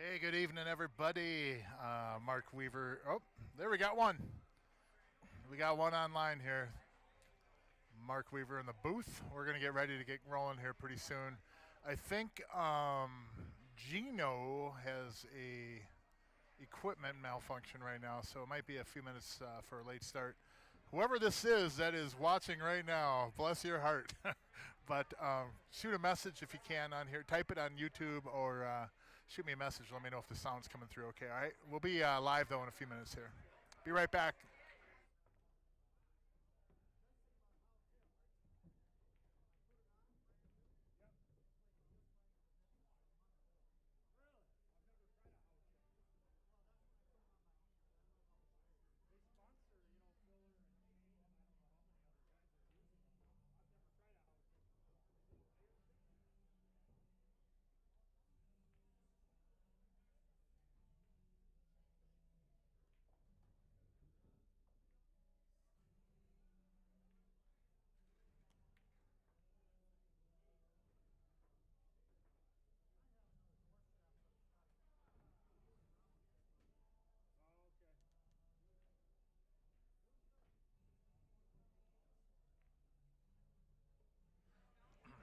Hey, good evening, everybody. Mark Weaver. Oh, there we got one. We got one online here. Mark Weaver in the booth. We're going to get ready to get rolling here pretty soon. I think Gino has a equipment malfunction right now, so it might be a few minutes for a late start. Whoever this is that is watching right now, bless your heart. But shoot a message if you can on here. Type it on YouTube or shoot me a message. Let me know if the sound's coming through okay. All right. We'll be live, though, in a few minutes here. Be right back.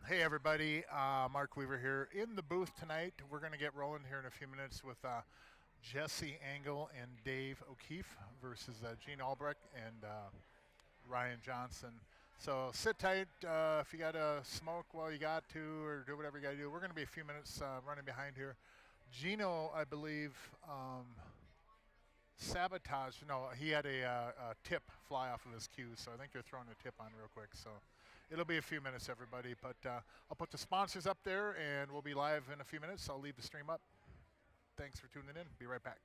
Hey, everybody. Mark Weaver here in the booth tonight. We're going to get rolling here in a few minutes with Jesse Angle and Dave O'Keefe versus Gene Albrecht and Ryan Johnson. So sit tight if you got to smoke while you got to or do whatever you got to do. We're going to be a few minutes running behind here. Gino, I believe, sabotage. No, he had a tip fly off of his cue, so I think they're throwing a tip on real quick. So it'll be a few minutes, everybody. But I'll put the sponsors up there, and we'll be live in a few minutes. I'll leave the stream up. Thanks for tuning in. Be right back.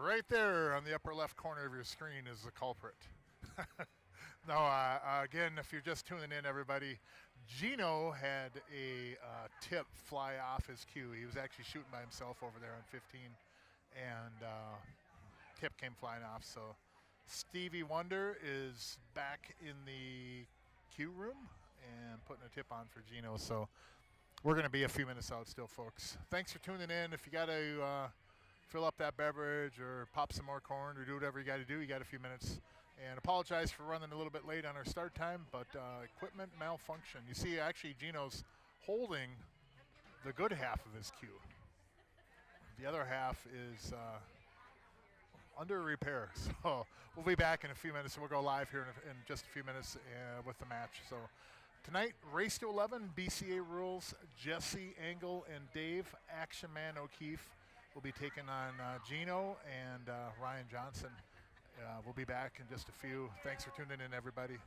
Right there on the upper left corner of your screen is the culprit. No, again, if you're just tuning in, everybody, Gino had a tip fly off his cue. He was actually shooting by himself over there on 15, and tip came flying off. So Stevie Wonder is back in the cue room, and putting a tip on for Gino. So we're going to be a few minutes out still, folks. Thanks for tuning in. If you got to fill up that beverage or pop some more corn or do whatever you got to do, you got a few minutes. And apologize for running a little bit late on our start time, but equipment malfunction. You see, actually, Gino's holding the good half of his cue. The other half is under repair. So we'll be back in a few minutes. We'll go live here in just a few minutes with the match. So tonight, race to 11, BCA rules. Jesse Engel and Dave Action Man O'Keefe will be taking on Gino and Ryan Johnson. We'll be back in just a few. Thanks for tuning in, everybody.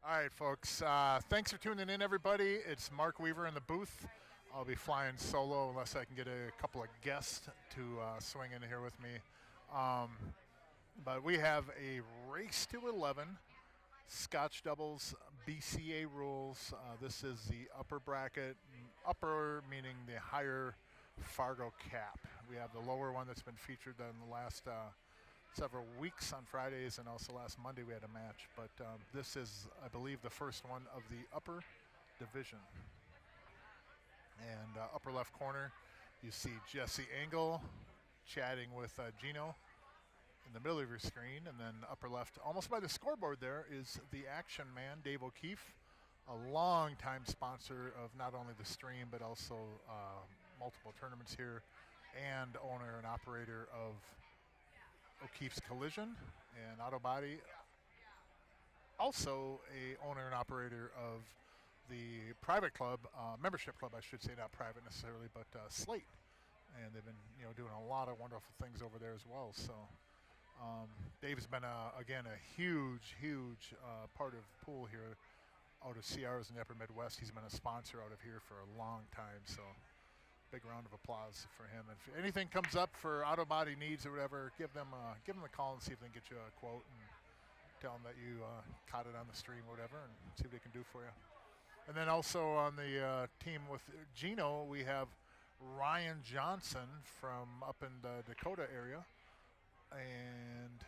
All right, folks. Thanks for tuning in, everybody. It's Mark Weaver in the booth. I'll be flying solo unless I can get a couple of guests to swing in here with me. But we have a race to 11, Scotch doubles, BCA rules. This is the upper bracket, upper meaning the higher Fargo cap. We have the lower one that's been featured in the last several weeks on Fridays, and also last Monday we had a match. But this is, I believe, the first one of the upper division. And upper left corner, you see Jesse Engel chatting with Gino in the middle of your screen. And then upper left, almost by the scoreboard there, is the action man, Dave O'Keefe, a long-time sponsor of not only the stream, but also multiple tournaments here, and owner and operator of O'Keefe's Collision and Auto Body. Also a owner and operator of the private club, membership club, I should say, not private necessarily, but Slate. And they've been, doing a lot of wonderful things over there as well. So Dave's been, again, a huge part of pool here out of CRs in the Upper Midwest. He's been a sponsor out of here for a long time, so big round of applause for him. If anything comes up for auto body needs or whatever, give them a call and see if they can get you a quote and tell them that you caught it on the stream or whatever, and see what they can do for you. And then also on the team with Gino, we have Ryan Johnson from up in the Dakota area, and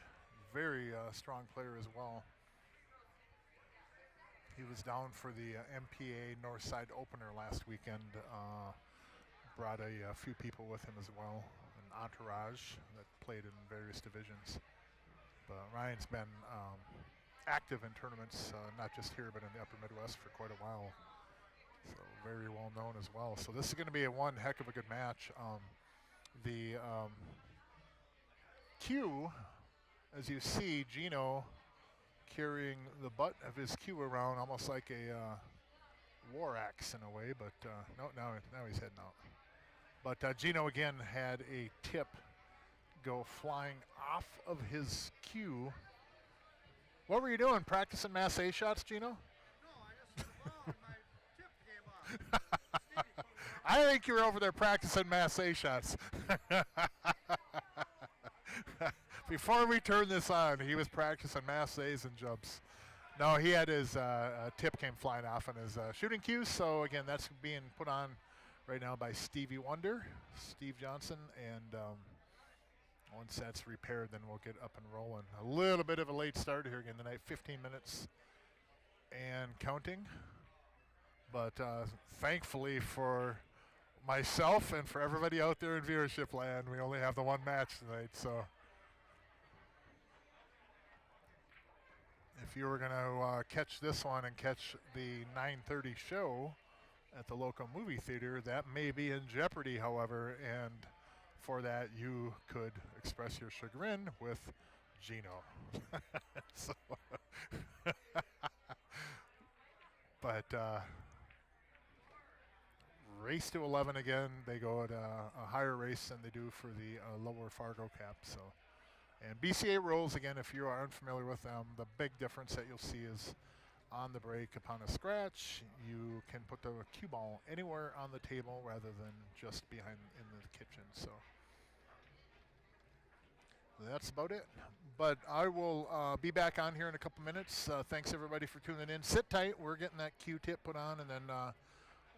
very strong player as well. He was down for the MPA Northside opener last weekend. Brought a few people with him as well, an entourage that played in various divisions. But Ryan's been active in tournaments, not just here, but in the Upper Midwest for quite a while. So very well known as well. So this is going to be one heck of a good match. The cue, as you see, Gino carrying the butt of his cue around almost like a war axe in a way, but no, now he's heading out. But Gino again had a tip go flying off of his cue. What were you doing, practicing mass A shots, Gino? No, I just my tip came off. I think you were over there practicing mass A shots. Before we turned this on, he was practicing mass A's and jumps. No, he had his tip came flying off on his shooting cue. So again, that's being put on right now by Stevie Wonder, Steve Johnson, and once that's repaired, then we'll get up and rolling. A little bit of a late start here again tonight, 15 minutes and counting. But thankfully for myself and for everybody out there in viewership land, we only have the one match tonight. So if you were going to catch this one and catch the 9:30 show at the local movie theater, that may be in jeopardy, however, and for that you could express your chagrin with Gino. So but race to 11 again. They go at a higher race than they do for the lower Fargo cap. So, and BCA rules, again, if you are unfamiliar with them, the big difference that you'll see is on the break, upon a scratch, you can put the cue ball anywhere on the table rather than just behind in the kitchen. So that's about it. But I will be back on here in a couple minutes. Thanks everybody for tuning in. Sit tight. We're getting that cue tip put on, and then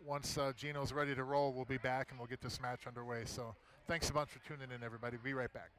once Gino's ready to roll, we'll be back and we'll get this match underway. So thanks a bunch for tuning in, everybody. Be right back.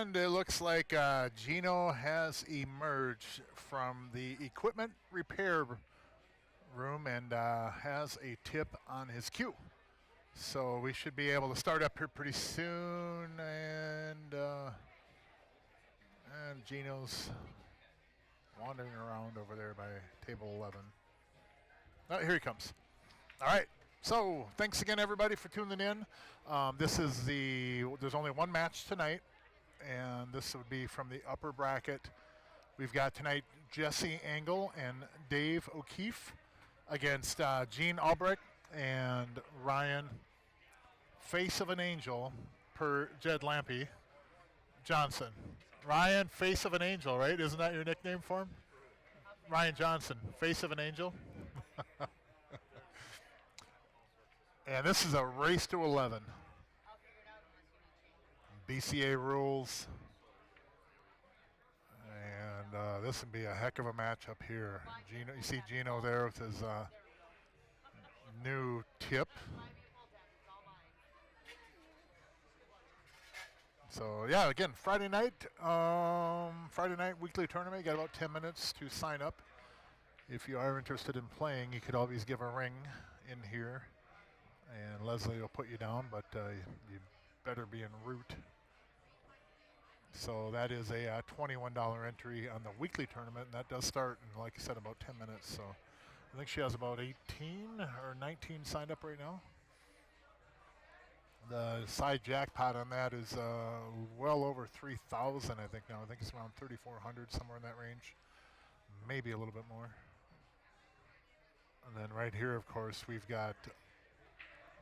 And it looks like Gino has emerged from the equipment repair room and has a tip on his cue. So we should be able to start up here pretty soon. And Gino's wandering around over there by table 11. Oh, here he comes. All right. So thanks again, everybody, for tuning in. There's only one match tonight, and this would be from the upper bracket. We've got tonight Jesse Engel and Dave O'Keefe against Gene Albrecht and Ryan, Face of an Angel, per Jed Lampe, Johnson. Ryan, Face of an Angel, right? Isn't that your nickname for him? Ryan Johnson, Face of an Angel. And this is a race to 11. BCA rules. And this would be a heck of a matchup here. Gino, you see Gino there with his new tip. So yeah, again, Friday night weekly tournament. You got about 10 minutes to sign up. If you are interested in playing, you could always give a ring in here, and Leslie will put you down, but you better be en route. So that is a $21 entry on the weekly tournament, and that does start in, like I said, about 10 minutes. So I think she has about 18 or 19 signed up right now. The side jackpot on that is well over 3,000, I think now. I think it's around 3,400, somewhere in that range, maybe a little bit more. And then right here, of course, we've got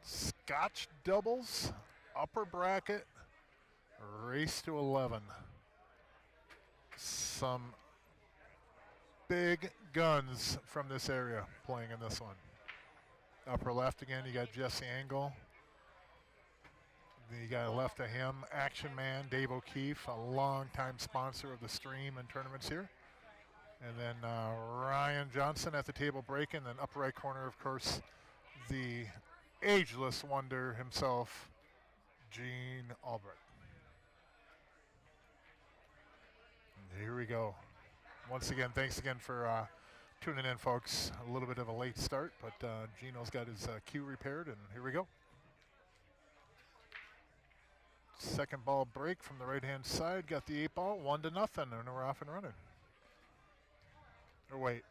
Scotch doubles, upper bracket, race to 11. Some big guns from this area playing in this one. Upper left again, you got Jesse Engel. You got left of him, Action Man, Dave O'Keefe, a long-time sponsor of the stream and tournaments here. And then Ryan Johnson at the table break, and then upper right corner, of course, the ageless wonder himself, Gene Albrecht. And here we go. Once again, thanks again for tuning in, folks. A little bit of a late start, but Gino's got his cue repaired, and here we go. Second ball break from the right-hand side. Got the 8 ball, 1-0, and we're off and running. Or wait.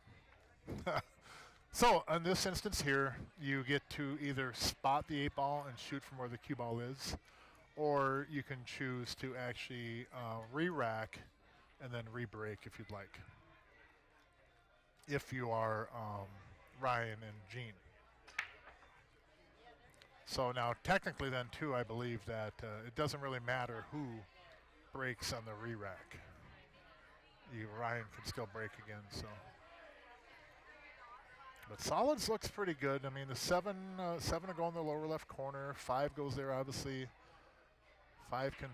So, in this instance here, you get to either spot the 8 ball and shoot from where the cue ball is, or you can choose to actually re-rack and then re-break if you'd like. If you are Ryan and Gene. So now, technically then, too, I believe that it doesn't really matter who breaks on the re-rack. Ryan can still break again, so. But solids looks pretty good. I mean, the 7 will go in the lower left corner. 5 goes there, obviously. 5 can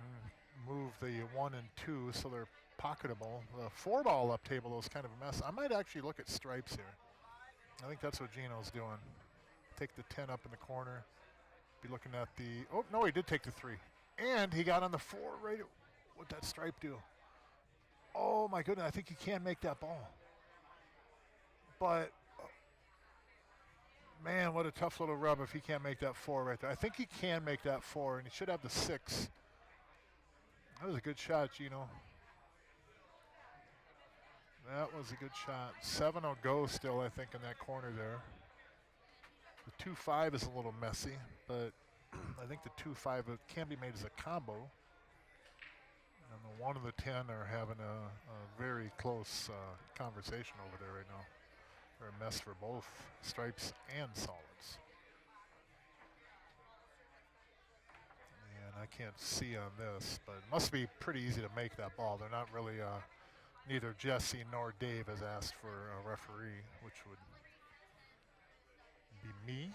move the 1 and 2, so they're pocketable. The 4 ball up table is kind of a mess. I might actually look at stripes here. I think that's what Gino's doing. Take the 10 up in the corner. Be looking at the, oh, no, he did take the 3. And he got on the 4 right. What'd that stripe do? Oh, my goodness, I think he can make that ball. But, man, what a tough little rub if he can't make that 4 right there. I think he can make that 4, and he should have the 6. That was a good shot, Gino. That was a good shot. 7 will go still, I think, in that corner there. The 2-5 is a little messy, but I think the 2-5 can be made as a combo. And the 1 and the 10 are having a very close conversation over there right now. They're a mess for both stripes and solids. And I can't see on this, but it must be pretty easy to make that ball. They're not really, neither Jesse nor Dave has asked for a referee, which would be me.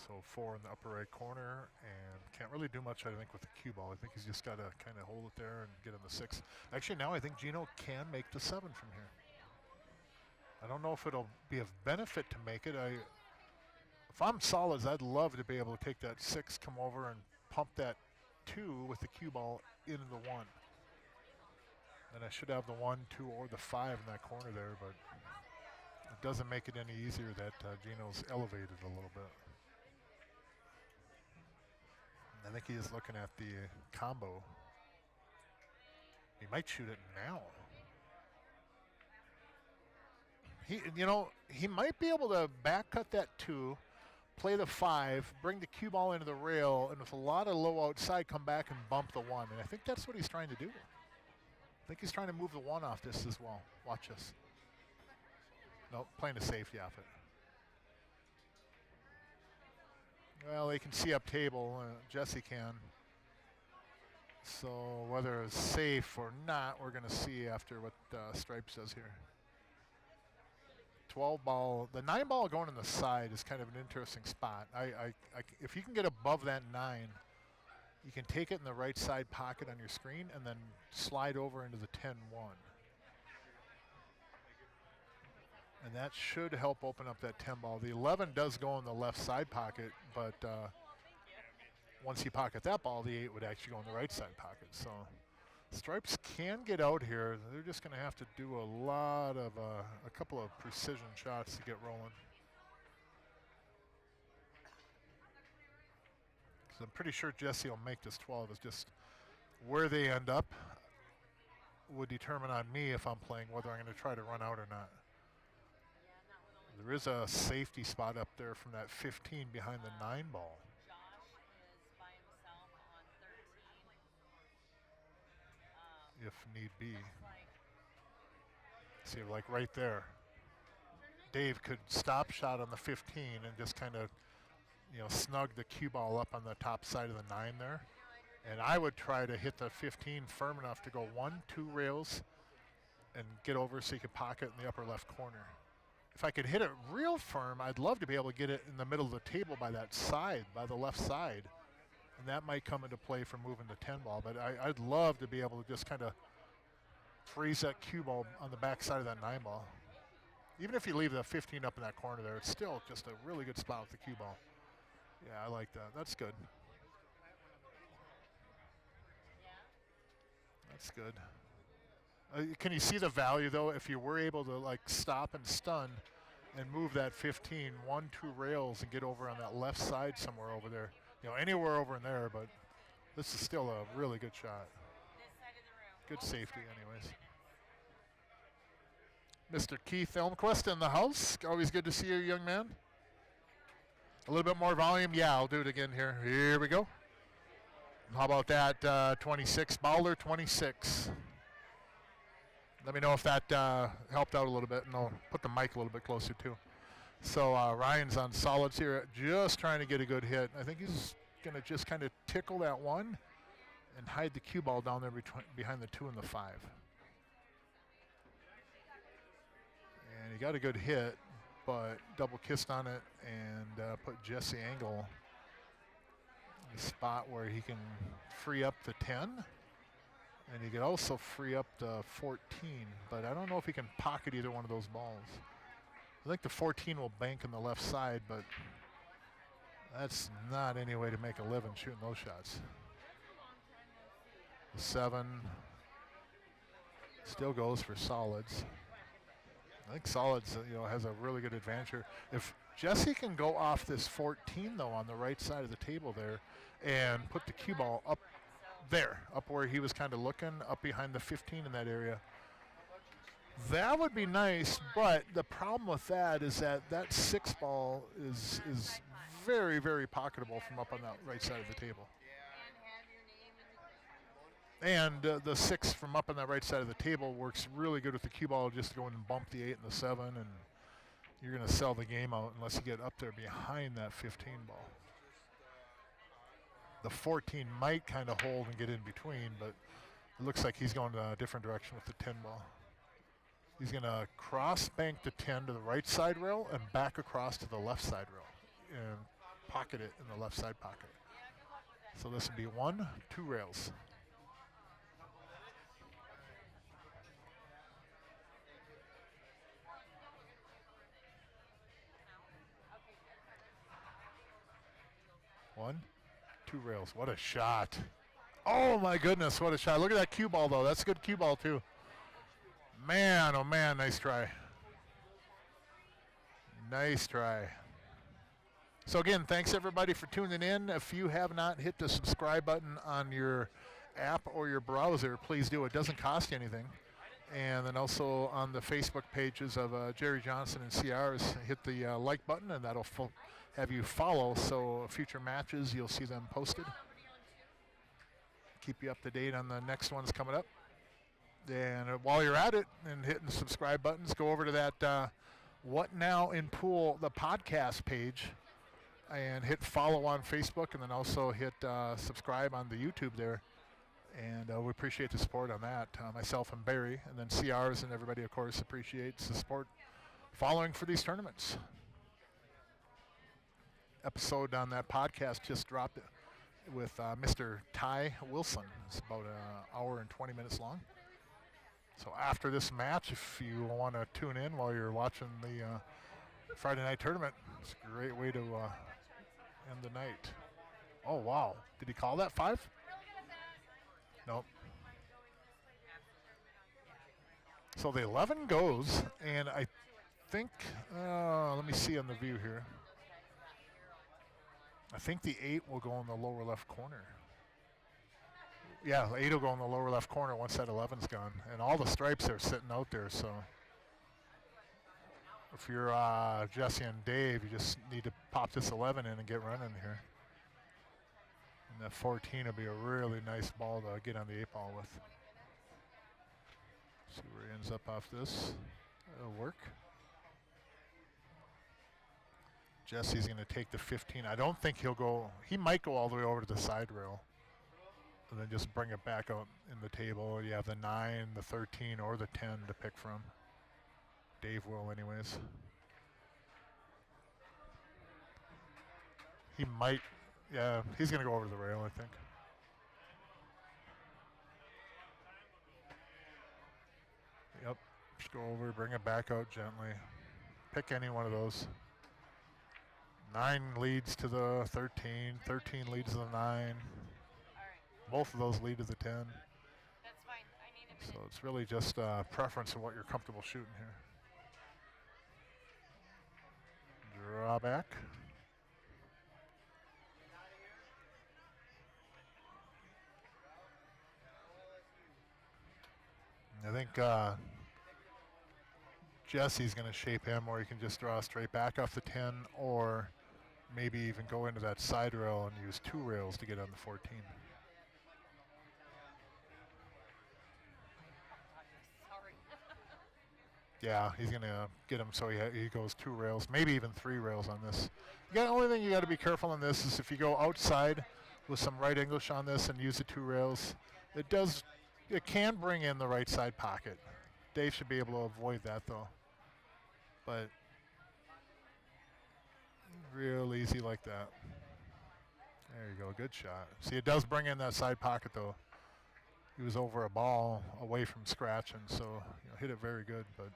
So 4 in the upper right corner, and can't really do much, I think, with the cue ball. I think he's just got to kind of hold it there and get in the 6. Actually, now I think Gino can make the 7 from here. I don't know if it'll be of benefit to make it. If I'm solids, I'd love to be able to take that 6, come over and pump that 2 with the cue ball into the 1. And I should have the 1, 2, or the 5 in that corner there, but it doesn't make it any easier that Gino's elevated a little bit. I think he is looking at the combo. He might shoot it now. He might be able to back cut that 2, play the 5, bring the cue ball into the rail, and with a lot of low outside, come back and bump the 1. And I think that's what he's trying to do. I think he's trying to move the 1 off this as well. Watch this. Nope, playing the safety off it. Well, they can see up table. Jesse can. So whether it's safe or not, we're going to see after what Stripes does here. 12 ball. The 9 ball going in the side is kind of an interesting spot. If you can get above that 9, you can take it in the right side pocket on your screen and then slide over into the 10-1. And that should help open up that 10 ball. The 11 does go in the left side pocket, but once you pocket that ball, the 8 would actually go in the right side pocket. So Stripes can get out here. They're just going to have to do a couple of precision shots to get rolling. So I'm pretty sure Jesse will make this 12. It's just where they end up would determine on me if I'm playing whether I'm going to try to run out or not. There is a safety spot up there from that 15 behind the 9 ball. If need be. See, like right there. Dave could stop shot on the 15 and just kind of, snug the cue ball up on the top side of the 9 there. And I would try to hit the 15 firm enough to go 1, 2 rails and get over so you could pocket in the upper left corner. If I could hit it real firm, I'd love to be able to get it in the middle of the table by that side, by the left side. And that might come into play for moving the 10 ball. But I'd love to be able to just kind of freeze that cue ball on the back side of that 9 ball. Even if you leave the 15 up in that corner there, it's still just a really good spot with the cue ball. Yeah, I like that. That's good. That's good. Can you see the value, though, if you were able to, stop and stun and move that 15, 1, 2 rails and get over on that left side somewhere over there? Anywhere over in there, but this is still a really good shot. Good safety, anyways. Mr. Keith Elmquist in the house. Always good to see you, young man. A little bit more volume. Yeah, I'll do it again here. Here we go. How about that 26? Bowler 26. Let me know if that helped out a little bit, and I'll put the mic a little bit closer too. So Ryan's on solids here, just trying to get a good hit. I think he's going to just kind of tickle that 1 and hide the cue ball down there behind the 2 and the 5. And he got a good hit, but double kissed on it and put Jesse Engel in a spot where he can free up the 10. And he could also free up the 14, but I don't know if he can pocket either one of those balls. I think the 14 will bank in the left side, but that's not any way to make a living shooting those shots. The 7 still goes for solids. I think solids, has a really good advantage here. If Jesse can go off this 14, though, on the right side of the table there and put the cue ball up there, up where he was kind of looking, up behind the 15 in that area. That would be nice, but the problem with that is that 6 ball is very, very pocketable from up on that right side of the table. And the 6 from up on that right side of the table works really good with the cue ball, just go in and bump the 8 and the 7, and you're going to sell the game out unless you get up there behind that 15 ball. The 14 might kind of hold and get in between, but it looks like he's going a different direction with the 10 ball. He's going to cross bank the 10 to the right side rail and back across to the left side rail and pocket it in the left side pocket. So this would be 1, 2 rails. One, 2 rails. What a shot. Oh my goodness, what a shot. Look at that cue ball though. That's a good cue ball too. Man, oh man, nice try. Nice try. So again, thanks everybody for tuning in. If you have not hit the subscribe button on your app or your browser, please do. It doesn't cost you anything. And then also on the Facebook pages of Jerry Johnson and CRs, hit the like button, and that'll have you follow. So future matches, you'll see them posted. Keep you up to date on the next ones coming up. And while you're at it and hitting the subscribe buttons, go over to that What Now in Pool, the podcast page, and hit follow on Facebook, and then also hit subscribe on the YouTube there. And we appreciate the support on that, myself and Barry, and then CRs and everybody, of course, appreciates the support following for these tournaments. Episode on that podcast just dropped with Mr. Ty Wilson. It's about an hour and 20 minutes long. So after this match, if you want to tune in while you're watching the Friday night tournament, it's a great way to end the night. Oh, wow. Did he call that 5? Nope. So the 11 goes, and I think, let me see on the view here. I think the 8 will go in the lower left corner. Yeah, 8 will go in the lower left corner once that 11's gone. And all the stripes are sitting out there, so if you're Jesse and Dave, you just need to pop this 11 in and get running here. And that 14 will be a really nice ball to get on the 8 ball with. See where he ends up off this. That'll work. Jesse's going to take the 15. I don't think he'll go. He might go all the way over to the side rail and then just bring it back out in the table. You have the 9, the 13, or the 10 to pick from. Dave will anyways. He might. Yeah, he's going to go over to the rail, I think. Yep. Just go over, bring it back out gently. Pick any one of those. 9 leads to the 13. 13 leads to the 9. Both of those lead to the 10. That's fine. I need a minute. So it's really just preference of what you're comfortable shooting here. Draw back. I think Jesse's going to shape him, or he can just draw straight back off the 10, or maybe even go into that side rail and use 2 rails to get on the 14. Sorry. Yeah, he's going to get him so he goes 2 rails, maybe even 3 rails on this. The only thing you got to be careful on this is if you go outside with some right English on this and use the 2 rails, it can bring in the right side pocket. Dave should be able to avoid that though. But real easy like that. There you go, good shot. See, it does bring in that side pocket though. He was over a ball away from scratch, and so hit it very good. But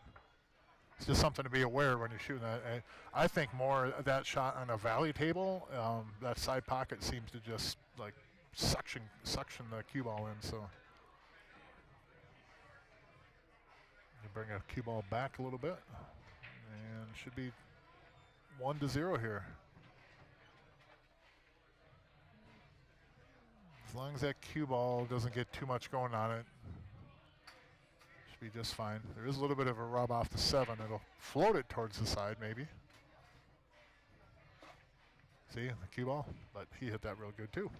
it's just something to be aware when you're shooting that. I think more of that shot on a valley table, that side pocket seems to just like suction the cue ball in. So you bring a cue ball back a little bit, and should be 1-0 here. As long as that cue ball doesn't get too much going on it, should be just fine. There is a little bit of a rub off the 7. It'll float it towards the side maybe. See, the cue ball, but he hit that real good too.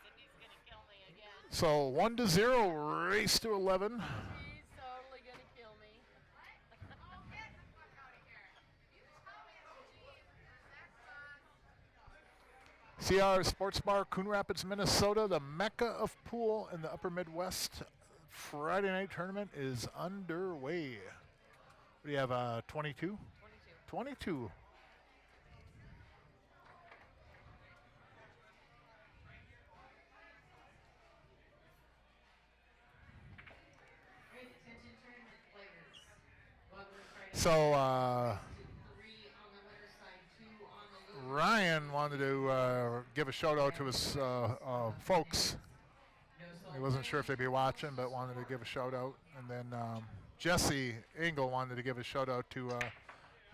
Cindy's gonna kill me again. So 1-0, race to 11. She's totally gonna kill me. CR Sportsbar, Coon Rapids, Minnesota, the mecca of pool in the upper Midwest. Friday night tournament is underway. What do you have, 22? 22. So, Ryan wanted to give a shout out to his folks He wasn't sure if they'd be watching, but wanted to give a shout out. And then Jesse Engel wanted to give a shout out to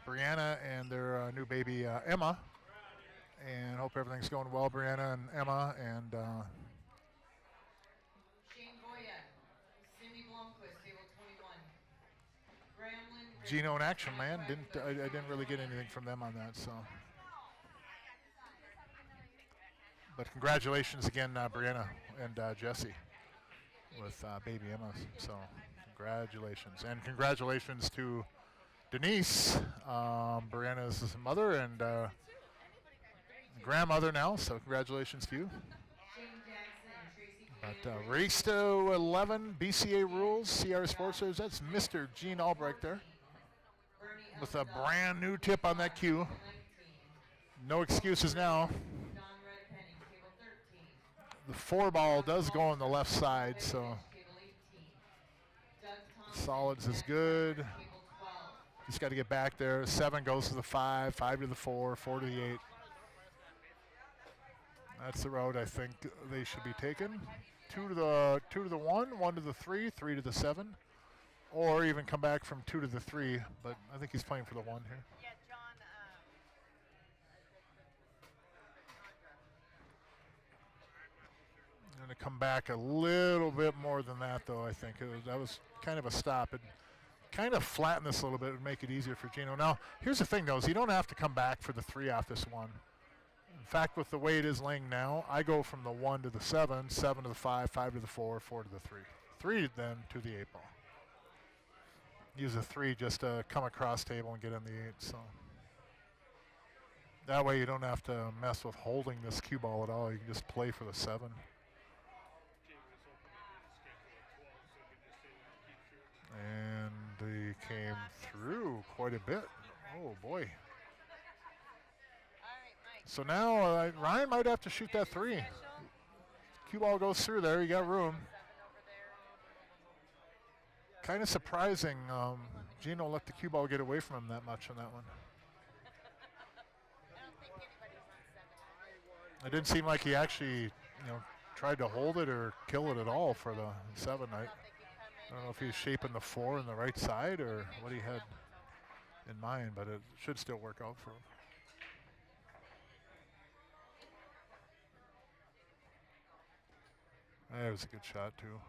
Brianna and their new baby Emma. And hope everything's going well, Brianna and Emma. And Shane Goya, Cindy Blomquist, table 21. Gramlin, Gino in action, man. I didn't really get anything from them on that, so. But congratulations again, Brianna and Jesse with baby Emma. So congratulations. And congratulations to Denise, Brianna's mother and grandmother now. So congratulations to you. But race to 11, BCA rules, CR Sports. That's Mr. Gene Albrecht there with a brand new tip on that cue. No excuses now. The 4-ball does go on the left side, so solids is good. Just got to get back there. 7 goes to the 5, 5 to the 4, 4 to the 8. That's the road I think they should be taking. 2 to the 1, 1 to the 3, 3 to the 7, or even come back from 2 to the 3. But I think he's playing for the 1 here. Yeah, John. Going to come back a little bit more than that, though. I think that was kind of a stop. It kind of flatten this a little bit and make it easier for Gino. Now, here's the thing, though, is you don't have to come back for the 3 off this 1. In fact, with the way it is laying now, I go from the 1 to the 7, 7 to the 5, 5 to the 4, 4 to the 3. 3 then to the 8-ball. Use a 3 just to come across table and get in the 8. So that way you don't have to mess with holding this cue ball at all. You can just play for the 7. And he came through quite a bit. Oh, boy. So now Ryan might have to shoot that 3. Cue ball goes through there. You got room. Kind of surprising. Gino let the cue ball get away from him that much on that one. It didn't seem like he actually, tried to hold it or kill it at all for the 7. I don't know if he was shaping the 4 on the right side or what he had in mind, but it should still work out for him. That was a good shot, too.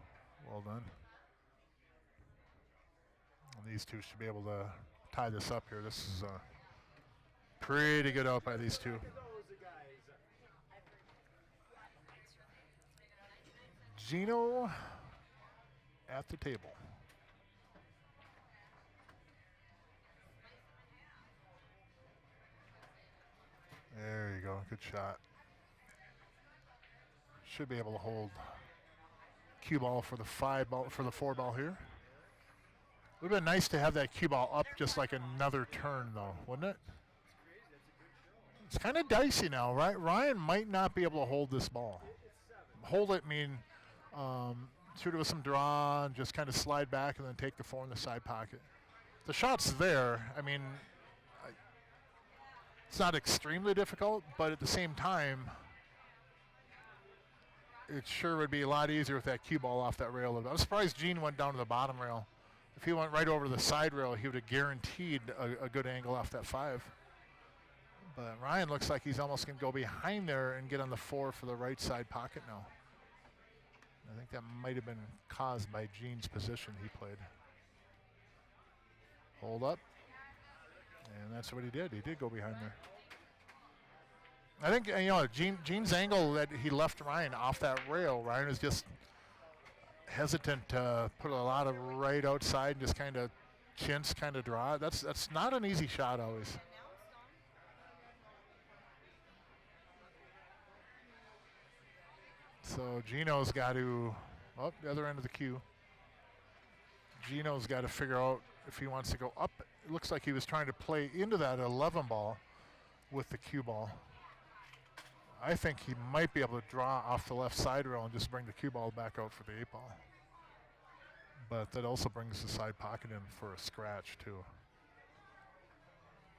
Well done. And these two should be able to tie this up here. This is pretty good out by these two. Gino at the table. There you go. Good shot. Should be able to hold cue ball for the 5-ball, for the 4-ball here. Would have been nice to have that cue ball up just like another turn, though, wouldn't it? It's kind of dicey now, right? Ryan might not be able to hold this ball. Hold it mean shoot it with some draw and just kind of slide back and then take the 4 in the side pocket. The shot's there. I mean, it's not extremely difficult, but at the same time, it sure would be a lot easier with that cue ball off that rail. I'm surprised Gene went down to the bottom rail. If he went right over to the side rail, he would have guaranteed a good angle off that 5. But Ryan looks like he's almost going to go behind there and get on the 4 for the right side pocket now. I think that might have been caused by Gene's position he played. Hold up. And that's what he did. He did go behind there. I think, Gene's angle that he left Ryan off that rail, Ryan is just hesitant to put a lot of right outside and just kind of chintz, kind of draw. That's not an easy shot always. So Gino's got to, the other end of the cue. Gino's got to figure out if he wants to go up. It looks like he was trying to play into that 11 ball with the cue ball. I think he might be able to draw off the left side rail and just bring the cue ball back out for the 8 ball. But that also brings the side pocket in for a scratch too.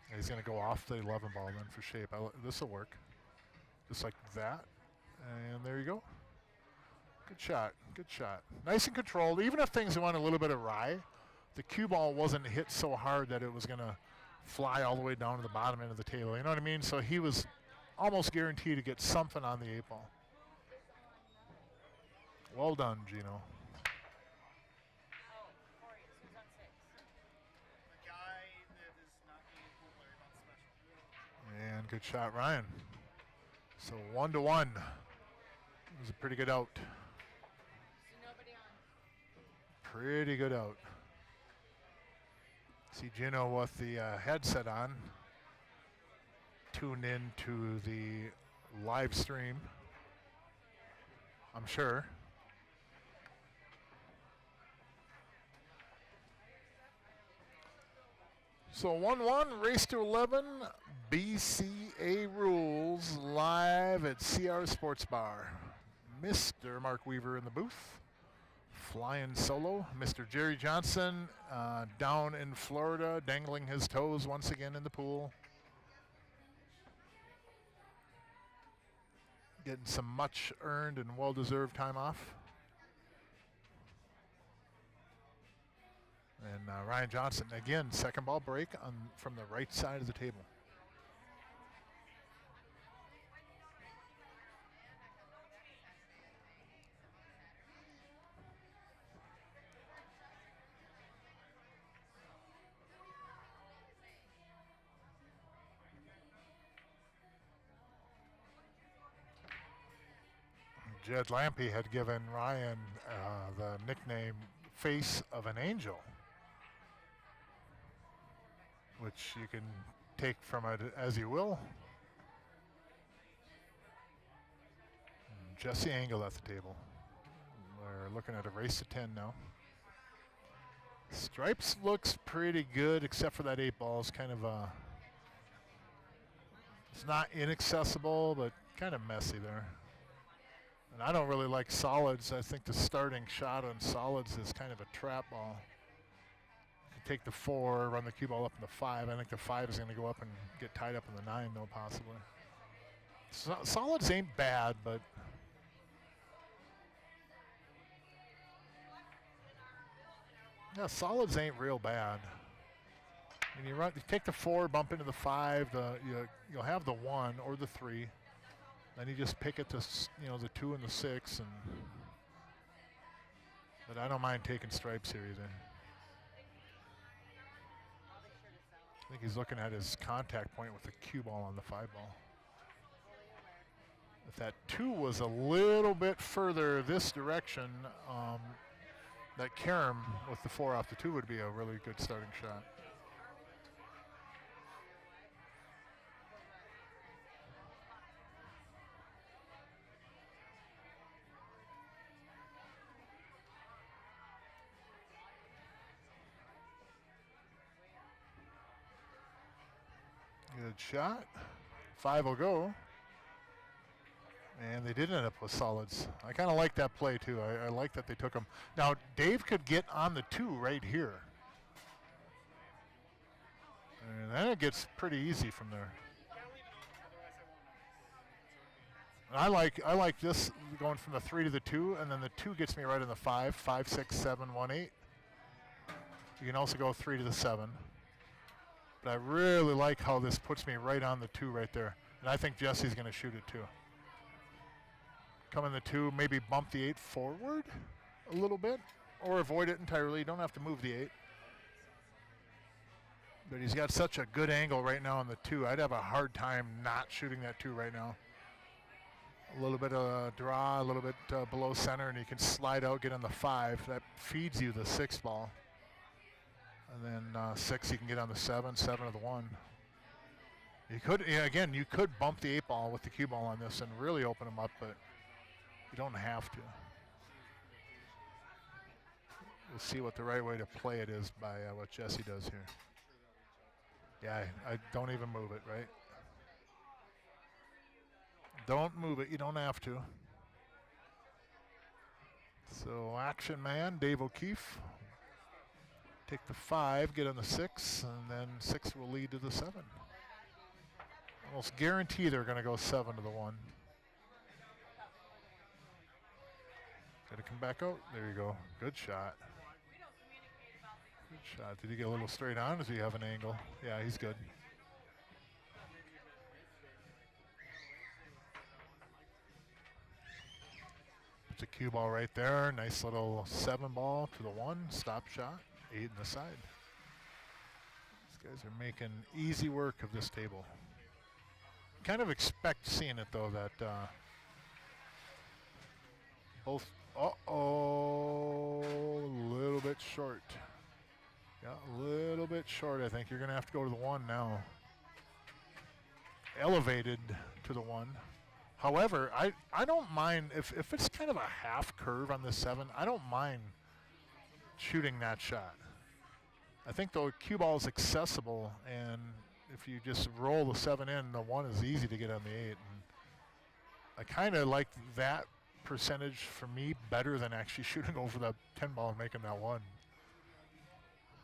And he's going to go off the 11 ball then for shape. This will work. Just like that. And there you go. Good shot. Good shot. Nice and controlled. Even if things went a little bit awry, the cue ball wasn't hit so hard that it was going to fly all the way down to the bottom end of the table. You know what I mean? So he was almost guaranteed to get something on the 8-ball. Well done, Gino. Oh, Corey, who's on 6? The guy that is not being a pool player, not special. And good shot, Ryan. So 1-1. It was a pretty good out. See nobody on. Pretty good out. See Gino with the headset on, tuned in to the live stream, I'm sure. So 1-1, race to 11, BCA rules live at CR Sportsbar. Mr. Mark Weaver in the booth, flying solo. Mr. Jerry Johnson down in Florida, dangling his toes once again in the pool. Getting some much earned and well-deserved time off. And Ryan Johnson, again, second ball break from the right side of the table. Jed Lampe had given Ryan the nickname Face of an Angel, which you can take from it as you will. And Jesse Angle at the table. We're looking at a race to 10 now. Stripes looks pretty good, except for that 8-ball. It's kind of it's not inaccessible, but kind of messy there. And I don't really like solids. I think the starting shot on solids is kind of a trap ball. You take the 4, run the cue ball up in the 5. I think the 5 is going to go up and get tied up in the 9, though, possibly. Solids ain't bad, but yeah, solids ain't real bad. And you take the 4, bump into the 5. You'll have the 1 or the 3. Then you just pick it to the 2 and the 6, but I don't mind taking stripes here either. I think he's looking at his contact point with the cue ball on the 5-ball. If that 2 was a little bit further this direction, that carom with the 4 off the 2 would be a really good starting shot. Good shot. 5 will go. And they did end up with solids. I kind of like that play, too. I like that they took them. Now, Dave could get on the 2 right here. And then it gets pretty easy from there. And I like this going from the 3 to the 2, and then the 2 gets me right in the 5. 5, 6, 7, 1, 8. You can also go 3 to the 7. But I really like how this puts me right on the 2 right there. And I think Jesse's going to shoot it too. Come in the 2, maybe bump the 8 forward a little bit, or avoid it entirely. You don't have to move the 8. But he's got such a good angle right now on the 2. I'd have a hard time not shooting that 2 right now. A little bit of draw, a little bit below center, and you can slide out, get on the 5. That feeds you the 6 ball. And then 6, you can get on the 7, 7 of the 1. You could, again, you could bump the 8-ball with the cue ball on this and really open them up, but you don't have to. We'll see what the right way to play it is by what Jesse does here. Yeah, I don't even move it, right? Don't move it. You don't have to. So action man, Dave O'Keefe. Take the 5, get on the 6, and then 6 will lead to the 7. Almost guarantee they're going to go 7 to the 1. Got to come back out. There you go. Good shot. Good shot. Did he get a little straight on? Does he have an angle? Yeah, he's good. It's a cue ball right there. Nice little 7 ball to the 1. Stop shot. 8 in the side. These guys are making easy work of this table. Kind of expect seeing it though that both. Uh-oh, a little bit short. Yeah, a little bit short. I think you're going to have to go to the 1 now. Elevated to the 1. However, I don't mind if it's kind of a half curve on the 7. I don't mind shooting that shot. I think the cue ball is accessible, and if you just roll the 7 in, the 1 is easy to get on the 8. And I kind of like that percentage for me better than actually shooting over the 10 ball and making that 1.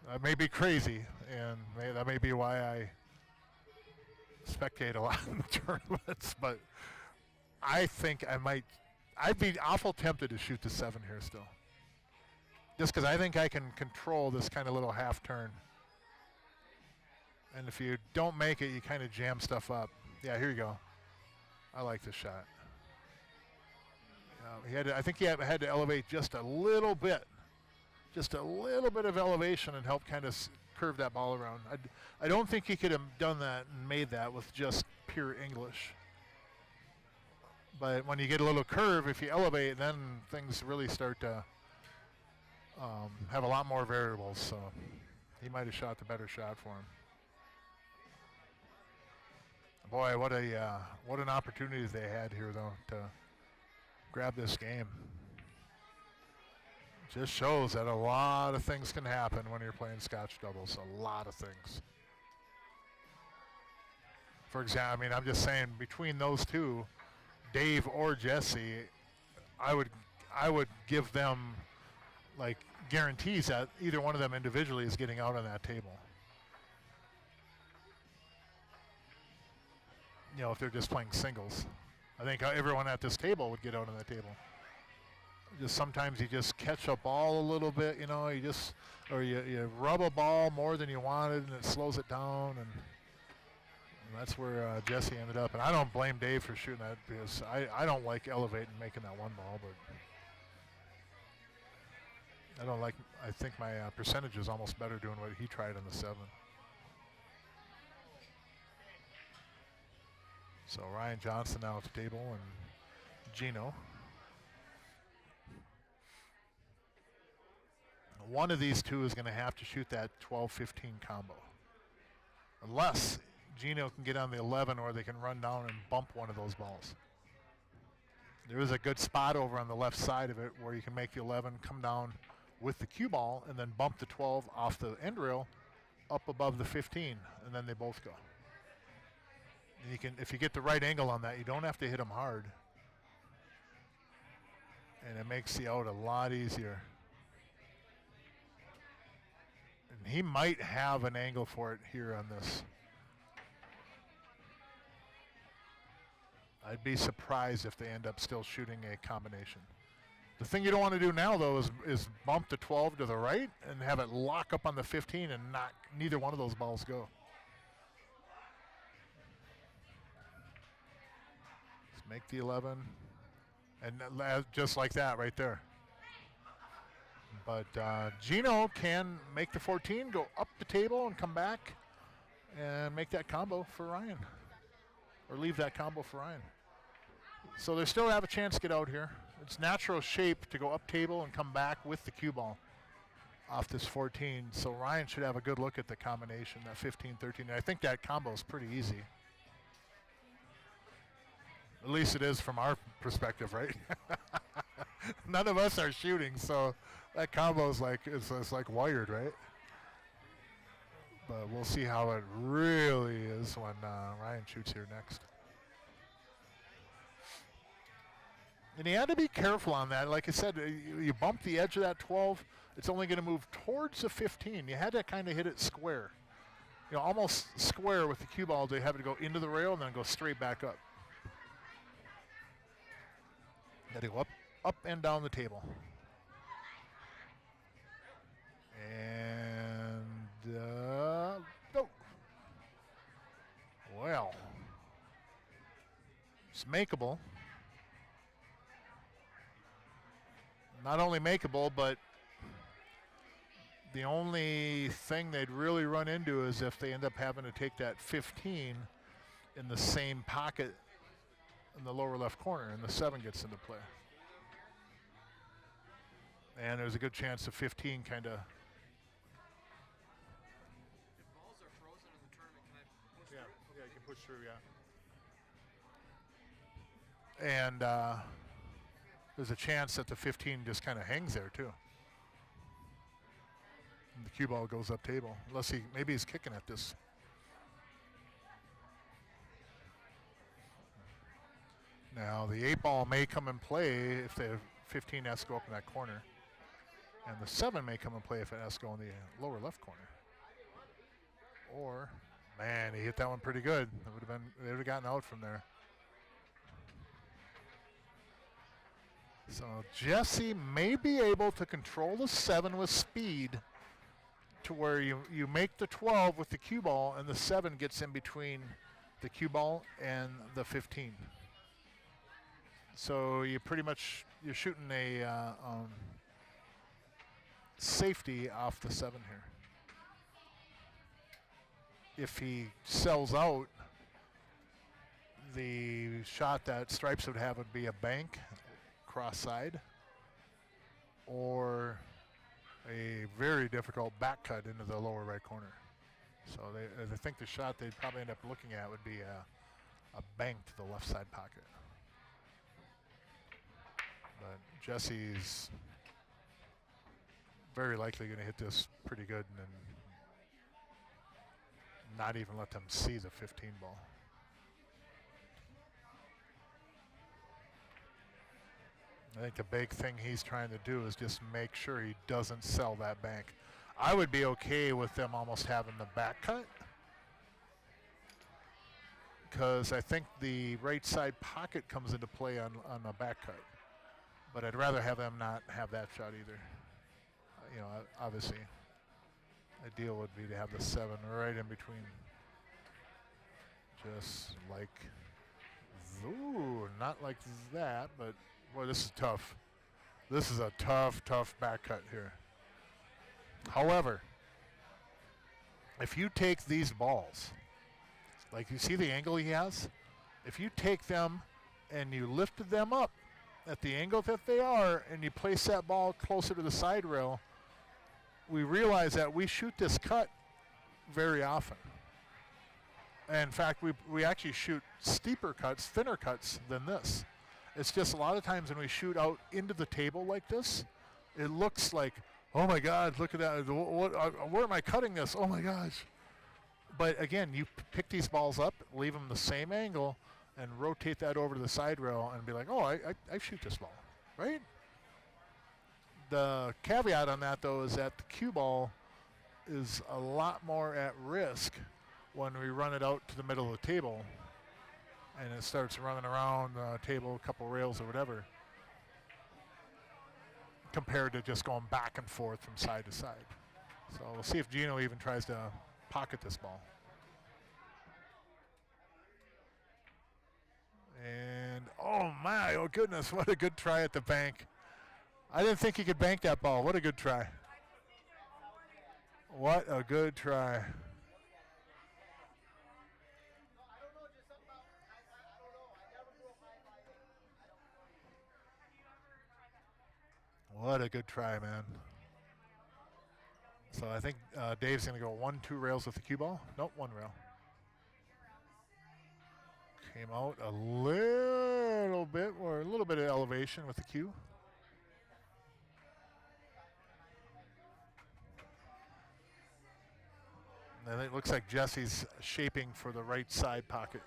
That may be crazy, and that may be why I spectate a lot in the tournaments, but I think I'd be awful tempted to shoot the 7 here still. Just because I think I can control this kind of little half turn. And if you don't make it, you kind of jam stuff up. Yeah, here you go. I like this shot. I think he had to elevate just a little bit. Just a little bit of elevation and help kind of curve that ball around. I don't think he could have done that and made that with just pure English. But when you get a little curve, if you elevate, then things really start to have a lot more variables. So he might have shot the better shot for him. Boy, what an opportunity they had here, though, to grab this game. Just shows that a lot of things can happen when you're playing Scotch doubles. A lot of things. For example, I mean, I'm just saying between those two, Dave or Jesse, I would give them like guarantees that either one of them individually is getting out on that table. You know, if they're just playing singles. I think everyone at this table would get out on that table. Just sometimes you just catch a ball a little bit, you know, or you rub a ball more than you wanted and it slows it down, and that's where Jesse ended up. And I don't blame Dave for shooting that because I don't like elevating making that 1 ball, but I think my percentage is almost better doing what he tried on the 7. So Ryan Johnson now at the table and Gino. One of these two is going to have to shoot that 12-15 combo. Unless Gino can get on the 11 or they can run down and bump one of those balls. There is a good spot over on the left side of it where you can make the 11 come down with the cue ball and then bump the 12 off the end rail up above the 15, and then they both go. And you can, if you get the right angle on that, you don't have to hit them hard. And it makes the out a lot easier. And he might have an angle for it here on this. I'd be surprised if they end up still shooting a combination. The thing you don't want to do now, though, is bump the 12 to the right and have it lock up on the 15 and not neither one of those balls go. Just make the 11, and just like that right there. But Gino can make the 14, go up the table and come back and make that combo for Ryan. Or leave that combo for Ryan. So they still have a chance to get out here. It's natural shape to go up table and come back with the cue ball off this 14. So Ryan should have a good look at the combination, that 15-13. I think that combo is pretty easy. At least it is from our perspective, right? None of us are shooting, so that combo is like, it's like wired, right? But we'll see how it really is when Ryan shoots here next. And you had to be careful on that. Like I said, you bump the edge of that 12, it's only going to move towards the 15. You had to kind of hit it square. You know, almost square with the cue ball to have it go into the rail and then go straight back up. Got to go up up and down the table. And oh, well, it's makeable. Not only makeable, but the only thing they'd really run into is if they end up having to take that 15 in the same pocket in the lower left corner, and the 7 gets into play. And there's a good chance the 15 kind of. If balls are frozen in the tournament, can I push Yeah, through? yeah, you can push through, yeah. And there's a chance that the 15 just kind of hangs there too. And the cue ball goes up table, unless maybe he's kicking at this. Now the 8 ball may come in play if the 15 has to go up in that corner, and the 7 may come in play if it has to go in the lower left corner. Or, man, he hit that one pretty good. They would have gotten out from there. So Jesse may be able to control the 7 with speed to where you make the 12 with the cue ball, and the 7 gets in between the cue ball and the 15. So you're shooting a safety off the 7 here. If he sells out, the shot that Stripes would have would be a bank cross side, or a very difficult back cut into the lower right corner. So I think the shot they'd probably end up looking at would be a bank to the left side pocket. But Jesse's very likely going to hit this pretty good and then not even let them see the 15 ball. I think the big thing he's trying to do is just make sure he doesn't sell that bank. I would be okay with them almost having the back cut, because I think the right side pocket comes into play on a back cut. But I'd rather have them not have that shot either. Obviously, ideal would be to have the 7 right in between. Just like, not like that, but boy, this is tough. This is a tough back cut here. However, if you take these balls, like you see the angle he has, if you take them and you lifted them up at the angle that they are, and you place that ball closer to the side rail, we realize that we shoot this cut very often. And in fact, we actually shoot steeper cuts, thinner cuts than this. It's just a lot of times when we shoot out into the table like this, it looks like, oh my God, look at that. Where am I cutting this? Oh my gosh. But again, you pick these balls up, leave them the same angle, and rotate that over to the side rail and be like, oh, I shoot this ball, right? The caveat on that, though, is that the cue ball is a lot more at risk when we run it out to the middle of the table and it starts running around the table, a couple rails or whatever, compared to just going back and forth from side to side. So we'll see if Gino even tries to pocket this ball. And, oh my, oh goodness, what a good try at the bank. I didn't think he could bank that ball. What a good try. What a good try. What a good try, man. So I think Dave's going to go 1-2 rails with the cue ball. Nope, 1 rail. Came out a little bit of elevation with the cue. And it looks like Jesse's shaping for the right side pocket.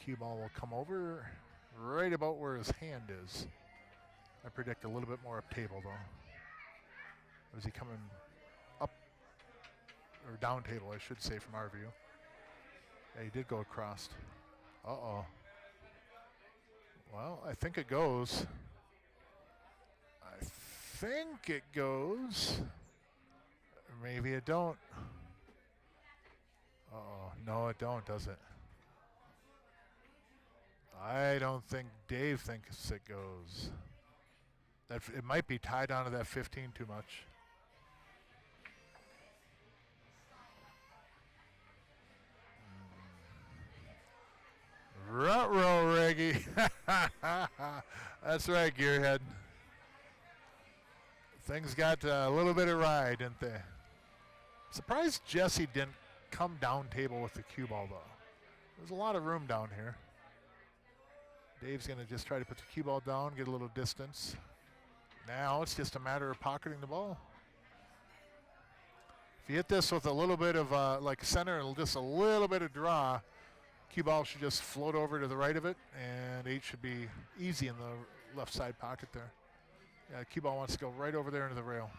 Cue ball will come over right about where his hand is. I predict a little bit more up table though. Or is he coming up or down table, I should say, from our view? Yeah, he did go across. Uh-oh. Well, I think it goes. I think it goes. Maybe it don't. Uh-oh. No, it don't, does it? I don't think Dave thinks it goes. It might be tied onto that 15 too much. Ruh-roh, Reggie. That's right, Gearhead. Things got a little bit of ride, didn't they? Surprised Jesse didn't come down table with the cue ball, though. There's a lot of room down here. Dave's going to just try to put the cue ball down, get a little distance. Now it's just a matter of pocketing the ball. If you hit this with a little bit of like center and just a little bit of draw, cue ball should just float over to the right of it, and 8 should be easy in the left side pocket there. Yeah, cue ball wants to go right over there into the rail.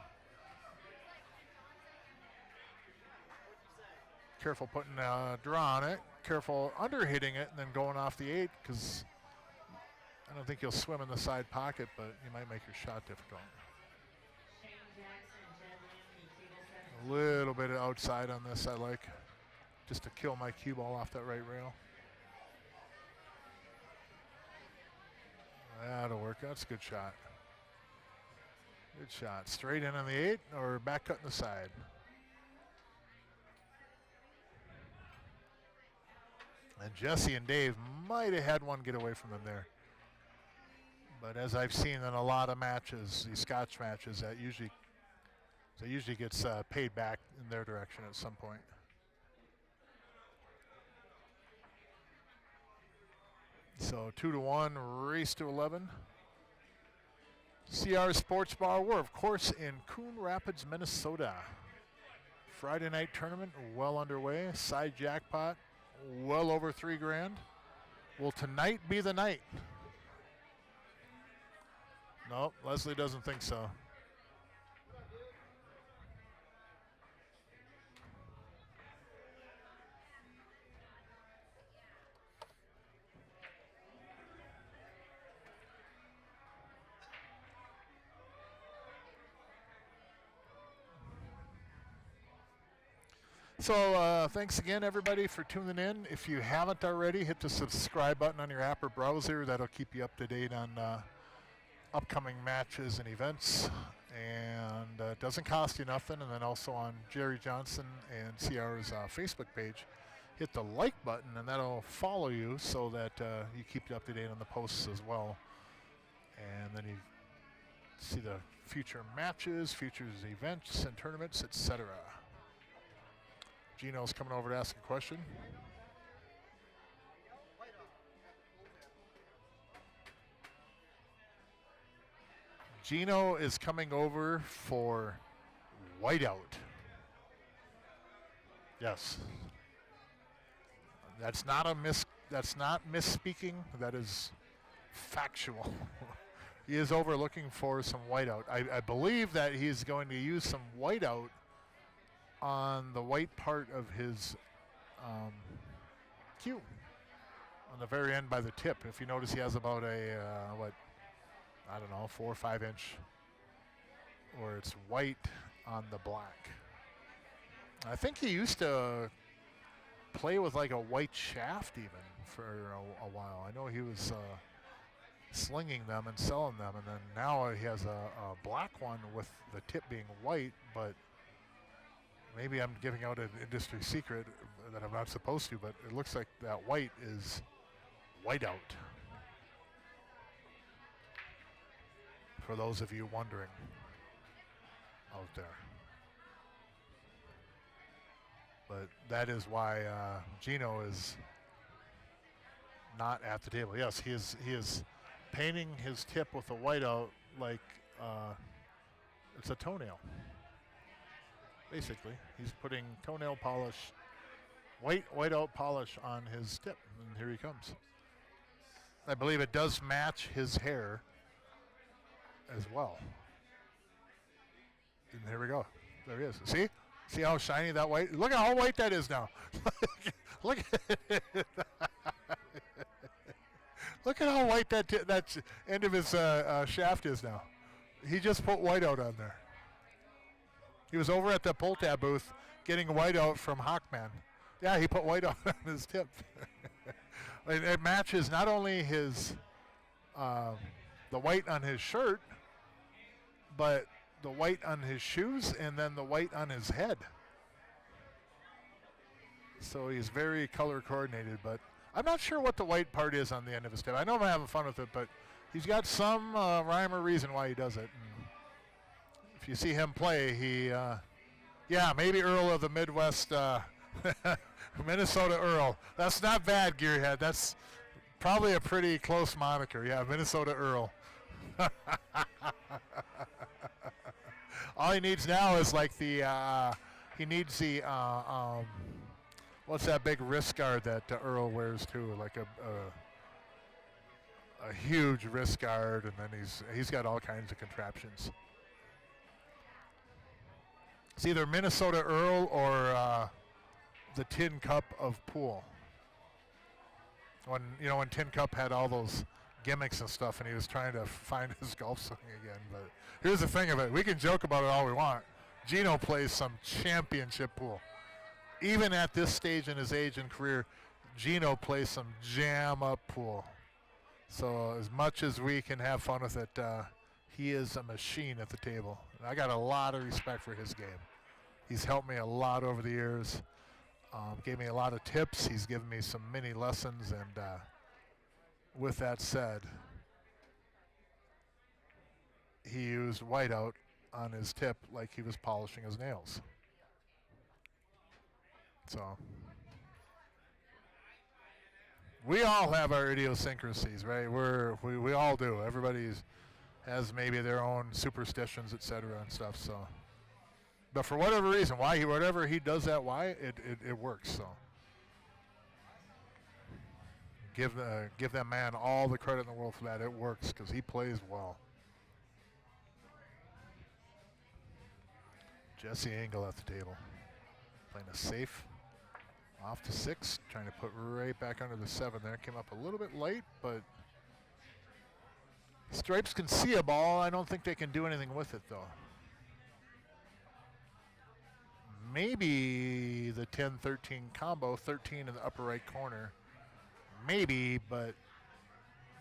Careful putting a draw on it. Careful under hitting it and then going off the 8, because I don't think you'll swim in the side pocket, but you might make your shot difficult. A little bit of outside on this I like, just to kill my cue ball off that right rail. That'll work. That's a good shot. Good shot. Straight in on the 8 or back cutting the side. And Jesse and Dave might have had one get away from them there. But as I've seen in a lot of matches, these Scotch matches, that usually gets paid back in their direction at some point. So 2-1, race to 11. CR Sportsbar, we're of course in Coon Rapids, Minnesota. Friday night tournament well underway. Side jackpot well over $3,000. Will tonight be the night? Nope, Leslie doesn't think so. So thanks again, everybody, for tuning in. If you haven't already, hit the subscribe button on your app or browser. That'll keep you up to date on upcoming matches and events. And it doesn't cost you nothing. And then also on Jerry Johnson and CR's Facebook page, hit the like button, and that'll follow you so that you keep up to date on the posts as well. And then you see the future matches, futures events and tournaments, etc. Gino's coming over to ask a question. Gino is coming over for whiteout. Yes. That's not misspeaking. That is factual. He is over looking for some whiteout. I believe that he is going to use some whiteout on the white part of his cue on the very end by the tip. If you notice, he has about a I don't know, 4 or 5 inch, or it's white on the black. I think he used to play with like a white shaft even for a while. I know he was slinging them and selling them, and then now he has a black one with the tip being white, but maybe I'm giving out an industry secret that I'm not supposed to, but it looks like that white is whiteout. For those of you wondering out there. But that is why Gino is not at the table. Yes, he is painting his tip with a whiteout like it's a toenail. Basically, he's putting toenail polish, whiteout polish on his tip, and here he comes. I believe it does match his hair as well. And here we go. There he is. See how shiny that white? Look at how white that is now. Look at it. Look at how white that end of his shaft is now. He just put whiteout on there. He was over at the pull tab booth getting whiteout from Hawkman. Yeah, he put whiteout on his tip. It matches not only his the white on his shirt, but the white on his shoes and then the white on his head. So he's very color coordinated, but I'm not sure what the white part is on the end of his tip. I know I'm having fun with it, but he's got some rhyme or reason why he does it. And if you see him play, he, yeah, maybe Earl of the Midwest, Minnesota Earl. That's not bad, Gearhead. That's probably a pretty close moniker. Yeah, Minnesota Earl. All he needs now is like the, he needs the, what's that big wrist guard that Earl wears too? Like a huge wrist guard, and then he's got all kinds of contraptions. It's either Minnesota Earl or the Tin Cup of pool. When Tin Cup had all those gimmicks and stuff, and he was trying to find his golf swing again. But here's the thing of it: we can joke about it all we want. Gino plays some championship pool. Even at this stage in his age and career, Gino plays some jam-up pool. So as much as we can have fun with it, he is a machine at the table. And I got a lot of respect for his game. He's helped me a lot over the years, gave me a lot of tips. He's given me some mini lessons, and with that said, he used whiteout on his tip like he was polishing his nails. So we all have our idiosyncrasies, right? We all do. Everybody has maybe their own superstitions, etc. and stuff. So, but for whatever reason, whatever he does that, it works. So give that man all the credit in the world for that. It works because he plays well. Jesse Engel at the table, playing a safe. Off to 6, trying to put right back under the 7 there. Came up a little bit late, but Stripes can see a ball. I don't think they can do anything with it, though. Maybe the 10-13 combo, 13 in the upper right corner. Maybe, but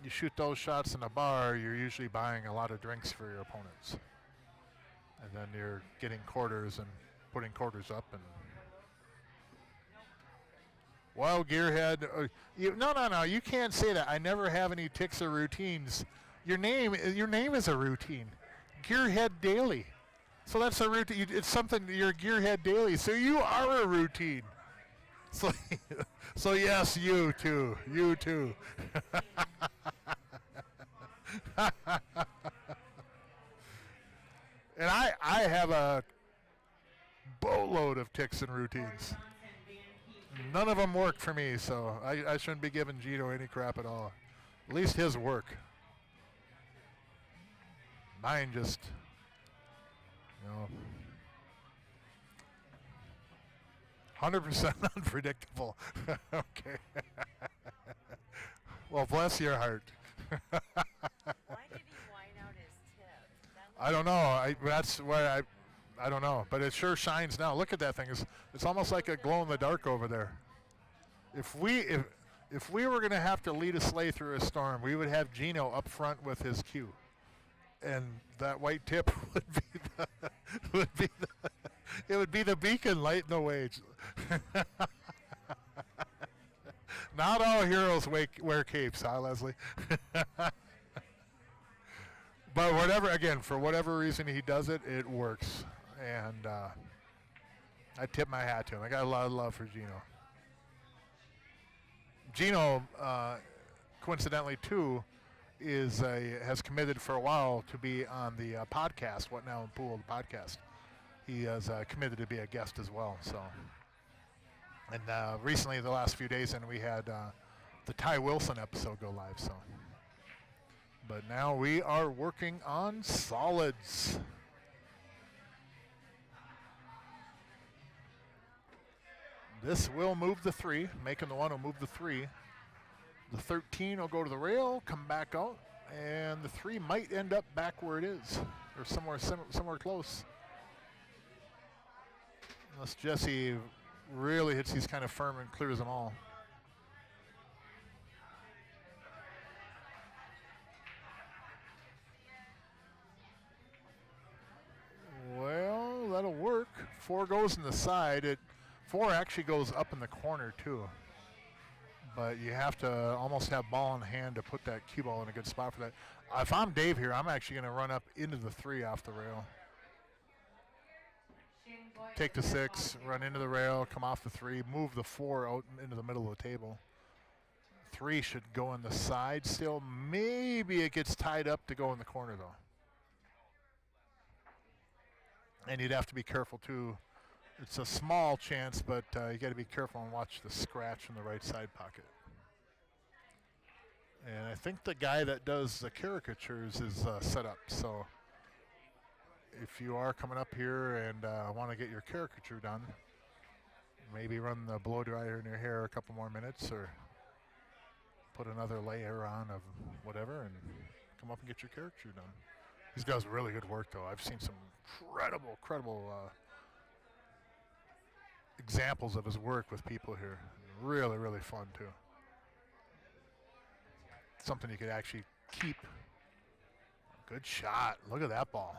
you shoot those shots in a bar, you're usually buying a lot of drinks for your opponents. And then you're getting quarters and putting quarters up. And well, Gearhead, no, you can't say that. I never have any ticks or routines. Your name is a routine, Gearhead Daily. So that's a routine. It's something. You're Gearhead Daily, so you are a routine. So yes, you too. And I have a boatload of ticks and routines. None of them work for me, so I shouldn't be giving Gino any crap at all. At least his work. Mine just, 100% unpredictable. Okay. Well, bless your heart. Why did he white out his tip? I don't know. That's why I don't know, but it sure shines now. Look at that thing. It's almost like a glow in the dark over there. If we were going to have to lead a sleigh through a storm, we would have Gino up front with his cue, and that white tip would be the beacon lighting the way. Not all heroes wear capes, huh, Leslie? But for whatever reason he does it, it works. And I tip my hat to him. I got a lot of love for Gino. Gino, coincidentally, too, has committed for a while to be on the podcast, What Now in Pool, the podcast. He has committed to be a guest as well. So, and recently, the last few days, and we had the Ty Wilson episode go live. So, but now we are working on solids. This will move the 3, making the one will move the 3. The 13 will go to the rail, come back out, and the 3 might end up back where it is, or somewhere close. Unless Jesse really hits these kind of firm and clears them all. Well, that'll work. 4 goes in the side. 4 actually goes up in the corner too. But you have to almost have ball in hand to put that cue ball in a good spot for that. If I'm Dave here, I'm actually going to run up into the 3 off the rail. Take the 6, run into the rail, come off the 3, move the 4 out into the middle of the table. 3 should go in the side still. Maybe it gets tied up to go in the corner though. And you'd have to be careful too. It's a small chance, but you got to be careful and watch the scratch in the right side pocket. And I think the guy that does the caricatures is set up. So if you are coming up here and want to get your caricature done, maybe run the blow dryer in your hair a couple more minutes, or put another layer on of whatever and come up and get your caricature done. He does really good work though. I've seen some incredible examples of his work with people here. Really, really fun too. Something you could actually keep. Good shot. Look at that ball.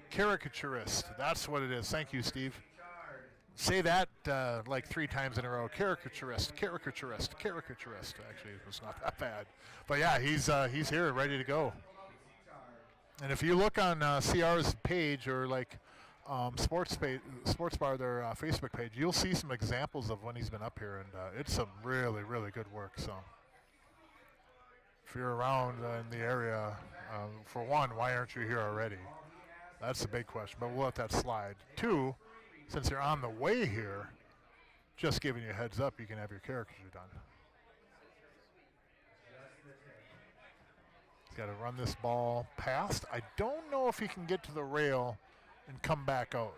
Caricaturist. That's what it is. Thank you, Steve. Say that like 3 times in a row. Caricaturist, caricaturist, caricaturist. Actually, it was not that bad. But yeah, he's here, ready to go. And if you look on CR's page, or like Sportsbar, their Facebook page, you'll see some examples of when he's been up here, and it's some really, really good work. So if you're around in the area, for one, why aren't you here already? That's the big question, but we'll let that slide. 2, since you're on the way here, just giving you a heads up, you can have your caricature done. He's got to run this ball past. I don't know if he can get to the rail and come back out.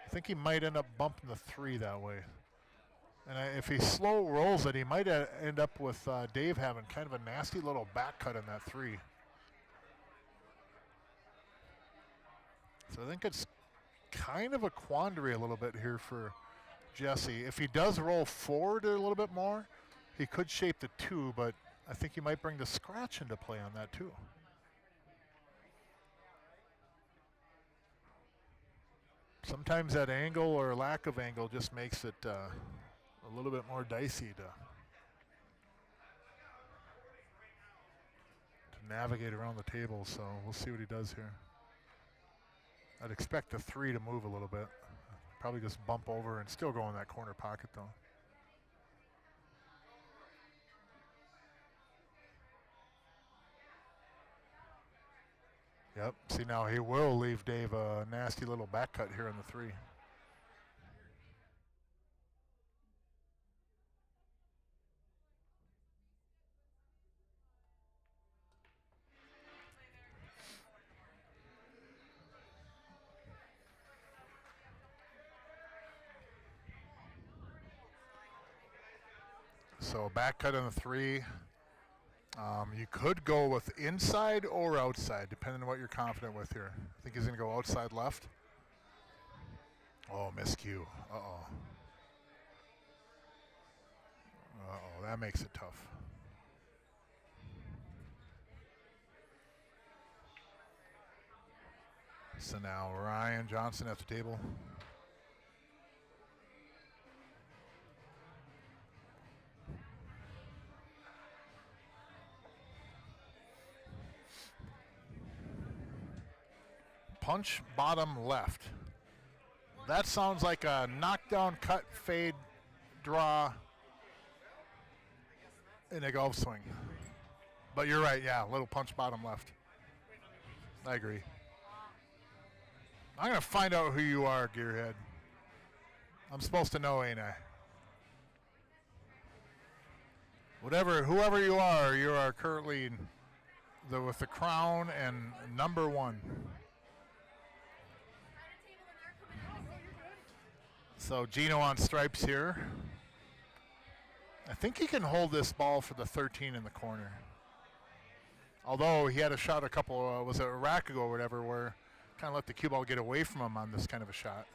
I think he might end up bumping the 3 that way. And if he slow rolls it, he might end up with Dave having kind of a nasty little back cut on that 3. So I think it's kind of a quandary a little bit here for Jesse. If he does roll forward a little bit more, he could shape the 2, but I think he might bring the scratch into play on that too. Sometimes that angle or lack of angle just makes it a little bit more dicey to navigate around the table, so we'll see what he does here. I'd expect the 3 to move a little bit. Probably just bump over and still go in that corner pocket though. Yep, see now he will leave Dave a nasty little back cut here in the 3. So back cut on the 3. You could go with inside or outside, depending on what you're confident with here. I think he's going to go outside left. Oh, miscue. Uh-oh. Uh-oh, that makes it tough. So now Ryan Johnson at the table. Punch bottom left. That sounds like a knockdown, cut, fade, draw in a golf swing. But you're right, yeah, little punch bottom left. I agree. I'm going to find out who you are, Gearhead. I'm supposed to know, ain't I? Whoever you are currently with the crown and number 1. So Gino on stripes here. I think he can hold this ball for the 13 in the corner. Although he had a shot a couple, was it a rack ago or whatever, where kind of let the cue ball get away from him on this kind of a shot.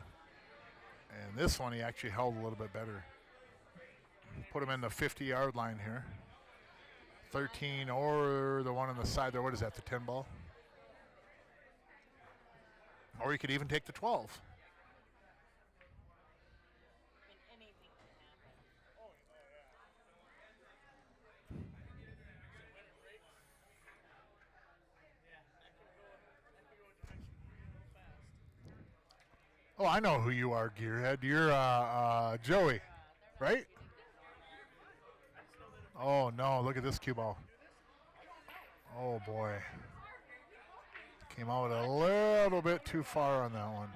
And this one he actually held a little bit better. Put him in the 50-yard line here. 13 or the one on the side there. What is that, the 10 ball? Or you could even take the 12. Anything can happen. Oh, I know who you are, Gearhead. You're Joey, right? Oh, no, look at this cue ball. Oh, boy. Came out a little bit too far on that one.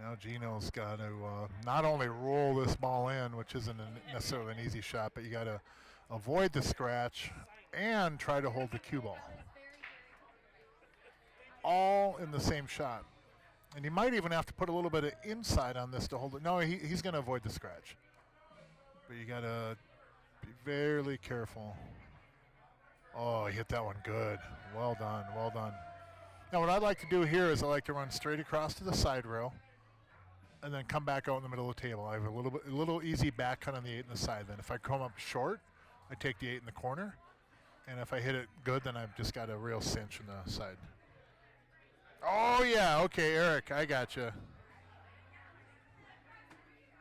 Now Gino's got to not only roll this ball in, which isn't necessarily an easy shot, but you got to avoid the scratch and try to hold the cue ball. All in the same shot. And he might even have to put a little bit of inside on this to hold it. No, he's going to avoid the scratch. But you got to be very careful. Oh, he hit that one good. Well done, well done. Now what I'd like to do here is I like to run straight across to the side rail and then come back out in the middle of the table. I have a little easy back cut on the 8 in the side. Then if I come up short, I take the 8 in the corner. And if I hit it good, then I've just got a real cinch on the side. Oh, yeah. Okay, Eric, I got you.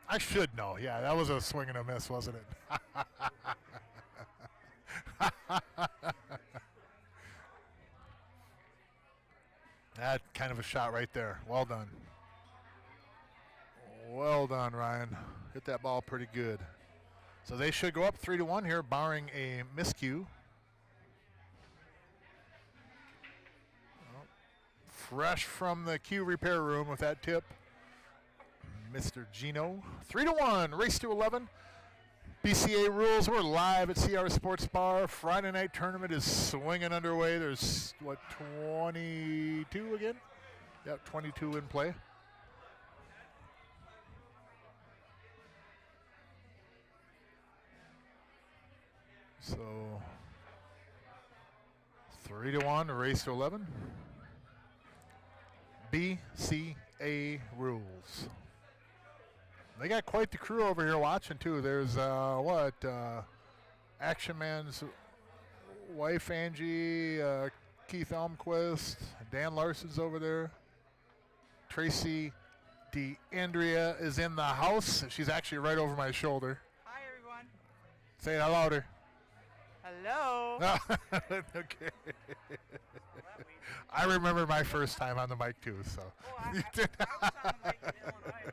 I should know. Yeah, that was a swing and a miss, wasn't it? That kind of a shot right there. Well done. Well done, Ryan. Hit that ball pretty good. So they should go up 3-1 here, barring a miscue. Fresh from the cue repair room with that tip, Mr. Gino. 3-1, race to 11. BCA rules, we're live at CR Sportsbar. Friday night tournament is swinging underway. There's, 22 again? Yep, 22 in play. So, 3-1, race to 11. BCA rules. They got quite the crew over here watching too. There's Action Man's wife Angie, Keith Elmquist, Dan Larson's over there. Tracy DeAndrea is in the house. She's actually right over my shoulder. Hi, everyone. Say it out louder. Hello. Okay. I remember my first time on the mic too, so. Oh, I was on the mic in Illinois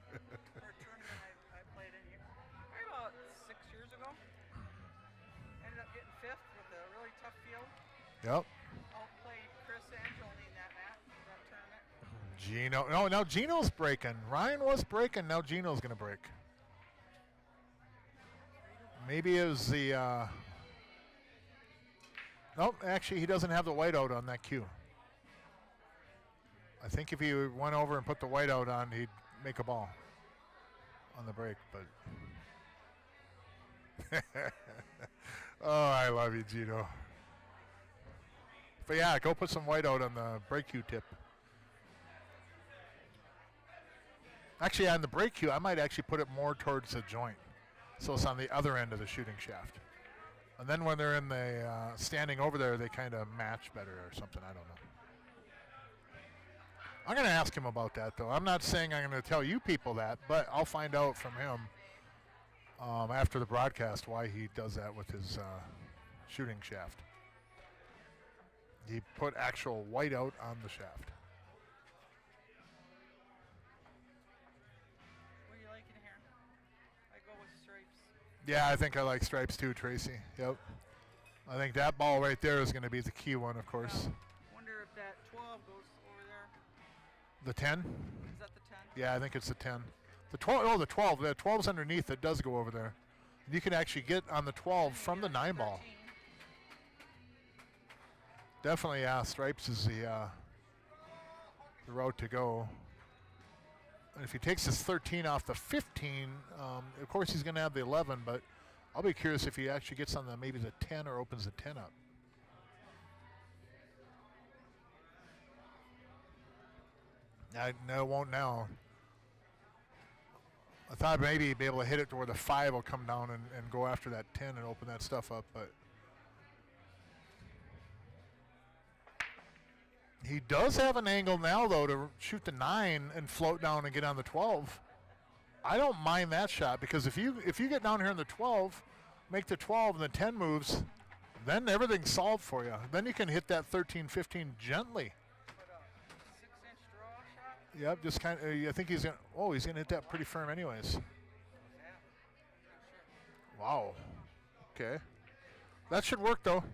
for a tournament I played in here probably about 6 years ago. Ended up getting 5th with a really tough field. Yep. Outplayed Chris Angelini in that tournament. Gino. No, now Gino's breaking. Ryan was breaking. Now Gino's going to break. Maybe it was the. Nope, actually, he doesn't have the whiteout on that cue. I think if he went over and put the whiteout on, he'd make a ball on the break. But oh, I love you, Gino. But yeah, go put some whiteout on the break cue tip. Actually, on the break cue, I might actually put it more towards the joint, so it's on the other end of the shooting shaft. And then when they're in the standing over there, they kind of match better or something. I don't know. I'm going to ask him about that, though. I'm not saying I'm going to tell you people that, but I'll find out from him after the broadcast why he does that with his shooting shaft. He put actual whiteout on the shaft. What are you liking here? I go with stripes. Yeah, I think I like stripes too, Tracy. Yep. I think that ball right there is going to be the key one, of course. Wonder if that 12 goes over there. The 10? Is that the 10? Yeah, I think it's the 10. The 12. Oh, the 12. The 12's underneath. It does go over there. You can actually get on the 12 from the 9 ball. 13. Definitely, yeah. Stripes is the the route to go. And if he takes his 13 off the 15, of course he's going to have the 11, but I'll be curious if he actually gets on the maybe the 10 or opens the 10 up. No, it won't now. I thought maybe he'd be able to hit it to where the 5 will come down and go after that 10 and open that stuff up, but he does have an angle now, though, to shoot the 9 and float down and get on the 12. I don't mind that shot because if you get down here in the 12, make the 12 and the 10 moves, then everything's solved for you. Then you can hit that 13, 15 gently. But a 6-inch draw shot? Yep, just kind of. I think he's gonna hit that pretty firm, anyways. Yeah. Not sure. Wow. Okay. That should work though.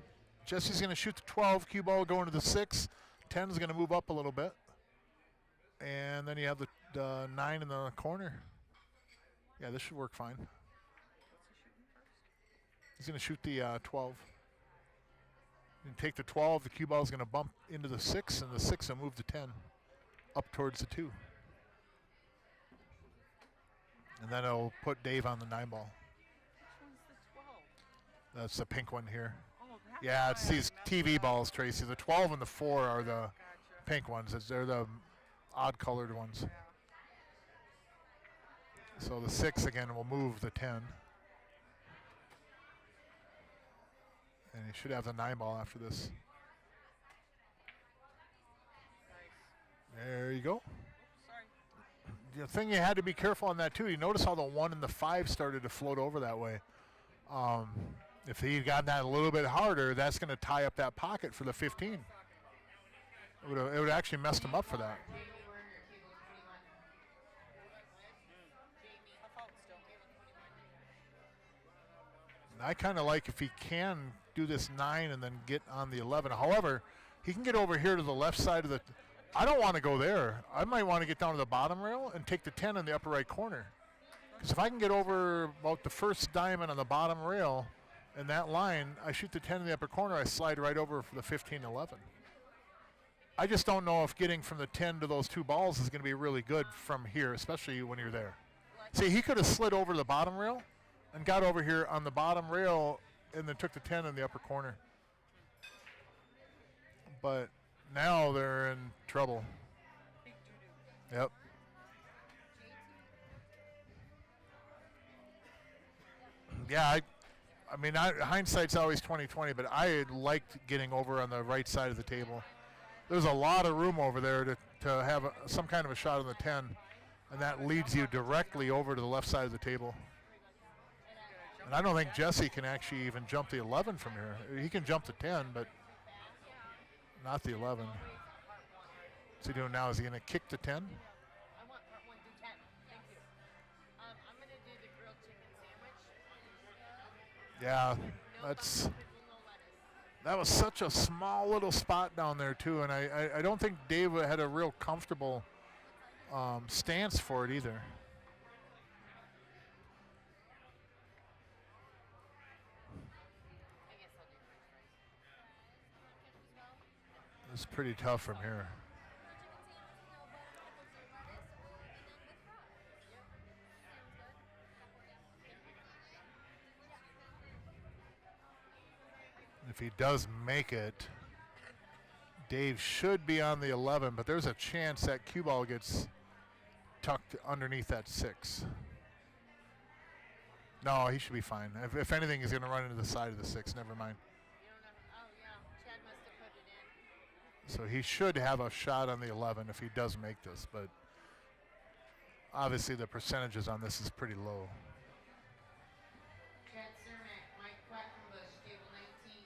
Jesse's gonna shoot the 12. Cue ball going to the 6. 10 is gonna move up a little bit, and then you have the 9 in the corner. Yeah, this should work fine. What's he shooting first? He's gonna shoot the 12. You take the 12. The cue ball is gonna bump into the 6, and the 6 will move the 10 up towards the 2. And then it'll put Dave on the 9 ball. Which one's the 12? That's the pink one here. Oh, that's Yeah, why it's I these messed TV up. balls, Tracy. The 12 and the 4 are the Gotcha. pink ones. They're the odd colored ones. Yeah. So the 6 again will move the 10. And he should have the 9 ball after this. Nice. There you go. Oops, sorry. The thing you had to be careful on that too, you notice how the 1 and the 5 started to float over that way. If he'd gotten that a little bit harder, that's going to tie up that pocket for the 15. It would actually messed him up for that. Daniel Werner, table 21. Tough out still. And I kind of like if he can do this 9 and then get on the 11. However, he can get over here to the left side of the. I don't want to go there. I might want to get down to the bottom rail and take the 10 in the upper right corner. Because if I can get over about the first diamond on the bottom rail in that line, I shoot the 10 in the upper corner, I slide right over for the 15, 11. I just don't know if getting from the 10 to those 2 balls is going to be really good from here, especially when you're there. See, he could have slid over to the bottom rail and got over here on the bottom rail and then took the 10 in the upper corner. But now they're in trouble. Big doo-doo. Yep. Yeah, I mean, hindsight's always 20/20, but I liked getting over on the right side of the table. There's a lot of room over there to have some kind of a shot on the 10, and that leads you directly over to the left side of the table. And I don't think Jesse can actually even jump the 11 from here. He can jump the 10, but not the 11. What's he doing now? Is he going to kick the 10? I want part 1 through 10. Thank you. I'm going to do the grilled chicken sandwich. Yeah, No that's. buttermilk, no lettuce. That was such a small little spot down there too, and I don't think Dave had a real comfortable stance for it either. I guess I'll do french fries. It's pretty tough from here. If he does make it, Dave should be on the 11, but there's a chance that cue ball gets tucked underneath that 6. No, he should be fine. If anything, he's going to run into the side of the 6. Never mind. You don't know. Oh, yeah. Chad must have put it in. So he should have a shot on the 11 if he does make this, but obviously the percentages on this is pretty low. Chad Cermak, Mike Quackenbush, table 19.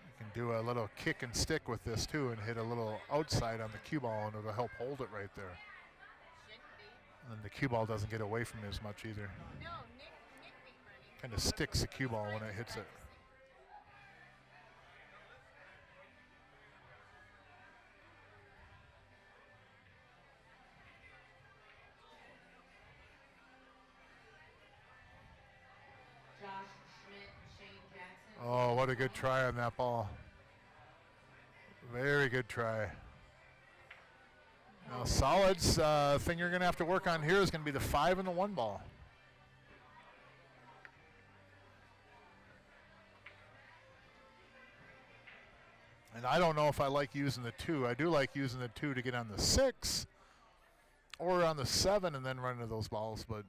You can do a little kick and stick with this too and hit a little outside on the cue ball and it'll help hold it right there. Shouldn't be. And then the cue ball doesn't get away from you as much either. No, Nick beat Bernie. Kind of sticks the cue ball when it hits it. Josh Schmidt, Shane Jackson. Oh, what a good try on that ball. Very good try. Now solids, thing you're going to have to work on here is going to be the 5 and the 1 ball. And I don't know if I like using the 2. I do like using the 2 to get on the 6 or on the 7 and then run into those balls, but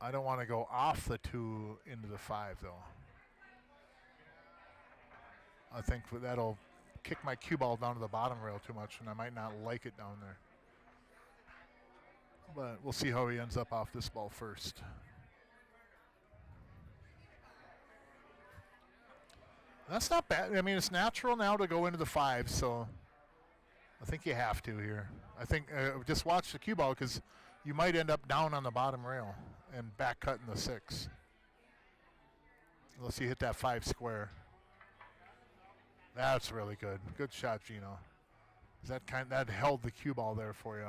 I don't want to go off the 2 into the 5 though. I think that'll kick my cue ball down to the bottom rail too much, and I might not like it down there. But we'll see how he ends up off this ball first. That's not bad. I mean, it's natural now to go into the 5, so I think you have to here. I think just watch the cue ball because you might end up down on the bottom rail and back cutting the 6. Unless you hit that 5 square. That's really good. Good shot, Gino. That held the cue ball there for you.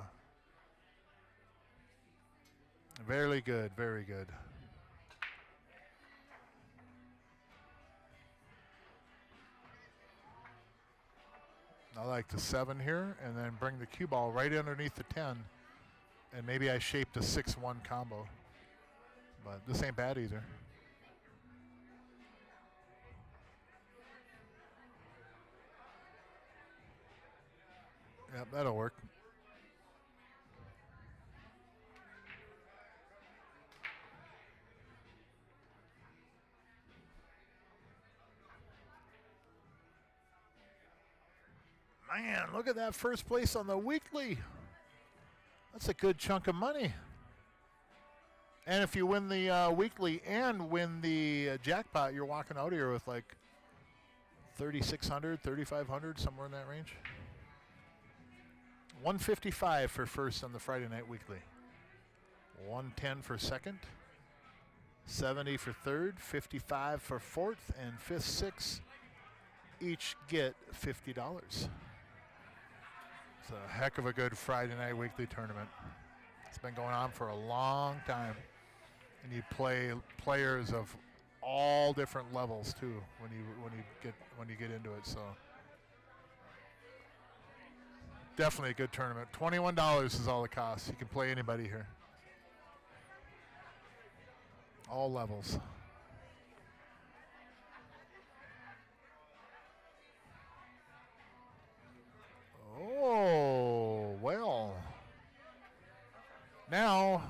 Very good, very good. I like the 7 here, and then bring the cue ball right underneath the 10, and maybe I shaped a 6-1 combo. But this ain't bad either. Yep, that'll work. Man, look at that first place on the weekly. That's a good chunk of money. And if you win the weekly and win the jackpot, you're walking out here with like 3,600, 3,500, somewhere in that range. 155 for first on the Friday night weekly. 110 for second. 70 for third. 55 for fourth. And fifth, sixth each get $50. It's a heck of a good Friday night weekly tournament. It's been going on for a long time. And you play players of all different levels too when you get into it. So definitely a good tournament. $21 is all it costs. You can play anybody here. All levels. Oh, well. Now,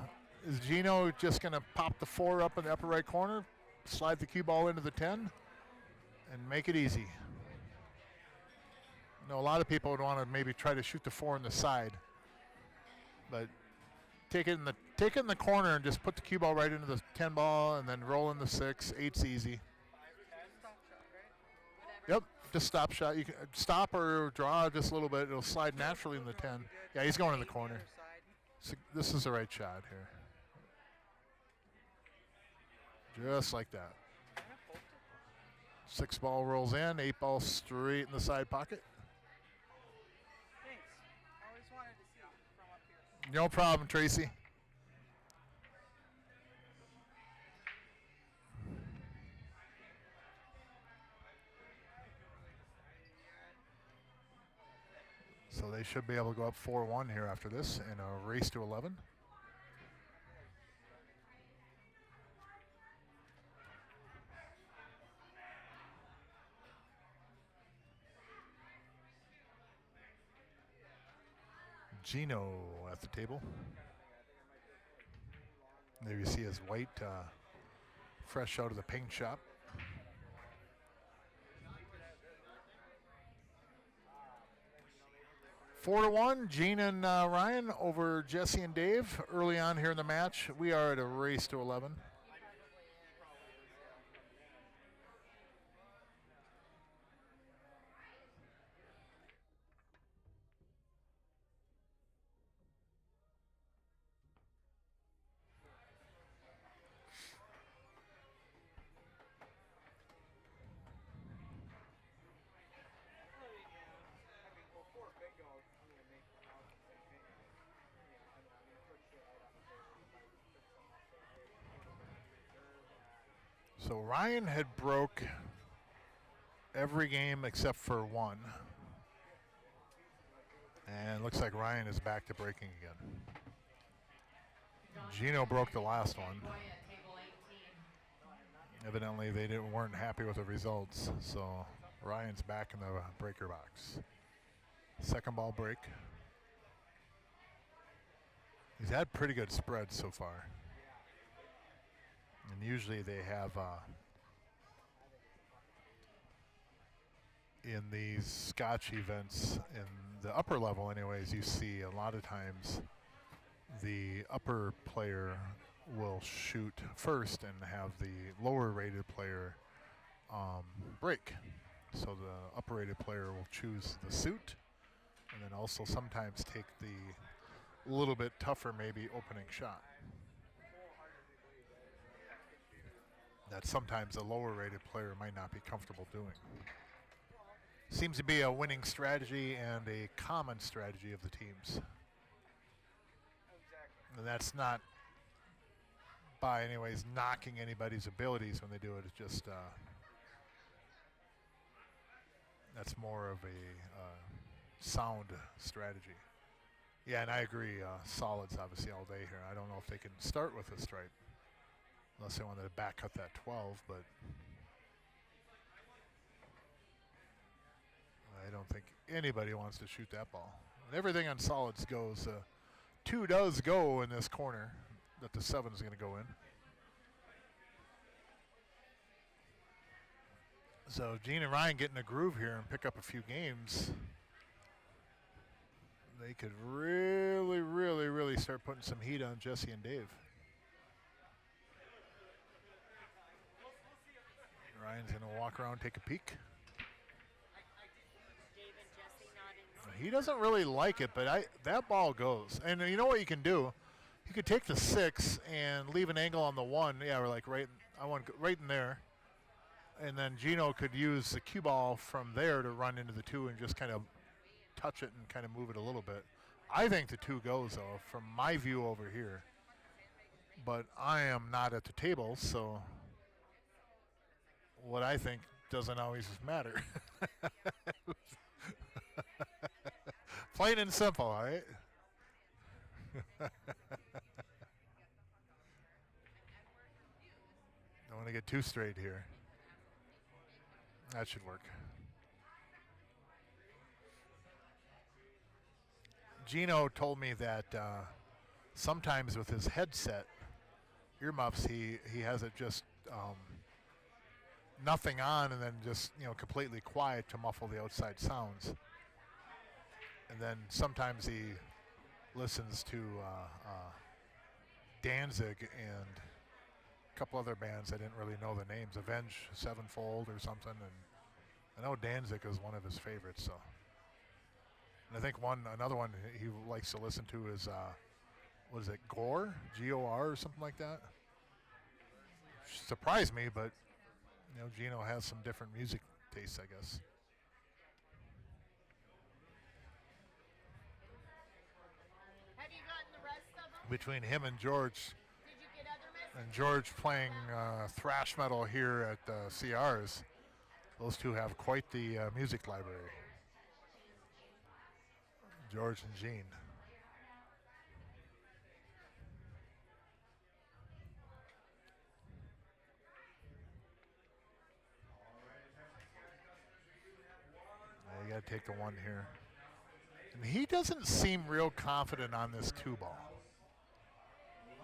is Gino just going to pop the 4 up in the upper right corner, slide the cue ball into the 10, and make it easy? I know a lot of people would want to maybe try to shoot the 4 on the side, but take it in the corner and just put the cue ball right into the 10 ball and then roll in the 6. 8's easy. Yep, just stop shot. You can stop or draw just a little bit. It'll slide naturally in the 10. Yeah, he's going in the corner. So this is the right shot here. Just like that. 6 ball rolls in, 8 ball straight in the side pocket. Thanks. I always wanted to see from up here. No problem, Tracy. So they should be able to go up 4-1 here after this in a race to 11. Gino at the table. There you see his white, fresh out of the paint shop. Four to 1, Gene and Ryan over Jesse and Dave early on here in the match. We are at a race to 11. So Ryan had broke every game except for one. And looks like Ryan is back to breaking again. Gino broke the last one. Evidently they weren't happy with the results, so Ryan's back in the breaker box. Second ball break. He's had pretty good spreads so far. And usually they have, in these Scotch events, in the upper level anyways, you see a lot of times the upper player will shoot first and have the lower rated player break. So the upper rated player will choose the suit and then also sometimes take the little bit tougher maybe opening shot. That sometimes a lower rated player might not be comfortable doing. Seems to be a winning strategy and a common strategy of the teams. And that's not by anyways knocking anybody's abilities when they do it. It's just that's more of a sound strategy. Yeah, and I agree. Solids obviously all day here. I don't know if they can start with a stripe unless they wanted to back cut that 12, but I don't think anybody wants to shoot that ball. And everything on solids goes. 2 does go in this corner that the 7 is going to go in. So Gene and Ryan get in a groove here and pick up a few games. They could really, really, really start putting some heat on Jesse and Dave. Ryan's going to walk around, take a peek. He doesn't really like it, but that ball goes. And you know what you can do? You could take the 6 and leave an angle on the 1. Yeah, we're like I want right in there. And then Gino could use the cue ball from there to run into the 2 and just kind of touch it and kind of move it a little bit. I think the 2 goes, though, from my view over here. But I am not at the table, so what I think doesn't always matter. Plain and simple, all right? Don't want to get too straight here. That should work. Gino told me that sometimes with his headset earmuffs, he has it just nothing on and then just completely quiet to muffle the outside sounds. And then sometimes he listens to Danzig and a couple other bands I didn't really know the names, Avenged Sevenfold or something, and I know Danzig is one of his favorites. So, and I think another one he likes to listen to is what is it, Gore, G-O-R or something like that. Surprised me, but Gino has some different music tastes, I guess. Have you gotten the rest of them? Between him and George. Did you get other messages? And George playing thrash metal here at CR's. Those two have quite the music library. George and Gene. You got to take the 1 here. And he doesn't seem real confident on this 2 ball.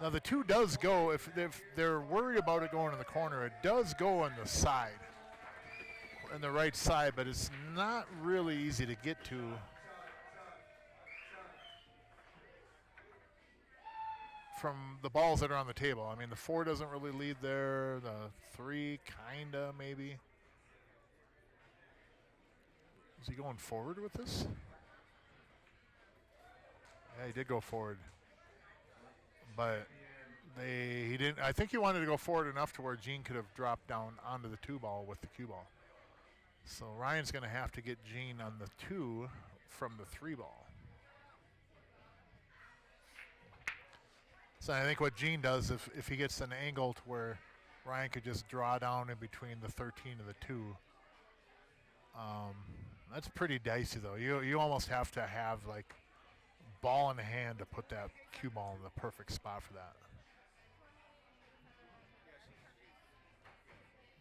Now the 2 does go, if they're worried about it going in the corner, it does go on the side, on the right side, but it's not really easy to get to. From the balls that are on the table. I mean, the 4 doesn't really lead there, the 3 kinda maybe. Is he going forward with this? Yeah, he did go forward. But he didn't. I think he wanted to go forward enough to where Gene could have dropped down onto the 2 ball with the cue ball. So Ryan's going to have to get Gene on the 2 from the 3 ball. So I think what Gene does, if he gets an angle to where Ryan could just draw down in between the 13 and the 2. That's pretty dicey though. You almost have to have like ball in hand to put that cue ball in the perfect spot for that.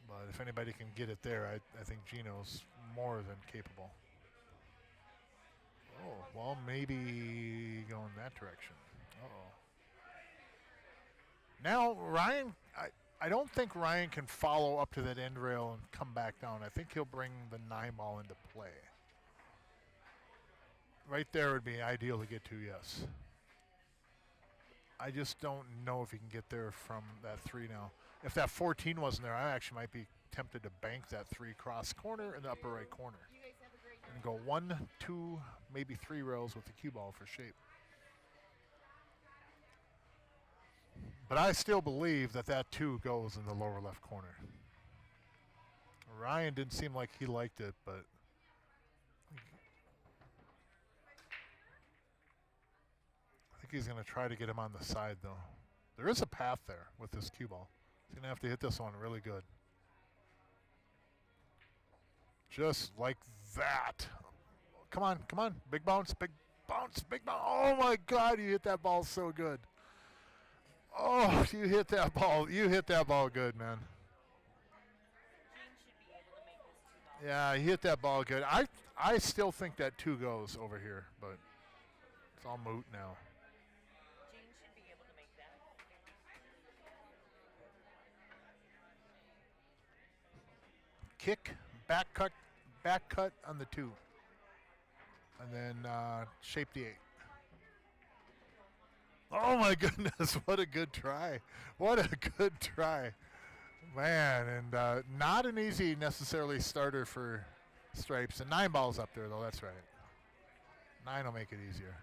But if anybody can get it there, I think Gino's more than capable. Oh, well, maybe going that direction. Uh-oh. Now, Ryan, I don't think Ryan can follow up to that end rail and come back down. I think he'll bring the 9 ball into play. Right there would be ideal to get to, yes. I just don't know if he can get there from that 3 now. If that 14 wasn't there, I actually might be tempted to bank that 3 cross corner in the upper right corner. And go 1, 2, maybe 3 rails with the cue ball for shape. But I still believe that that 2 goes in the lower left corner. Ryan didn't seem like he liked it, but I think he's going to try to get him on the side, though. There is a path there with this cue ball. He's going to have to hit this one really good. Just like that. Come on, come on. Big bounce, big bounce, big bounce. Oh, my God, you hit that ball so good. Oh, you hit that ball. You hit that ball good, man. Yeah, he hit that ball good. I still think that 2 goes over here, but it's all moot now. Gene should be able to make that. Kick, back cut on the 2. And then shape the 8. Oh my goodness, what a good try. What a good try. Man, and not an easy necessarily starter for Stripes. And 9 balls up there, though, that's right. 9 will make it easier.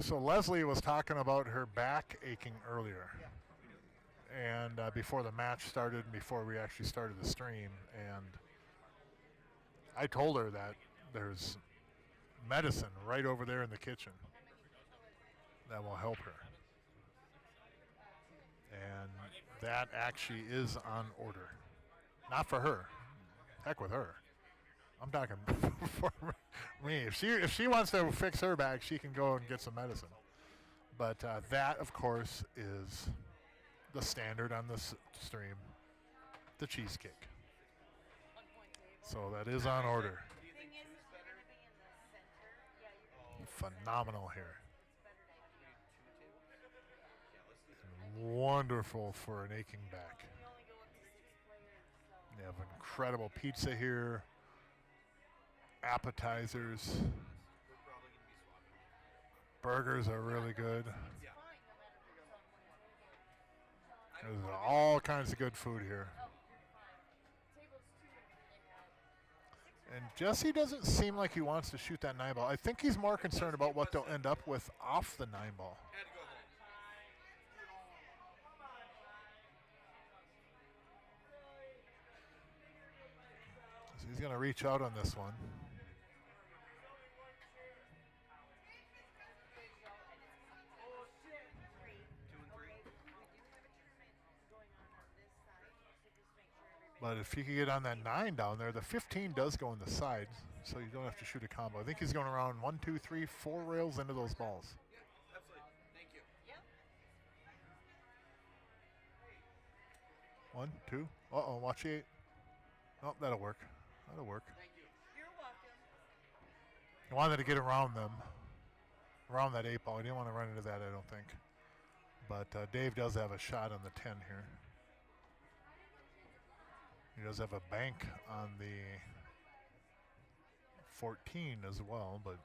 So Leslie was talking about her back aching earlier. And before the match started and before we actually started the stream. And I told her that there's medicine right over there in the kitchen that will help her. And that actually is on order. Not for her. Heck with her. I'm talking for me. If she wants to fix her back, she can go and get some medicine. But that, of course, is the standard on this stream, the cheesecake. So that is on order. Phenomenal here. Wonderful for an aching back. They have incredible pizza here. Appetizers. Burgers are really good. There's all kinds of good food here. And Jesse doesn't seem like he wants to shoot that 9 ball. I think he's more concerned about what they'll end up with off the 9 ball. So he's going to reach out on this one. But if you can get on that 9 down there, the 15 does go on the side, so you don't have to shoot a combo. I think he's going around 1, 2, 3, 4 rails into those balls. Yeah, absolutely. Thank you. Yep. 1, 2. Uh-oh, watch the 8. Oh, that'll work. That'll work. Thank you. You're welcome. He wanted to get around them, around that 8 ball. He didn't want to run into that, I don't think. But Dave does have a shot on the 10 here. He does have a bank on the 14 as well, but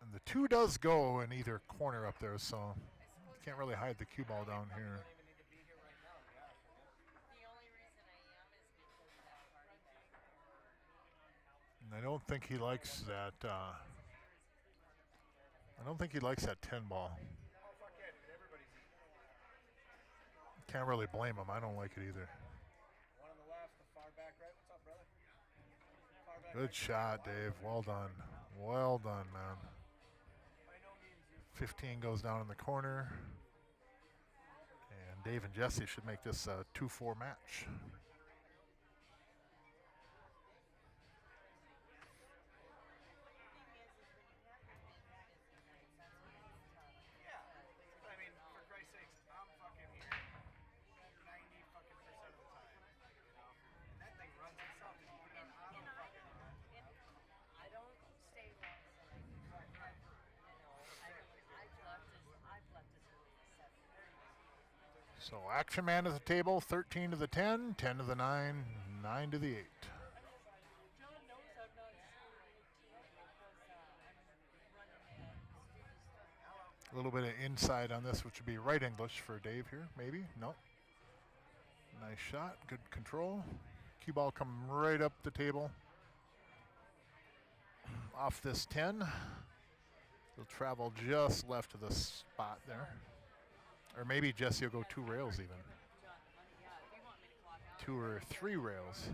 and the 2 does go in either corner up there, so you can't really hide the cue ball down here. And I don't think he likes that. I don't think he likes that 10 ball. Can't really blame him. I don't like it either. One on the left, the far back right. What's up, brother? Far back Good right. shot, Dave. Well done. Well done, man. 15 goes down in the corner. And Dave and Jesse should make this a 2-4 match. Yeah. I mean, for Christ's sakes, I'm fucking here 90 fucking percent of the time. You know? And that thing runs itself. Just put it on auto fucking. I don't stay long. I've left as early as 7. So action man at the table, 13 to the 10, 10 to the 9, 9 to the 8. John knows I'm not super routine because I'm running A little bit of inside on this, which would be right English for Dave here, maybe. No. Nice shot, good control. Cue ball come right up the table. Off this 10. He'll travel just left of the spot there. Or maybe Jesse will go 2 rails even. 2 or 3 rails.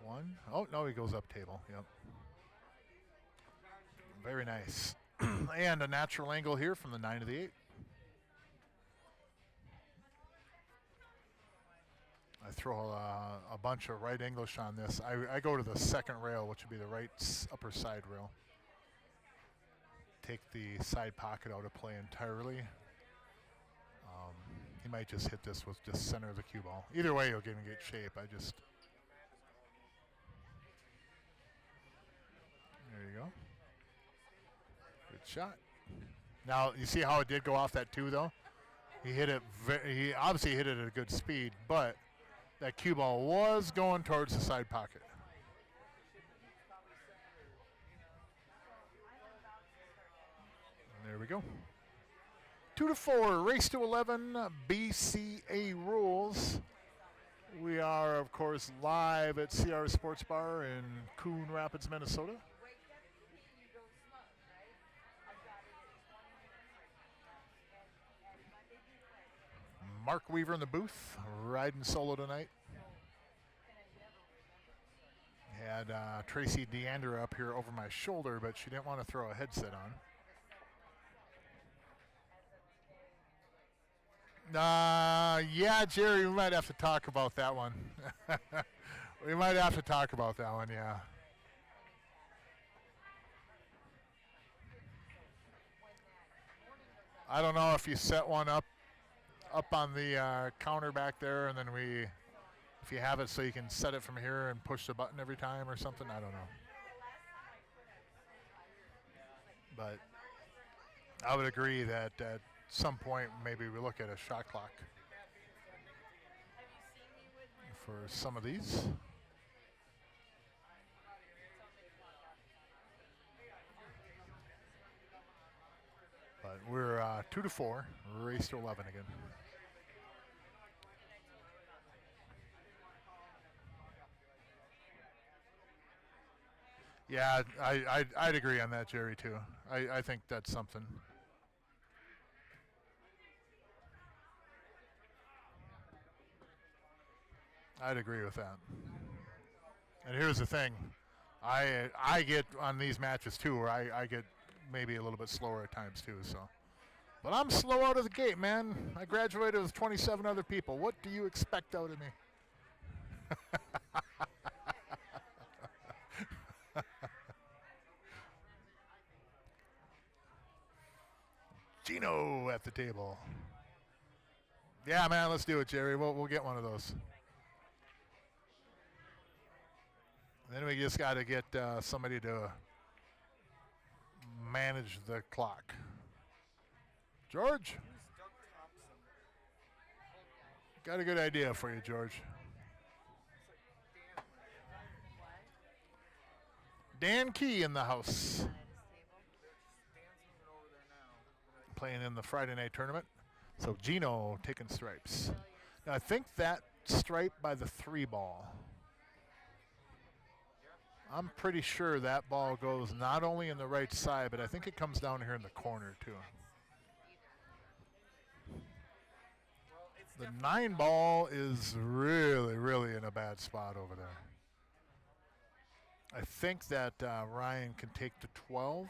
One. Oh, no, he goes up table. Yep. Very nice. And a natural angle here from the 9 to the 8. I throw a bunch of right English on this. I go to the second rail, which would be the right upper side rail. Take the side pocket out of play entirely. He might just hit this with just center of the cue ball. Either way, he'll get in good shape. There you go. Good shot. Now, you see how it did go off that 2, though? He hit it. He obviously hit it at a good speed, but that cue ball was going towards the side pocket. And there we go. 2 to 4, race to 11, BCA rules. We are, of course, live at CR Sportsbar in Coon Rapids, Minnesota. Mark Weaver in the booth, riding solo tonight. Had Tracy Deander up here over my shoulder, but she didn't want to throw a headset on. Yeah, Jerry, we might have to talk about that one. We might have to talk about that one, yeah. I don't know if you set one up on the counter back there, and then if you have it so you can set it from here and push the button every time or something, I don't know. But I would agree that at some point maybe we look at a shot clock for some of these. But we're 2 to 4, race to 11 again. Yeah, I'd agree on that, Jerry, too. I think that's something. I'd agree with that. And here's the thing. I get on these matches, too, where I get maybe a little bit slower at times, too. So, but I'm slow out of the gate, man. I graduated with 27 other people. What do you expect out of me? Gino at the table. Yeah, man, let's do it, Jerry. We'll get one of those. Then we just got to get somebody to manage the clock. George? Got a good idea for you, George. Dan Key in the house. Playing in the Friday night tournament. So Gino taking stripes. Now I think that stripe by the 3 ball. I'm pretty sure that ball goes not only in the right side, but I think it comes down here in the corner too. Well, it's The definitely 9 ball is really, really in a bad spot over there. I think that Ryan can take the 12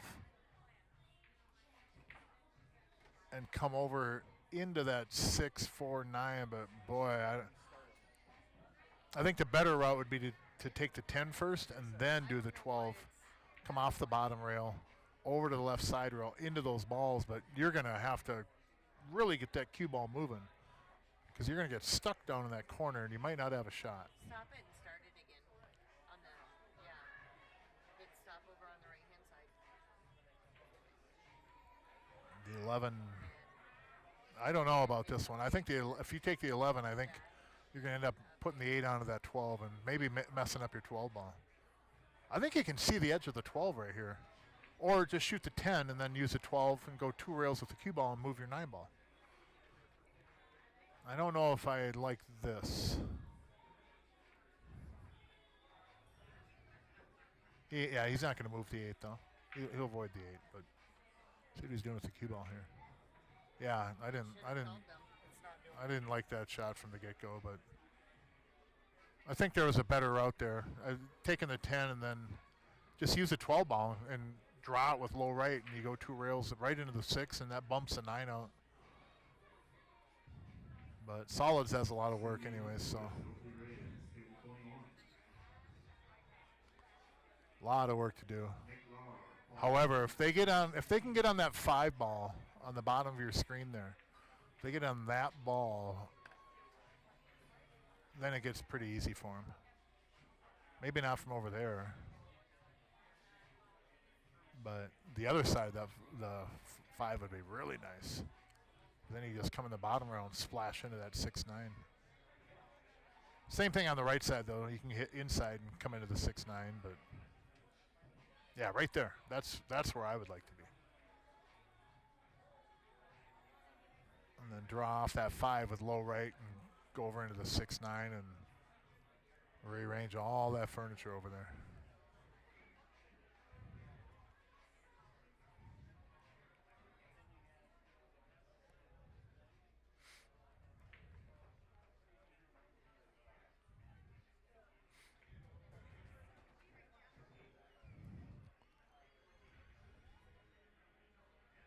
and come over into that 6-4-9, but boy, I think the better route would be to take the 10 first and then do the 12. Come off the bottom rail, over to the left side rail, into those balls, but you're going to have to really get that cue ball moving because you're going to get stuck down in that corner and you might not have a shot. Stop it and start it again. On the, hit stop over on the right hand side. The 11, I don't know about this one. I think if you take the 11, I think you're going to end up putting the 8 onto that 12 and maybe messing up your 12 ball. I think you can see the edge of the 12 right here. Or just shoot the 10 and then use the 12 and go 2 rails with the cue ball and move your 9 ball. I don't know if I like this. Yeah, he's not going to move the 8 though. He'll avoid the 8, but see what he's doing with the cue ball here. Yeah, I didn't like that shot from the get-go, but I think there was a better route there. Taking the 10 and then just use the 12 ball and draw it with low right, and you go 2 rails right into the 6, and that bumps the 9 out. But solids has a lot of work anyways, so a lot of work to do. However, if they can get on that 5 ball on the bottom of your screen there, if they get on that ball, then it gets pretty easy for them. Maybe not from over there, but the other side, the 5 would be really nice. Then you just come in the bottom row and splash into that 6-9. Same thing on the right side though. You can hit inside and come into the 6-9, but yeah, right there. That's where I would like to be. And then draw off that 5 with low right and go over into the 6-9 and rearrange all that furniture over there.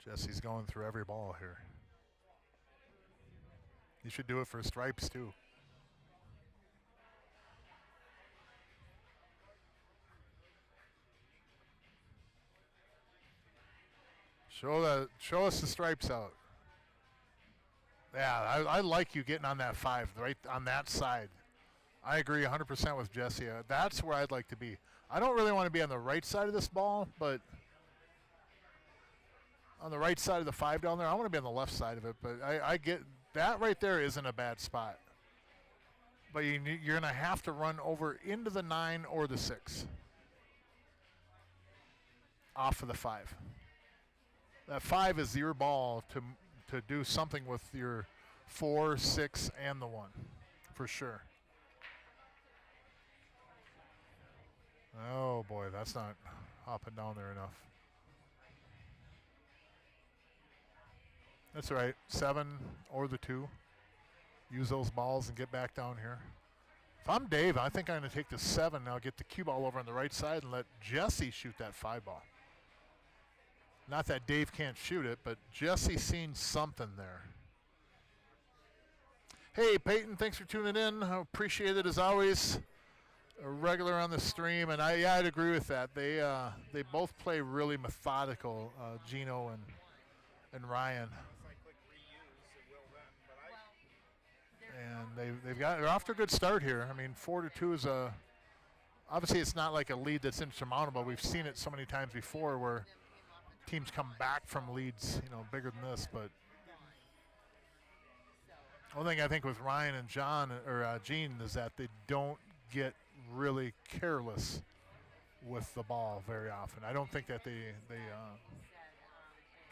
Jesse's going through every ball here. You should do it for stripes too. Show us the stripes out. Yeah, I like you getting on that 5, right on that side. I agree 100% with Jesse. That's where I'd like to be. I don't really want to be on the right side of this ball, but on the right side of the 5 down there, I want to be on the left side of it. But I get that right there isn't a bad spot. But you're going to have to run over into the 9 or the 6 off of the 5. That 5 is your ball to do something with your 4, 6, and the 1, for sure. Oh boy, that's not hopping down there enough. That's right, 7 or the 2. Use those balls and get back down here. If I'm Dave, I think I'm going to take the 7 now, get the cue ball over on the right side and let Jesse shoot that 5 ball. Not that Dave can't shoot it, but Jesse's seen something there. Hey, Peyton, thanks for tuning in. I appreciate it as always. A regular on the stream, and I'd agree with that. They both play really methodical, Gino and Ryan. And they're off to a good start here. I mean, 4-2 is obviously it's not like a lead that's insurmountable. We've seen it so many times before where teams come back from leads, bigger than this. But one thing I think with Ryan and Gene is that they don't get really careless with the ball very often. I don't think that they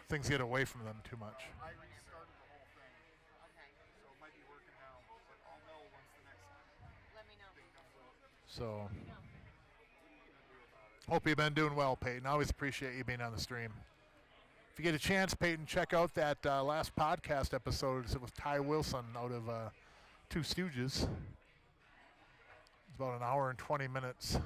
things get away from them too much. I restarted the whole thing. Okay. So it might be working now, but I'll know once the next Let me know. thing comes up. So Hope you've been doing well, Peyton. Always appreciate you being on the stream. If you get a chance, Peyton, check out that last podcast episode with Ty Wilson out of Two Stooges. It's about an hour and 20 minutes.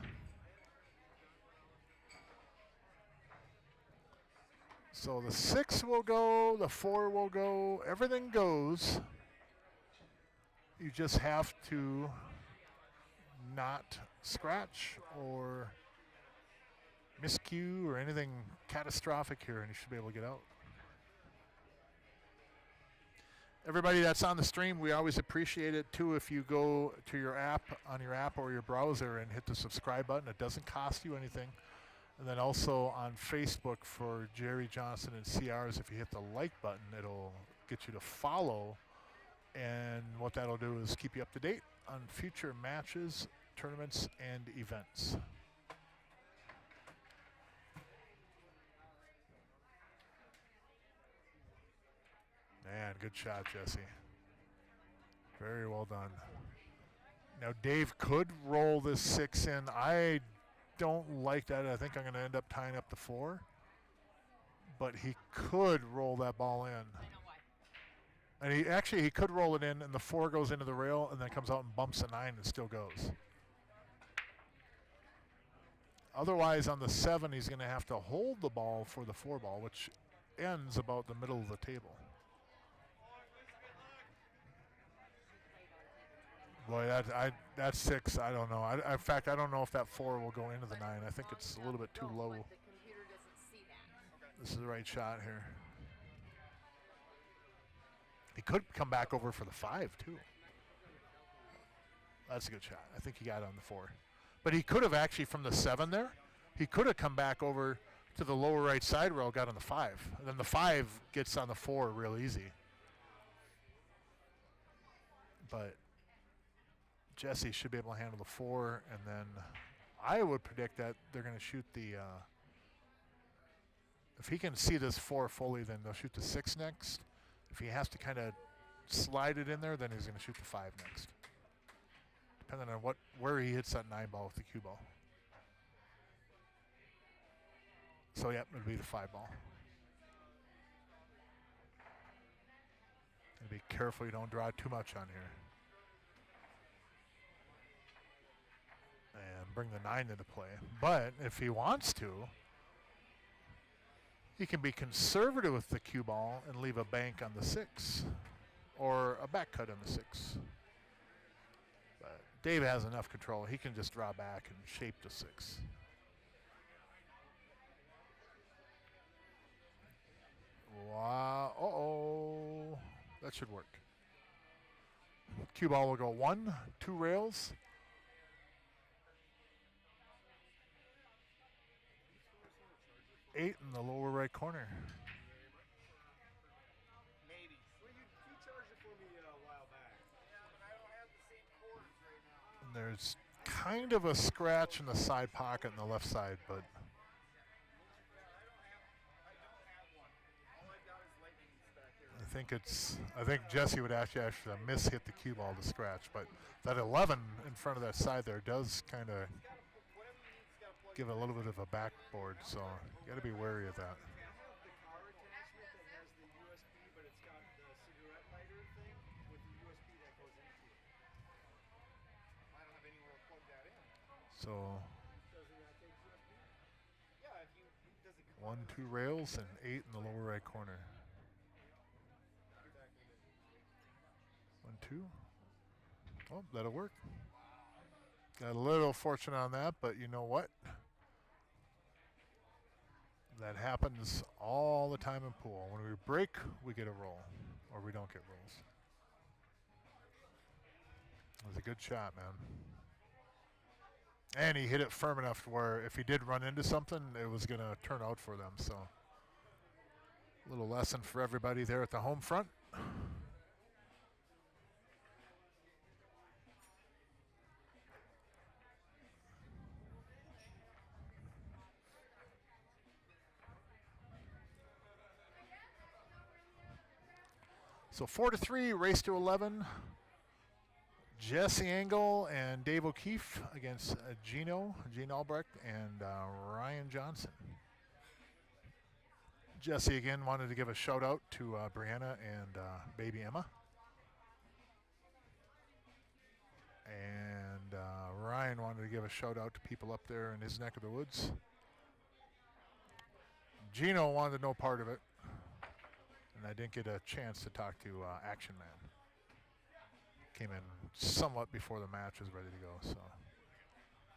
So the 6 will go, the 4 will go, everything goes. You just have to not scratch or miscue or anything catastrophic here, and you should be able to get out. Everybody that's on the stream, we always appreciate it too if you go to your app, on your app or your browser, and hit the subscribe button. It doesn't cost you anything. And then also on Facebook for Jerry Johnson and CRs, if you hit the like button, it'll get you to follow. And what that'll do is keep you up to date on future matches, tournaments, and events. Man, good shot, Jesse. Very well done. Now, Dave could roll this 6 in. I don't like that. I think I'm going to end up tying up the 4. But he could roll that ball in. And he could roll it in, and the 4 goes into the rail, and then comes out and bumps the 9 and still goes. Otherwise, on the 7, he's going to have to hold the ball for the 4 ball, which ends about the middle of the table. Boy, that 6, I don't know. In fact, I don't know if that 4 will go into the 9. I think it's a little bit too low. This is the right shot here. He could come back over for the 5, too. That's a good shot. I think he got it on the 4. But he could have actually, from the 7 there, he could have come back over to the lower right side rail, got on the 5. And then the 5 gets on the 4 real easy. But Jesse should be able to handle the 4, and then I would predict that they're going to shoot the if he can see this 4 fully, then they'll shoot the 6 next. If he has to kind of slide it in there, then he's going to shoot the 5 next, depending on where he hits that 9 ball with the cue ball. So yeah, it'll be the 5 ball. And be careful you don't draw too much on here. And bring the 9 into play. But if he wants to, he can be conservative with the cue ball and leave a bank on the 6 or a back cut on the 6. But Dave has enough control. He can just draw back and shape the 6. Wow. Uh-oh. That should work. Cue ball will go 1, 2 rails. Eight in the lower right corner. Maybe. Well, you charged it for me a while back. Yeah, but I don't have the same cords right now. And there's kind of a scratch in the side pocket on the left side, but I think Jesse would actually miss hit the cue ball to scratch, but that 11 in front of that side there does kind of give it a little bit of a backboard, so you got to be wary of that. I have the car attachment that has the USB, but it's got the cigarette lighter thing with the USB that goes into it. I don't have anywhere to plug that in. So Doesn't that take USB? Yeah, if you does it 1, 2 rails and 8 in the lower right corner. 1, 2. Oh, that'll work. Got a little fortunate on that, but you know what? That happens all the time in pool. When we break, we get a roll, or we don't get rolls. It was a good shot, man. And he hit it firm enough where if he did run into something, it was going to turn out for them. So a little lesson for everybody there at the home front. So 4-3, race to 11. Jesse Engel and Dave O'Keefe against Gene Albrecht, and Ryan Johnson. Jesse again wanted to give a shout out to Brianna and baby Emma. And Ryan wanted to give a shout out to people up there in his neck of the woods. Gino wanted no part of it, and I didn't get a chance to talk to Action Man. Came in somewhat before the match was ready to go. So,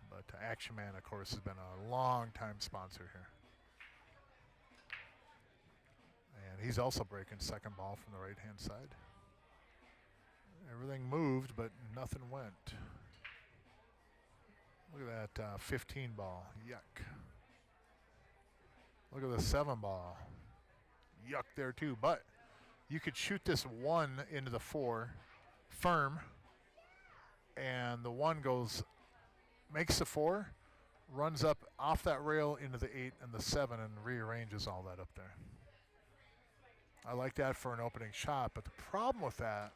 but Action Man, of course, has been a long-time sponsor here, and he's also breaking second ball from the right-hand side. Everything moved, but nothing went. Look at that 15 ball. Yuck. Look at the 7 ball. Yuck there too. But you could shoot this 1 into the 4 firm, and the 1 makes the 4, runs up off that rail into the 8 and the 7 and rearranges all that up there. I like that for an opening shot, but the problem with that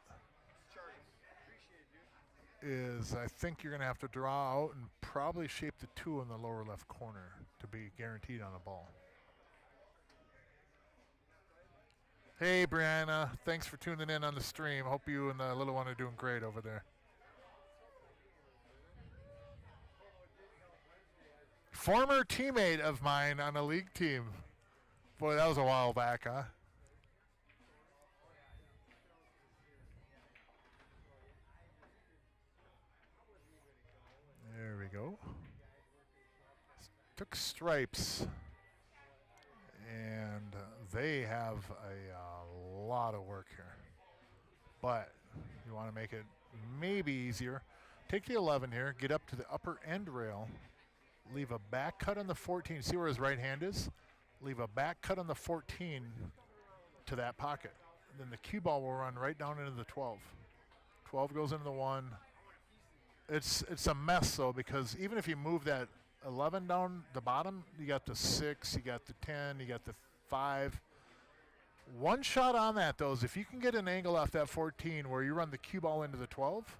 is I think you're going to have to draw out and probably shape the 2 in the lower left corner to be guaranteed on a ball. Hey, Brianna, thanks for tuning in on the stream. Hope you and the little one are doing great over there. Former teammate of mine on a league team. Boy, that was a while back, huh? There we go. Took stripes, and they have a lot of work here. But you want to make it maybe easier. Take the 11 here, get up to the upper end rail, leave a back cut on the 14. See where his right hand is? Leave a back cut on the 14 to that pocket. And then the cue ball will run right down into the 12. 12 goes into the 1. It's a mess, though, because even if you move that 11 down the bottom, you got the 6, you got the 10, you got the 5. One shot on that, though, is if you can get an angle off that 14 where you run the cue ball into the 12,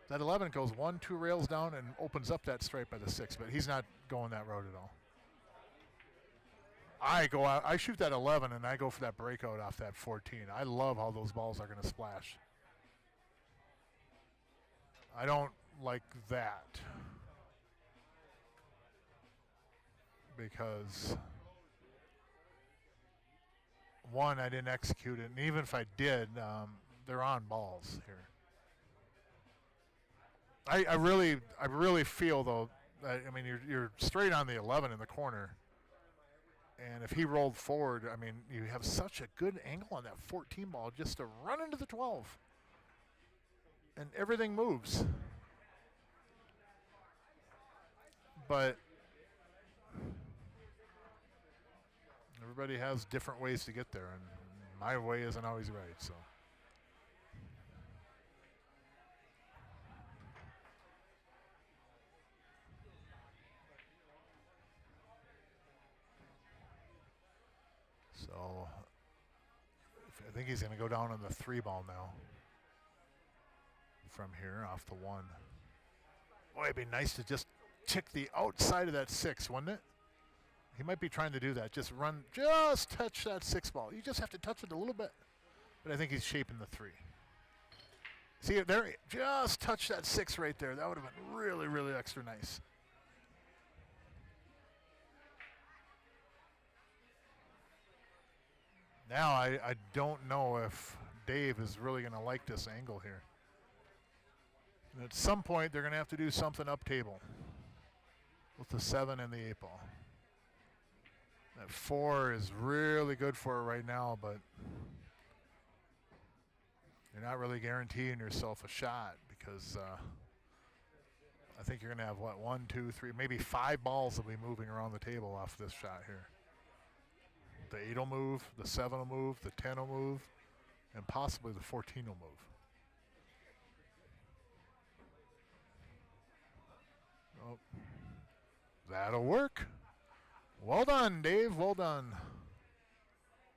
that 11 goes 1, 2 rails down and opens up that stripe by the 6, but he's not going that road at all. I go out, I shoot that 11, and I go for that breakout off that 14. I love how those balls are going to splash. I don't like that because, one, I didn't execute it, and even if I did, they're on balls here. I really feel, though, that, I mean, you're straight on the 11 in the corner, and if he rolled forward, I mean, you have such a good angle on that 14 ball just to run into the 12, and everything moves. But everybody has different ways to get there, and my way isn't always right, so. So I think he's going to go down on the 3 ball now from here off the 1. Boy, it'd be nice to just tick the outside of that 6, wouldn't it? He might be trying to do that. Just touch that 6 ball. You just have to touch it a little bit. But I think he's shaping the 3. See, there, just touch that 6 right there. That would have been really, really extra nice. Now I don't know if Dave is really going to like this angle here. And at some point, they're going to have to do something up table with the 7 and the 8 ball. That 4 is really good for it right now, but you're not really guaranteeing yourself a shot because I think you're going to have, 1, 2, 3, maybe 5 balls will be moving around the table off this shot here. The 8 will move, the 7 will move, the 10 will move, and possibly the 14 will move. Oh, that'll work. Well done, Dave. Well done.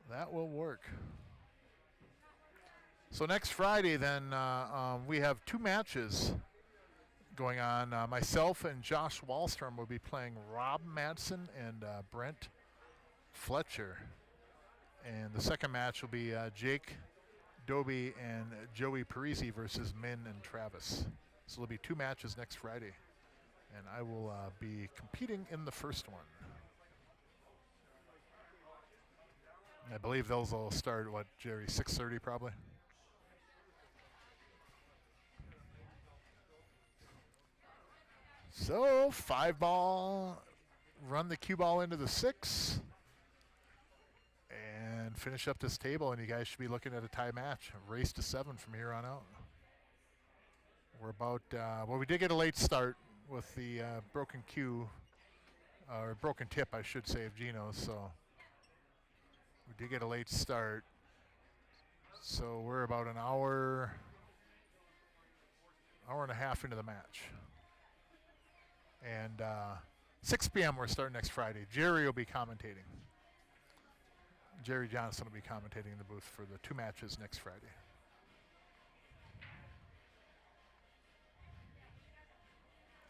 That will work. So next Friday, then, we have 2 matches going on. Myself and Josh Wallstrom will be playing Rob Madsen and Brent Fletcher. And the second match will be Jake Doby and Joey Parisi versus Min and Travis. So there'll be 2 matches next Friday. And I will be competing in the first one. I believe those will start, what, Jerry, 6:30 probably? So 5-ball, run the cue ball into the 6, and finish up this table, and you guys should be looking at a tie match. A race to 7 from here on out. We're about, well, we did get a late start with the broken cue, or broken tip, I should say, of Gino's, so we did get a late start. So we're about an hour and a half into the match. And 6 p.m. we're starting next Friday. Jerry will be commentating. Jerry Johnson will be commentating in the booth for the 2 matches next Friday.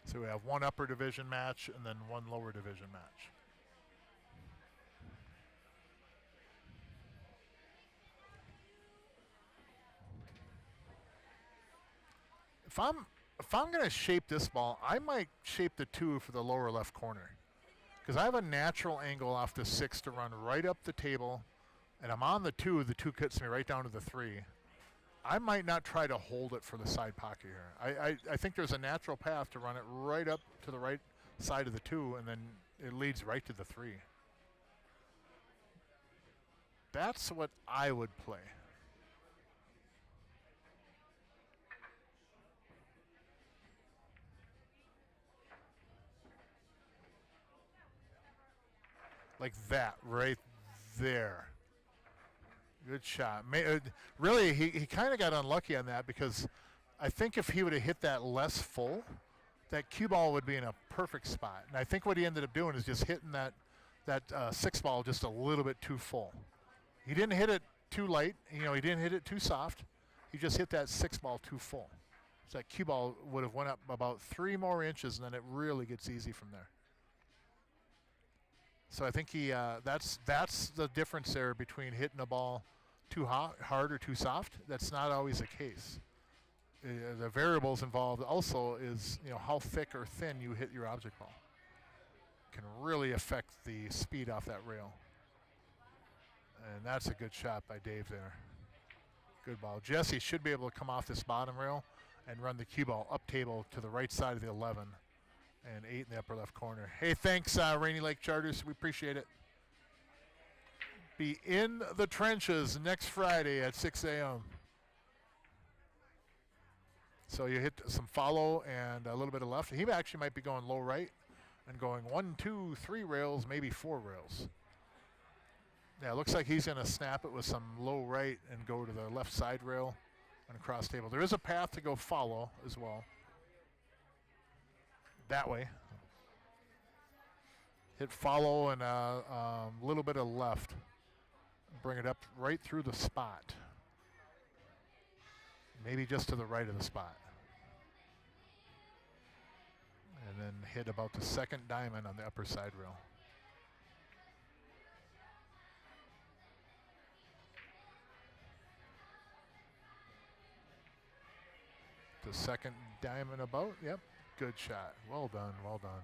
So we have 1 upper division match and then 1 lower division match. If I'm going to shape this ball, I might shape the 2 for the lower left corner, because I have a natural angle off the 6 to run right up the table, and I'm on the 2. The 2 cuts me right down to the 3. I might not try to hold it for the side pocket here. I think there's a natural path to run it right up to the right side of the 2, and then it leads right to the 3. That's what I would play. Like that, right there. Good shot. Really, he kind of got unlucky on that, because I think if he would have hit that less full, that cue ball would be in a perfect spot. And I think what he ended up doing is just hitting that 6 ball just a little bit too full. He didn't hit it too light. He didn't hit it too soft. He just hit that 6 ball too full. So that cue ball would have went up about 3 more inches, and then it really gets easy from there. So I think that's the difference there between hitting a ball too hard or too soft. That's not always the case. The variables involved also is how thick or thin you hit your object ball. Can really affect the speed off that rail. And that's a good shot by Dave there. Good ball. Jesse should be able to come off this bottom rail and run the cue ball up table to the right side of the 11. And 8 in the upper left corner. Hey, thanks, Rainy Lake Charters. We appreciate it. Be in the trenches next Friday at 6 a.m. So you hit some follow and a little bit of left. He actually might be going low right and going 1, 2, 3 rails, maybe 4 rails. Yeah, it looks like he's going to snap it with some low right and go to the left side rail and across table. There is a path to go follow as well. That way. Hit follow and a little bit of left. Bring it up right through the spot. Maybe just to the right of the spot. And then hit about the 2nd diamond on the upper side rail. The 2nd diamond about, yep. Good shot. Well done, well done.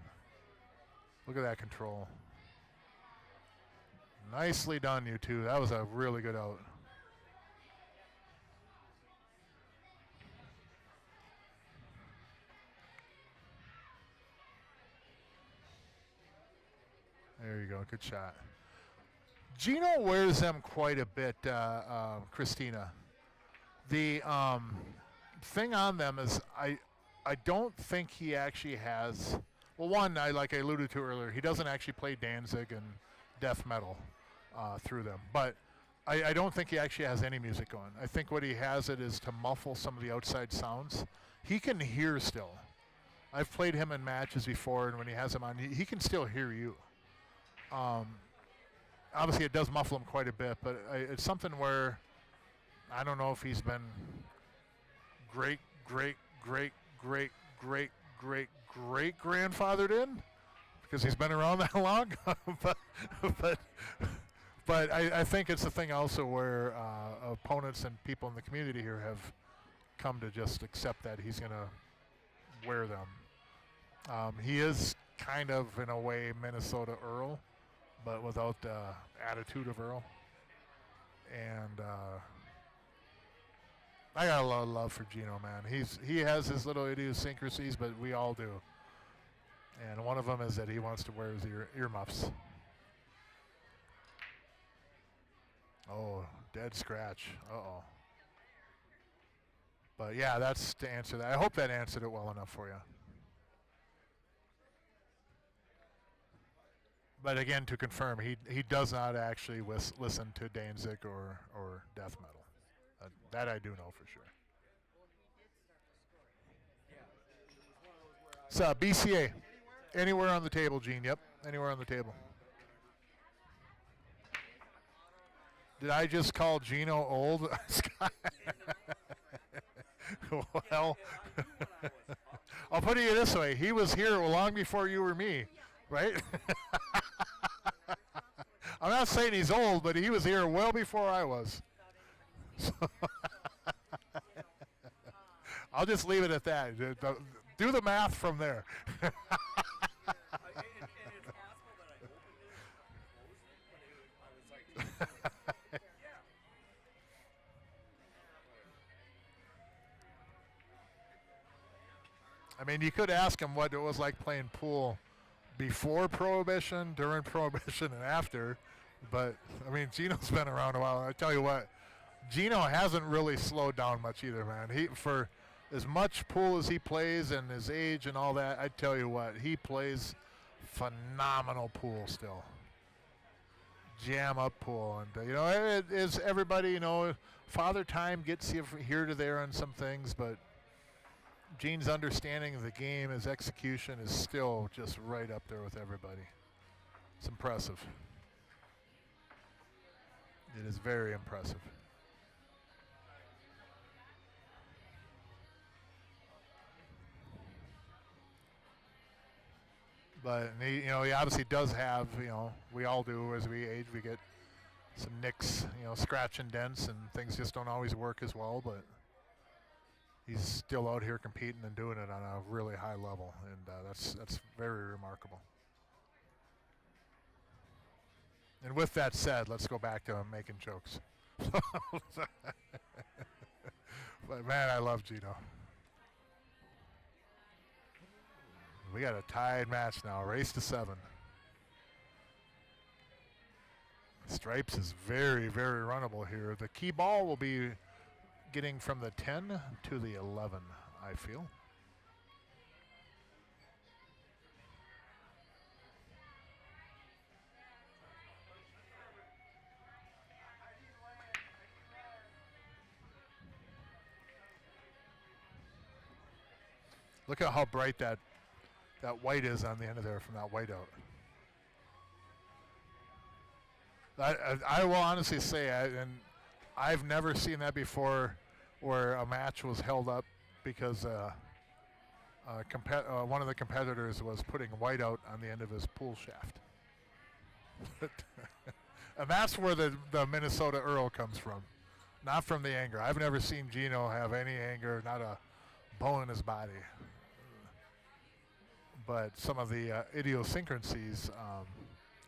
Look at that control. Nicely done, you two. That was a really good out. There you go, good shot. Gino wears them quite a bit, Christina. The thing on them is I don't think he actually has, well, one, like I alluded to earlier, he doesn't actually play Danzig and death metal through them. But I don't think he actually has any music going. I think what he has it is to muffle some of the outside sounds. He can hear still. I've played him in matches before, and when he has them on, he can still hear you. Obviously, it does muffle him quite a bit, but it's something where I don't know if he's been great, great, great, great, great, great, great grandfathered in because he's been around that long. but but but I think it's a thing also where opponents and people in the community here have come to just accept that he's going to wear them. He is kind of, in a way, Minnesota Earl, but without the attitude of Earl. And I got a lot of love for Gino, man. He has his little idiosyncrasies, but we all do. And one of them is that he wants to wear his earmuffs. Oh, dead scratch. Uh-oh. But yeah, that's to answer that. I hope that answered it well enough for you. But again, to confirm, he does not actually listen to Danzig or death metal. That I do know for sure. So BCA, anywhere on the table, Gene. Yep, anywhere on the table. Did I just call Gino old? Well, I'll put it this way: he was here long before you were me, right? I'm not saying he's old, but he was here well before I was. So I'll just leave it at that. Do the math from there. I mean, you could ask him what it was like playing pool before Prohibition, during Prohibition, and after. But, I mean, Gino's been around a while. I tell you what, Gino hasn't really slowed down much either, man. For as much pool as he plays and his age and all that, I tell you what, he plays phenomenal pool still. Jam up pool. And, you know, it is everybody, you know, father time gets you here to there on some things, but Gene's understanding of the game, his execution is still just right up there with everybody. It's impressive. It is very impressive. But he obviously does have, we all do as we age, we get some nicks, scratch and dents, and things just don't always work as well. But he's still out here competing and doing it on a really high level, and that's very remarkable. And with that said, let's go back to making jokes. But man, I love Gino. We got a tied match now, race to 7. Stripes is very, very runnable here. The key ball will be getting from the 10 to the 11, I feel. Look at how bright that white is on the end of there from that whiteout. I will honestly say, and I've never seen that before, where a match was held up because one of the competitors was putting whiteout on the end of his pool shaft. And that's where the Minnesota Earl comes from, not from the anger. I've never seen Gino have any anger, not a bone in his body. But some of the idiosyncrasies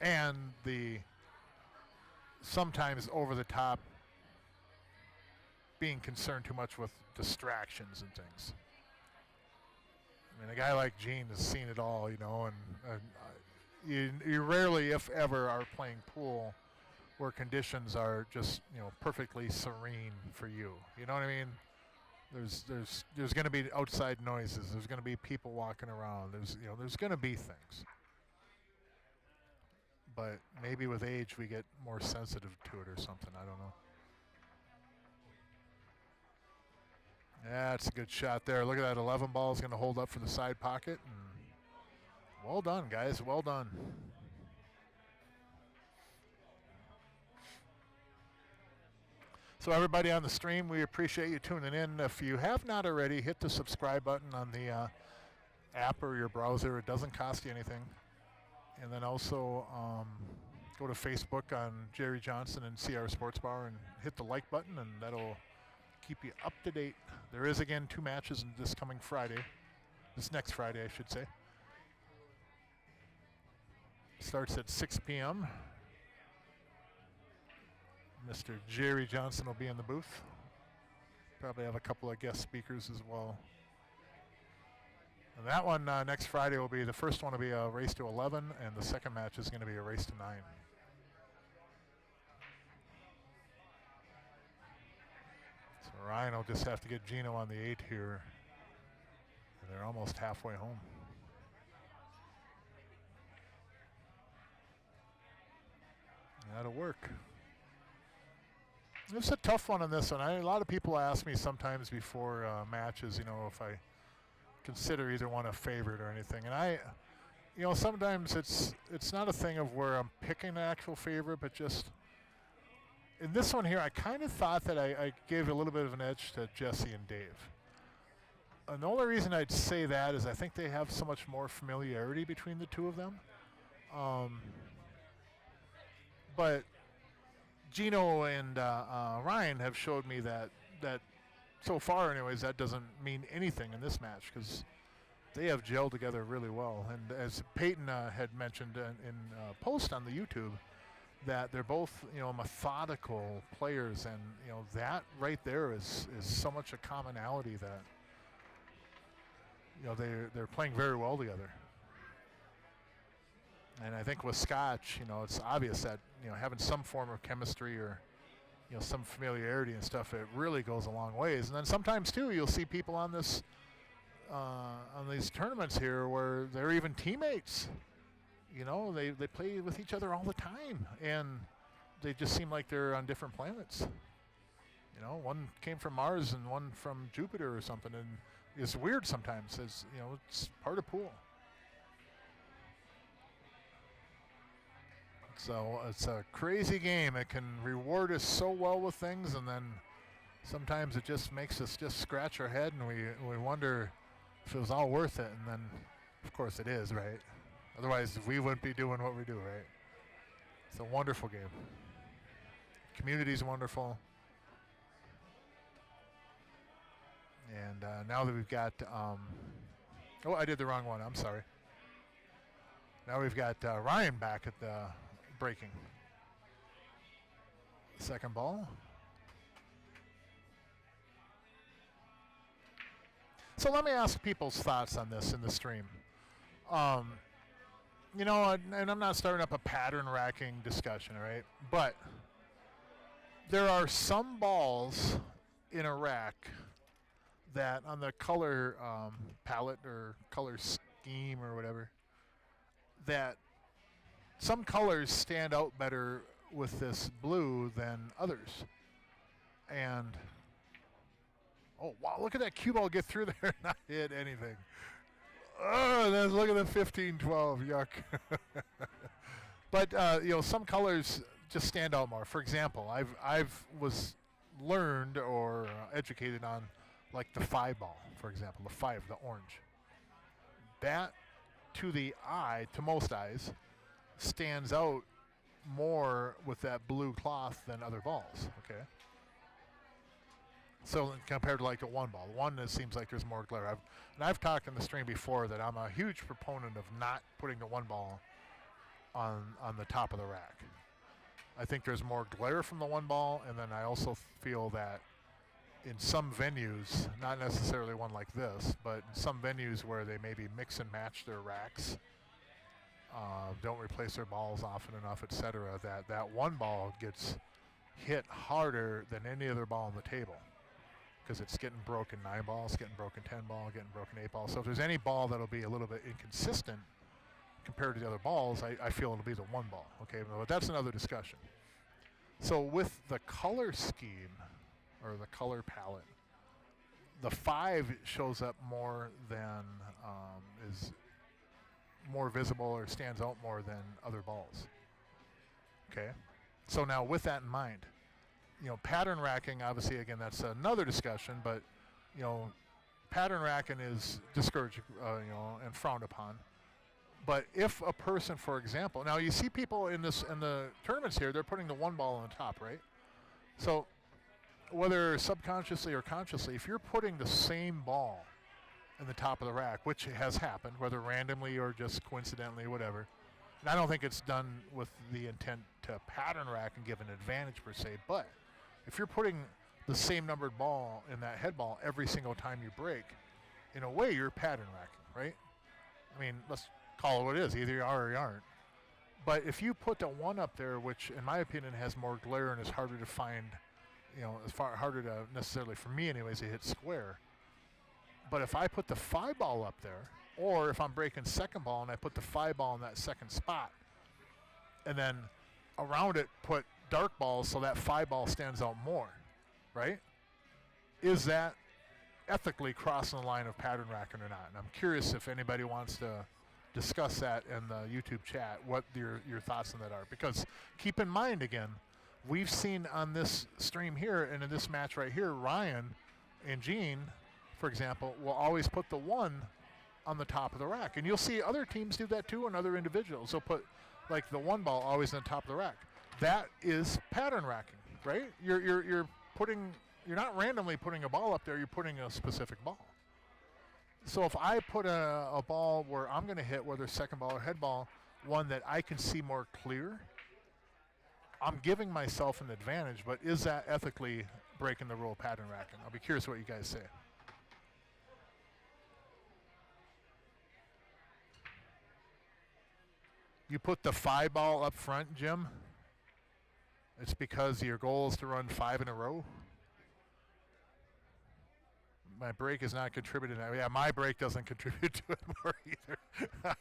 and the sometimes over the top being concerned too much with distractions and things. I mean, a guy like Gene has seen it all, and you rarely, if ever, are playing pool where conditions are just, perfectly serene for you. You know what I mean? There's going to be outside noises. There's going to be people walking around. There's going to be things. But maybe with age we get more sensitive to it or something. I don't know. Yeah, that's a good shot there. Look at that 11 ball is going to hold up for the side pocket. And well done, guys. Well done. So everybody on the stream, we appreciate you tuning in. If you have not already, hit the subscribe button on the app or your browser. It doesn't cost you anything. And then also go to Facebook on Jerry Johnson and CR Sportsbar and hit the like button, and that'll keep you up to date. There is, again, 2 matches this coming Friday. This next Friday, I should say. Starts at 6 p.m. Mr. Jerry Johnson will be in the booth. Probably have a couple of guest speakers as well. And that one next Friday will be, the first one will be a race to 11, and the second match is going to be a race to 9. So Ryan will just have to get Gino on the 8 here. And they're almost halfway home. That'll work. It's a tough one on this one. A lot of people ask me sometimes before matches, if I consider either one a favorite or anything. And sometimes it's not a thing of where I'm picking an actual favorite, but just in this one here, I kind of thought that I gave a little bit of an edge to Jesse and Dave. And the only reason I'd say that is I think they have so much more familiarity between the two of them. But Gino and Ryan have showed me that so far, anyways, that doesn't mean anything in this match because they have gelled together really well. And as Peyton had mentioned in a post on the YouTube, that they're both methodical players, and that right there is so much a commonality that they're playing very well together. And I think with Scotch, it's obvious that having some form of chemistry or some familiarity and stuff, it really goes a long ways. And then sometimes too, you'll see people on this on these tournaments here where they're even teammates. They play with each other all the time, and they just seem like they're on different planets. One came from Mars and one from Jupiter or something, and it's weird sometimes. It's it's part of pool. So it's a crazy game. It can reward us so well with things, and then sometimes it just makes us just scratch our head, and we wonder if it was all worth it. And then, of course, it is, right? Otherwise, we wouldn't be doing what we do, right? It's a wonderful game. Community's wonderful. And now that we've got, oh, I did the wrong one. I'm sorry. Now we've got Ryan back at the breaking. Second ball. So let me ask people's thoughts on this in the stream. And I'm not starting up a pattern racking discussion, right? But there are some balls in a rack that on the color palette or color scheme or whatever, that some colors stand out better with this blue than others. And, oh, wow, look at that cue ball get through there and not hit anything. Oh, then look at the 15-12, yuck. But, some colors just stand out more. For example, I've was learned or educated on, like the 5 ball, for example, the 5, the orange. That, to the eye, to most eyes, stands out more with that blue cloth than other balls, okay? So compared to like the 1 ball. The 1, it seems like there's more glare. I've talked in the stream before that I'm a huge proponent of not putting the 1 ball on the top of the rack. I think there's more glare from the 1 ball, and then I also feel that in some venues, not necessarily one like this, but in some venues where they maybe mix and match their racks, don't replace their balls often enough, etc., that 1 ball gets hit harder than any other ball on the table because it's getting broken 9 balls, getting broken 10 ball, getting broken 8 ball. So if there's any ball that'll be a little bit inconsistent compared to the other balls, I feel it'll be the 1 ball. Okay, but that's another discussion. So with the color scheme or the color palette, the 5 shows up more than is more visible or stands out more than other balls. Okay, so now with that in mind, pattern racking, obviously, again, that's another discussion, but, pattern racking is discouraged, and frowned upon. But if a person, for example, now you see people in the tournaments here, they're putting the one ball on the top, right? So whether subconsciously or consciously, if you're putting the same ball in the top of the rack, which has happened, whether randomly or just coincidentally, whatever, and I don't think it's done with the intent to pattern rack and give an advantage per se, but if you're putting the same numbered ball in that head ball every single time you break, in a way you're pattern racking, right? I mean, let's call it what it is. Either you are or you aren't. But if you put the one up there, which in my opinion has more glare and is harder to find, harder to necessarily, for me anyways, to hit square. But if I put the 5 ball up there, or if I'm breaking second ball and I put the 5 ball in that second spot, and then around it put dark balls so that 5 ball stands out more, right? Is that ethically crossing the line of pattern racking or not? And I'm curious if anybody wants to discuss that in the YouTube chat, what your thoughts on that are. Because keep in mind, again, we've seen on this stream here and in this match right here, Ryan and Gene, for example, will always put the 1 on the top of the rack. And you'll see other teams do that too, and other individuals. They'll put like the 1 ball always on the top of the rack. That is pattern racking, right? You're not randomly putting a ball up there, you're putting a specific ball. So if I put a ball where I'm going to hit, whether second ball or head ball, one that I can see more clear, I'm giving myself an advantage, but is that ethically breaking the rule of pattern racking? I'll be curious what you guys say. You put the 5 ball up front, Jim? It's because your goal is to run 5 in a row? My break is not contributing. Yeah, my break doesn't contribute to it more either.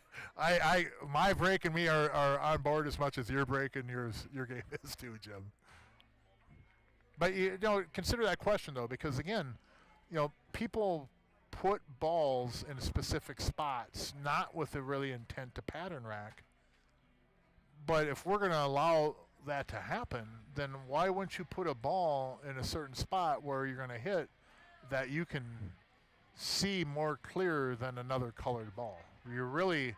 My break and me are on board as much as your break and your game is too, Jim. But consider that question though, because again, people put balls in specific spots, not with a really intent to pattern rack. But if we're going to allow that to happen, then why wouldn't you put a ball in a certain spot where you're going to hit that you can see more clear than another colored ball? You really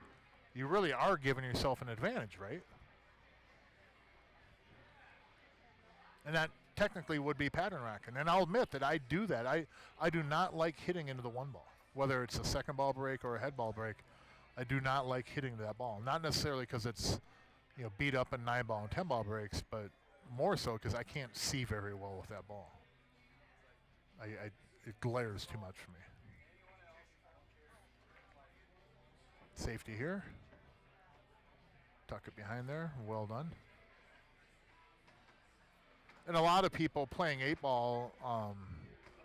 are giving yourself an advantage, right? And that technically would be pattern racking. And I'll admit that I do that. I do not like hitting into the 1 ball, whether it's a second ball break or a head ball break. I do not like hitting that ball. Not necessarily because it's beat up in 9 ball and 10 ball breaks, but more so because I can't see very well with that ball. It glares too much for me. Safety here. Tuck it behind there. Well done. And a lot of people playing 8 ball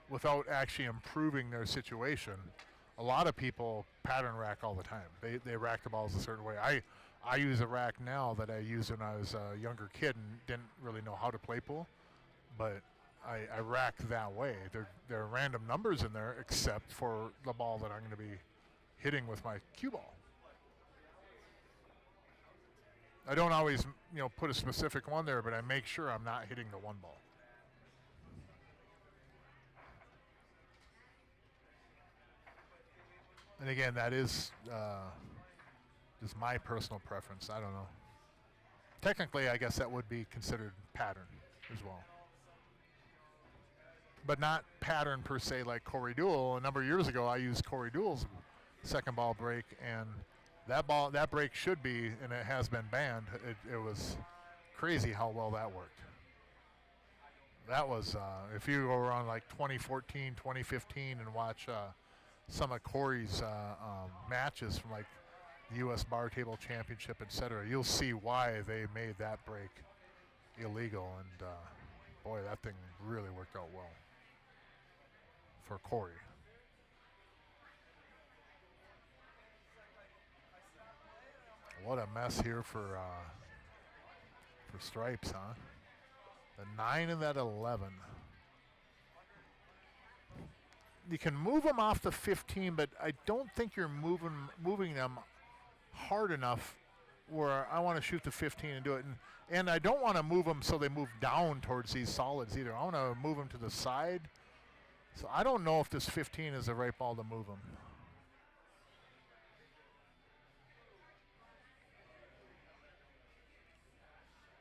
without actually improving their situation, a lot of people pattern rack all the time. They rack the balls a certain way. I use a rack now that I used when I was a younger kid and didn't really know how to play pool, but I rack that way. There are random numbers in there except for the ball that I'm going to be hitting with my cue ball. I don't always put a specific one there, but I make sure I'm not hitting the 1 ball. And again, that is just my personal preference. I don't know. Technically, I guess that would be considered pattern as well. But not pattern per se like Corey Duell. A number of years ago, I used Corey Duell's second ball break, and that break should be, and it has been banned. It was crazy how well that worked. That was, if you go around like 2014, 2015 and watch some of Corey's matches from like the U.S. Bar Table Championship, etc., you'll see why they made that break illegal. And boy, that thing really worked out well for Corey. What a mess here for stripes, huh? The 9 and that 11. You can move them off the 15, but I don't think you're moving them hard enough where I want to shoot the 15 and do it. And I don't want to move them so they move down towards these solids either. I want to move them to the side. So I don't know if this 15 is the right ball to move them.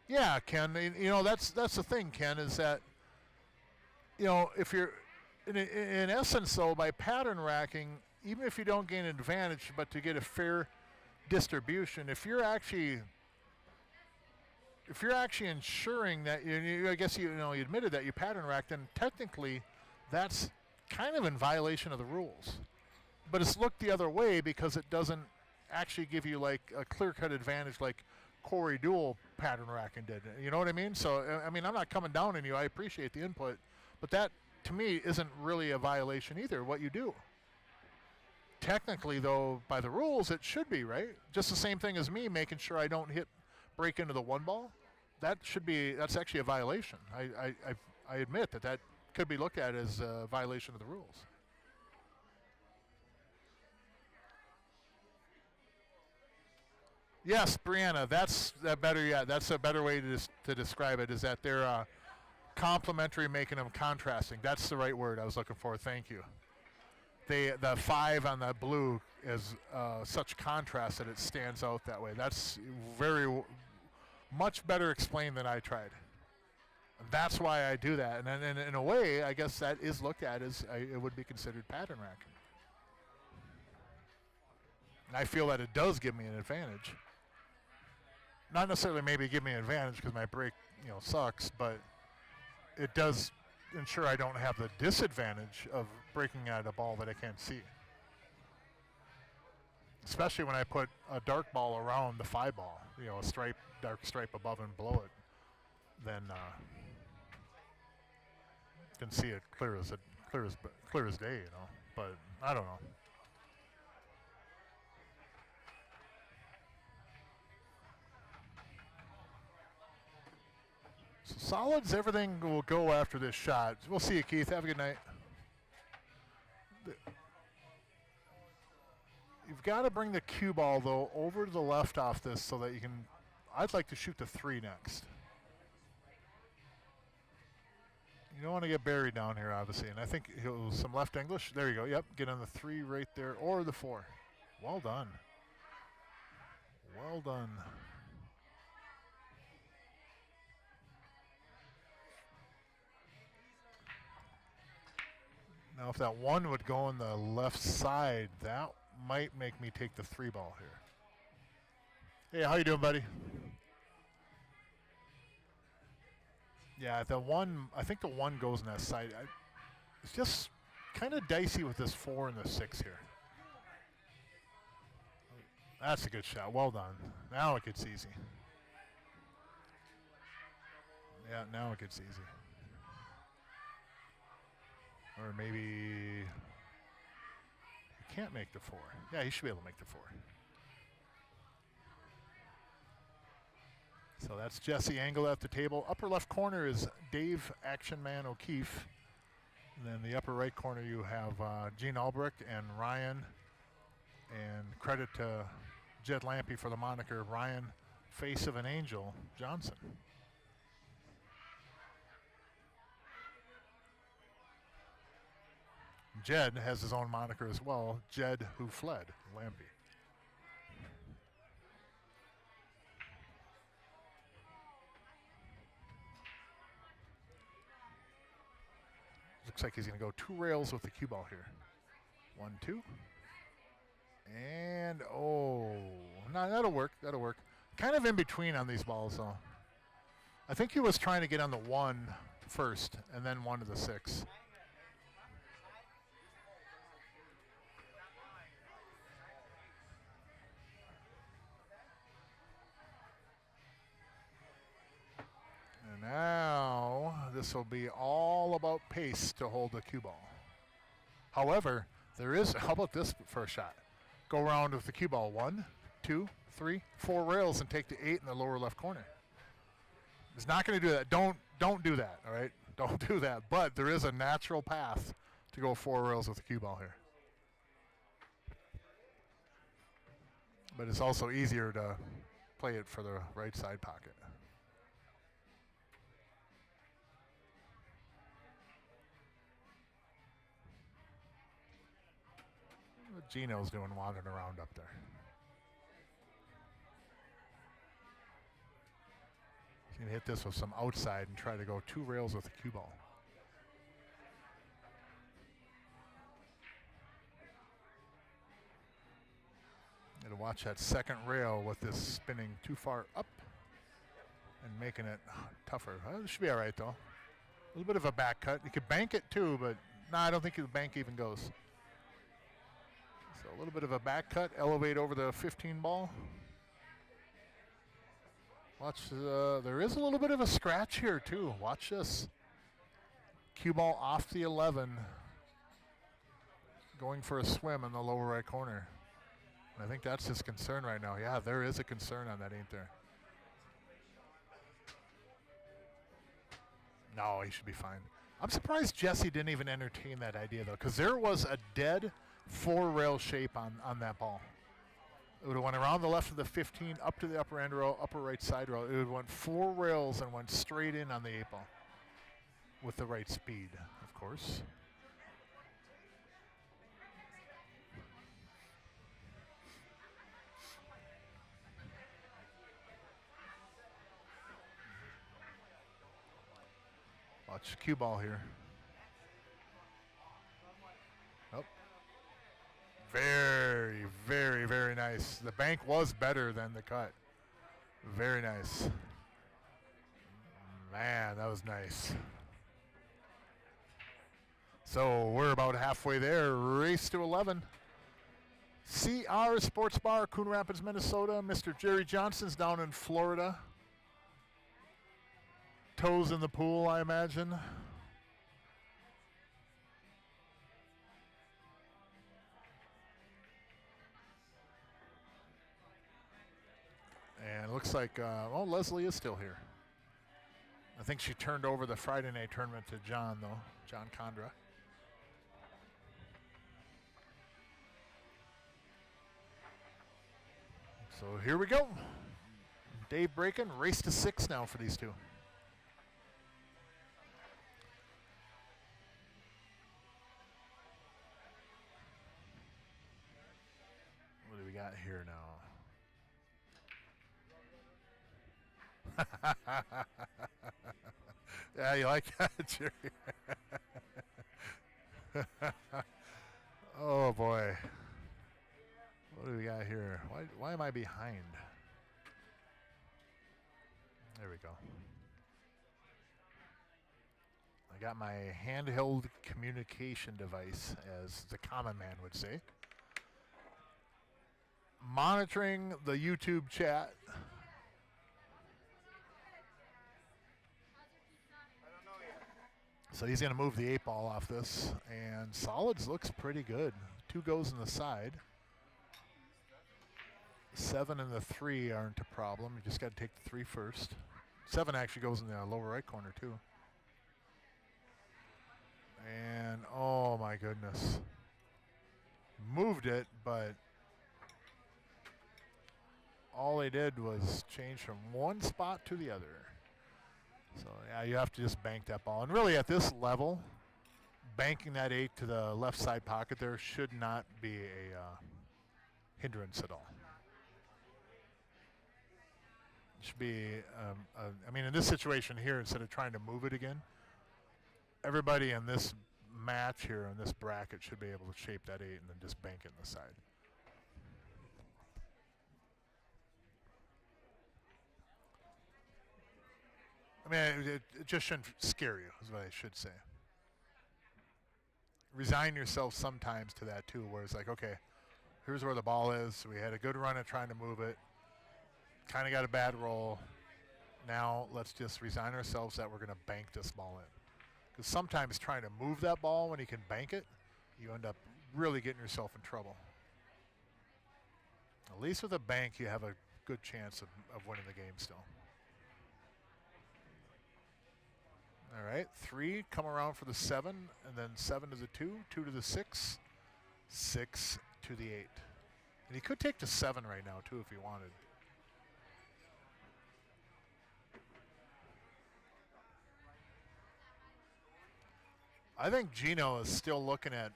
Yeah, Ken. You know, that's the thing, Ken, is that, you know, if you're in essence, though, by pattern racking, even if you don't gain an advantage, but to get a fair distribution, if you're actually ensuring that I guess you admitted that you pattern racked, then technically that's kind of in violation of the rules. But it's looked the other way because it doesn't actually give you like a clear-cut advantage like Corey Dual pattern racking did. You know what I mean? So I mean, I'm not coming down on you. I appreciate the input, but that to me isn't really a violation either. What you do. Technically, though, by the rules, it should be right. Just the same thing as me making sure I don't break into the one ball. That's actually a violation. I admit that could be looked at as a violation of the rules. Yes, Brianna, that's better. Yeah, that's a better way to describe it. Is that they're complementary, making them contrasting. That's the right word I was looking for. Thank you. The 5 on the blue is such contrast that it stands out that way. That's much better explained than I tried. And that's why I do that. And in a way, I guess that is looked at as it would be considered pattern racking. And I feel that it does give me an advantage. Not necessarily maybe give me an advantage because my break, sucks, but it does ensure I don't have the disadvantage of breaking at a ball that I can't see. Especially when I put a dark ball around the 5 ball, a dark stripe above and below it, then can see it clear as day, But I don't know. So solids, everything will go after this shot. We'll see you, Keith. Have a good night. You've got to bring the cue ball, though, over to the left off this so that you can... I'd like to shoot the 3 next. You don't want to get buried down here, obviously. And I think some left English. There you go. Yep, get on the 3 right there, or the 4. Well done. Well done. Now, if that 1 would go on the left side, that might make me take the 3 ball here. Hey, how you doing, buddy? Yeah, the 1, I think the 1 goes on that side. It's just kind of dicey with this 4 and the 6 here. That's a good shot. Well done. Now it gets easy. Yeah, now it gets easy. Or maybe he can't make the 4. Yeah, he should be able to make the 4. So that's Jesse Angle at the table. Upper left corner is Dave Action Man O'Keefe. And then the upper right corner you have Gene Albrecht and Ryan. And credit to Jed Lampe for the moniker Ryan Face of an Angel Johnson. Jed has his own moniker as well, Jed Who Fled, Lampe. Looks like he's going to go 2 rails with the cue ball here. 1, 2. And, no, that'll work. That'll work. Kind of in between on these balls, though. I think he was trying to get on the 1 first and then 1 to the 6. Now, this will be all about pace to hold the cue ball. However, how about this for a shot? Go around with the cue ball. 1, 2, 3, 4 rails and take the 8 in the lower left corner. It's not going to do that. Don't do that, all right? Don't do that. But there is a natural path to go 4 rails with the cue ball here. But it's also easier to play it for the right side pocket. What Gino's doing wandering around up there. He's going to hit this with some outside and try to go 2 rails with the cue ball. Got to watch that second rail with this spinning too far up and making it tougher. Well, it should be all right, though. A little bit of a back cut. You could bank it, too, but no, I don't think the bank even goes. So a little bit of a back cut, elevate over the 15 ball. Watch, there is a little bit of a scratch here, too. Watch this. Cue ball off the 11. Going for a swim in the lower right corner. I think that's his concern right now. Yeah, there is a concern on that, ain't there? No, he should be fine. I'm surprised Jesse didn't even entertain that idea, though, because there was a dead 4-rail shape on that ball. It would have went around the left of the 15, up to the upper end rail, upper right side rail. It would have went 4 rails and went straight in on the 8 ball with the right speed, of course. Watch cue ball here. Oh. Very, very, very nice. The bank was better than the cut. Very nice. Man, that was nice. So we're about halfway there. Race to 11. CR Sports Bar, Coon Rapids, Minnesota. Mr. Jerry Johnson's down in Florida. Toes in the pool, I imagine. And it looks like, Leslie is still here. I think she turned over the Friday night tournament to John, though, John Condra. So here we go. Dave breaking, race to 6 now for these two. What do we got here now? Yeah, you like that, Jerry? Oh, boy. What do we got here? Why am I behind? There we go. I got my handheld communication device, as the common man would say. Monitoring the YouTube chat. So he's going to move the 8 ball off this, and solids looks pretty good. 2 goes in the side. 7 and the 3 aren't a problem. You just got to take the 3 first. 7 actually goes in the lower right corner too. And oh my goodness. Moved it, but all they did was change from one spot to the other. So yeah, you have to just bank that ball. And really at this level, banking that 8 to the left side pocket there should not be a hindrance at all. It should be, I mean, in this situation here, instead of trying to move it again, everybody in this match here, in this bracket, should be able to shape that 8 and then just bank it in the side. I mean, it just shouldn't scare you, is what I should say. Resign yourself sometimes to that, too, where it's like, okay, here's where the ball is. We had a good run at trying to move it. Kind of got a bad roll. Now let's just resign ourselves that we're going to bank this ball in. Because sometimes trying to move that ball when you can bank it, you end up really getting yourself in trouble. At least with a bank, you have a good chance of winning the game still. All right, 3 come around for the 7, and then 7 to the 2, 2 to the 6, 6 to the 8. And he could take the 7 right now, too, if he wanted. I think Gino is still looking at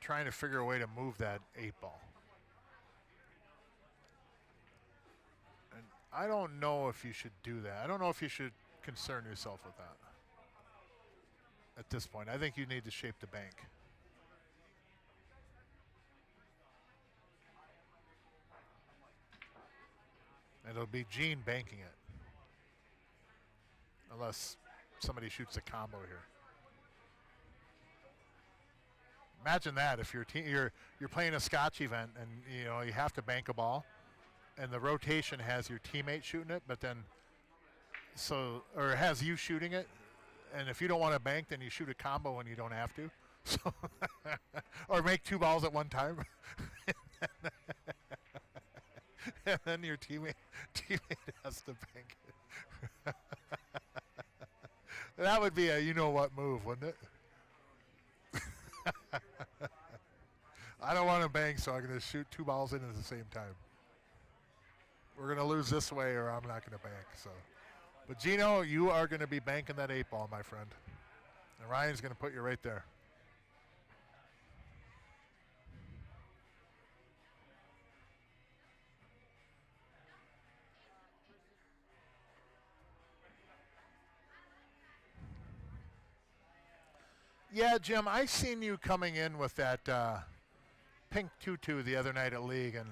trying to figure a way to move that 8-ball. And I don't know if you should do that. I don't know if you should concern yourself with that at this point. I think you need to shape the bank. And it'll be Gene banking it. Unless somebody shoots a combo here. Imagine that if you're playing a Scotch event and you have to bank a ball, and the rotation has your teammate shooting it, but then or it has you shooting it, and if you don't want to bank, then you shoot a combo and you don't have to. So or make 2 balls at one time. And then your teammate has to bank it. That would be a you-know-what move, wouldn't it? I don't want to bank, so I'm going to shoot 2 balls in at the same time. We're going to lose this way, or I'm not going to bank. So, but Gino, you are going to be banking that 8-ball, my friend. And Ryan's going to put you right there. Yeah, Jim, I seen you coming in with that pink tutu the other night at League, and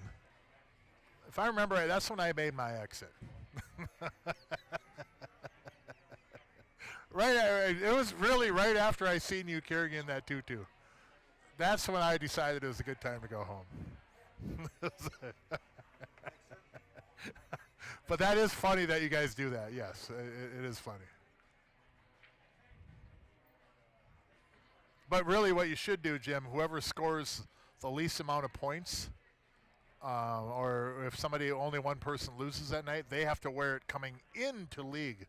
if I remember right, that's when I made my exit. It was really right after I seen you carrying that tutu. That's when I decided it was a good time to go home. But that is funny that you guys do that. Yes, it is funny. But really what you should do, Jim, whoever scores the least amount of points, or if only one person loses that night, they have to wear it coming into League,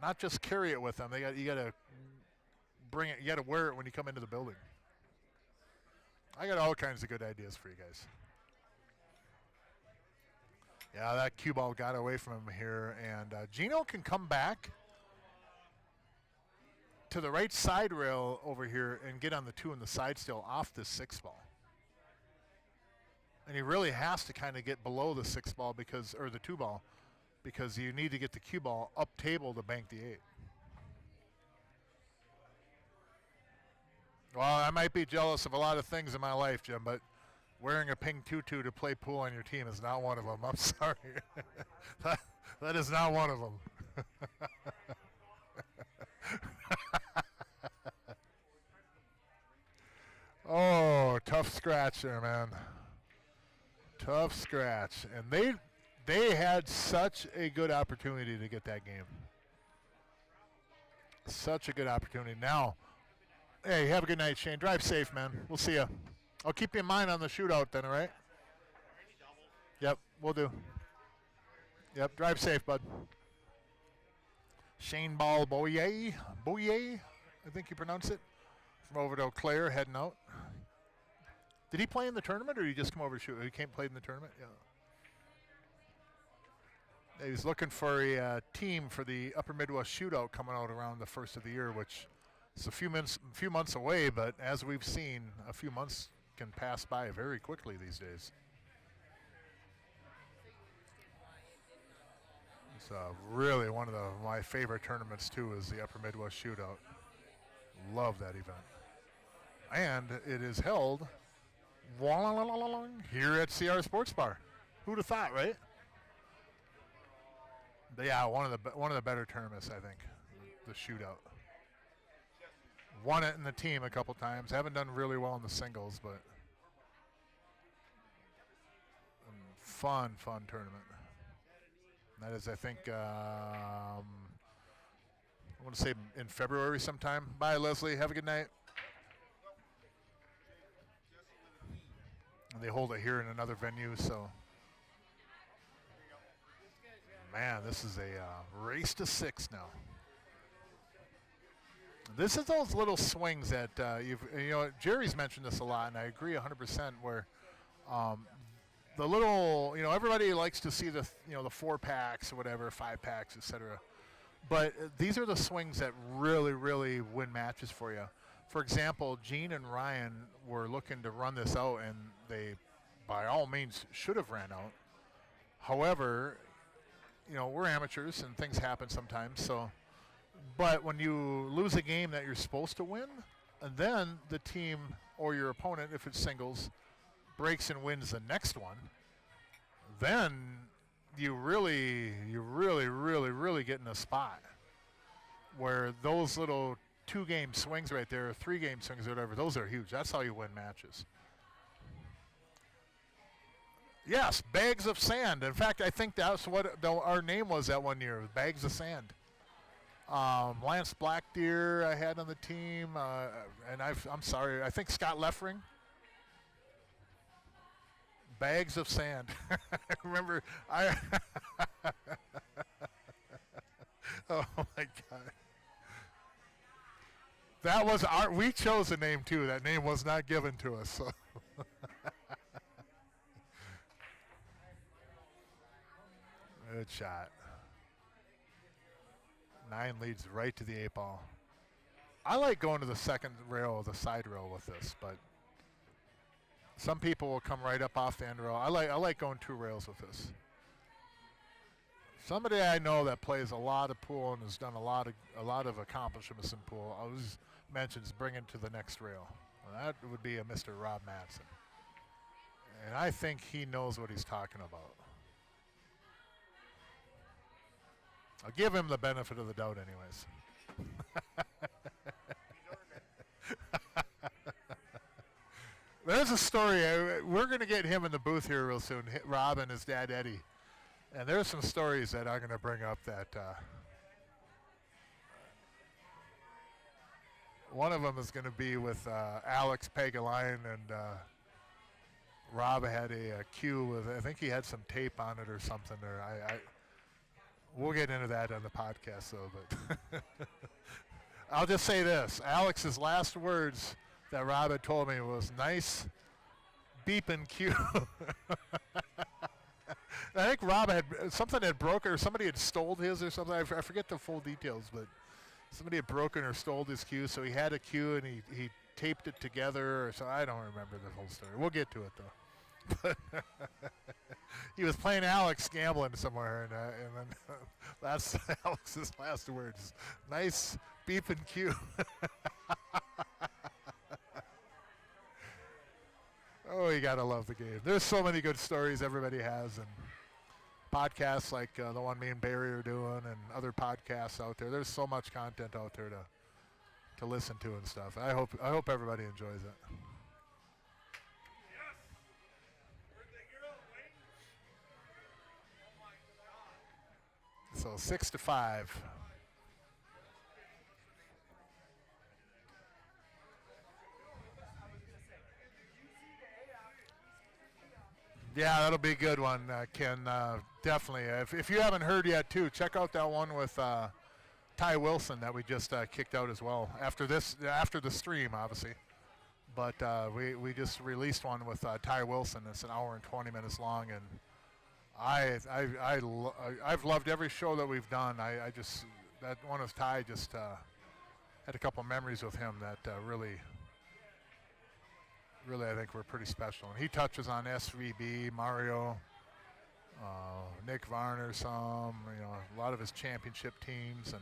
not just carry it with them. You got to bring it. You got to wear it when you come into the building. I got all kinds of good ideas for you guys. Yeah, that cue ball got away from him here, and Gino can come back to the right side rail over here and get on the 2 and the side still off this 6-ball. And he really has to kind of get below the 6-ball or the 2-ball, because you need to get the cue ball up table to bank the 8. Well, I might be jealous of a lot of things in my life, Jim, but wearing a pink tutu to play pool on your team is not one of them. I'm sorry. that is not one of them. Oh, tough scratch there, man. Tough scratch. And they had such a good opportunity to get that game. Such a good opportunity. Now, hey, have a good night, Shane. Drive safe, man. We'll see you. I'll keep you in mind on the shootout then, all right? Yep, we'll do. Yep, drive safe, bud. Shane Ball Boyer, I think you pronounce it, from over to Eau Claire, heading out. Did he play in the tournament, or did he just come over to shoot? He came played in the tournament? Yeah. He's looking for a team for the Upper Midwest Shootout coming out around the first of the year, which is a few months away, but as we've seen, a few months can pass by very quickly these days. It's really one of my favorite tournaments, too, is the Upper Midwest Shootout. Love that event. And it is held here at CR Sportsbar. Who'd have thought, right? But yeah, one of the better tournaments, I think, the Shootout. Won it in the team a couple times. Haven't done really well in the singles, but fun tournament. That is, I think, I want to say in February sometime. Bye, Leslie. Have a good night. And they hold it here in another venue, so. Man, this is a race to 6 now. This is those little swings that Jerry's mentioned this a lot, and I agree 100%. Where the little, everybody likes to see the 4 packs or whatever, 5 packs, etc. But these are the swings that really, really win matches for you. For example, Gene and Ryan were looking to run this out, and they, by all means, should have ran out. However, we're amateurs, and things happen sometimes. So, but when you lose a game that you're supposed to win, and then the team or your opponent, if it's singles, breaks and wins the next one, then you really, really get in a spot where those little 2-game swings right there, 3-game swings or whatever, those are huge. That's how you win matches. Yes, Bags of Sand. In fact, I think that's what our name was that one year, Bags of Sand. Lance Blackdeer I had on the team, and I'm sorry, I think Scott Leffering. Bags of Sand. Remember, oh my God. That was we chose the name too. That name was not given to us. So. Good shot. 9 leads right to the 8-ball. I like going to the second rail, the side rail with this, but some people will come right up off the end rail. I like going 2 rails with this. Somebody I know that plays a lot of pool and has done a lot of accomplishments in pool always mentions bringing to the next rail. Well, that would be a Mr. Rob Madsen, and I think he knows what he's talking about. I'll give him the benefit of the doubt anyways. There's a story. We're going to get him in the booth here real soon, Rob and his dad Eddie. And there's some stories that I'm going to bring up that one of them is going to be with Alex Pagalayan, and Rob had a cue with, I think he had some tape on it or something. Or we'll get into that on the podcast, though. But I'll just say this. Alex's last words that Rob had told me was, "Nice beeping cue." I think Rob had something had broken, or somebody had stole his or something. I forget the full details, but somebody had broken or stole his cue, so he had a cue and he taped it together, or so. I don't remember the whole story. We'll get to it though. He was playing Alex gambling somewhere, and then that's Alex's last words. "Nice beeping cue." Oh, you gotta love the game. There's so many good stories everybody has, and podcasts like the one me and Barry are doing, and other podcasts out there. There's so much content out there to listen to and stuff. I hope everybody enjoys it. So 6-5. Yeah, that'll be a good one, Ken. Definitely. If you haven't heard yet, too, check out that one with Ty Wilson that we just kicked out as well. After the stream, obviously. But we just released one with Ty Wilson. It's an hour and 20 minutes long, and I've loved every show that we've done. That one with Ty just had a couple memories with him that really I think were pretty special. And he touches on SVB, Mario, Nick Varner, a lot of his championship teams and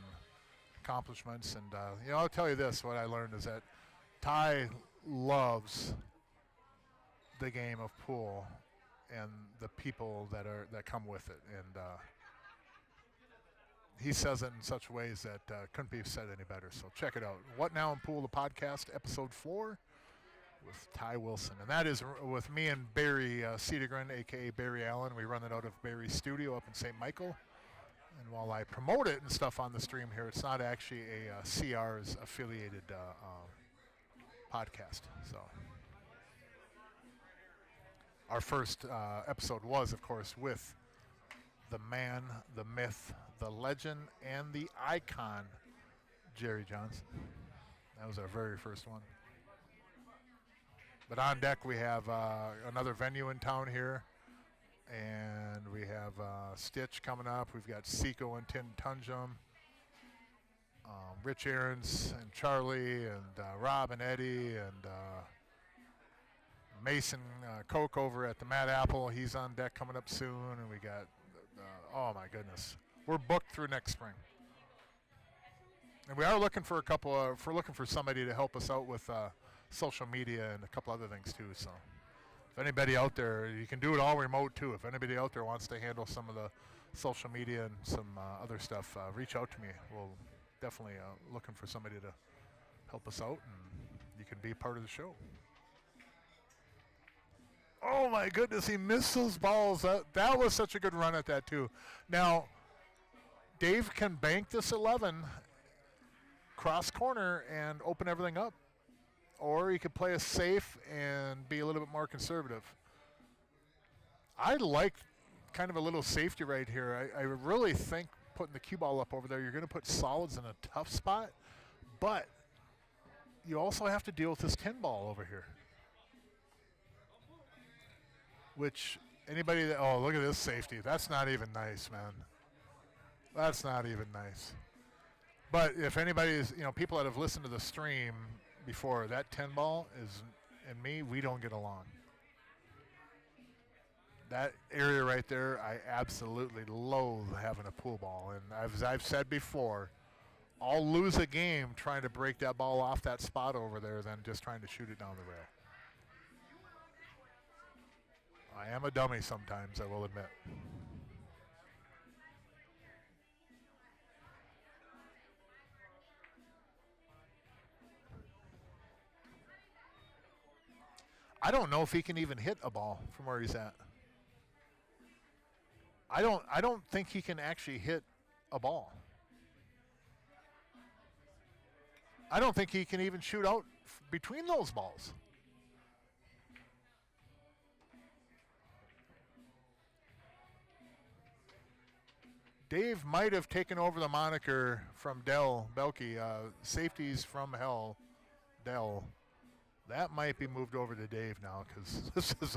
accomplishments. And I'll tell you this: what I learned is that Ty loves the game of pool and the people that come with it, and he says it in such ways that couldn't be said any better. So check it out. What Now in Pool, the podcast, episode 4 with Ty Wilson, and that is with me and Barry Cedergren, aka Barry Allen. We run it out of Barry's studio up in St. Michael, and while I promote it and stuff on the stream here, it's not actually a CR's affiliated podcast. So our first episode was, of course, with the man, the myth, the legend, and the icon, Jerry Johnson. That was our very first one. But on deck we have another venue in town here, and we have Stitch coming up. We've got Seco and Tintunjum. Rich Aarons and Charlie and Rob and Eddie and Mason Koch over at the Mad Apple. He's on deck coming up soon. And we got, oh my goodness. We're booked through next spring. And we are looking for if we're looking for somebody to help us out with social media and a couple other things too. So if anybody out there, you can do it all remote too. If anybody out there wants to handle some of the social media and some other stuff, reach out to me. We'll definitely looking for somebody to help us out, and you can be part of the show. Oh my goodness, he missed those balls. That was such a good run at that too. Now, Dave can bank this 11, cross corner, and open everything up. Or he could play it safe and be a little bit more conservative. I like kind of a little safety right here. I really think putting the cue ball up over there, you're going to put solids in a tough spot, but you also have to deal with this 10 ball over here. Which anybody that, oh, look at this safety. That's not even nice, man. That's not even nice. But if anybody is, people that have listened to the stream before, that 10 ball is, and me, we don't get along. That area right there, I absolutely loathe having a pool ball. And as I've said before, I'll lose a game trying to break that ball off that spot over there than just trying to shoot it down the rail. I am a dummy sometimes, I will admit. I don't know if he can even hit a ball from where he's at. I don't think he can actually hit a ball. I don't think he can even shoot out between those balls. Dave might have taken over the moniker from Dell Belke, safeties from hell, Dell. That might be moved over to Dave now because this is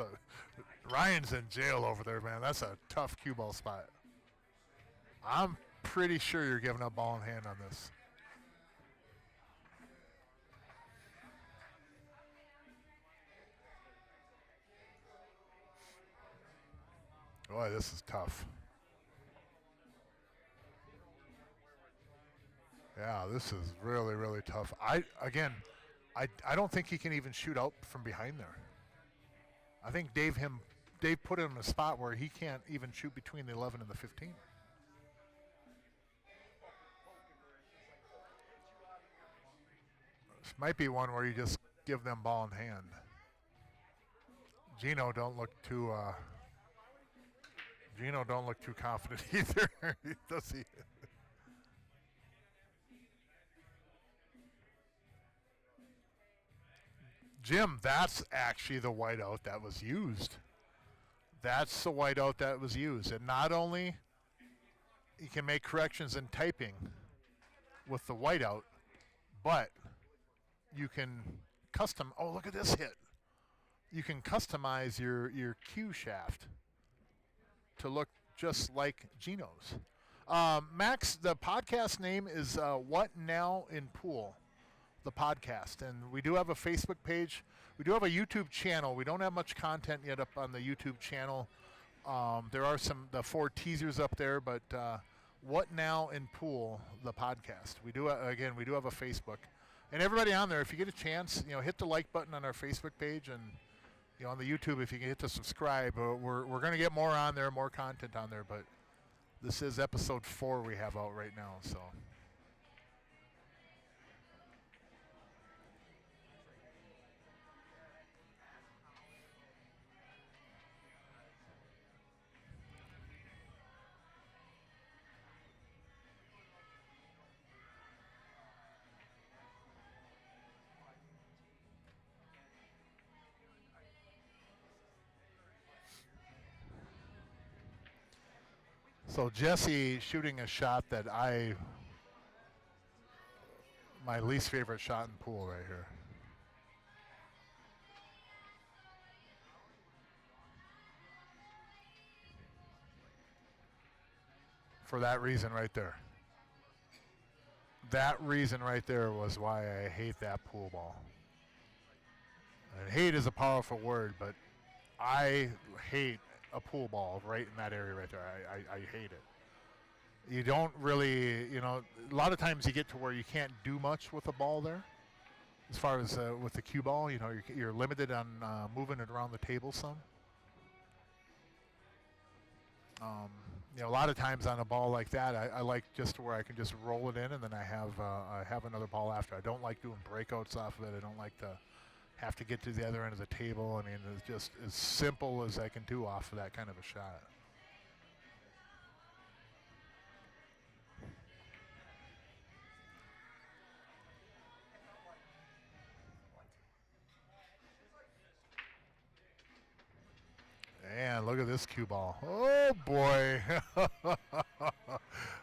Ryan's in jail over there, man. That's a tough cue ball spot. I'm pretty sure you're giving up ball in hand on this. Boy, this is tough. Yeah, this is really, really tough. I don't think he can even shoot out from behind there. I think Dave put him in a spot where he can't even shoot between the 11 and the 15. This might be one where you just give them ball in hand. Gino don't look too confident either. Does he? Jim, that's actually the whiteout that was used. That's the whiteout that was used. And not only you can make corrections in typing with the whiteout, but you can oh, look at this hit. You can customize your cue shaft to look just like Gino's. Max, the podcast name is What Now in Pool, the podcast. And we do have a Facebook page. We do have a YouTube channel. We don't have much content yet up on the YouTube channel. There are the 4 teasers up there, but What Now in Pool, the podcast. We do have a Facebook. And everybody on there, if you get a chance, hit the like button on our Facebook page, and on the YouTube, if you can hit the subscribe. We're going to get more on there, more content on there, but this is episode 4 we have out right now, so. So Jesse shooting a shot that my least favorite shot in pool right here. For that reason right there. that reason right there was why I hate that pool ball. And hate is a powerful word, but I hate a pool ball right in that area right there. I hate it. You don't really, a lot of times you get to where you can't do much with a ball there. As far as with the cue ball, you're limited on moving it around the table some. A lot of times on a ball like that, I like just where I can just roll it in and then I have another ball after. I don't like doing breakouts off of it. I don't like to have to get to the other end of the table. I mean, it's just as simple as I can do off of that kind of a shot. And look at this cue ball. Oh, boy.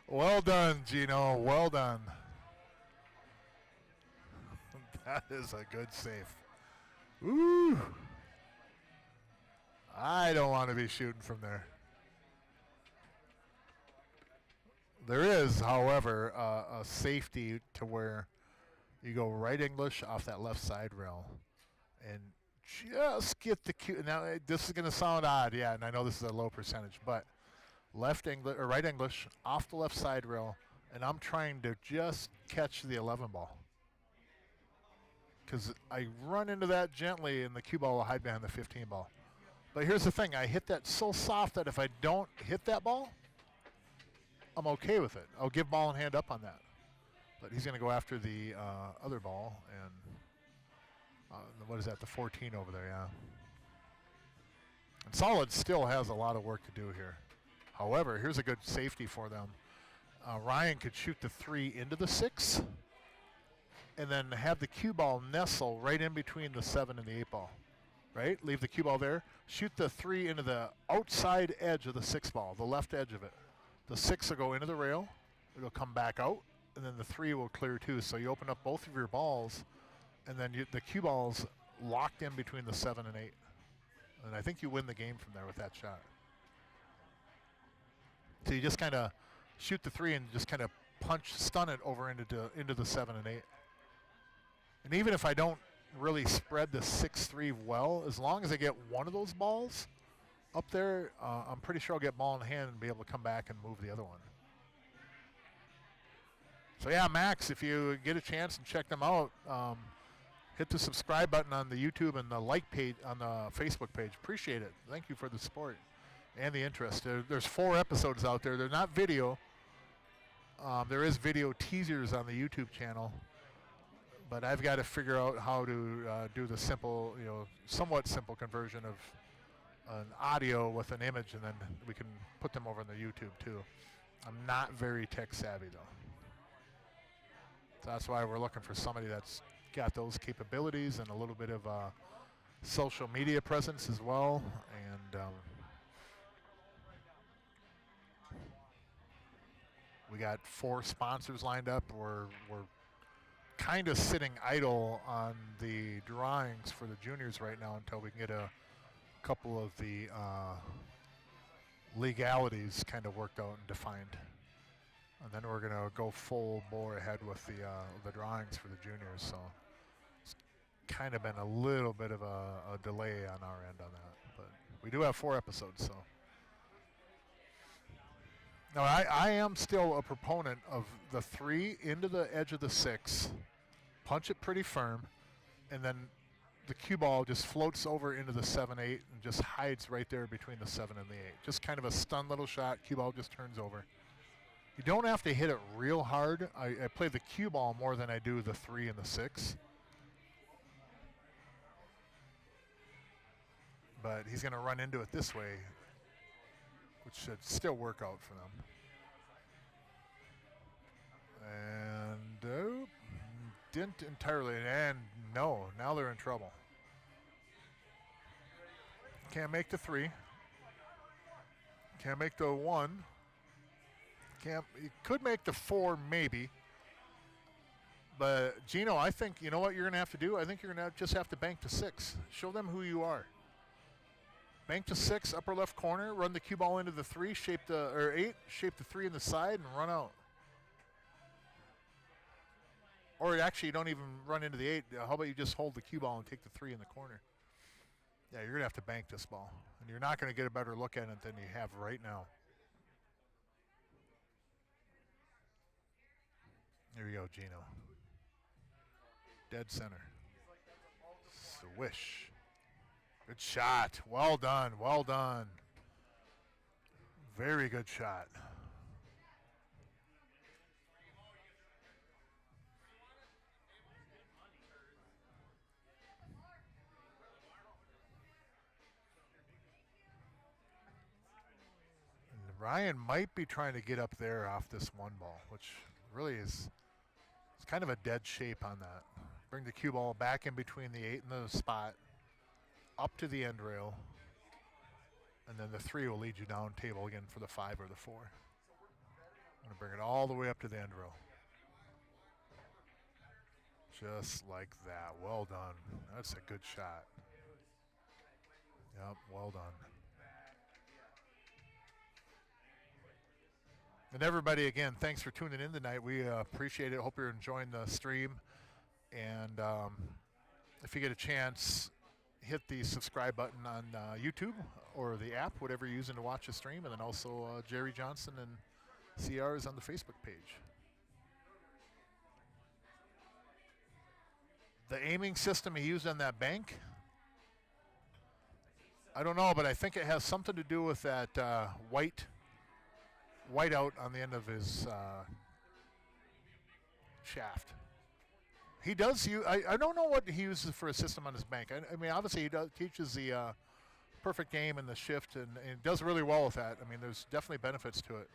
Well done, Gino. Well done. That is a good save. Ooh. I don't want to be shooting from there. There is, however, a safety to where you go right English off that left side rail and just get the cue. Now, this is going to sound odd, yeah, and I know this is a low percentage, but left English or right English off the left side rail, and I'm trying to just catch the 11 ball. Because I run into that gently, and the cue ball will hide behind the 15 ball. But here's the thing. I hit that so soft that if I don't hit that ball, I'm okay with it. I'll give ball and hand up on that. But he's going to go after the other ball, and what is that, the 14 over there, yeah. And Solid still has a lot of work to do here. However, here's a good safety for them. Ryan could shoot the 3 into the 6 and then have the cue ball nestle right in between the 7 and the 8 ball, right? Leave the cue ball there. Shoot the 3 into the outside edge of the 6 ball, the left edge of it. The 6 will go into the rail. It'll come back out, and then the 3 will clear too. So you open up both of your balls, and then the cue ball's locked in between the 7 and 8. And I think you win the game from there with that shot. So you just kind of shoot the 3 and just kind of stun it over into the 7 and 8. And even if I don't really spread the 6-3 well, as long as I get one of those balls up there, I'm pretty sure I'll get ball in hand and be able to come back and move the other one. So yeah, Max, if you get a chance and check them out, hit the subscribe button on the YouTube and the like page on the Facebook page. Appreciate it. Thank you for the support and the interest. There's 4 episodes out there. They're not video. There is video teasers on the YouTube channel, but I've got to figure out how to do the simple, somewhat simple conversion of an audio with an image, and then we can put them over on the YouTube too. I'm not very tech savvy though. So that's why we're looking for somebody that's got those capabilities and a little bit of social media presence as well. And we got 4 sponsors lined up. We're kind of sitting idle on the drawings for the juniors right now until we can get a couple of the legalities kind of worked out and defined. And then we're going to go full bore ahead with the drawings for the juniors. So it's kind of been a little bit of a delay on our end on that. But we do have 4 episodes, so. No, I am still a proponent of the 3 into the edge of the 6, punch it pretty firm, and then the cue ball just floats over into the 7-8 and just hides right there between the 7 and the 8. Just kind of a stun little shot. Cue ball just turns over. You don't have to hit it real hard. I play the cue ball more than I do the 3 and the 6. But he's going to run into it this way, which should still work out for them. And didn't entirely, and no, now they're in trouble. Can't make the 3. Can't make the 1. You could make the 4 maybe. But Gino, I think, you know what you're going to have to do? I think you're going to just have to bank to 6. Show them who you are. Bank to 6, upper left corner, run the cue ball into the 3, 8, shape the 3 in the side, and run out. Or actually, you don't even run into the 8. How about you just hold the cue ball and take the 3 in the corner? Yeah, you're going to have to bank this ball. And you're not going to get a better look at it than you have right now. Here we go, Gino. Dead center. Swish. Good shot. Well done. Well done. Very good shot. And Ryan might be trying to get up there off this 1 ball, which really is it's kind of a dead shape on that. Bring the cue ball back in between the 8 and the spot, up to the end rail, and then the 3 will lead you down table again for the 5 or the 4. I'm going to bring it all the way up to the end rail. Just like that. Well done. That's a good shot. Yep, well done. And everybody, again, thanks for tuning in tonight. We appreciate it. Hope you're enjoying the stream. And if you get a chance, hit the subscribe button on YouTube or the app, whatever you're using to watch the stream. And then also Jerry Johnson and CR is on the Facebook page. The aiming system he used on that bank, I don't know, but I think it has something to do with that white out on the end of his shaft. He does use, I don't know what he uses for a system on his bank. I mean, obviously he teaches the perfect aim and the shift, and does really well with that. I mean, there's definitely benefits to it.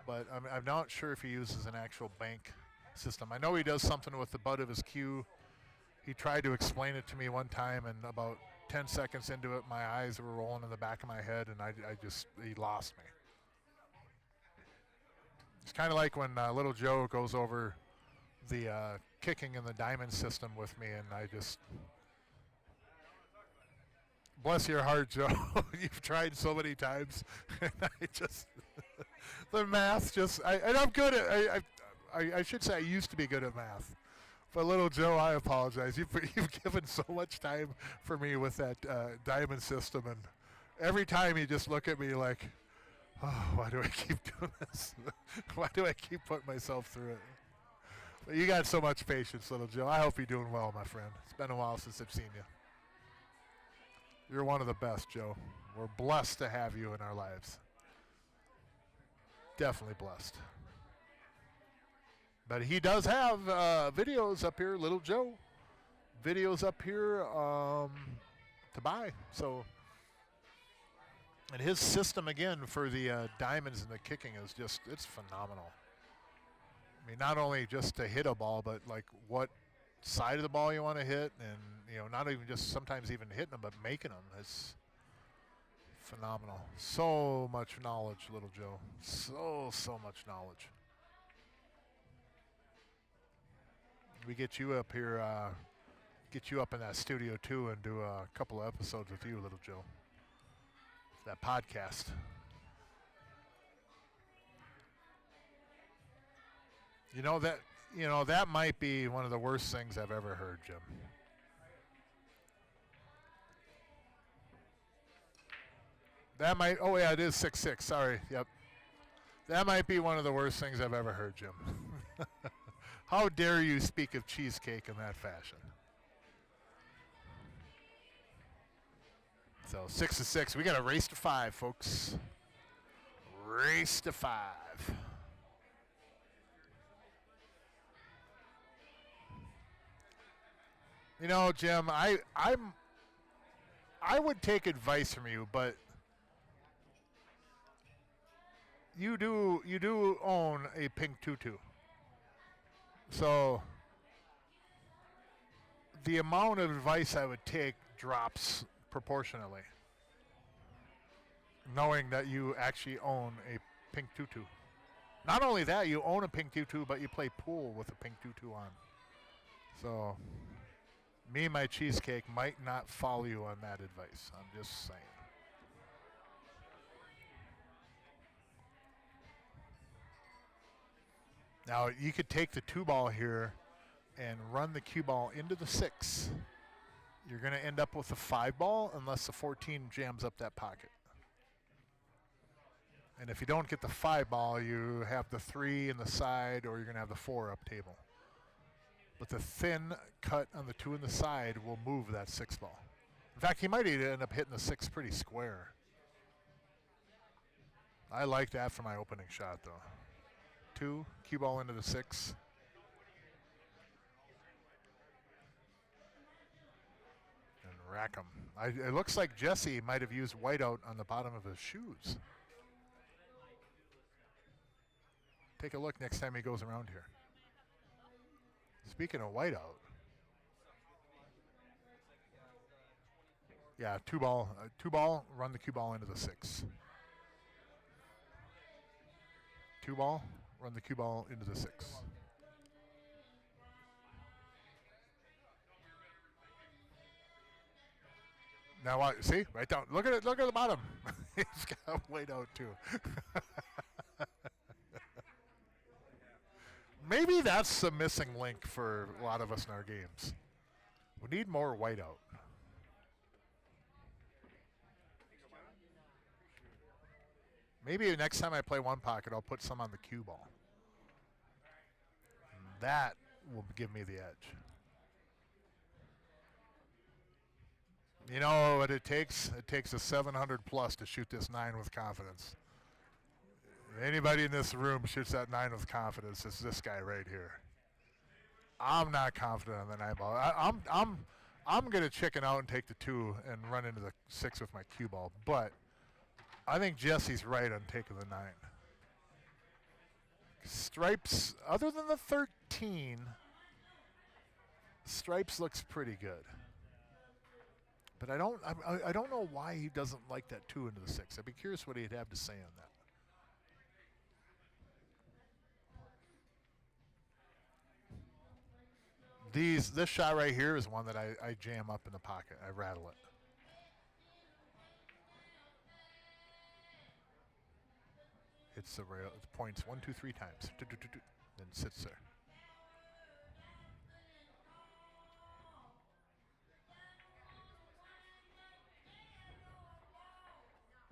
But I'm not sure if he uses an actual bank system. I know he does something with the butt of his cue. He tried to explain it to me one time, and about 10 seconds into it, my eyes were rolling in the back of my head, and he lost me. It's kind of like when little Joe goes over the kicking in the diamond system with me, and I just, bless your heart, Joe. You've tried so many times, and I just, the math just, and I'm good at, I should say I used to be good at math. But little Joe, I apologize. You've given so much time for me with that diamond system, and every time you just look at me like, oh, why do I keep doing this? Why do I keep putting myself through it? But you got so much patience, little Joe. I hope you're doing well, my friend. It's been a while since I've seen you. You're one of the best, Joe. We're blessed to have you in our lives. Definitely blessed. But he does have videos up here, little Joe. Videos up here to buy. So, and his system again for the diamonds and the kicking is just, it's phenomenal. I mean, not only just to hit a ball, but like what side of the ball you want to hit, and not even just sometimes even hitting them, but making them. It's phenomenal. So much knowledge, little Joe. So much knowledge. We get you up here, get you up in that studio too, and do a couple of episodes with you, little Joe. That podcast. That might be one of the worst things I've ever heard, Jim. That might, oh yeah, it is 6'6", sorry, yep. That might be one of the worst things I've ever heard, Jim. How dare you speak of cheesecake in that fashion? So 6-6, we got a race to 5, folks. Race to 5. Jim, I would take advice from you, but you do own a pink tutu. So the amount of advice I would take drops proportionally, knowing that you actually own a pink tutu. Not only that, you own a pink tutu, but you play pool with a pink tutu on. So me and my cheesecake might not follow you on that advice. I'm just saying. Now, you could take the 2 ball here and run the cue ball into the 6, you're going to end up with a 5 ball unless the 14 jams up that pocket. And if you don't get the 5 ball, you have the 3 in the side, or you're going to have the 4 up table. But the thin cut on the 2 in the side will move that 6 ball. In fact, he might end up hitting the 6 pretty square. I like that for my opening shot, though. 2, cue ball into the 6. And rack him. It looks like Jesse might have used whiteout on the bottom of his shoes. Take a look next time he goes around here. Speaking of whiteout. Yeah, 2 ball, run the cue ball into the 6. 2 ball, run the cue ball into the 6. Now, see, right down. Look at it. Look at the bottom. He's got whiteout too. Maybe that's the missing link for a lot of us in our games. We need more whiteout. Maybe next time I play one pocket, I'll put some on the cue ball. That will give me the edge. You know what it takes? It takes a 700 plus to shoot this 9 with confidence. Anybody in this room shoots that 9 with confidence, it's this guy right here. I'm not confident on the 9 ball. I'm going to chicken out and take the 2 and run into the 6 with my cue ball, but I think Jesse's right on taking the 9. Stripes, other than the 13, Stripes looks pretty good. But I don't know why he doesn't like that 2 into the 6. I'd be curious what he'd have to say on that. This shot right here is one that I jam up in the pocket. I rattle it. Hits the rail, it points 1, 2, 3 times. Then sits there.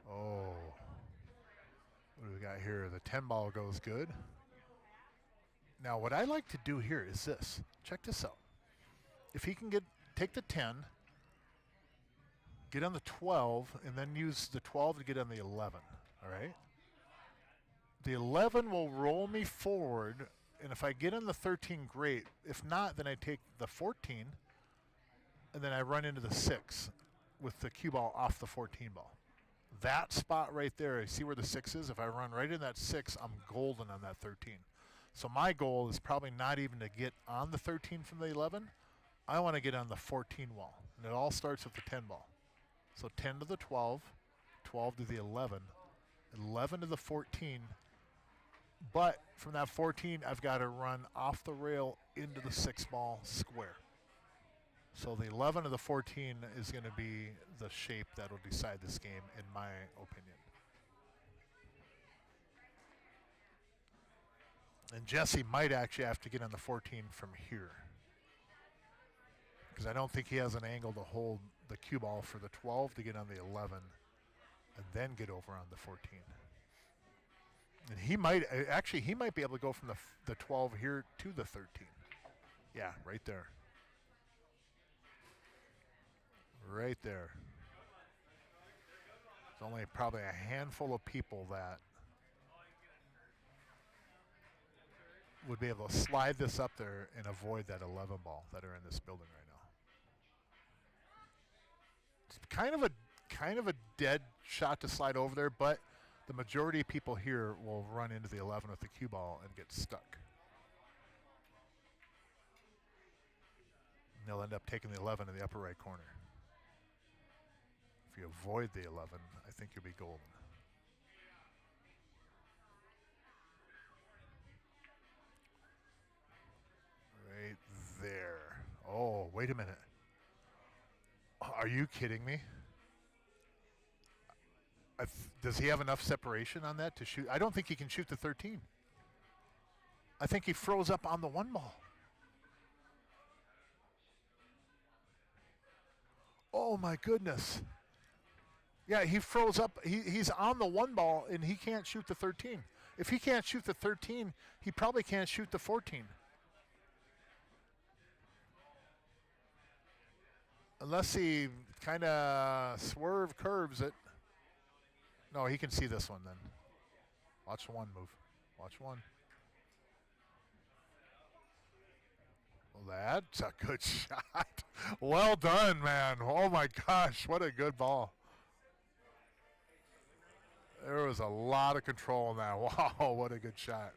Oh. What do we got here? The 10 ball goes good. Now what I like to do here is this. Check this out. If he can take the 10, get on the 12, and then use the 12 to get on the 11, all right? The 11 will roll me forward, and if I get on the 13, great. If not, then I take the 14, and then I run into the 6 with the cue ball off the 14 ball. That spot right there, see where the 6 is? If I run right in that 6, I'm golden on that 13. So my goal is probably not even to get on the 13 from the 11. I want to get on the 14 wall. And it all starts with the 10 ball. So 10 to the 12, 12 to the 11, 11 to the 14. But from that 14, I've got to run off the rail into the 6 ball square. So the 11 to the 14 is going to be the shape that will decide this game, in my opinion. And Jesse might actually have to get on the 14 from here, because I don't think he has an angle to hold the cue ball for the 12 to get on the 11 and then get over on the 14. And he might be able to go from the 12 here to the 13. Yeah, right there. Right there. There's only probably a handful of people that would be able to slide this up there and avoid that 11 ball that are in this building right now. It's kind of a dead shot to slide over there, but the majority of people here will run into the 11 with the cue ball and get stuck. And they'll end up taking the 11 in the upper right corner. If you avoid the 11, I think you'll be golden. Right there. Oh, wait a minute. Are you kidding me? Does he have enough separation on that to shoot? I don't think he can shoot the 13. I think he froze up on the 1 ball. Oh, my goodness. Yeah, he froze up. He's on the 1 ball, and he can't shoot the 13. If he can't shoot the 13, he probably can't shoot the 14. Unless he kind of swerve curves it. No, he can see this one then. Watch the 1 move. Watch 1. Well, that's a good shot. Well done, man. Oh, my gosh. What a good ball. There was a lot of control in that. Wow, what a good shot.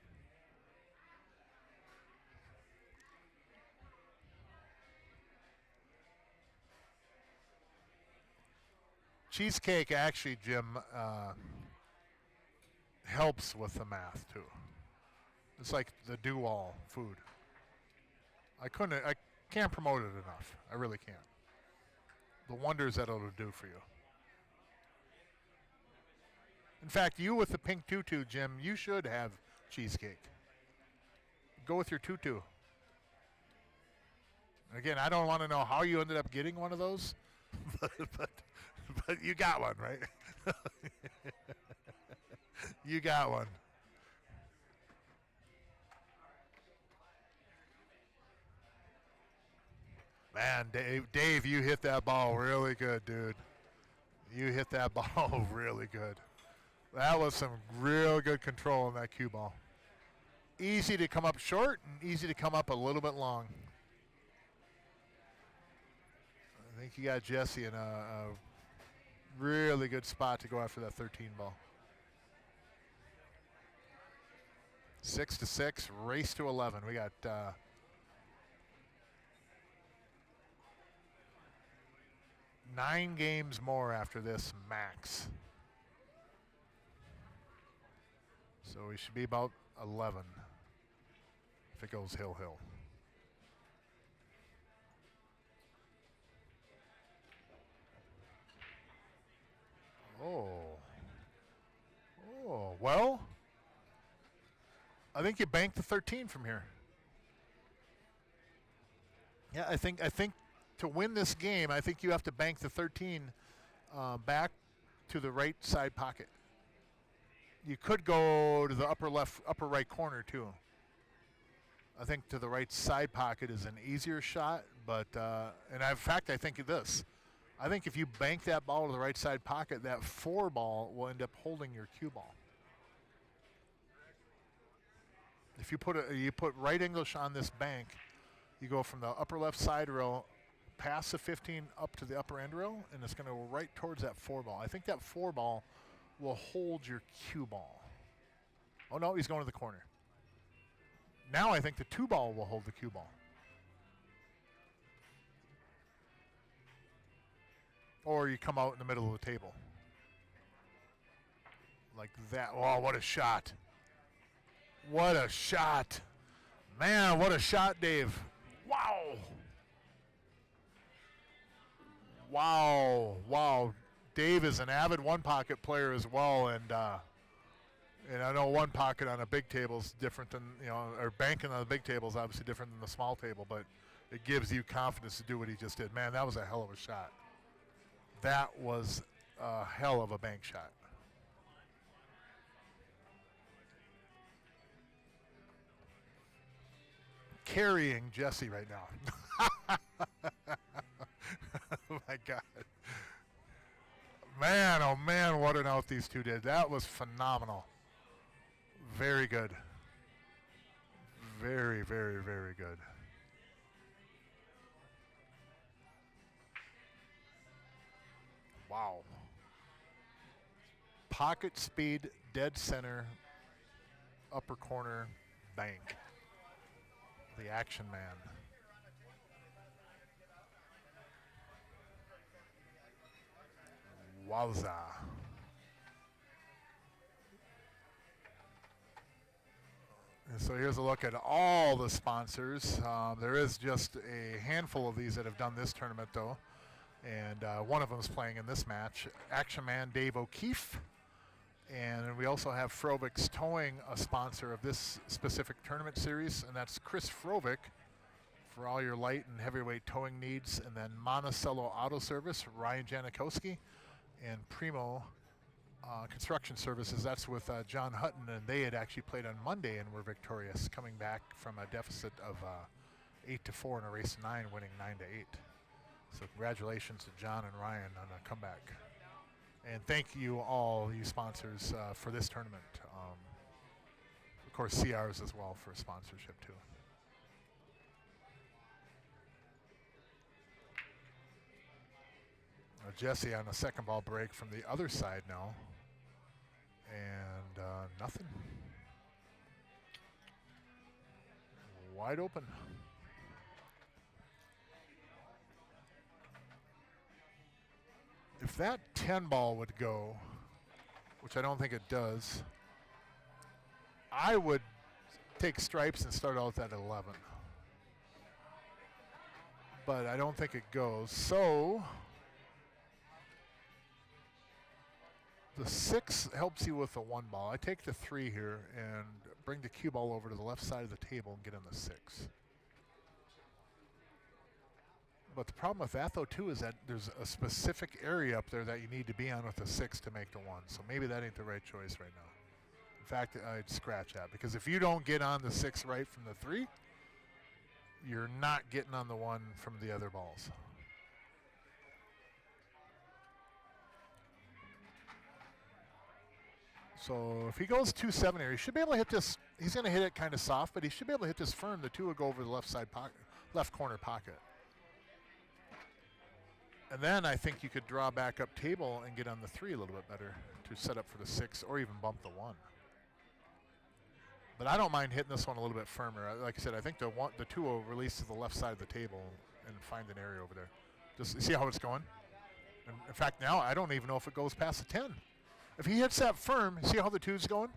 Cheesecake actually, Jim, helps with the math too. It's like the do-all food. I can't promote it enough. I really can't. The wonders that it'll do for you. In fact, you with the pink tutu, Jim, you should have cheesecake. Go with your tutu. Again, I don't want to know how you ended up getting one of those, but you got one, right? You got one. Man, Dave, you hit that ball really good, dude. You hit that ball really good. That was some real good control on that cue ball. Easy to come up short and easy to come up a little bit long. I think you got Jesse in a really good spot to go after that 13 ball. 6-6, race to 11. We got 9 games more after this max. So we should be about 11 if it goes hill. Oh, well, I think you bank the 13 from here. Yeah, I think to win this game, I think you have to bank the 13 back to the right side pocket. You could go to the upper right corner too. I think to the right side pocket is an easier shot, but in fact, I think this. I think if you bank that ball to the right side pocket, that 4 ball will end up holding your cue ball. If you put right English on this bank, you go from the upper left side rail past the 15 up to the upper end rail, and it's going to go right towards that 4 ball. I think that 4 ball will hold your cue ball. Oh, no, he's going to the corner. Now I think the 2 ball will hold the cue ball. Or you come out in the middle of the table. Like that. Oh, what a shot. What a shot. Man, what a shot, Dave. Wow. Dave is an avid one-pocket player as well, and I know one pocket on a big table is different than, or banking on the big table is obviously different than the small table, but it gives you confidence to do what he just did. Man, that was a hell of a shot. That was a hell of a bank shot. Carrying Jesse right now. Oh, my God. Man, oh, man, what an out these two did. That was phenomenal. Very good. Very, very, very good. Wow. Pocket speed, dead center, upper corner, bank. The action man. Wowza. And so here's a look at all the sponsors. There is just a handful of these that have done this tournament, though. And one of them is playing in this match. Action Man Dave O'Keefe. And we also have Frovik's Towing, a sponsor of this specific tournament series, and that's Chris Frovik for all your light and heavyweight towing needs. And then Monticello Auto Service, Ryan Janikowski, and Primo Construction Services. That's with John Hutton, and they had actually played on Monday and were victorious, coming back from a deficit of 8-4 in a race 9, winning 9-8. So congratulations to John and Ryan on a comeback. And thank you all, you sponsors, for this tournament. Of course, CRs as well for sponsorship too. Jesse on a second ball break from the other side now. And nothing. Wide open. If that 10 ball would go, which I don't think it does, I would take stripes and start out at 11. But I don't think it goes. So the 6 helps you with the 1 ball. I take the 3 here and bring the cue ball over to the left side of the table and get in the 6. But the problem with that, though, too, is that there's a specific area up there that you need to be on with the 6 to make the 1. So maybe that ain't the right choice right now. In fact, I'd scratch that, because if you don't get on the 6 right from the 3, you're not getting on the 1 from the other balls. So if he goes 2-7 here, he should be able to hit this. He's going to hit it kind of soft, but he should be able to hit this firm. The 2 will go over the left side pocket, left corner pocket. And then I think you could draw back up table and get on the 3 a little bit better to set up for the 6 or even bump the 1. But I don't mind hitting this one a little bit firmer. Like I said, I think the 2 will release to the left side of the table and find an area over there. Just see how it's going. And in fact, now I don't even know if it goes past the 10. If he hits that firm, see how the 2's going?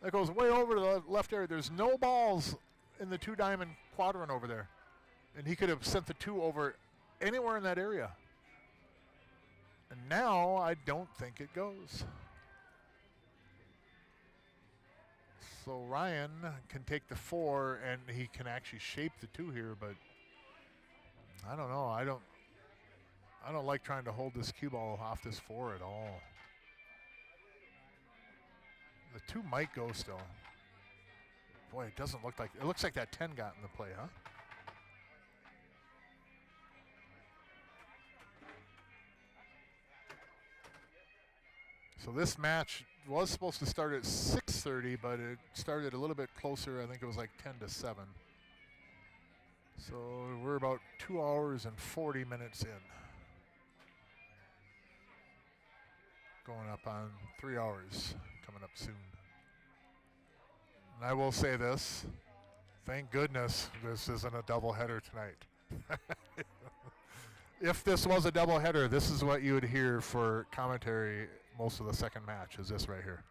That goes way over to the left area. There's no balls in the 2 diamond quadrant over there. And he could have sent the 2 over anywhere in that area. And now I don't think it goes. So Ryan can take the 4 and he can actually shape the 2 here, but I don't know. I don't like trying to hold this cue ball off this 4 at all. The 2 might go still. Boy, it doesn't look like, it looks like that 10 got in the play, huh? So this match was supposed to start at 6:30, but it started a little bit closer. I think it was like 10-7. So we're about 2 hours and 40 minutes in. Going up on 3 hours, coming up soon. And I will say this, thank goodness this isn't a doubleheader tonight. If this was a doubleheader, this is what you would hear for commentary most of the second match, is this right here.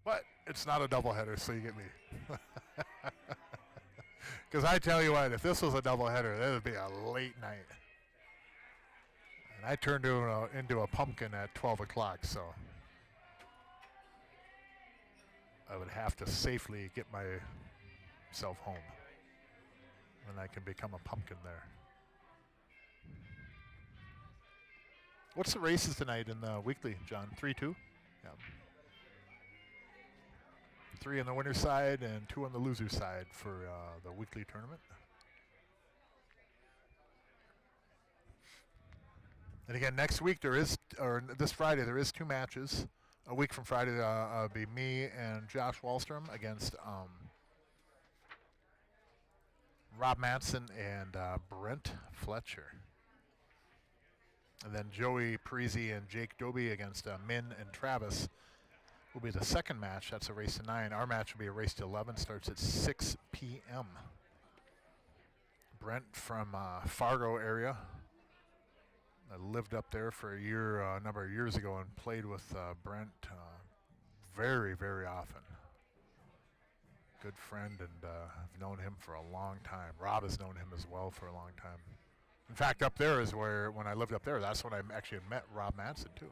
But it's not a doubleheader, so you get me. Because I tell you what, if this was a doubleheader, that would be a late night. And I turned into a pumpkin at 12 o'clock, so I would have to safely get myself home. And I can become a pumpkin there. What's the races tonight in the weekly, John? 3-2? Yeah. 3 on the winner's side and 2 on the loser's side for the weekly tournament. And again, next week this Friday there is 2 matches. A week from Friday, it'll be me and Josh Wallstrom against Rob Manson and Brent Fletcher. And then Joey Parisi and Jake Doby against Min and Travis will be the second match. That's a race to 9. Our match will be a race to 11. Starts at 6 p.m. Brent from Fargo area. I lived up there for a number of years ago and played with Brent very, very often. Good friend, and I've known him for a long time. Rob has known him as well for a long time. In fact, up there is where, when I lived up there, that's when I actually met Rob Manson too.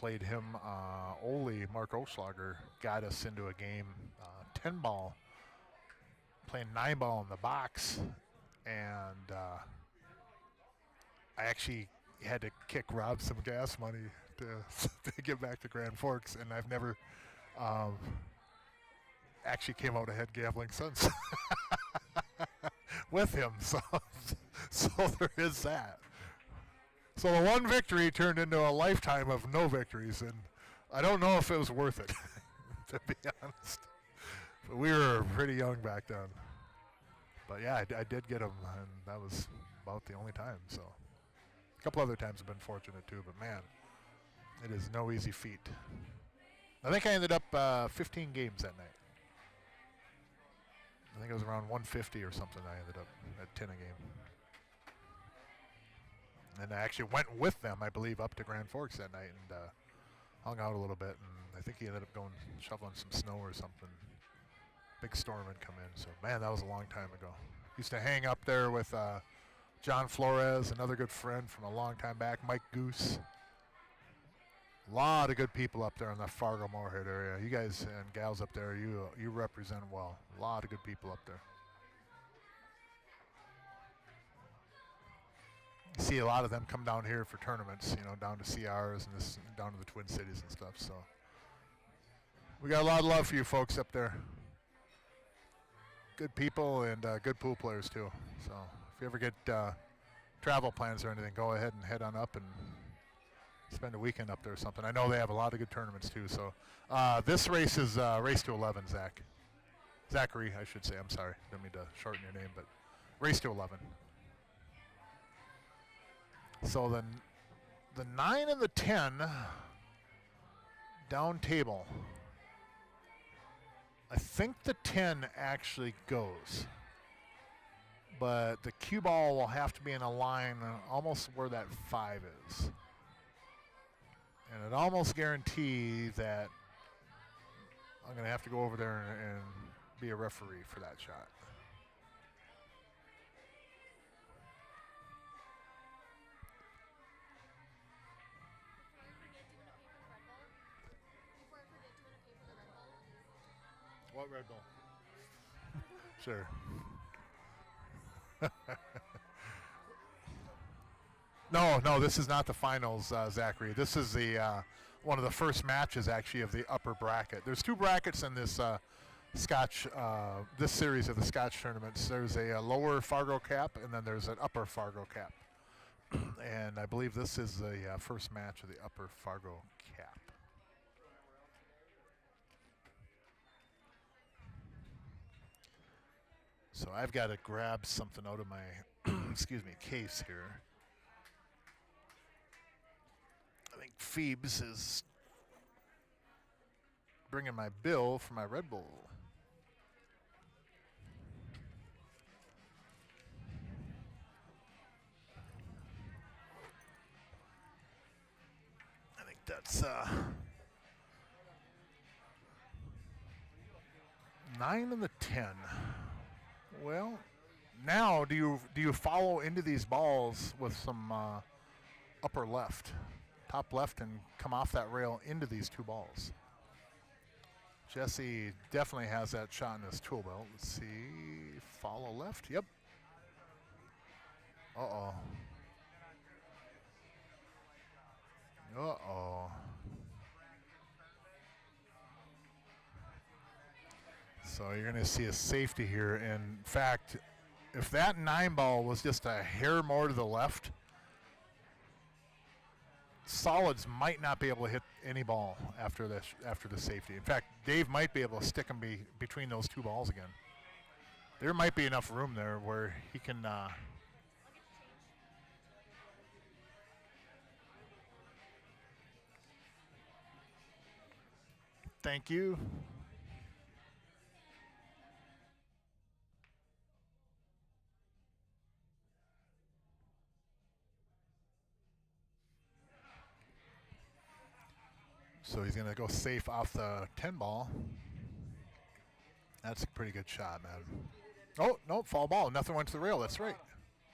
played him. Mark Oschlager got us into a game, 10 ball, playing 9 ball in the box, and I actually had to kick Rob some gas money to to get back to Grand Forks, and I've never actually came out ahead gambling since with him. So there is that. So the one victory turned into a lifetime of no victories, and I don't know if it was worth it, to be honest. But we were pretty young back then. But yeah, I did get him, and that was about the only time. So a couple other times I've been fortunate too, but man, it is no easy feat. I think I ended up 15 games that night. I think it was around 150 or something. I ended up at 10 a game. And I actually went with them, I believe, up to Grand Forks that night and hung out a little bit. And I think he ended up going shoveling some snow or something. Big storm had come in. So, man, that was a long time ago. Used to hang up there with John Flores, another good friend from a long time back, Mike Goose. A lot of good people up there in the Fargo-Moorhead area. You guys and gals up there, you represent well. A lot of good people up there. You see a lot of them come down here for tournaments, down to CRs and down to the Twin Cities and stuff. So we got a lot of love for you folks up there. Good people and good pool players too. So if you ever get travel plans or anything, go ahead and head on up and spend a weekend up there or something. I know they have a lot of good tournaments too. So this race is race to 11, Zachary, I should say. I'm sorry, didn't mean to shorten your name, but race to 11. So the 9 and the 10 down table. I think the 10 actually goes, but the cue ball will have to be in a line almost where that 5 is. And it almost guarantees that I'm going to have to go over there and be a referee for that shot. What Red Bull? Sure. No, this is not the finals, Zachary. This is the one of the first matches, actually, of the upper bracket. There's 2 brackets in this Scotch, this series of the Scotch tournaments. There's a lower Fargo cap, and then there's an upper Fargo cap. And I believe this is the first match of the upper Fargo cap. So I've got to grab something out of my, excuse me, case here. I think Phoebes is bringing my bill for my Red Bull. I think that's 9 and the 10. Well, now do you follow into these balls with some upper left, top left, and come off that rail into these 2 balls? Jesse definitely has that shot in his tool belt. Let's see, follow left. Yep. Uh-oh. Uh-oh. So you're going to see a safety here. In fact, if that 9 ball was just a hair more to the left, Solids might not be able to hit any ball after the safety. In fact, Dave might be able to stick him between those 2 balls again. There might be enough room there where he can. Thank you. So he's going to go safe off the 10 ball. That's a pretty good shot, man. Oh, no, fall ball. Nothing went to the rail. That's right.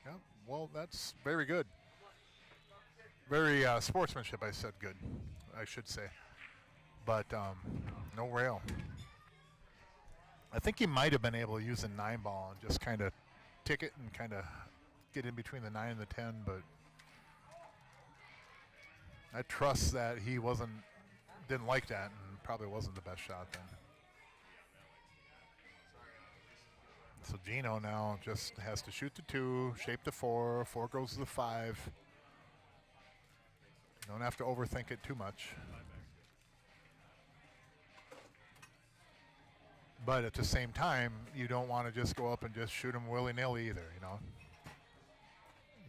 Yeah, well, that's very good. Very sportsmanship, I said good. I should say. But no rail. I think he might have been able to use a 9-ball and just kind of tick it and kind of get in between the 9 and the 10, but I trust that he didn't like that and probably wasn't the best shot then. So Gino now just has to shoot the 2, shape the 4, 4 goes to the 5. Don't have to overthink it too much. But at the same time, you don't want to just go up and just shoot him willy-nilly either, you know.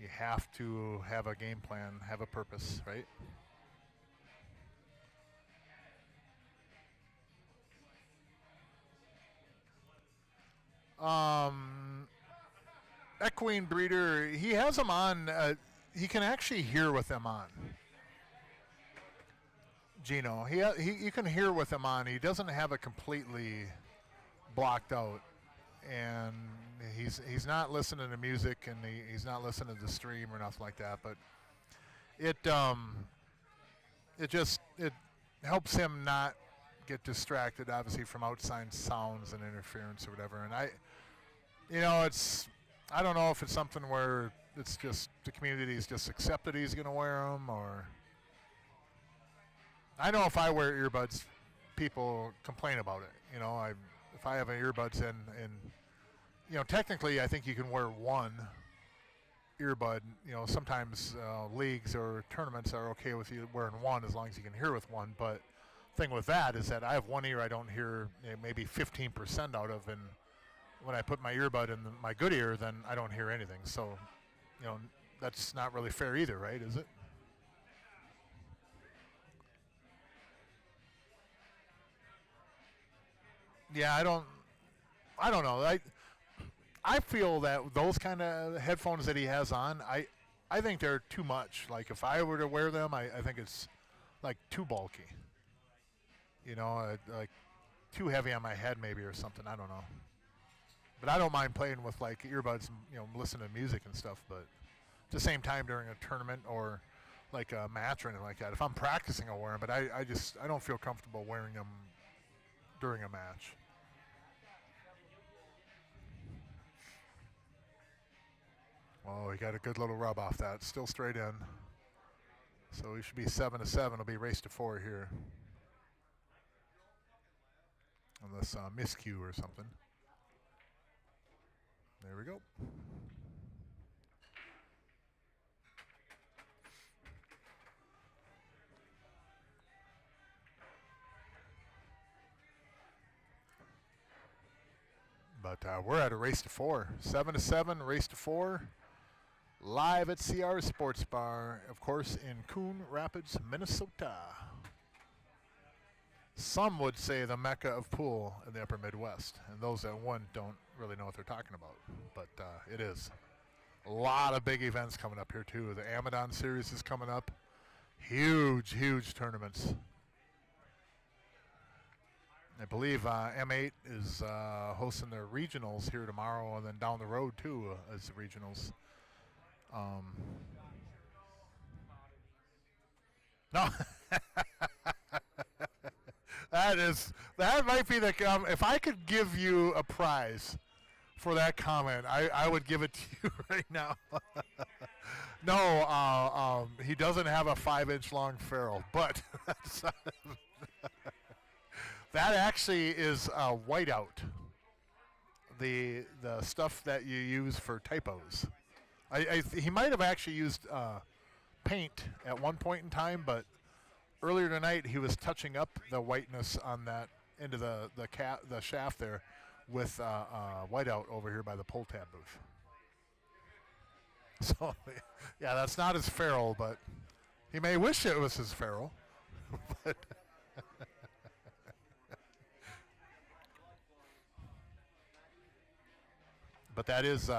You have to have a game plan, have a purpose, right? Equine breeder, he has them on. He can actually hear with them on. Gino, you can hear with them on. He doesn't have it completely blocked out, and he's not listening to music, and he's not listening to the stream or nothing like that. But it helps him not get distracted, obviously, from outside sounds and interference or whatever. And I don't know if it's something where it's just the community's just accepted he's going to wear them, or I know if I wear earbuds, people complain about it. You know, if I have earbuds in, you know, technically I think you can wear one earbud. You know, sometimes leagues or tournaments are okay with you wearing one as long as you can hear with one. But thing with that is that I have one ear I don't hear maybe 15% out of, and when I put my earbud in my good ear, then I don't hear anything. So, you know, that's not really fair either, right? Is it? Yeah, I don't know. I feel that those kind of headphones that he has on, I think they're too much. Like if I were to wear them, I think it's like too bulky. You know, like too heavy on my head maybe or something. I don't know. But I don't mind playing with like earbuds, and, you know, listening to music and stuff. But at the same time during a tournament or like a match or anything like that, if I'm practicing, I'll wear them. But I don't feel comfortable wearing them during a match. Oh, he got a good little rub off that. Still straight in. So he should be 7-7. It'll be race to 4 here. Unless miscue or something. There we go. But we're at a race to 4. 7-7, race to 4. Live at CR Sportsbar, of course, in Coon Rapids, Minnesota. Some would say the mecca of pool in the upper Midwest, and those that won don't really know what they're talking about, but it is. A lot of big events coming up here, too. The Amadon Series is coming up. Huge, huge tournaments. I believe M8 is hosting their regionals here tomorrow, and then down the road, too, as the regionals. No. That might be the if I could give you a prize for that comment, I would give it to you right now. No, he doesn't have a 5-inch long ferrule, but that actually is whiteout. The stuff that you use for typos. He might have actually used paint at one point in time, but earlier tonight he was touching up the whiteness on that into the shaft there with whiteout over here by the pull tab booth. So yeah, that's not his ferrule, but he may wish it was his ferrule. But that is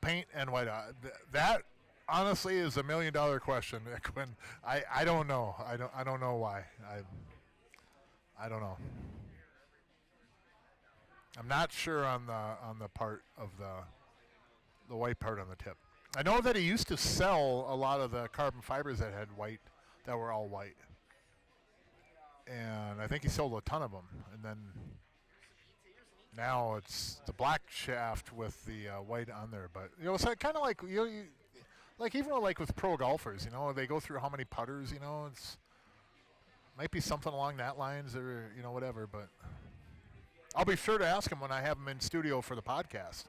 paint and whiteout. That honestly is $1 million question, Quinn. I don't know. I don't know why. I don't know. I'm not sure on the part of the white part on the tip. I know that he used to sell a lot of the carbon fibers that had white that were all white. And I think he sold a ton of them. And then now it's the black shaft with the white on there. But it's kind of like like even like with pro golfers, they go through how many putters. It's might be something along that lines or whatever. But I'll be sure to ask him when I have him in studio for the podcast.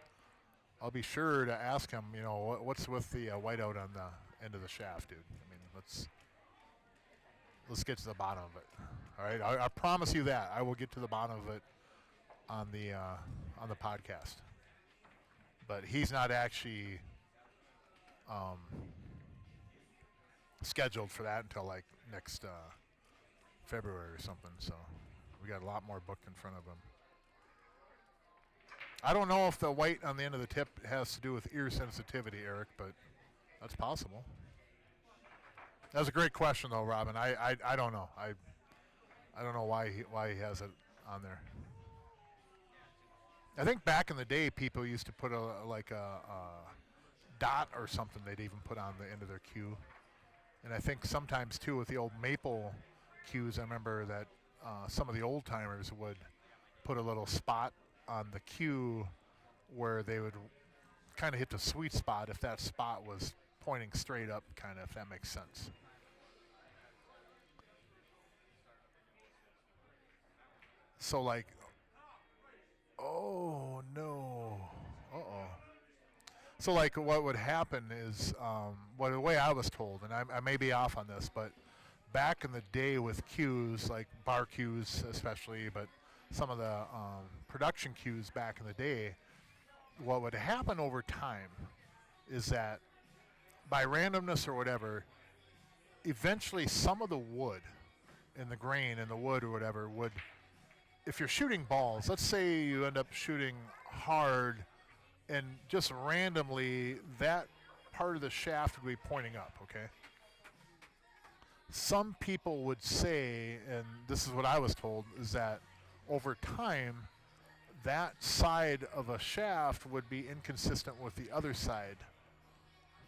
I'll be sure to ask him, what's with the whiteout on the end of the shaft, dude. I mean, let's get to the bottom of it. All right, I promise you that I will get to the bottom of it on the podcast. But he's not actually scheduled for that until like next February or something. So we got a lot more booked in front of him. I don't know if the white on the end of the tip has to do with ear sensitivity, Eric, but that's possible. That's a great question, though, Robin. I don't know. I don't know why he has it on there. I think back in the day, people used to put a dot or something they'd even put on the end of their cue. And I think sometimes, too, with the old maple cues, I remember that some of the old-timers would put a little spot on the cue where they would kind of hit the sweet spot if that spot was pointing straight up, kind of, if that makes sense. So like, oh no, uh-oh. So like what would happen is, the way I was told, and I may be off on this, but back in the day with cues, like bar cues especially, but some of the production cues back in the day, what would happen over time is that by randomness or whatever, eventually some of the wood in the grain in the wood or whatever would, if you're shooting balls, let's say you end up shooting hard and just randomly that part of the shaft would be pointing up, okay? Some people would say, and this is what I was told, is that over time, that side of a shaft would be inconsistent with the other side.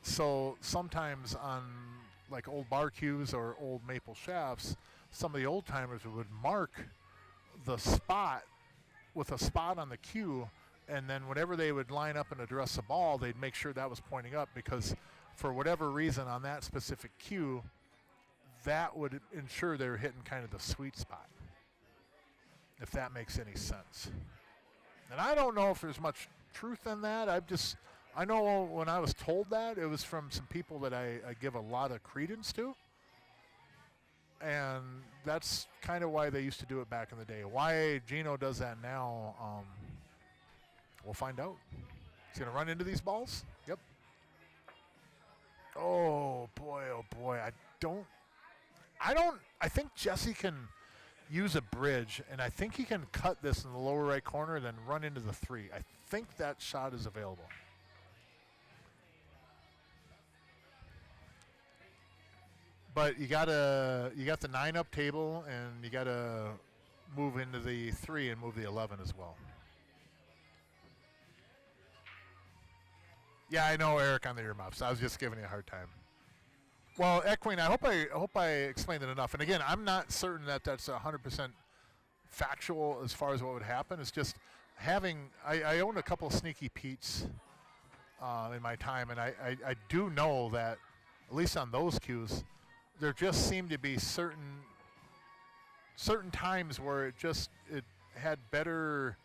So sometimes on like old bar cues or old maple shafts, some of the old timers would mark the spot with a spot on the cue, and then whenever they would line up and address the ball, they'd make sure that was pointing up, because for whatever reason on that specific cue, that would ensure they were hitting kind of the sweet spot, if that makes any sense. And I don't know if there's much truth in that. I know when I was told that, it was from some people that I give a lot of credence to. And that's kind of why they used to do it back in the day. Why Gino does that now, we'll find out. He's going to run into these balls? Yep. Oh, boy. I think Jesse can use a bridge, and I think he can cut this in the lower right corner, then run into the 3. I think that shot is available. But you got the 9-up table, and you got to move into the 3 and move the 11 as well. Yeah, I know, Eric, on the earmuffs. I was just giving you a hard time. Well, Equine, I hope I explained it enough. And again, I'm not certain that that's 100% factual as far as what would happen. It's just I owned a couple of Sneaky Pete's in my time, and I do know that, at least on those cues, there just seemed to be certain times where it had better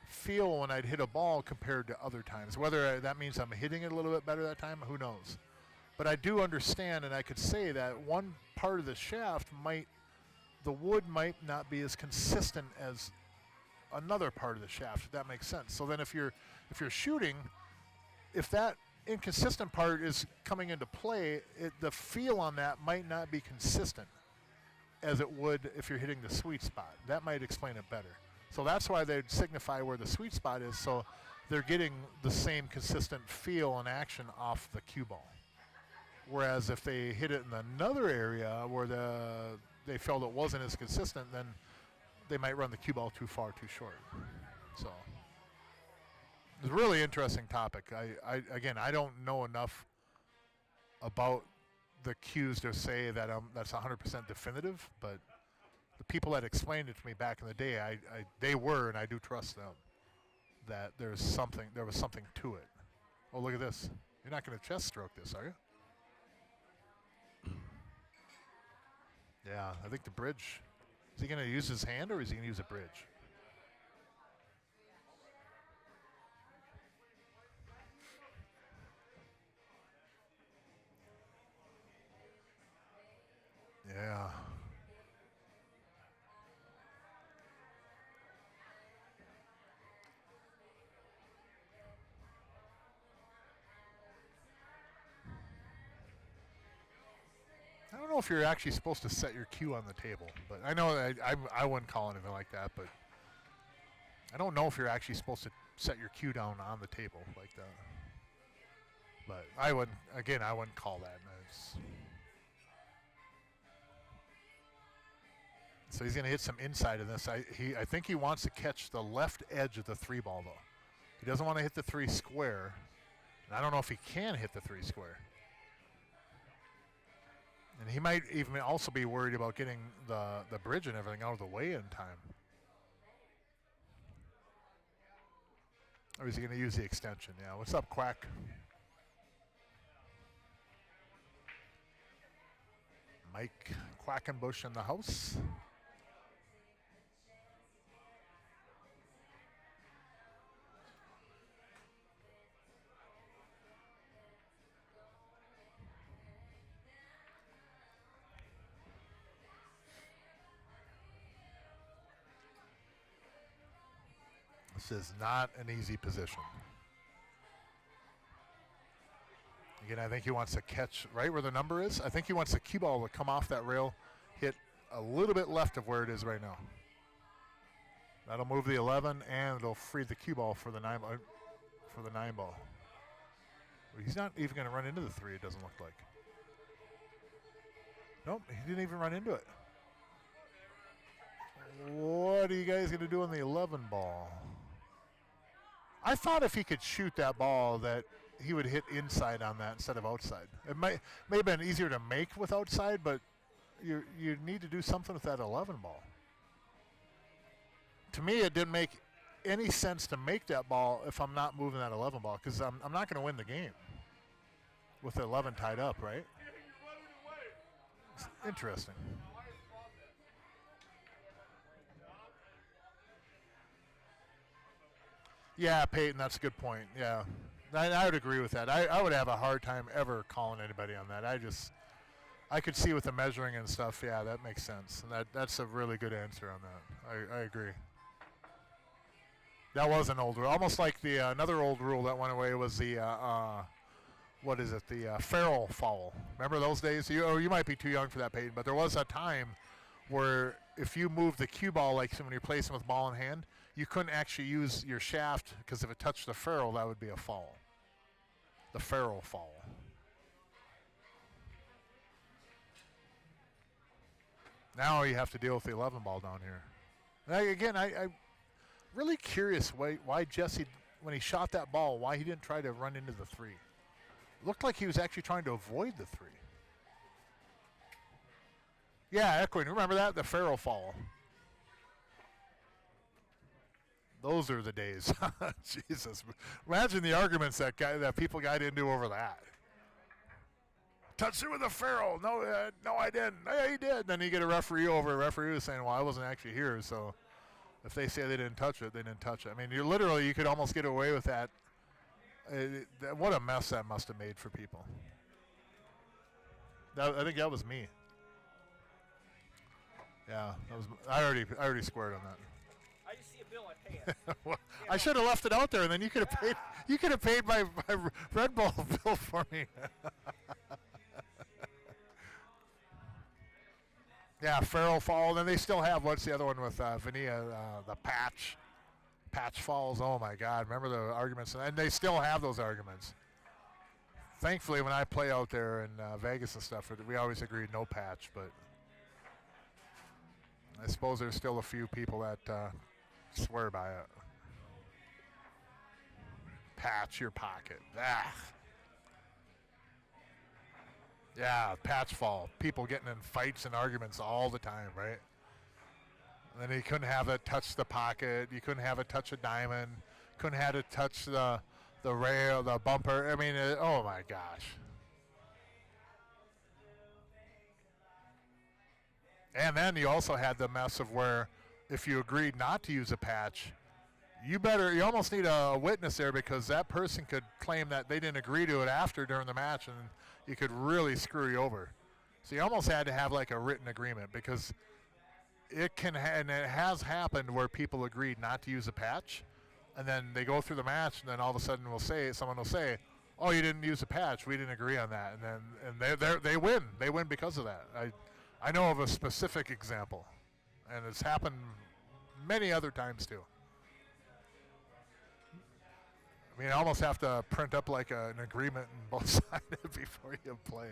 feel when I'd hit a ball compared to other times. Whether that means I'm hitting it a little bit better that time, who knows? But I do understand, and I could say that one part of the shaft the wood might not be as consistent as another part of the shaft, if that makes sense. So then if you're shooting, if that inconsistent part is coming into play, the feel on that might not be consistent as it would if you're hitting the sweet spot. That might explain it better. So that's why they'd signify where the sweet spot is, so they're getting the same consistent feel and action off the cue ball. Whereas if they hit it in another area where they felt it wasn't as consistent, then they might run the cue ball too far, too short. So it's a really interesting topic. I don't know enough about the cues to say that that's 100% definitive, but the people that explained it to me back in the day, they were, and I do trust them, that there was something to it. Oh, look at this. You're not going to chest stroke this, are you? Yeah, I think the bridge. Is he going to use his hand or is he going to use a bridge? Yeah. I don't know if you're actually supposed to set your cue on the table, but I know that I wouldn't call anything like that, but I don't know if you're actually supposed to set your cue down on the table like that. But I wouldn't call that. So he's going to hit some inside of this. I think he wants to catch the left edge of the 3 ball, though. He doesn't want to hit the 3 square. And I don't know if he can hit the 3 square. And he might even also be worried about getting the bridge and everything out of the way in time. Or is he going to use the extension? Yeah. What's up, Quack? Mike Quackenbush in the house. This is not an easy position. Again, I think he wants to catch right where the number is. I think he wants the cue ball to come off that rail, hit a little bit left of where it is right now. That'll move the 11, and it'll free the cue ball for the 9 ball. He's not even going to run into the 3, it doesn't look like. Nope, he didn't even run into it. What are you guys going to do on the 11 ball? I thought if he could shoot that ball that he would hit inside on that instead of outside. It may have been easier to make with outside, but you need to do something with that 11 ball. To me, it didn't make any sense to make that ball if I'm not moving that 11 ball, because I'm not going to win the game with the 11 tied up, right? It's interesting. Yeah, Peyton, that's a good point. Yeah, I would agree with that. I would have a hard time ever calling anybody on that. I could see with the measuring and stuff. Yeah, that makes sense. And that's a really good answer on that. I agree. That was an old rule, almost like the another old rule that went away was the what is it? The Farrell foul. Remember those days? You might be too young for that, Peyton, but there was a time where if you moved the cue ball, like when you're placing with ball in hand, you couldn't actually use your shaft because if it touched the ferrule, that would be a foul. The Farrell foul. Now you have to deal with the 11 ball down here. Again, I'm really curious why Jesse, when he shot that ball, why he didn't try to run into the 3. It looked like he was actually trying to avoid the 3. Yeah, echoing. Remember that? The Farrell foul. Those are the days. Jesus. Imagine the arguments that people got into over that. Touched it with a Farrell. No, I didn't. Yeah, he did. Then you get a referee over. A referee was saying, well, I wasn't actually here, so if they say they didn't touch it, they didn't touch it. I mean, you could almost get away with that. What a mess that must have made for people. I think that was me. Yeah, I already squared on that. I just see a bill, I pay it. Well, I should have left it out there, and then you could have paid. You could have paid my Red Bull bill for me. Yeah, Farrell fall. Then they still have what's the other one with Vania, the patch falls. Oh my God! Remember the arguments, and they still have those arguments. Thankfully, when I play out there in Vegas and stuff, we always agreed no patch, but I suppose there's still a few people that swear by it. Patch your pocket. Ah. Yeah, patch fall. People getting in fights and arguments all the time, right? And then you couldn't have it touch the pocket. You couldn't have it touch a diamond. Couldn't have it touch the rail, the bumper. I mean, oh my gosh. And then you also had the mess of where if you agreed not to use a patch, you almost need a witness there because that person could claim that they didn't agree to it after during the match, and you could really screw you over. So you almost had to have like a written agreement because and it has happened where people agreed not to use a patch, and then they go through the match, and then all of a sudden someone will say, "Oh, you didn't use a patch. We didn't agree on that," and they win. They win because of that. I know of a specific example, and it's happened many other times too. I mean, I almost have to print up like an agreement and both sign it before you play.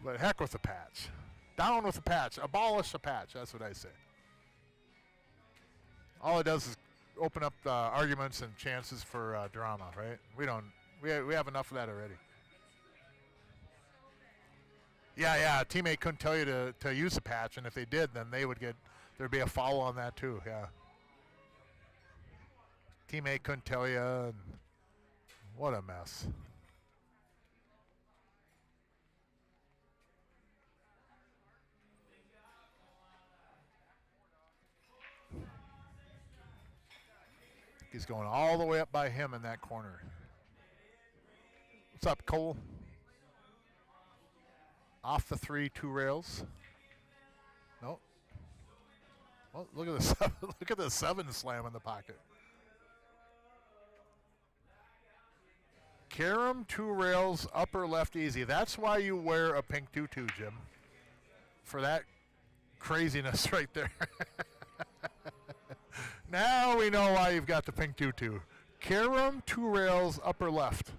But heck with the patch. Down with the patch. Abolish the patch. That's what I say. All it does is open up arguments and chances for drama, right? We have enough of that already. Yeah. A teammate couldn't tell you to use a patch, and if they did, then there'd be a foul on that too. Yeah. Teammate couldn't tell you. And what a mess. He's going all the way up by him in that corner. What's up, Cole? Off the 3, 2 rails. Nope. Well, look at the look at the 7 slam in the pocket. Carom, 2 rails, upper left easy. That's why you wear a pink tutu, Jim. For that craziness right there. Now we know why you've got the pink tutu. Carom, 2 rails, upper left.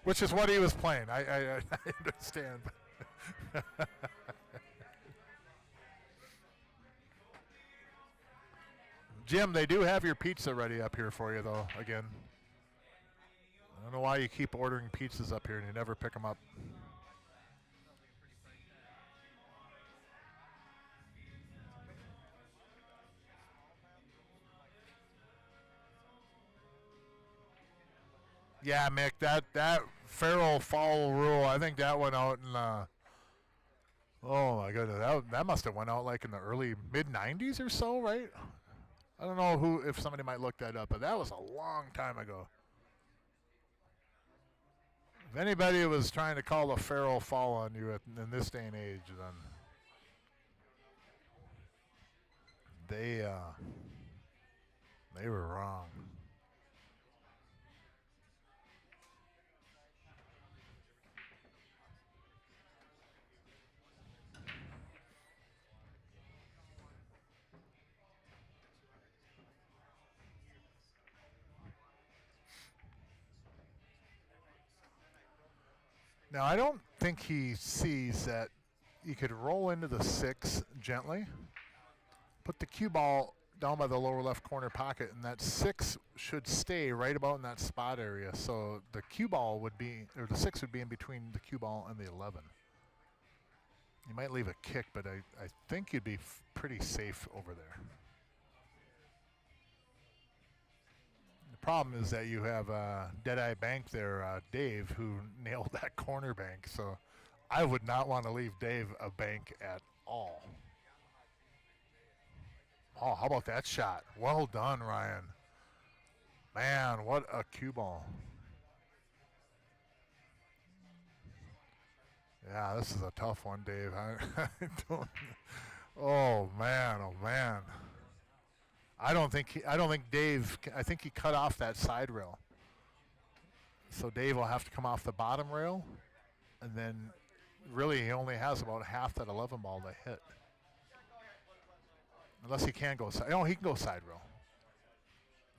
Which is what he was playing. I understand. Jim, they do have your pizza ready up here for you, though, again. I don't know why you keep ordering pizzas up here and you never pick them up. Yeah, Mick, that Farrell foul rule, I think that went out in, oh my goodness, that must have went out like in the early mid-90s or so, right? I don't know if somebody might look that up, but that was a long time ago. If anybody was trying to call a Farrell foul on you in this day and age, then they were wrong. Now, I don't think he sees that you could roll into the 6 gently, put the cue ball down by the lower left corner pocket, and that 6 should stay right about in that spot area. So the cue ball would be, or the 6 would be in between the cue ball and the 11. You might leave a kick, but I think you'd be pretty safe over there. Problem is that you have Deadeye Bank there, Dave, who nailed that corner bank. So I would not want to leave Dave a bank at all. Oh, how about that shot? Well done, Ryan. Man, what a cue ball. Yeah, this is a tough one, Dave. Oh man. I don't think Dave. I think he cut off that side rail. So Dave will have to come off the bottom rail, and then really he only has about half that 11 ball to hit. Unless he can go side. Oh, he can go side rail.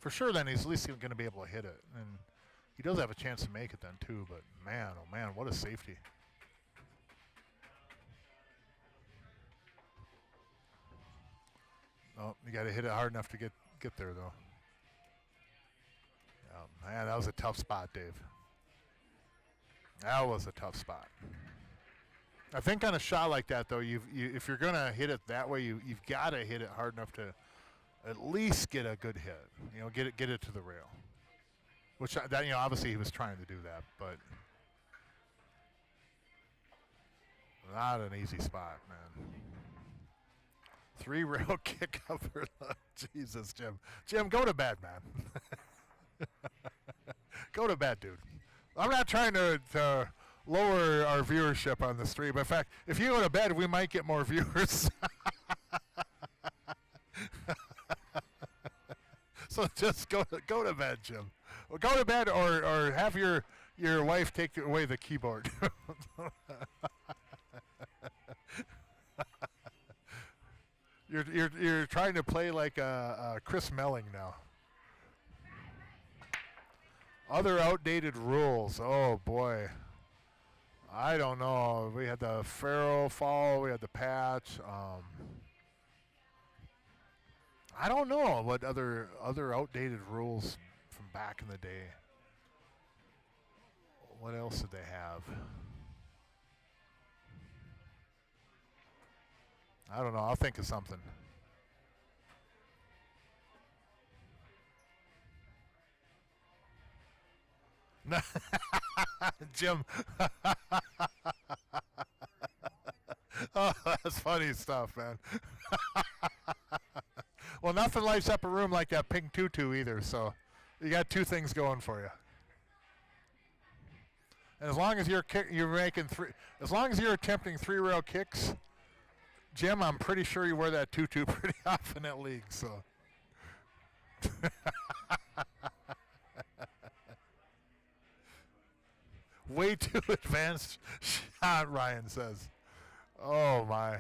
For sure, then he's at least going to be able to hit it, and he does have a chance to make it then too. But man, oh man, what a safety! Oh, you got to hit it hard enough to get there, though. Oh, man, that was a tough spot, Dave. That was a tough spot. I think on a shot like that, though, if you're going to hit it that way, you've got to hit it hard enough to at least get a good hit. You know, get it to the rail. Which that obviously he was trying to do that, but not an easy spot, man. 3 rail kick up for the Jesus, Jim. Jim, go to bed, man. Go to bed, dude. I'm not trying to lower our viewership on the stream. In fact, if you go to bed, we might get more viewers. So just go to bed, Jim. Well, go to bed, or have your wife take away the keyboard. You're trying to play like Chris Melling now. Other outdated rules. Oh boy. I don't know. We had the Farrell fall. We had the patch. I don't know what other outdated rules from back in the day. What else did they have? I don't know. I'll think of something. Jim. Oh, that's funny stuff, man. Well, nothing lights up a room like that pink tutu either, so you got 2 things going for you. And as long as you're making 3, as long as you're attempting 3 rail kicks, Jim, I'm pretty sure you wear that tutu pretty often at league, so. Way too advanced shot, Ryan says. Oh, my.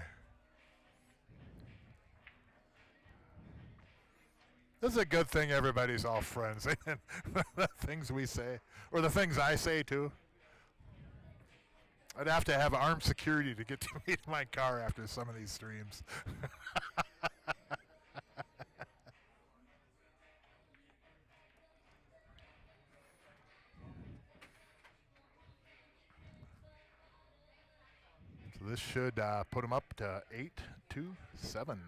This is a good thing everybody's all friends. The things we say, or the things I say, too. I'd have to have armed security to get to me to my car after some of these streams. So this should put him up to 8-7.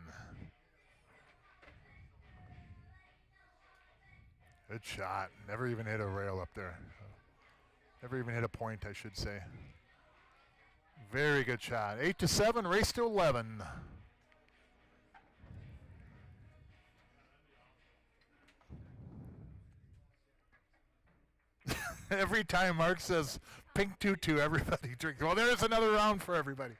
Good shot. Never even hit a rail up there. Never even hit a point, I should say. Very good shot. 8-7, race to 11. Every time Mark says pink tutu, everybody drinks. Well, there's another round for everybody.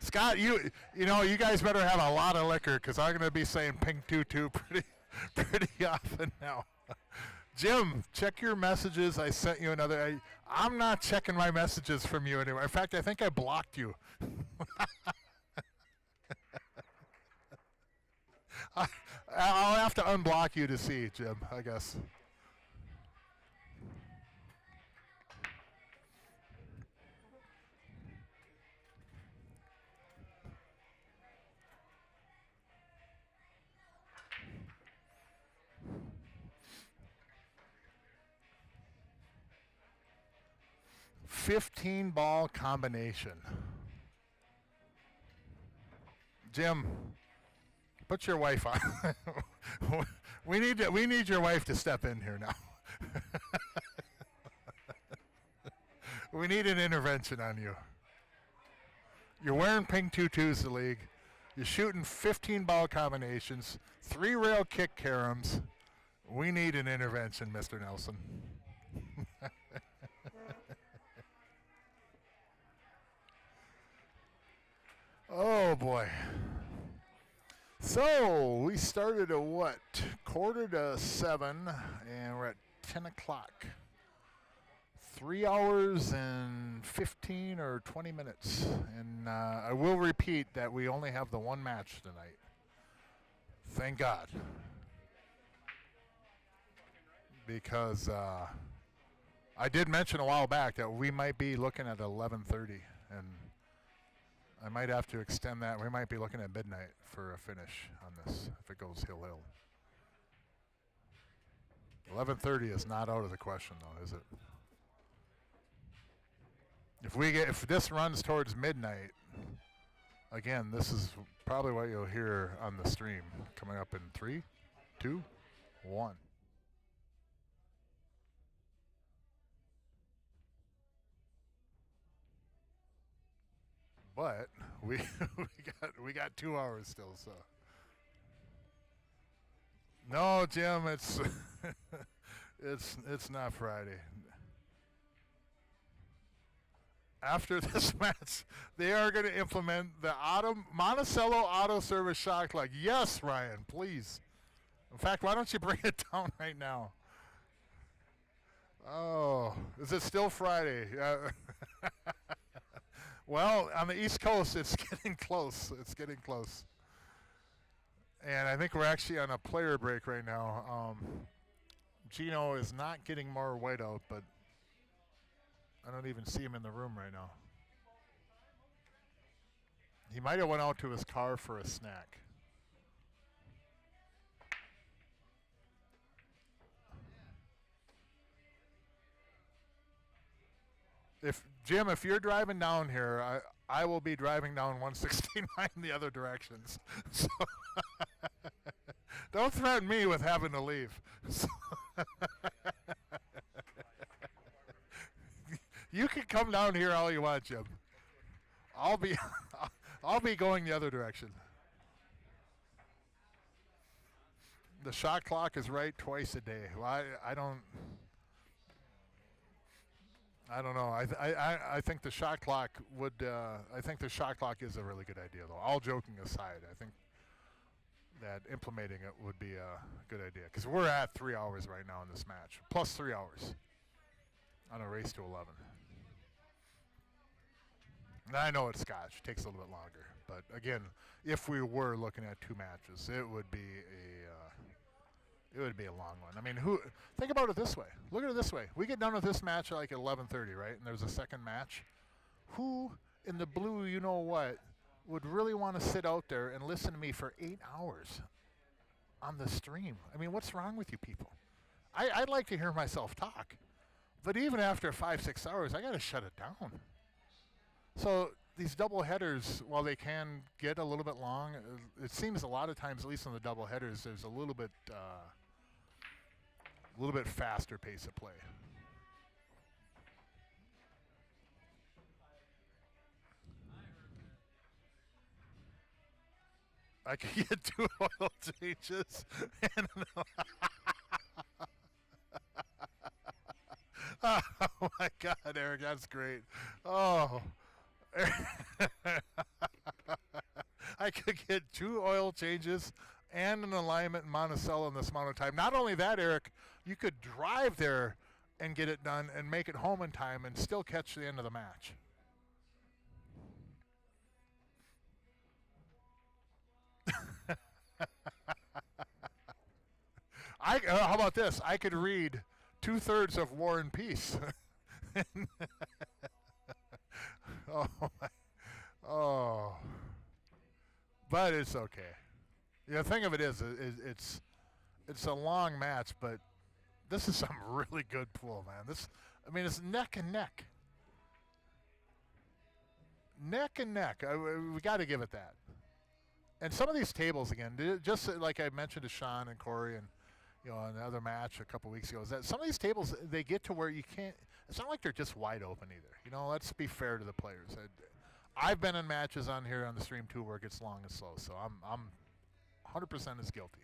Scott, you guys better have a lot of liquor because I'm going to be saying pink tutu pretty often now. Jim, check your messages. I sent you another. I'm not checking my messages from you anymore. In fact, I think I blocked you. I'll have to unblock you to see, Jim, I guess. $15-ball combination. Jim, put your wife on. we need your wife to step in here now. We need an intervention on you. You're wearing pink tutus, the league. You're shooting 15-ball combinations, 3 rail kick caroms. We need an intervention, Mr. Nelson. Oh boy. So we started at what? 6:45, and we're at 10 o'clock. 3 hours and 15 or 20 minutes. And I will repeat that we only have the one match tonight. Thank God. Because I did mention a while back that we might be looking at 11:30, and I might have to extend that. We might be looking at midnight for a finish on this if it goes hill. 11:30 is not out of the question, though, is it? If this runs towards midnight, again, this is probably what you'll hear on the stream coming up in 3, 2, 1. But we we got 2 hours still, so. No, Jim, it's it's not Friday. After this match, they are going to implement the Monticello Auto Service shock clock. Yes, Ryan, please. In fact, why don't you bring it down right now? Oh, is it still Friday? Well, on the East Coast, it's getting close. It's getting close. And I think we're actually on a player break right now. Gino is not getting more whiteout, but I don't even see him in the room right now. He might have went out to his car for a snack. If you're driving down here, I will be driving down 169 the other directions. So don't threaten me with having to leave. So you can come down here all you want, Jim. I'll be going the other direction. The shot clock is right twice a day. Well, I don't know. I think the shot clock would. I think the shot clock is a really good idea, though. All joking aside, I think that implementing it would be a good idea because we're at 3 hours right now in this match, plus 3 hours on a race to 11. And I know it's Scotch; it takes a little bit longer, but again, if we were looking at 2 matches, it would be a long one. I mean, think about it this way. Look at it this way. We get done with this match at like 11:30, right? And there's a second match. Who in the blue, you know what, would really want to sit out there and listen to me for 8 hours on the stream? I mean, what's wrong with you people? I'd like to hear myself talk, but even after 5-6 hours, I got to shut it down. So these double headers, while they can get a little bit long, it seems a lot of times, at least on the double headers, there's a little bit faster pace of play. I could get 2 oil changes and oh my God, Eric, that's great. Oh. I could get 2 oil changes and an alignment in Monticello in this amount of time. Not only that, Eric, you could drive there and get it done and make it home in time and still catch the end of the match. How about this? I could read 2/3 of War and Peace. Oh, but it's okay. The thing of it is it's a long match, but this is some really good pool, man. It's neck and neck. Neck and neck. We got to give it that. And some of these tables, again, just like I mentioned to Sean and Corey and another match a couple weeks ago, is that some of these tables, they get to where you can't, it's not like they're just wide open either. Let's be fair to the players. I've been in matches on here on the stream too where it gets long and slow, so I'm 100% as guilty.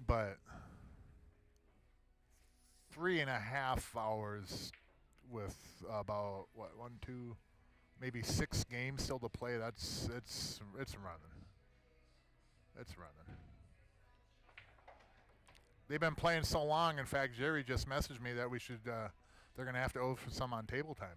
But 3.5 hours with about 1, 2, maybe 6 games still to play. It's running. It's running. They've been playing so long. In fact, Jerry just messaged me that we should. They're going to have to owe for some on table time.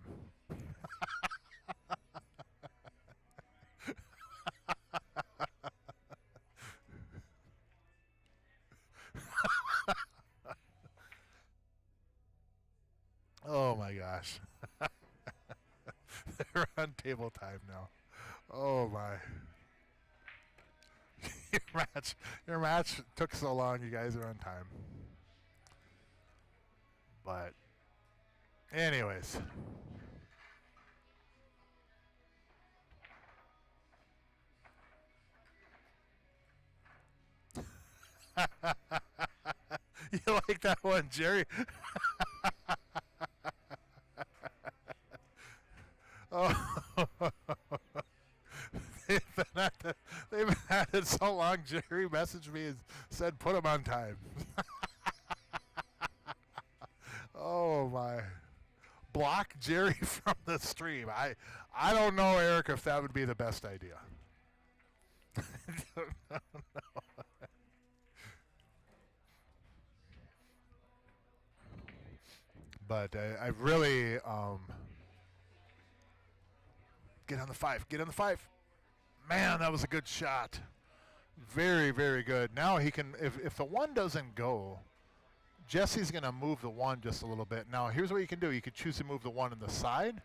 Oh my gosh. They're on table time now. Oh my. Your match took so long. You guys are on time. But, anyways. You like that one, Jerry? Oh. They've been at it so long. Jerry messaged me and said, "Put him on time." Oh my! Block Jerry from the stream. I don't know, Eric, if that would be the best idea. No. But I really get on the 5. Get on the 5. Man, that was a good shot. Very, very good. Now he can, if the 1 doesn't go, Jesse's going to move the 1 just a little bit. Now, here's what you can do. You could choose to move the 1 in the side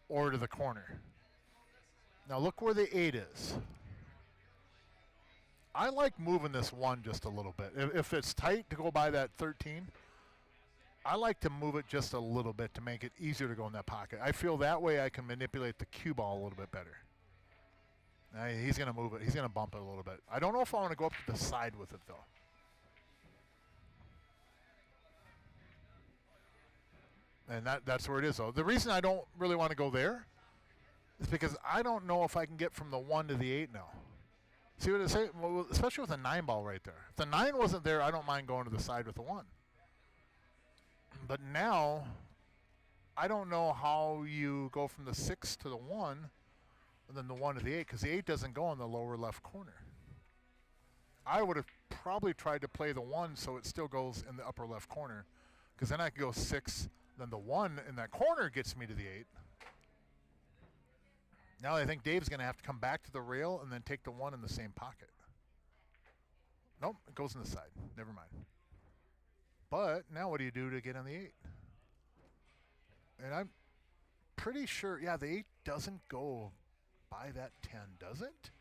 or to the corner. Now, look where the 8 is. I like moving this 1 just a little bit. If it's tight to go by that 13, I like to move it just a little bit to make it easier to go in that pocket. I feel that way I can manipulate the cue ball a little bit better. Now he's going to move it. He's going to bump it a little bit. I don't know if I want to go up to the side with it, though. And that's where it is, though. The reason I don't really want to go there is because I don't know if I can get from the 1 to the 8 now. See what I say? Well, especially with a 9 ball right there. If the 9 wasn't there, I don't mind going to the side with the 1. But now, I don't know how you go from the 6 to the 1 and then the 1 to the 8, because the 8 doesn't go in the lower left corner. I would have probably tried to play the 1 so it still goes in the upper left corner, because then I could go 6, then the 1 in that corner gets me to the 8. Now I think Dave's going to have to come back to the rail and then take the 1 in the same pocket. Nope, it goes in the side. Never mind. But now what do you do to get on the 8? And I'm pretty sure, yeah, the 8 doesn't go by that 10, does it?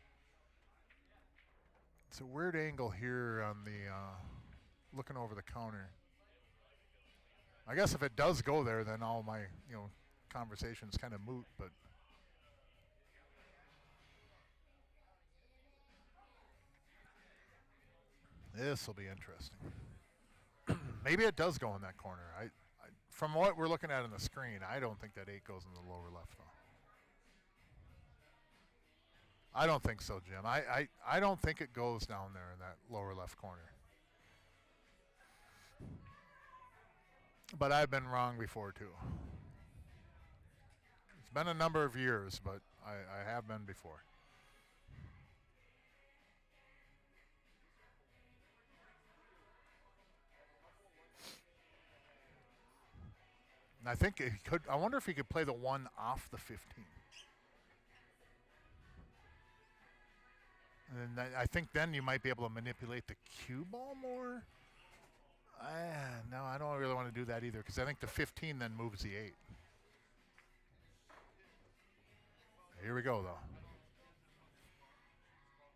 It's a weird angle here on the, looking over the counter. I guess if it does go there, then all my, conversation's kind of moot, but. This will be interesting. Maybe it does go in that corner. From what we're looking at on the screen, I don't think that 8 goes in the lower left, though. I don't think so, Jim. I don't think it goes down there in that lower left corner. But I've been wrong before, too. It's been a number of years, but I have been before. And I think he could. I wonder if he could play the 1 off the 15. And then I think then you might be able to manipulate the cue ball more. No, I don't really want to do that either, because I think the 15 then moves the 8. Here we go, though.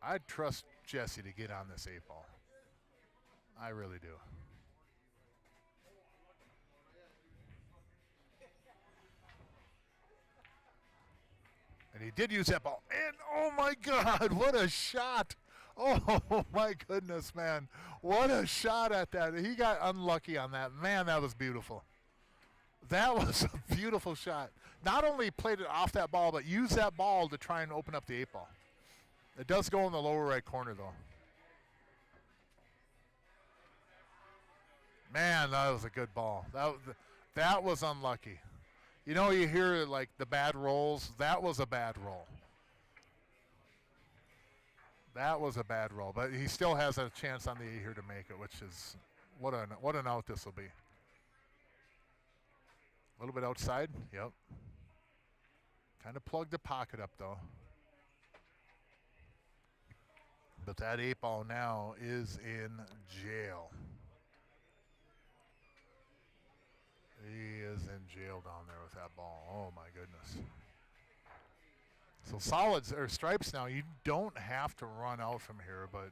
I'd trust Jesse to get on this 8 ball. I really do. And he did use that ball. And, oh, my God, what a shot. Oh, my goodness, man. What a shot at that. He got unlucky on that. Man, that was beautiful. That was a beautiful shot. Not only played it off that ball, but used that ball to try and open up the 8 ball. It does go in the lower right corner, though. Man, that was a good ball. That was unlucky. You know, you hear like the bad rolls. That was a bad roll. That was a bad roll, but he still has a chance on the 8 here to make it, which is what an out this will be. A little bit outside. Yep. Kind of plugged the pocket up though. But that 8 ball now is in jail. He is in jail down there with that ball. Oh, my goodness. So solids or stripes now, you don't have to run out from here, but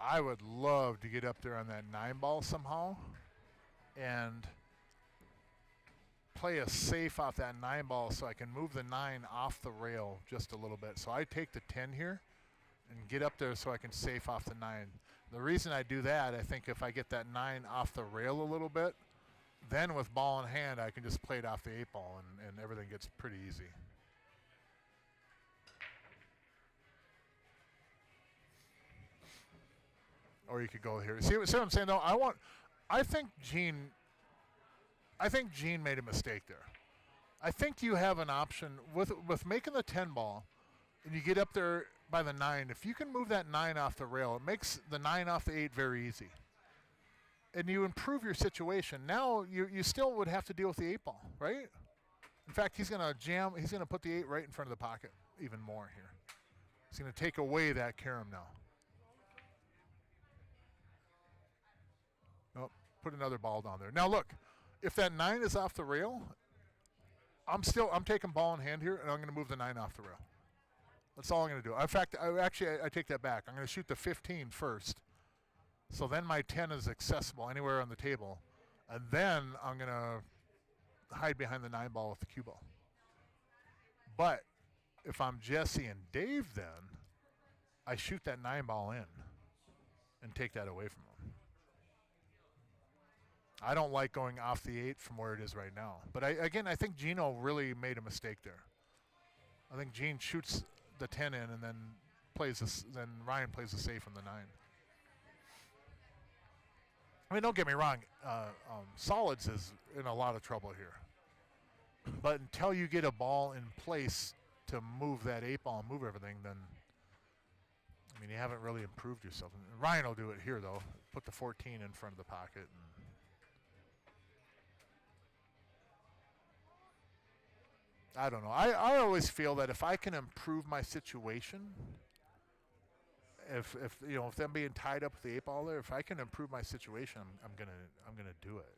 I would love to get up there on that 9-ball somehow and play a safe off that 9-ball so I can move the 9 off the rail just a little bit. So I take the 10 here and get up there so I can safe off the 9. The reason I do that, I think if I get that 9 off the rail a little bit, then with ball in hand, I can just play it off the 8-ball and everything gets pretty easy. Or you could go here. See what I'm saying though? I think Gene made a mistake there. I think you have an option with making the 10-ball, and you get up there by the 9. If you can move that 9 off the rail, it makes the 9 off the 8 very easy. And you improve your situation. Now you still would have to deal with the 8-ball, right? In fact, he's going to put the 8 right in front of the pocket even more here. He's going to take away that carom now. Nope, put another ball down there. Now look, if that 9 is off the rail, I'm taking ball in hand here, and I'm going to move the 9 off the rail. That's all I'm going to do. In fact, I take that back. I'm going to shoot the 15 first. So then my 10 is accessible anywhere on the table. And then I'm going to hide behind the 9-ball with the cue ball. But if I'm Jesse and Dave then, I shoot that 9-ball in and take that away from them. I don't like going off the 8 from where it is right now. But I think Gino really made a mistake there. I think Gene shoots the 10 in and then Ryan plays the safe on the 9. I mean, don't get me wrong. Solids is in a lot of trouble here. But until you get a ball in place to move that 8-ball and move everything, then, I mean, you haven't really improved yourself. And Ryan will do it here, though. Put the 14 in front of the pocket. I don't know. I always feel that if I can improve my situation, if them being tied up with the 8-ball there, if I can improve my situation, I'm gonna do it.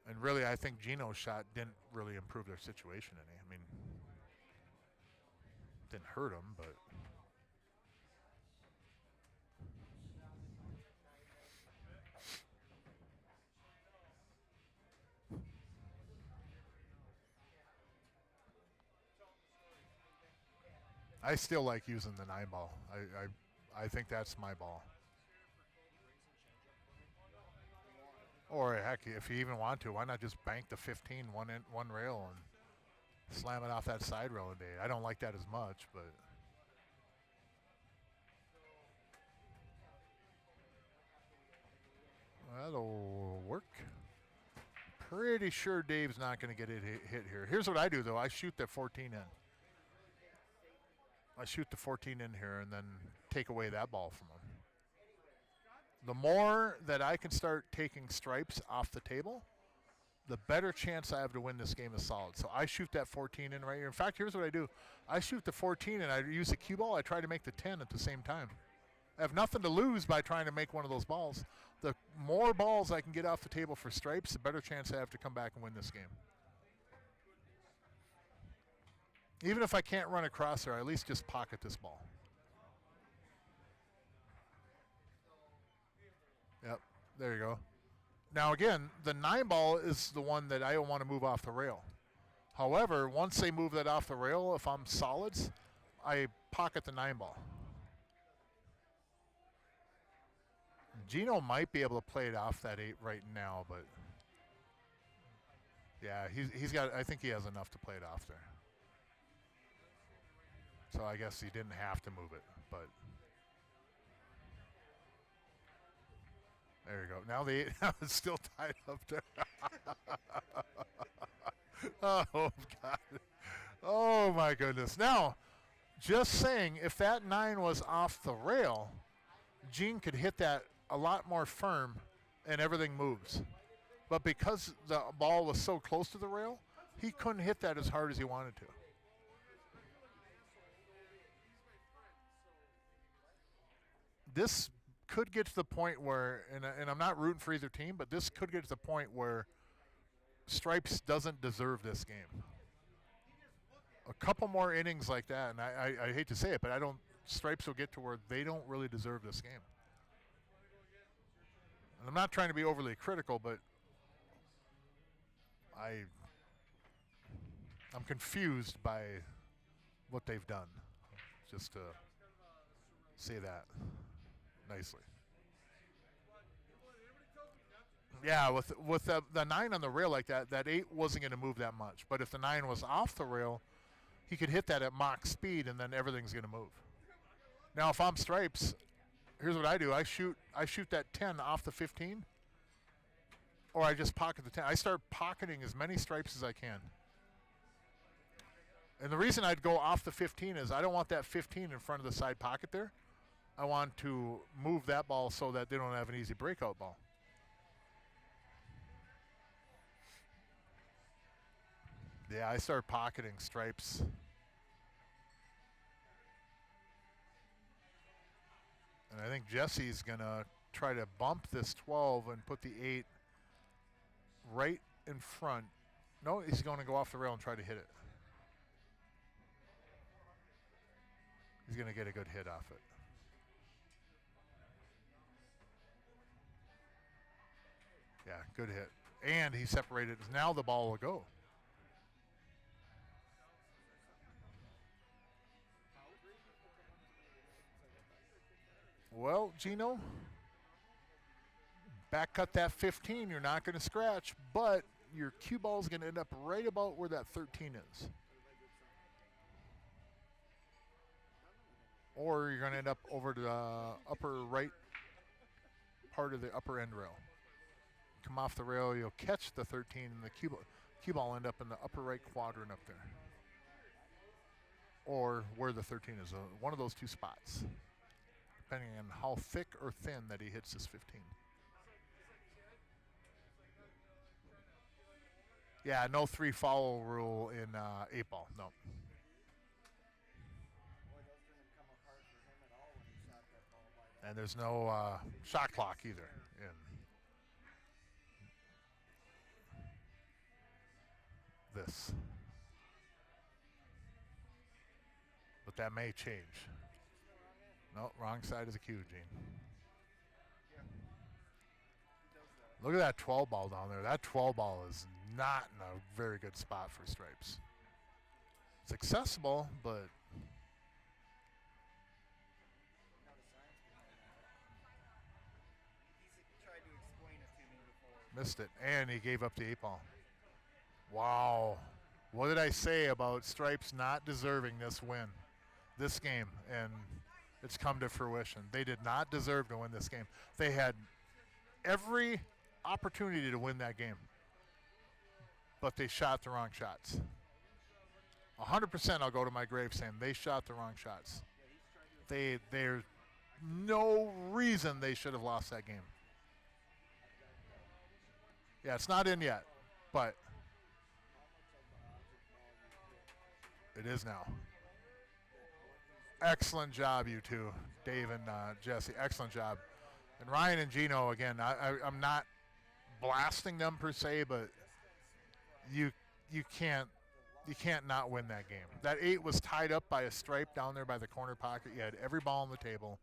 And really, I think Gino's shot didn't really improve their situation any. I mean, didn't hurt them, but. I still like using the 9-ball. I think that's my ball. Or heck, if you even want to, why not just bank the 15 one rail and slam it off that side rail a day? I don't like that as much, but that'll work. Pretty sure Dave's not going to get it hit here. Here's what I do though. I shoot that 14 in. I shoot the 14 in here and then take away that ball from him. The more that I can start taking stripes off the table, the better chance I have to win this game is solid. So I shoot that 14 in right here. In fact, here's what I do. I shoot the 14 and I use the cue ball. I try to make the 10 at the same time. I have nothing to lose by trying to make one of those balls. The more balls I can get off the table for stripes, the better chance I have to come back and win this game. Even if I can't run across there, I at least just pocket this ball. Yep, there you go. Now again, the 9-ball is the one that I don't want to move off the rail. However, once they move that off the rail, if I'm solids, I pocket the 9-ball. Gino might be able to play it off that 8 right now, but yeah, he's got. I think he has enough to play it off there. So I guess he didn't have to move it, but there you go. Now the 8 is still tied up there. Oh, God. Oh, my goodness. Now, just saying, if that 9 was off the rail, Gene could hit that a lot more firm and everything moves. But because the ball was so close to the rail, he couldn't hit that as hard as he wanted to. This could get to the point where, and I'm not rooting for either team, but this could get to the point where Stripes doesn't deserve this game. a couple more innings like that, and I hate to say it, but I don't. Stripes will get to where they don't really deserve this game. And I'm not trying to be overly critical, but I'm confused by what they've done. Just to say that nicely. Yeah, with the 9 on the rail like that, that 8 wasn't going to move that much. But if the 9 was off the rail, he could hit that at Mach speed, and then everything's going to move. Now, if I'm Stripes, here's what I do. I shoot that 10 off the 15, or I just pocket the 10. I start pocketing as many stripes as I can. And the reason I'd go off the 15 is I don't want that 15 in front of the side pocket there. I want to move that ball so that they don't have an easy breakout ball. Yeah, I start pocketing stripes. And I think Jesse's going to try to bump this 12 and put the 8 right in front. No, he's going to go off the rail and try to hit it. He's going to get a good hit off it. Yeah, good hit. And he separated. Now the ball will go. Well, Gino, back cut that 15. You're not going to scratch, but your cue ball is going to end up right about where that 13 is. Or you're going to end up over the upper right part of the upper end rail. Come off the rail, you'll catch the 13, and the cue ball will end up in the upper right quadrant up there. Or where the 13 is, one of those two spots, depending on how thick or thin that he hits this 15. Yeah, no 3 foul rule in 8-ball, no. And there's no shot clock either. In this. But that may change. No, wrong side of the cue, Gene. Look at that 12 ball down there. That 12 ball is not in a very good spot for stripes. It's accessible, but missed it, and he gave up the 8-ball. Wow. What did I say about Stripes not deserving this win, this game? And it's come to fruition. They did not deserve to win this game. They had every opportunity to win that game, but they shot the wrong shots. 100% I'll go to my grave saying they shot the wrong shots. There's no reason they should have lost that game. Yeah, it's not in yet, but it is now. Excellent job, you two, Dave and Jesse. Excellent job. And Ryan and Gino, again, I'm not blasting them per se, but you can't not win that game. That 8 was tied up by a stripe down there by the corner pocket. You had every ball on the table,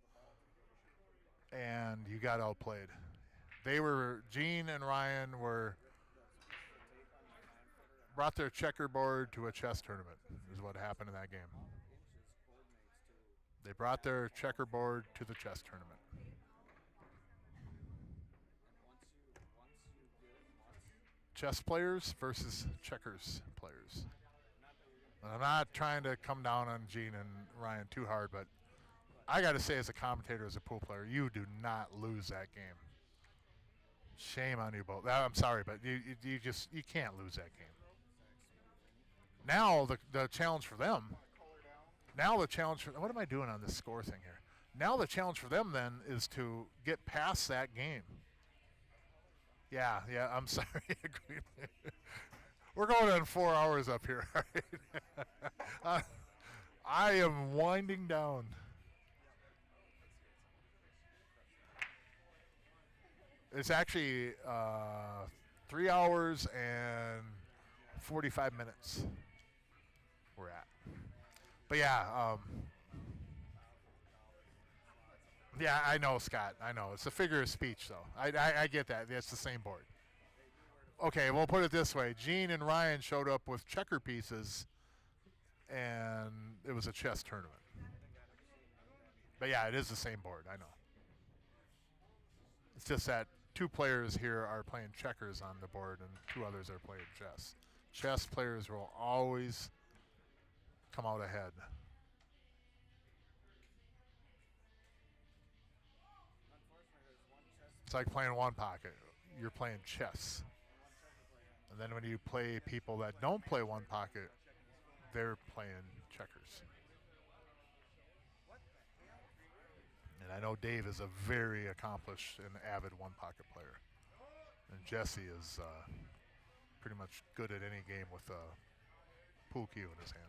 and you got outplayed. Gene and Ryan brought their checkerboard to a chess tournament, is what happened in that game. They brought their checkerboard to the chess tournament. Chess players versus checkers players. And I'm not trying to come down on Gene and Ryan too hard, but I got to say, as a commentator, as a pool player, you do not lose that game. Shame on you both. I'm sorry, but you can't lose that game. Now the challenge for them. What am I doing on this score thing here? Now the challenge for them then is to get past that game. Yeah, I'm sorry. We're going on 4 hours up here. I am winding down. It's actually 3 hours and 45 minutes we're at. But yeah, yeah, I know, Scott. I know. It's a figure of speech, though. I get that. It's the same board. Okay, we'll put it this way. Gene and Ryan showed up with checker pieces, and it was a chess tournament. But yeah, it is the same board. I know. It's just that two players here are playing checkers on the board, and two others are playing chess. Chess players will always come out ahead. It's like playing one pocket. You're playing chess. And then when you play people that don't play one pocket, they're playing checkers. And I know Dave is a very accomplished and avid one pocket player. And Jesse is pretty much good at any game with a pool cue in his hand.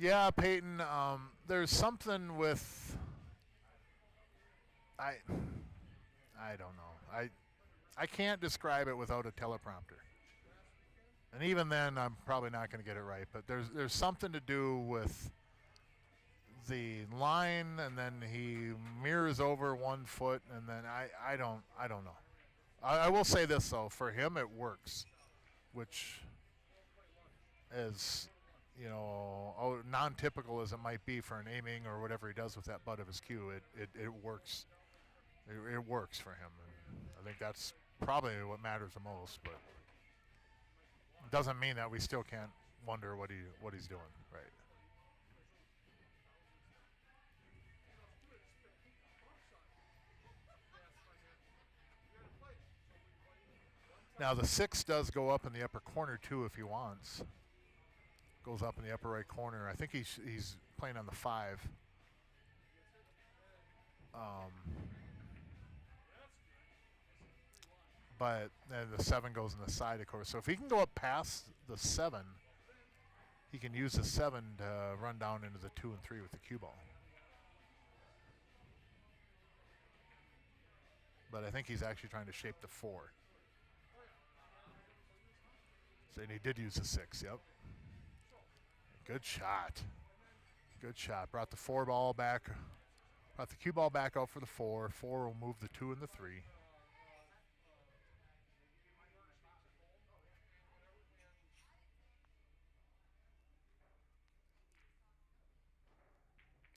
Yeah, Peyton. There's something with I don't know. I can't describe it without a teleprompter. And even then, I'm probably not going to get it right. But there's something to do with the line, and then he mirrors over 1 foot, and then I don't know. I will say this though, for him it works, which is, you know, non-typical as it might be for an aiming or whatever he does with that butt of his cue, it works. It works for him, and I think that's probably what matters the most. But it doesn't mean that we still can't wonder what he's doing, right? Now the 6 does go up in the upper corner too if he wants. Goes up in the upper right corner. I think he's playing on the 5. But the 7 goes in the side, of course. So if he can go up past the 7, he can use the 7 to run down into the 2 and 3 with the cue ball. But I think he's actually trying to shape the 4. So, and he did use the 6, yep. Good shot. Good shot. Brought the 4 ball back. Brought the cue ball back out for the 4. 4 will move the 2 and the 3.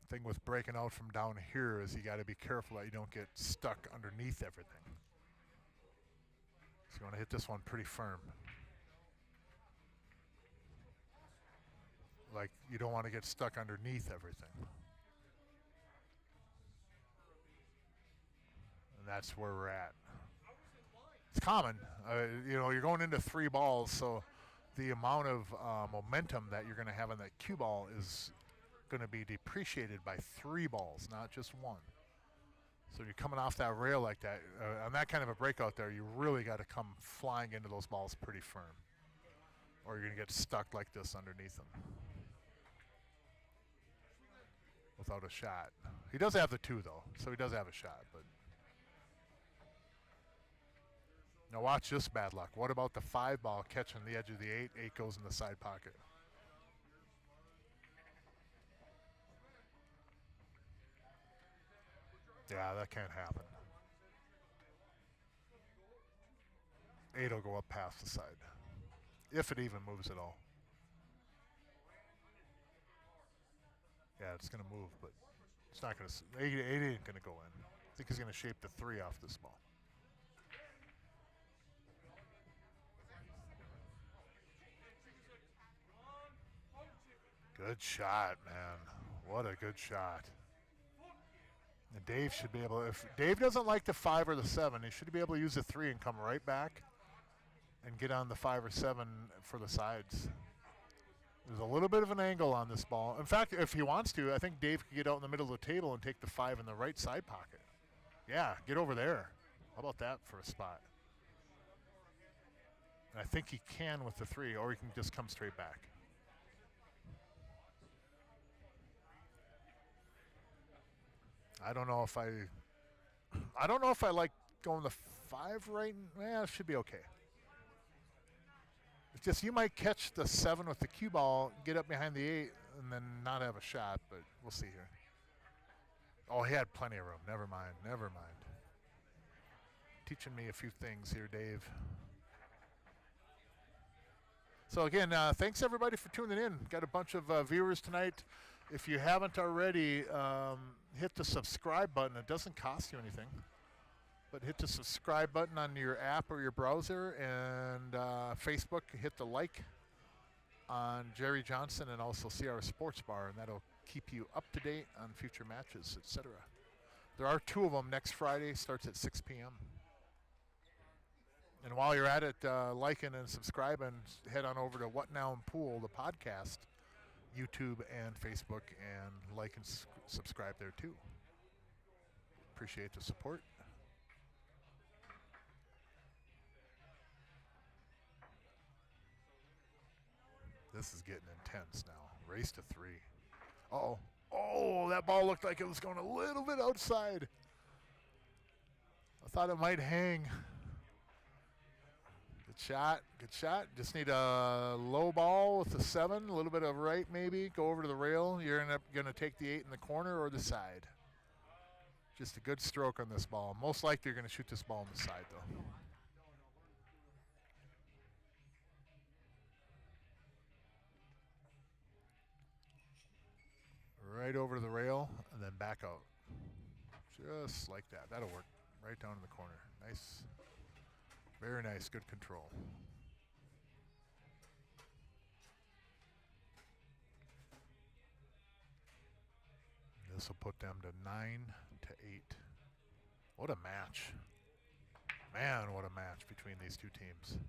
Thing with breaking out from down here is you got to be careful that you don't get stuck underneath everything. So you want to hit this one pretty firm. Like you don't want to get stuck underneath everything. And that's where we're at. It's common. You know, you're going into 3 balls, so the amount of momentum that you're going to have on that cue ball is going to be depreciated by 3 balls, not just 1. So you're coming off that rail like that, on that kind of a breakout there, you really got to come flying into those balls pretty firm, or you're going to get stuck like this underneath them without a shot. He does have the 2 though, so he does have a shot. But now watch this bad luck. What about the 5 ball catching the edge of the 8? 8 goes in the side pocket. Yeah, that can't happen. 8 will go up past the side, if it even moves at all. Yeah, it's going to move, but it's not going to. 8 ain't going to go in. I think he's going to shape the 3 off this ball. Good shot, man. What a good shot. And Dave should be able, if Dave doesn't like the 5 or the 7, he should be able to use the 3 and come right back and get on the 5 or 7 for the sides. There's a little bit of an angle on this ball. In fact, if he wants to, I think Dave could get out in the middle of the table and take the 5 in the right side pocket. Yeah, get over there. How about that for a spot? And I think he can with the 3, or he can just come straight back. I don't know if I like going the 5 right. Yeah, it should be okay. It's just you might catch the 7 with the cue ball, get up behind the 8, and then not have a shot. But we'll see here. Oh, he had plenty of room. Never mind. Never mind. Teaching me a few things here, Dave. So again, thanks everybody for tuning in. Got a bunch of viewers tonight. If you haven't already, hit the subscribe button. It doesn't cost you anything. But hit the subscribe button on your app or your browser, and Facebook, hit the like on Jerry Johnson, and also see our sports bar, and that'll keep you up to date on future matches, etc. There are 2 of them next Friday, starts at 6 p.m. And while you're at it, liking and subscribing, head on over to What Now in Pool, the podcast, YouTube and Facebook, and like and subscribe there too. Appreciate the support. This is getting intense now. Race to 3. Uh-oh. Oh, that ball looked like it was going a little bit outside. I thought it might hang. Good shot. Good shot. Just need a low ball with the 7, a little bit of right maybe. Go over to the rail. You're going to take the 8 in the corner or the side. Just a good stroke on this ball. Most likely you're going to shoot this ball on the side, though. Right over to the rail and then back out. Just like that. That'll work. Right down in the corner. Nice. Very nice. Good control. This will put them to 9-8. What a match. Man, what a match between these 2 teams.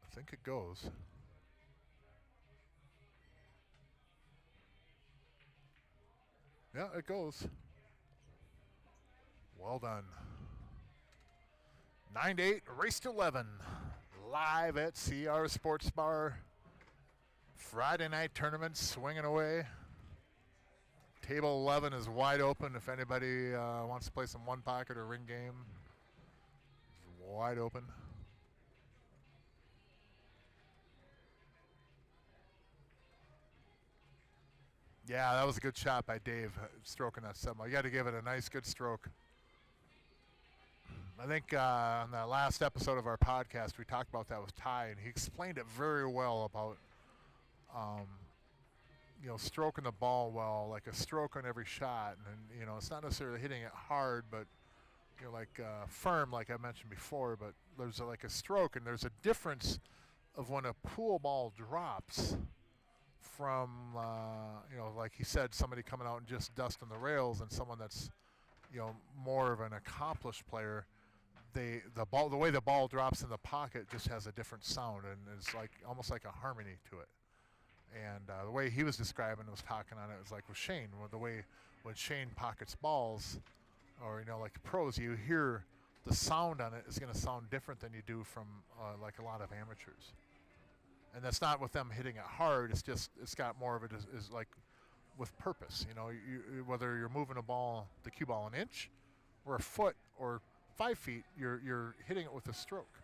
I think it goes. Yeah, it goes. Well done. 9-8, race to 11. Live at CR Sports Bar. Friday night tournament swinging away. Table 11 is wide open if anybody wants to play some one pocket or ring game. It's wide open. Yeah, that was a good shot by Dave, stroking that 7. You got to give it a nice, good stroke. I think on the last episode of our podcast, we talked about that with Ty, and he explained it very well about, stroking the ball well, like a stroke on every shot. And it's not necessarily hitting it hard, but, firm, like I mentioned before, but there's like a stroke, and there's a difference of when a pool ball drops from, like he said, somebody coming out and just dusting the rails, and someone that's, more of an accomplished player. The way the ball drops in the pocket just has a different sound, and it's like almost like a harmony to it. And the way he was describing, was talking on it, was like with Shane, the way when Shane pockets balls, or like the pros, you hear the sound on it is going to sound different than you do from like a lot of amateurs. And that's not with them hitting it hard. It's just it's got more of it is like with purpose. Whether you're moving a ball, the cue ball, an inch, or a foot, or 5 feet, you're hitting it with a stroke.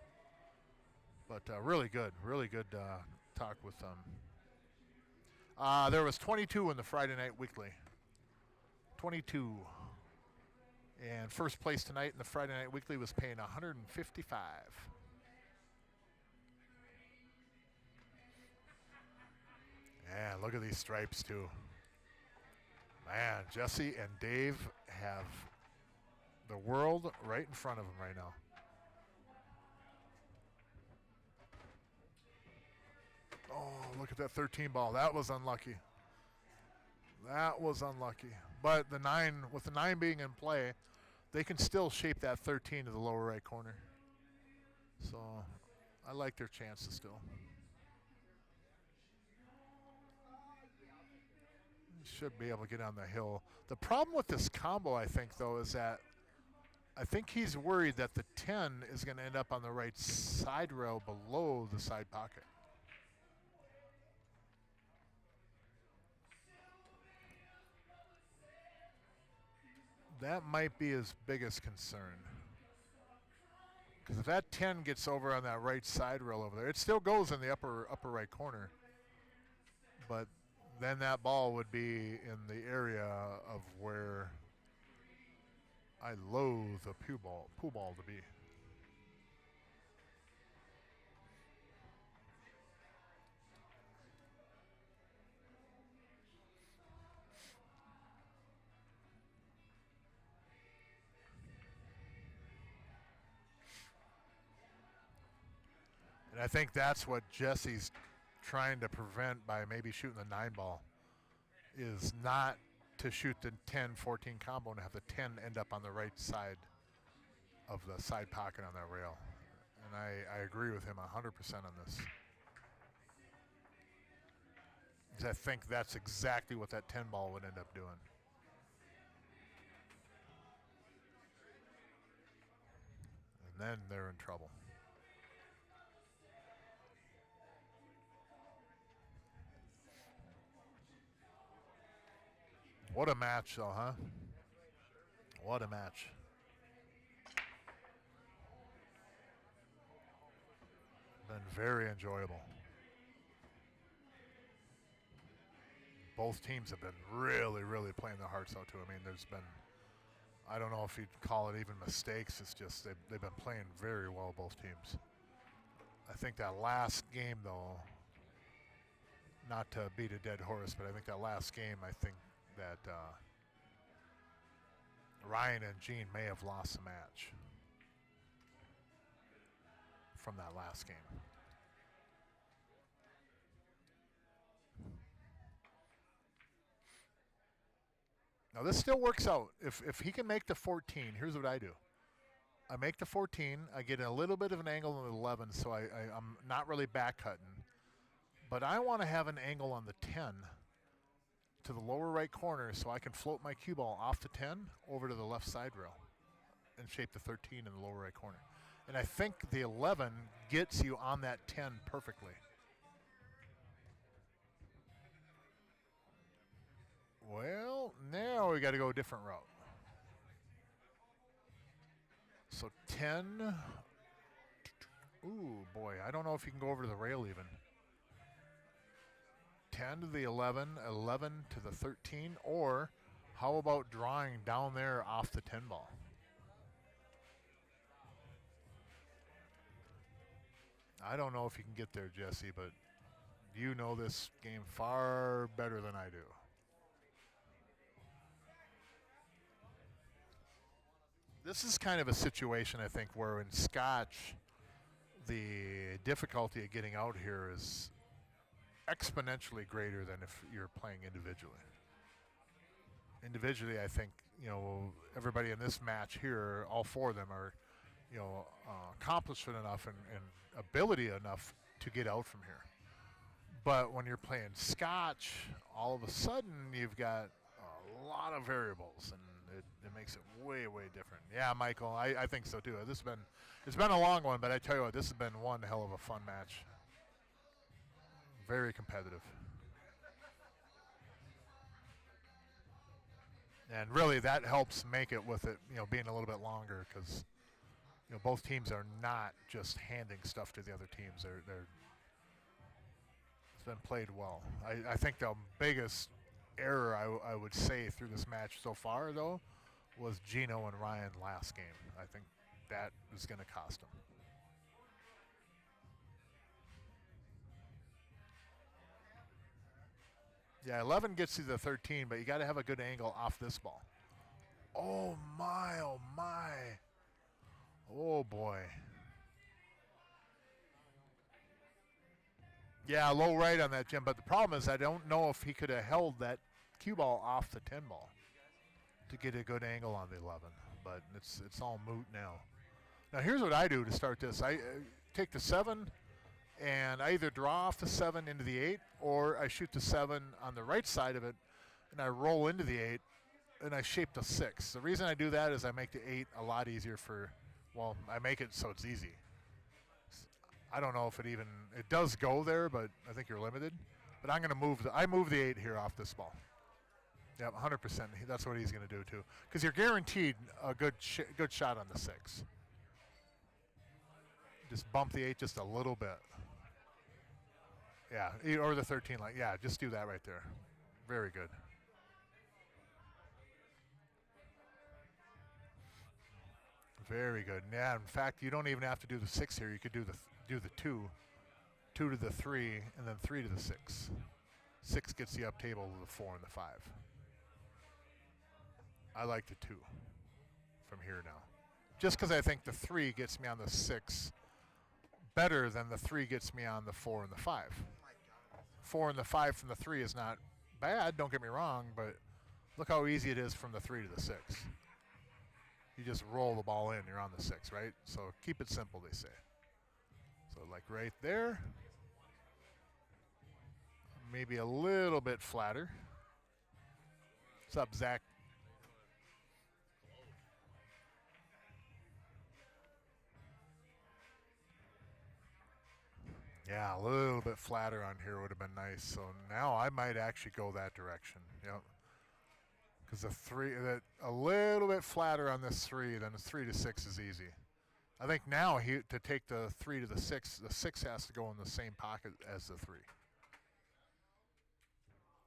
But really good talk with them. There was 22 in the Friday Night Weekly. 22. And first place tonight in the Friday Night Weekly was paying $155. Yeah, look at these stripes too. Man, Jesse and Dave have the world right in front of them right now. Oh, look at that 13 ball. That was unlucky. That was unlucky. But the 9, with the 9 being in play, they can still shape that 13 to the lower right corner. So I like their chances still. Should be able to get on the hill. The problem with this combo, I think, though, is that I think he's worried that the 10 is going to end up on the right side rail below the side pocket. That might be his biggest concern. Because if that 10 gets over on that right side rail over there, it still goes in the upper right corner. But then that ball would be in the area of where I loathe a pool ball to be. And I think that's what Jesse's trying to prevent by maybe shooting the 9 ball, is not to shoot the 10-14 combo and have the 10 end up on the right side of the side pocket on that rail. And I agree with him 100% on this. Because I think that's exactly what that 10 ball would end up doing. And then they're in trouble. What a match, though, huh? What a match. Been very enjoyable. Both teams have been really, really playing their hearts out, too. I mean, there's been, I don't know if you'd call it even mistakes. It's just they've been playing very well, both teams. I think that last game, though, not to beat a dead horse, but I think that last game, I think that Ryan and Gene may have lost the match from that last game. Now this still works out. If he can make the 14, here's what I do. I make the 14, I get a little bit of an angle on the 11, so I'm not really back cutting. But I want to have an angle on the 10 to the lower right corner so I can float my cue ball off the 10 over to the left side rail and shape the 13 in the lower right corner. And I think the 11 gets you on that 10 perfectly. Well, now we got to go a different route. So 10. Ooh, boy, I don't know if you can go over to the rail even. 10 to the 11, 11 to the 13, or how about drawing down there off the 10 ball? I don't know if you can get there, Jesse, but you know this game far better than I do. This is kind of a situation, I think, where in Scotch, the difficulty of getting out here is exponentially greater than if you're playing individually. Individually, I think, everybody in this match here, all four of them are, accomplished enough and ability enough to get out from here. But when you're playing Scotch, all of a sudden you've got a lot of variables, and it makes it way, way different. Yeah, Michael, I think so too. It's been a long one, but I tell you what, this has been one hell of a fun match. Very competitive. And really that helps make it with it, being a little bit longer, because both teams are not just handing stuff to the other teams. It's been played well. I think the biggest error I would say through this match so far, though, was Gino and Ryan last game. I think that is going to cost them. Yeah, 11 gets you the 13, but you got to have a good angle off this ball. Oh my, oh my. Oh boy. Yeah, low right on that, Jim, but the problem is I don't know if he could have held that cue ball off the 10 ball to get a good angle on the 11, but it's all moot now. Now here's what I do to start this. I take the 7 and I either draw off the 7 into the 8, or I shoot the 7 on the right side of it and I roll into the 8 and I shaped a 6. The reason I do that is I make the 8 a lot easier for, well, I make it so it's easy. I don't know if it does go there, but I think you're limited. But I'm going to move the 8 here off this ball. Yep, 100%. That's what he's going to do too. Because you're guaranteed a good shot on the 6. Just bump the 8 just a little bit. Yeah, or the 13 line. Yeah, just do that right there. Very good. Very good. Yeah, in fact, you don't even have to do the 6 here. You could do the 2 to the 3, and then 3 to the 6. 6 gets you up table to the 4 and the 5. I like the 2 from here now. Just because I think the 3 gets me on the 6 better than the 3 gets me on the 4 and the 5. 4 and the 5 from the 3 is not bad, don't get me wrong, but look how easy it is from the 3 to the 6. You just roll the ball in, you're on the 6, right? So keep it simple, they say. So like right there. Maybe a little bit flatter. What's up, Zach? Yeah, a little bit flatter on here would have been nice. So now I might actually go that direction. Yep. Because a little bit flatter on this 3, then the 3 to 6 is easy. I think now to take the 3 to the 6 has to go in the same pocket as the 3,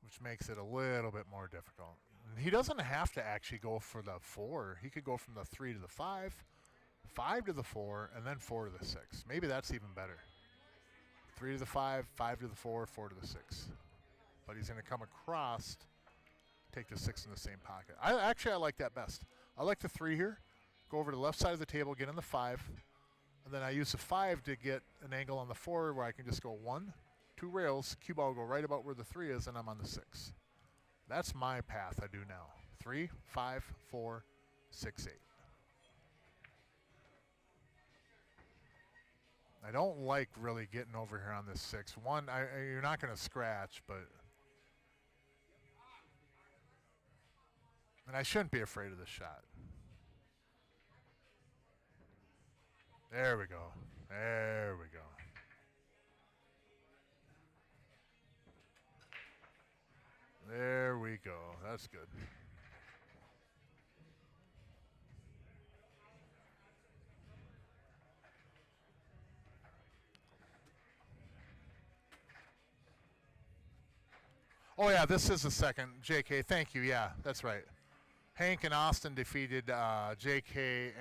which makes it a little bit more difficult. And he doesn't have to actually go for the 4. He could go from the 3 to the 5, 5 to the 4, and then 4 to the 6. Maybe that's even better. 3 to the 5, 5 to the 4, 4 to the 6. But he's going to come across, take the 6 in the same pocket. I like that best. I like the 3 here. Go over to the left side of the table, get in the 5, and then I use the 5 to get an angle on the 4 where I can just go 1, 2 rails, cue ball go right about where the 3 is, and I'm on the 6. That's my path I do now. 3, 5, 4, 6, 8. I don't like really getting over here on this 6. One, you're not going to scratch, but... And I shouldn't be afraid of this shot. There we go. There we go. There we go. That's good. Oh, yeah, this is the second. JK, thank you. Yeah, that's right. Hank and Austin defeated JK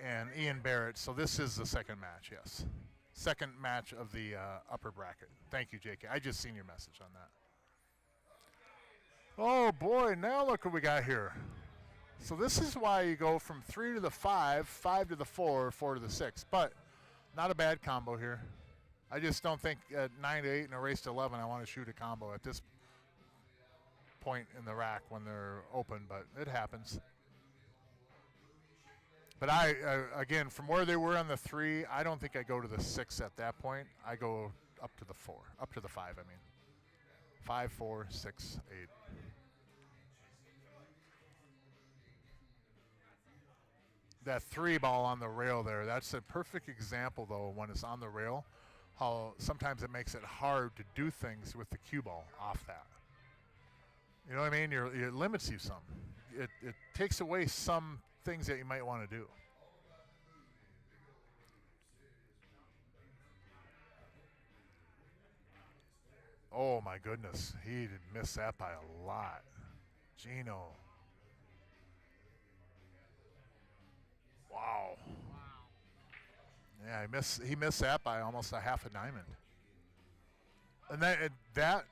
and Ian Barrett. So this is the second match, yes. Second match of the upper bracket. Thank you, JK. I just seen your message on that. Oh, boy, now look what we got here. So this is why you go from 3 to the 5, 5 to the 4, 4 to the 6. But not a bad combo here. I just don't think at 9 to 8 and a race to 11 I want to shoot a combo at this point in the rack when they're open, but it happens. But again, from where they were on the 3, I don't think I go to the 6 at that point. I go up to the 4, up to the 5, I mean. 5, 4, 6, 8. That 3 ball on the rail there, that's a perfect example, though, when it's on the rail, how sometimes it makes it hard to do things with the cue ball off that. You know what I mean? It limits you some. It takes away some things that you might want to do. Oh, my goodness. He did miss that by a lot. Gino. Wow. Yeah, he missed that by almost a half a diamond. And that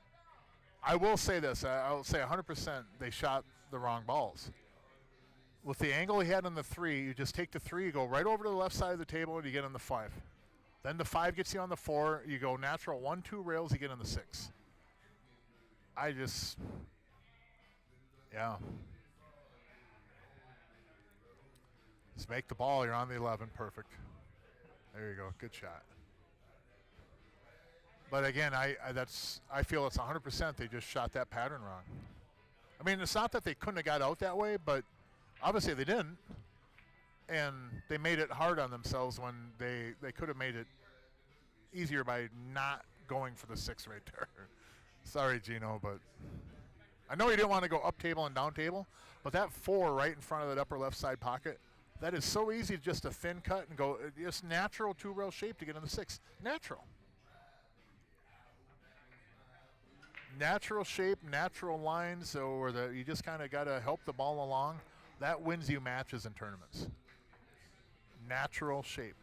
I will say this. I'll say 100% they shot the wrong balls. With the angle he had on the 3, you just take the 3, you go right over to the left side of the table, and you get on the 5. Then the 5 gets you on the 4. You go natural 1, 2 rails, you get on the 6. Yeah. Just make the ball. You're on the 11. Perfect. There you go. Good shot. But again, I feel it's 100% they just shot that pattern wrong. I mean, it's not that they couldn't have got out that way, but obviously they didn't. And they made it hard on themselves when they could have made it easier by not going for the 6 right there. Sorry, Gino, but I know you didn't want to go up table and down table, but that 4 right in front of that upper left side pocket, that is so easy, just a thin cut and go, just natural 2-rail shape to get in the 6. Natural. Natural shape, natural lines, so you just kind of got to help the ball along. That wins you matches in tournaments. Natural shape.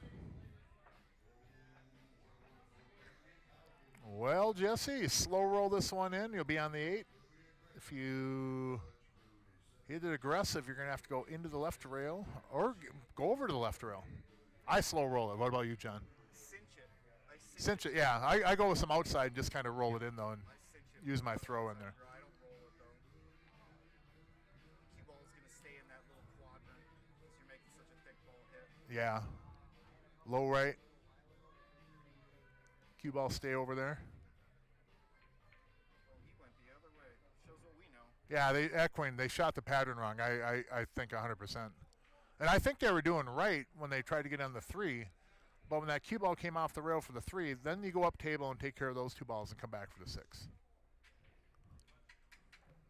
Well, Jesse, slow roll this one in. You'll be on the 8. If you hit it aggressive, you're going to have to go into the left rail or go over to the left rail. I slow roll it. What about you, John? Cinch it. Cinch it, yeah. I go with some outside and just kind of roll it in, though, and use my throw in there. I don't roll it, though. Cue ball's going to stay in that little quadrant because you're making such a thick ball hit. Yeah. Low right. Cue ball stay over there. Well, he went the other way. Shows what we know. Yeah, Equine, they shot the pattern wrong, I think 100%. And I think they were doing right when they tried to get on the 3. But when that cue ball came off the rail for the 3, then you go up table and take care of those 2 balls and come back for the 6.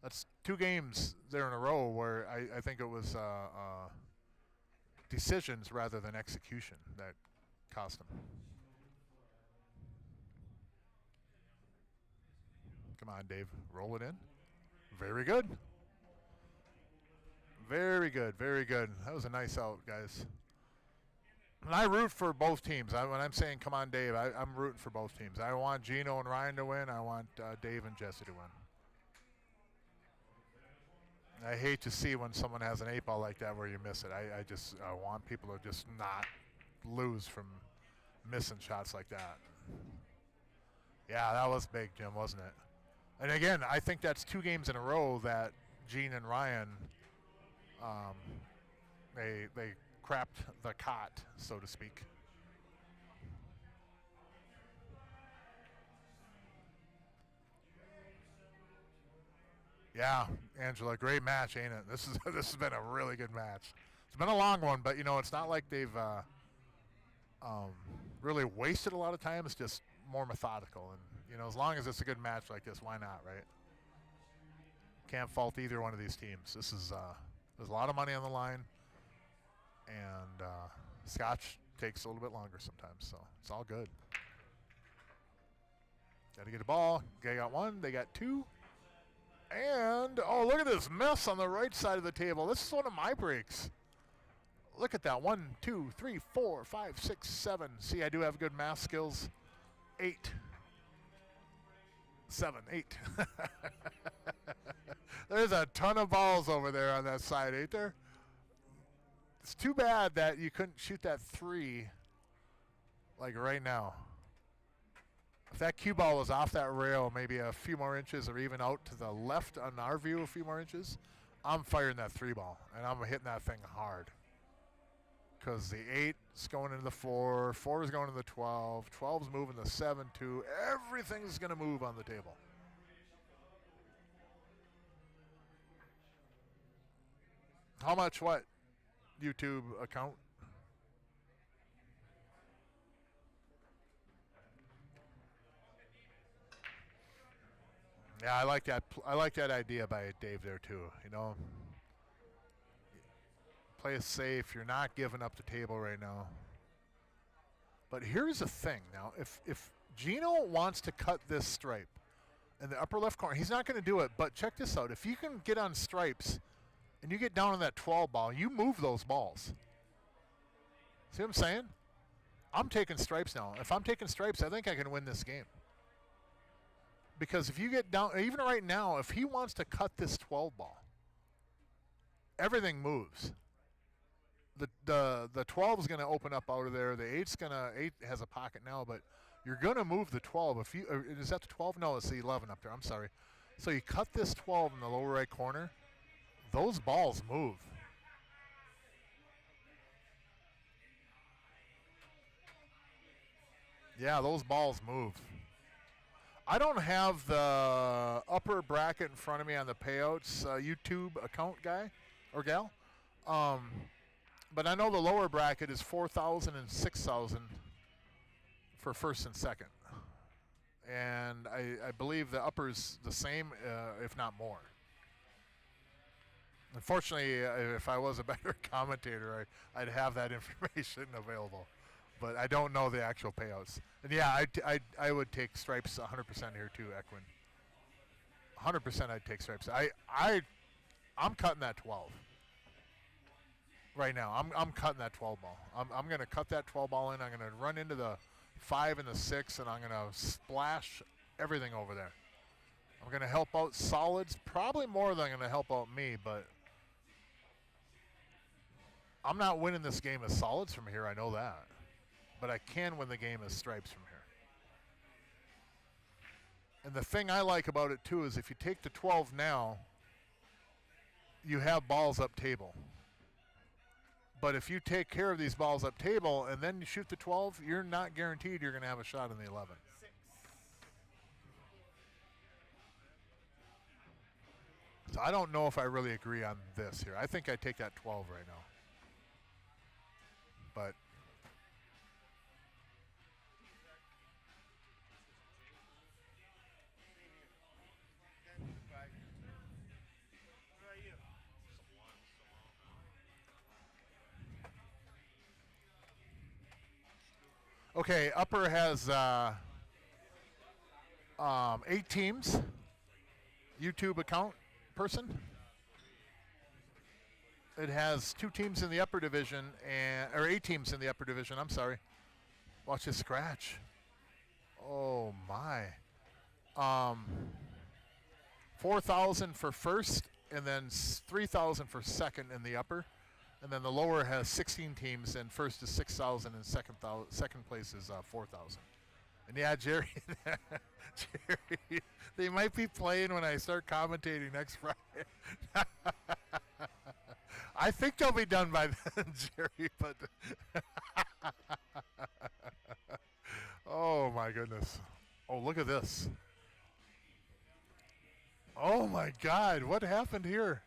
That's 2 games there in a row where I think it was decisions rather than execution that cost them. Come on, Dave. Roll it in. Very good. Very good. Very good. That was a nice out, guys. And I root for both teams. When I'm saying, come on, Dave, I'm rooting for both teams. I want Gino and Ryan to win. I want Dave and Jesse to win. I hate to see when someone has an 8 ball like that where you miss it. I want people to just not lose from missing shots like that. Yeah, that was big, Jim, wasn't it? And again, I think that's 2 games in a row that Gene and Ryan, they crapped the cot, so to speak. Yeah, Angela, great match, ain't it? This has been a really good match. It's been a long one, but it's not like they've really wasted a lot of time. It's just more methodical, and as long as it's a good match like this, why not, right? Can't fault either one of these teams. This is there's a lot of money on the line, and Scotch takes a little bit longer sometimes, so it's all good. Got to get a ball. They got 1. They got 2. And, oh, look at this mess on the right side of the table. This is one of my breaks. Look at that. 1, 2, 3, 4, 5, 6, 7. See, I do have good math skills. 8. 7, 8. There's a ton of balls over there on that side, ain't there? It's too bad that you couldn't shoot that 3 like right now. If that cue ball was off that rail maybe a few more inches or even out to the left on our view a few more inches, I'm firing that 3 ball, and I'm hitting that thing hard. Because the 8 is going into the 4, 4 is going to the 12, 12 is moving the 7, 2. Everything's going to move on the table. How much what? YouTube account? Yeah, I like that. I like that idea by Dave there too. Play it safe. You're not giving up the table right now. But here's the thing. Now, if Gino wants to cut this stripe in the upper left corner, he's not going to do it. But check this out. If you can get on stripes and you get down on that 12 ball, you move those balls. See what I'm saying? I'm taking stripes now. If I'm taking stripes, I think I can win this game. Because if you get down, even right now, if he wants to cut this 12 ball, everything moves. The 12 is going to open up out of there. The 8 has a pocket now, but you're going to move the 12. Is that the 12? No, it's the 11 up there. I'm sorry. So you cut this 12 in the lower right corner. Those balls move. Yeah, those balls move. I don't have the upper bracket in front of me on the payouts YouTube account guy or gal. But I know the lower bracket is 4,000 and 6,000 for first and second. And I believe the upper is the same, if not more. Unfortunately, if I was a better commentator, I'd have that information available. But I don't know the actual payouts. And yeah, I would take stripes 100% here too, Equin. 100% I'd take stripes. I'm cutting that 12 right now. I'm cutting that 12 ball. I'm going to cut that 12 ball in. I'm going to run into the 5 and the 6, and I'm going to splash everything over there. I'm going to help out solids, probably more than I'm going to help out me, but I'm not winning this game as solids from here. I know that. But I can win the game as stripes from here. And the thing I like about it, too, is if you take the 12 now, you have balls up table. But if you take care of these balls up table and then you shoot the 12, you're not guaranteed you're going to have a shot in the 11. 6. So I don't know if I really agree on this here. I think I take that 12 right now. But okay, upper has 8 teams. YouTube account person. It has 2 teams in the upper division, or 8 teams in the upper division. I'm sorry. Watch this scratch. Oh my. 4,000 for first, and then 3,000 for second in the upper. And then the lower has 16 teams, and first is 6,000, and second place is 4,000. And yeah, Jerry, Jerry, they might be playing when I start commentating next Friday. I think they'll be done by then, Jerry, but oh my goodness. Oh, look at this. Oh my God, what happened here?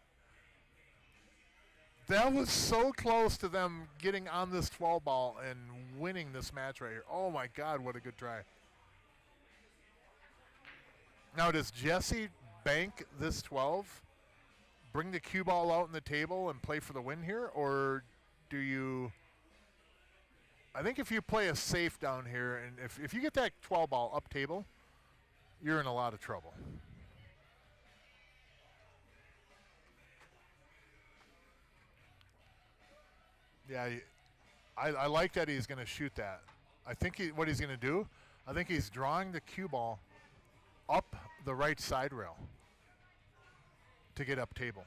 That was so close to them getting on this 12 ball and winning this match right here. Oh my God, what a good try. Now, does Jesse bank this 12, bring the cue ball out on the table and play for the win here? Or do you, I think if you play a safe down here, and if you get that 12 ball up table, you're in a lot of trouble. Yeah, I like that he's going to shoot that. I think what he's going to do, I think he's drawing the cue ball up the right side rail to get up table.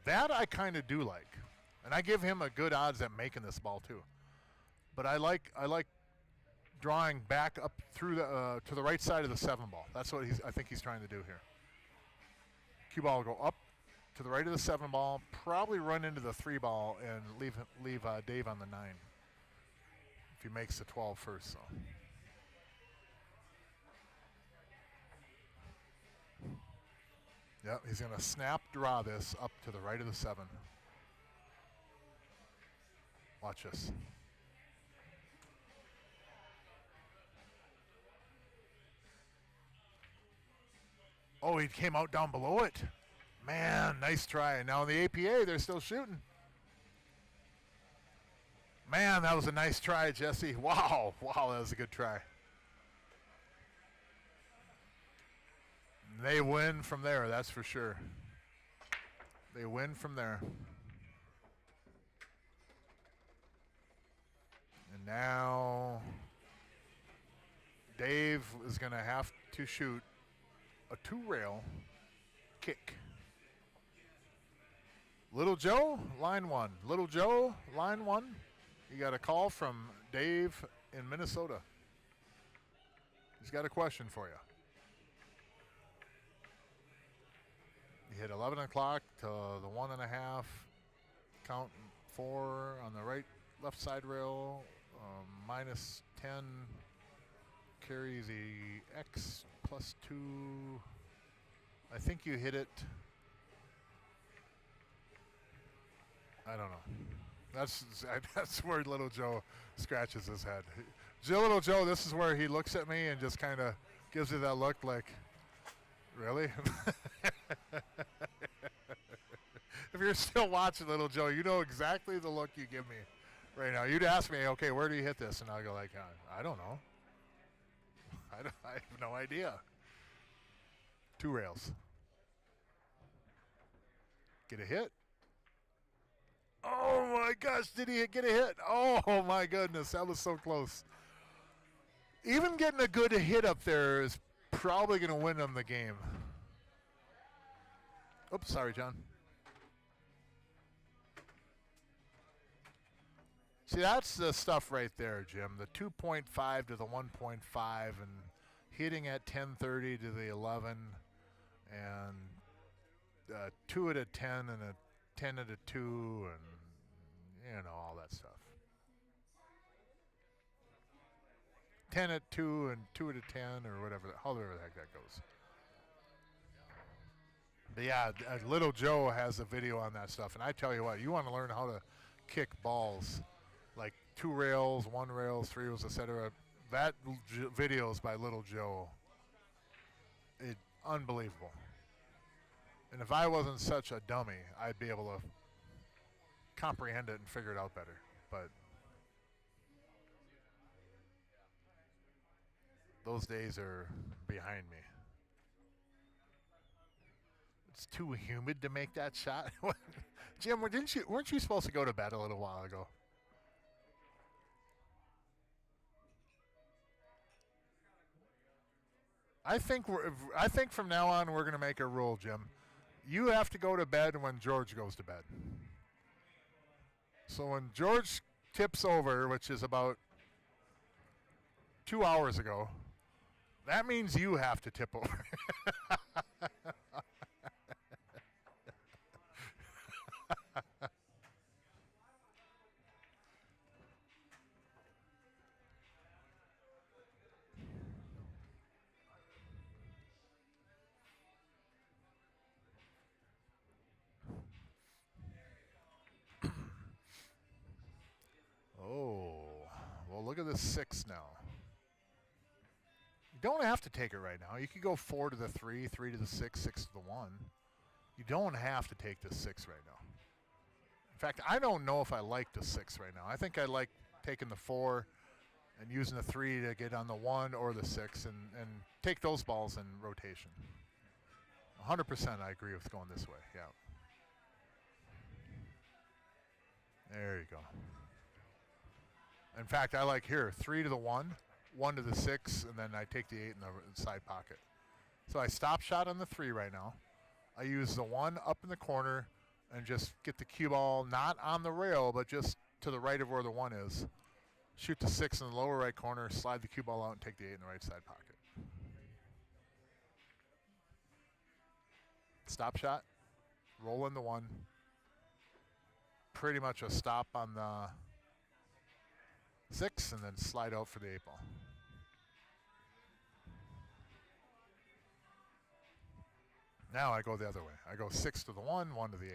That I kind of do like. And I give him a good odds at making this ball too. But I like drawing back up through the to the right side of the 7 ball. That's what I think he's trying to do here. Cue ball will go up to the right of the 7 ball, probably run into the 3 ball and leave Dave on the 9 if he makes the 12 first. So. Yep, he's going to snap draw this up to the right of the 7. Watch this. Oh, he came out down below it. Man, nice try. Now in the APA, they're still shooting. Man, that was a nice try, Jesse. Wow, that was a good try. They win from there, that's for sure. They win from there. And now Dave is going to have to shoot a 2-rail kick. Little Joe, line 1. Little Joe, line 1. You got a call from Dave in Minnesota. He's got a question for you. You hit 11 o'clock to the 1.5. Count 4 on the left side rail. -10 carry the X +2. I think you hit it. I don't know. That's where Little Joe scratches his head. Little Joe, this is where he looks at me and just kind of gives you that look like, really? If you're still watching, Little Joe, you know exactly the look you give me right now. You'd ask me, okay, where do you hit this? And I'll go like, I don't know. I have no idea. 2 rails. Get a hit. Oh my gosh, did he get a hit? Oh my goodness, that was so close. Even getting a good hit up there is probably going to win them the game. Oops, sorry, John. See, that's the stuff right there, Jim. The 2.5 to the 1.5 and hitting at 10:30 to the 11 and 2 at a 10 and a 10 at a 2 and, you know, all that stuff. 10 at 2 and 2 at a 10 or whatever, however the heck that goes. But yeah, Little Joe has a video on that stuff. And I tell you what, you want to learn how to kick balls, like 2 rails, 1 rails, 3 rails, etc. That video is by Little Joe. Unbelievable. And if I wasn't such a dummy, I'd be able to comprehend it and figure it out better. But those days are behind me. It's too humid to make that shot. Jim, weren't you supposed to go to bed a little while ago? I think from now on we're going to make a rule, Jim. You have to go to bed when George goes to bed. So when George tips over, which is about 2 hours ago, that means you have to tip over. Oh, well, look at this 6 now. You don't have to take it right now. You could go 4 to the 3, 3 to the 6, 6 to the 1. You don't have to take the 6 right now. In fact, I don't know if I like the 6 right now. I think I like taking the 4 and using the 3 to get on the 1 or the 6 and take those balls in rotation. 100% I agree with going this way, yeah. There you go. In fact, I like here, 3 to the 1, 1 to the 6, and then I take the 8 in the side pocket. So I stop shot on the 3 right now. I use the 1 up in the corner and just get the cue ball not on the rail, but just to the right of where the 1 is. Shoot the 6 in the lower right corner, slide the cue ball out, and take the 8 in the right side pocket. Stop shot, roll in the 1. Pretty much a stop on the 6, and then slide out for the 8 ball. Now I go the other way. I go 6 to the 1, 1 to the 8.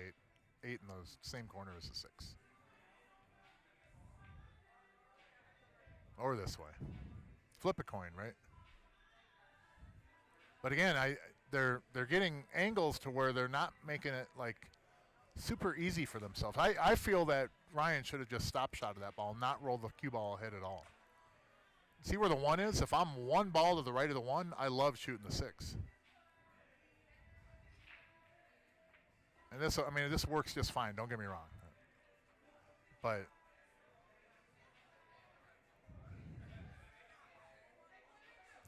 8 in the same corner as the 6. Or this way. Flip a coin, right? But again, they're getting angles to where they're not making it like super easy for themselves. I feel that Ryan should have just stop shot of that ball, not roll the cue ball ahead at all. See where the 1 is? If I'm 1 ball to the right of the 1, I love shooting the 6. And this works just fine, don't get me wrong. But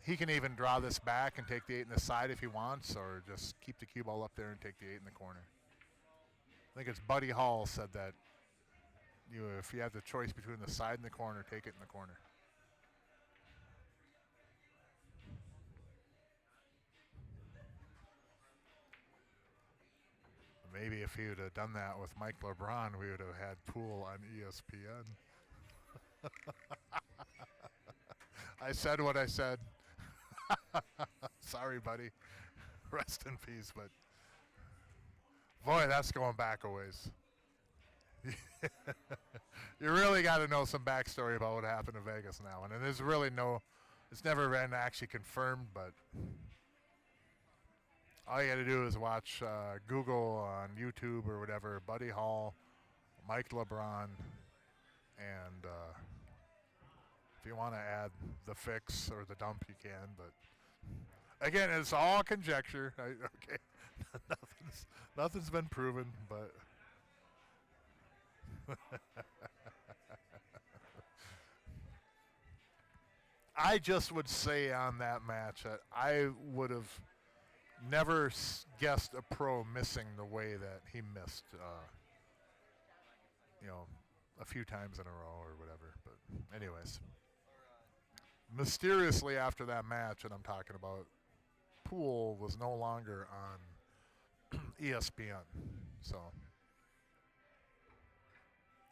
he can even draw this back and take the 8 in the side if he wants, or just keep the cue ball up there and take the 8 in the corner. I think it's Buddy Hall said that if you have the choice between the side and the corner, take it in the corner. Maybe if he would have done that with Mike LeBron, we would have had Poole on ESPN. I said what I said. Sorry, buddy. Rest in peace, but boy, that's going back a ways. You really got to know some backstory about what happened in Vegas now, and there's really it's never been actually confirmed, but all you got to do is watch Google on YouTube or whatever, Buddy Hall, Mike LeBron, and if you want to add the fix or the dump, you can, but again, it's all conjecture. Okay, nothing's been proven, but I just would say on that match that I would have never guessed a pro missing the way that he missed, a few times in a row or whatever. But anyways, mysteriously after that match that I'm talking about, pool was no longer on ESPN. So,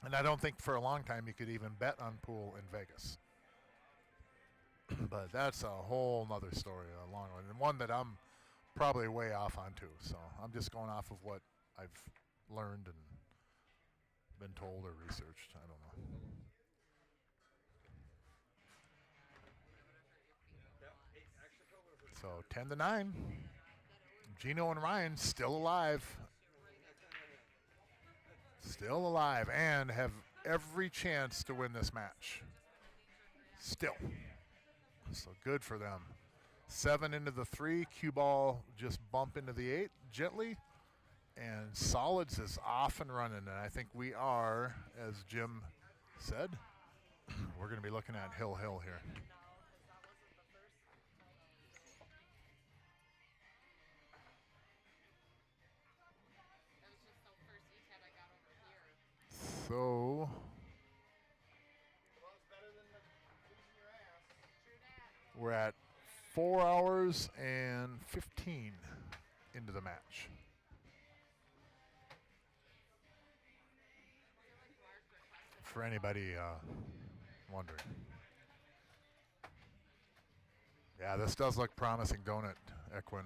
and I don't think for a long time you could even bet on pool in Vegas. But that's a whole nother story, a long one, and one that I'm probably way off on too. So I'm just going off of what I've learned and been told or researched. I don't know. So 10-9. Gino and Ryan still alive. Still alive and have every chance to win this match. Still. So good for them. 7 into the 3. Cue ball just bump into the 8 gently. And solids is off and running. And I think we are, as Jim said, we're going to be looking at Hill here. So we're at 4 hours and 15 into the match. For anybody wondering. Yeah, this does look promising, don't it, Equin?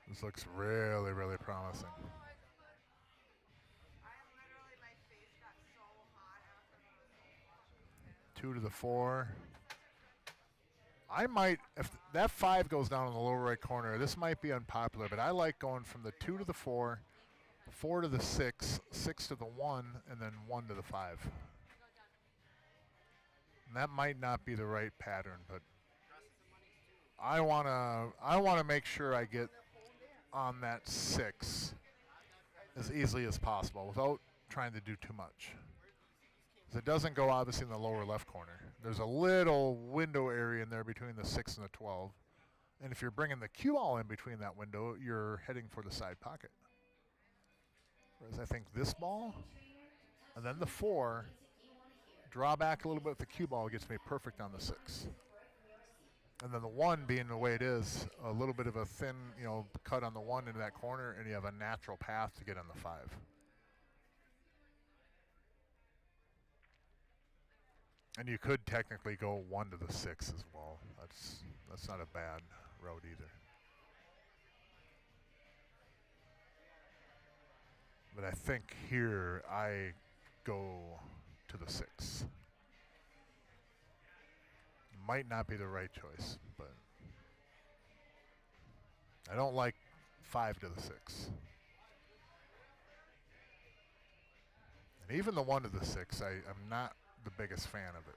This looks really, really promising. 2 to the 4. I might, if that 5 goes down in the lower right corner, this might be unpopular, but I like going from the 2 to the 4, 4 to the 6, 6 to the 1, and then 1 to the 5. And that might not be the right pattern, but I wanna make sure I get on that 6 as easily as possible without trying to do too much. It doesn't go obviously in the lower left corner. There's a little window area in there between the 6 and the 12. And if you're bringing the cue ball in between that window, you're heading for the side pocket. Whereas I think this ball and then the 4, draw back a little bit with the cue ball gets me perfect on the 6. And then the 1 being the way it is, a little bit of a thin, cut on the 1 into that corner, and you have a natural path to get on the 5. And you could technically go 1 to the 6 as well. That's not a bad road either. But I think here I go to the 6. Might not be the right choice, but I don't like 5 to the 6. And even the 1 to the 6, I'm not the biggest fan of it.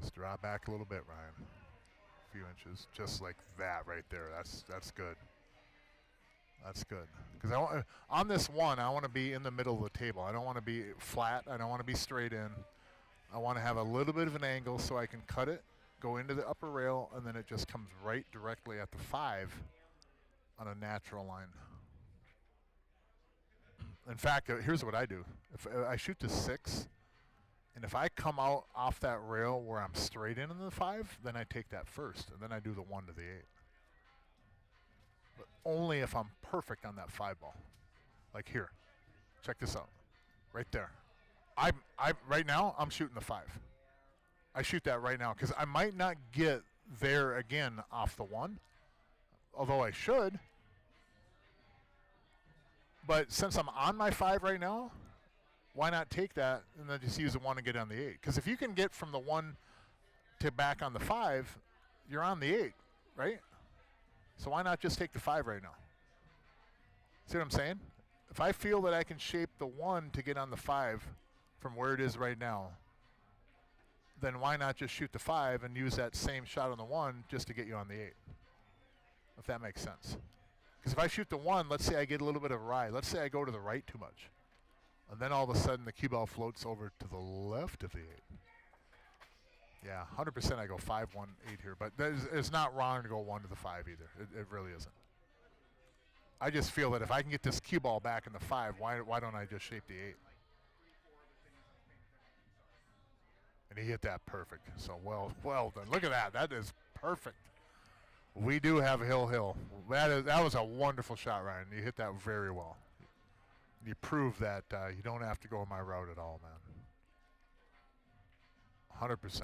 Just drop back a little bit, Ryan. A few inches, just like that right there. That's good. That's good. Because on this 1, I want to be in the middle of the table. I don't want to be flat. I don't want to be straight in. I want to have a little bit of an angle so I can cut it, go into the upper rail, and then it just comes right directly at the 5 on a natural line. In fact, here's what I do. If I shoot the 6, and if I come out off that rail where I'm straight in the 5, then I take that first, and then I do the 1 to the 8. But only if I'm perfect on that 5 ball. Like here. Check this out. Right there. I right now I'm shooting the 5. I shoot that right now because I might not get there again off the 1, although I should. But since I'm on my 5 right now, why not take that and then just use the 1 and get on the 8? Because if you can get from the 1 to back on the 5, you're on the 8, right? So why not just take the 5 right now? See what I'm saying? If I feel that I can shape the 1 to get on the 5 from where it is right now, then why not just shoot the 5 and use that same shot on the 1 just to get you on the 8? If that makes sense. Because if I shoot the 1, let's say I get a little bit of a ride. Let's say I go to the right too much. And then all of a sudden the cue ball floats over to the left of the 8. Yeah, 100% I go 5, 1, 8 here. But it's not wrong to go 1 to the 5 either. It really isn't. I just feel that if I can get this cue ball back in the 5, why don't I just shape the 8? And he hit that perfect. So well done. Look at that. That is perfect. We do have hill. That was a wonderful shot, Ryan. You hit that very well. You proved that you don't have to go my route at all, man. 100%.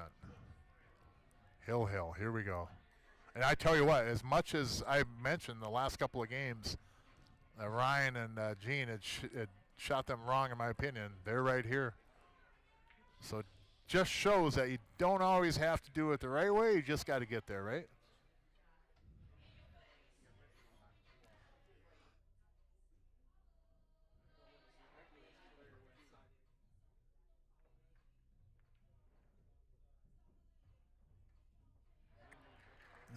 Hill. Here we go. And I tell you what, as much as I mentioned the last couple of games, Ryan and Gene had shot them wrong, in my opinion. They're right here. So it just shows that you don't always have to do it the right way. You just got to get there, right?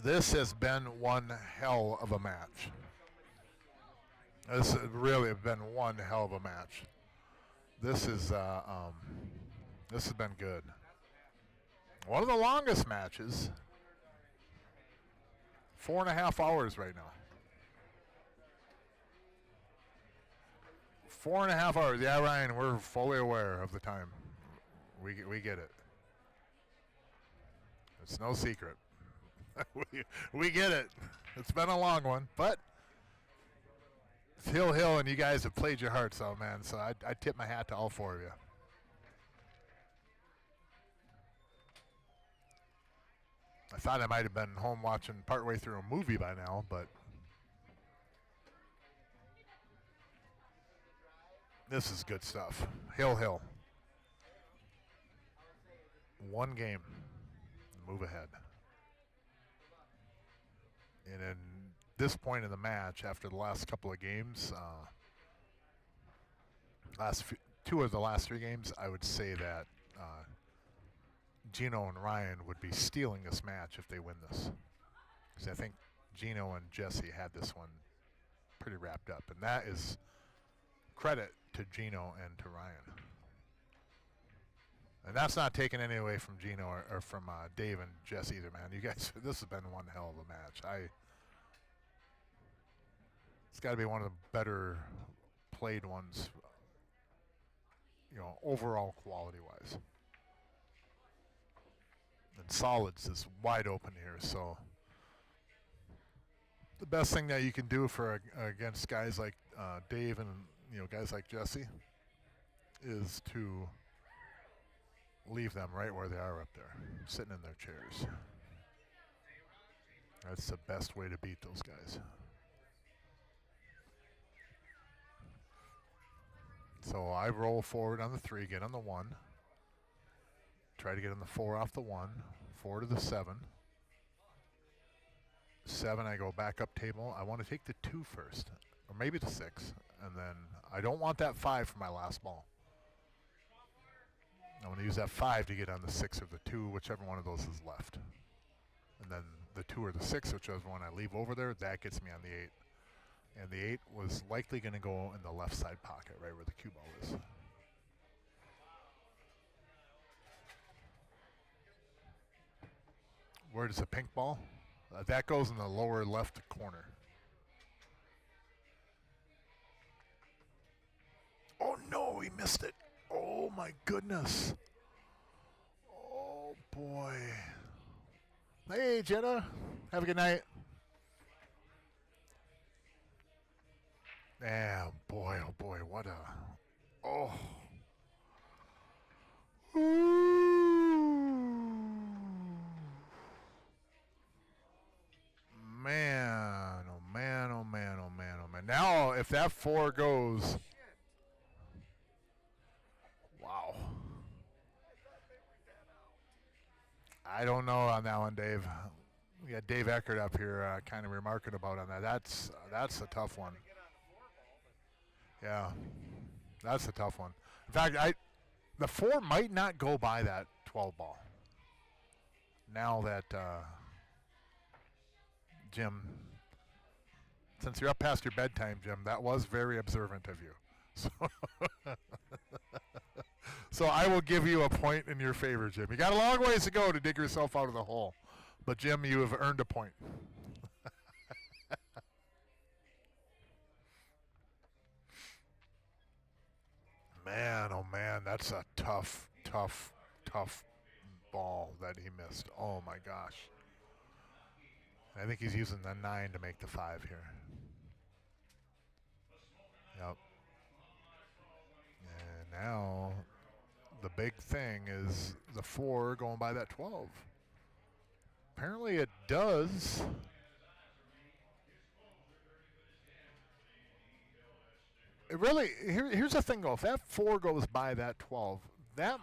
This has been one hell of a match. This has really been one hell of a match. This has been good. One of the longest matches. 4.5 hours right now. 4.5 hours. Yeah, Ryan, we're fully aware of the time. We get it. It's no secret. we get it. It's been a long one, but it's Hill, and you guys have played your hearts out, man. So I tip my hat to all 4 of you. I thought I might have been home watching partway through a movie by now, but this is good stuff. Hill. 1 game. Move ahead. And at this point in the match, after the last couple of games, two of the last 3 games, I would say that Gino and Ryan would be stealing this match if they win this. Because I think Gino and Jesse had this one pretty wrapped up. And that is credit to Gino and to Ryan. And that's not taking any away from Gino or from Dave and Jesse either, man. You guys, this has been one hell of a match. It's got to be one of the better played ones, overall quality-wise. And solids is wide open here, so the best thing that you can do for against guys like Dave and guys like Jesse is to leave them right where they are up there, sitting in their chairs. That's the best way to beat those guys. So I roll forward on the 3, get on the 1. Try to get on the 4 off the 1. 4 to the 7. 7, I go back up table. I want to take the 2 first, or maybe the 6. And then I don't want that 5 for my last ball. I want to use that 5 to get on the 6 or the 2, whichever one of those is left. And then the 2 or the 6, whichever one I leave over there, that gets me on the 8. And the 8 was likely going to go in the left side pocket, right where the cue ball is. Where does the pink ball? That goes in the lower left corner. Oh no, he missed it. Oh my goodness. Oh boy. Hey Jenna, have a good night. Yeah, boy, oh boy, what a, oh. Man, oh man, oh man, oh man, oh man. Now, if that 4 goes, wow. I don't know on that one, Dave. We got Dave Eckert up here kind of remarking about on that. That's a tough one. Yeah, that's a tough one. In fact, the 4 might not go by that 12 ball. Now that Jim, since you're up past your bedtime, Jim, that was very observant of you. So, so I will give you a point in your favor, Jim. You got a long ways to go to dig yourself out of the hole. But, Jim, you have earned a point. Man, oh man, that's a tough, tough, tough ball that he missed. Oh my gosh. I think he's using the 9 to make the 5 here. Yep. And now the big thing is the 4 going by that 12. Apparently it does. It really, here's the thing though, if that 4 goes by that 12, that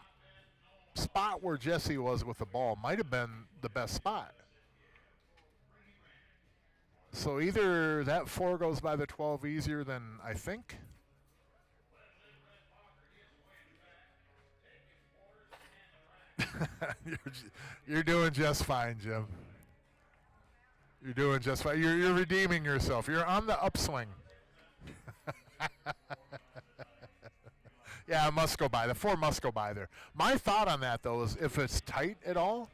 spot where Jesse was with the ball might have been the best spot. So either that 4 goes by the 12 easier than I think. You're doing just fine, Jim. You're doing just fine. You're redeeming yourself. You're on the upswing. Yeah, it must go by. The 4 must go by there. My thought on that, though, is if it's tight at all,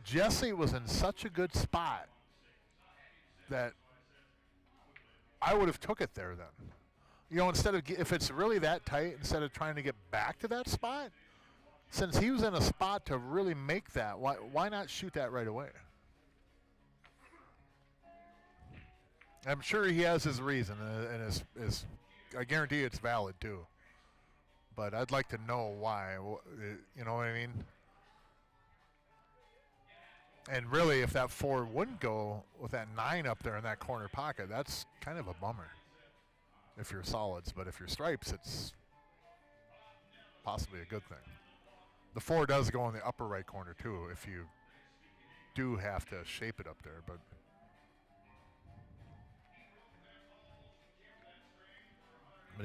Jesse was in such a good spot that I would have took it there then. You know, instead of, if it's really that tight, instead of trying to get back to that spot, since he was in a spot to really make that, why not shoot that right away? I'm sure he has his reason, and I guarantee it's valid too. But I'd like to know why. You know what I mean? And really, if that 4 wouldn't go with that 9 up there in that corner pocket, that's kind of a bummer if you're solids. But if you're stripes, it's possibly a good thing. The 4 does go in the upper right corner too if you do have to shape it up there. But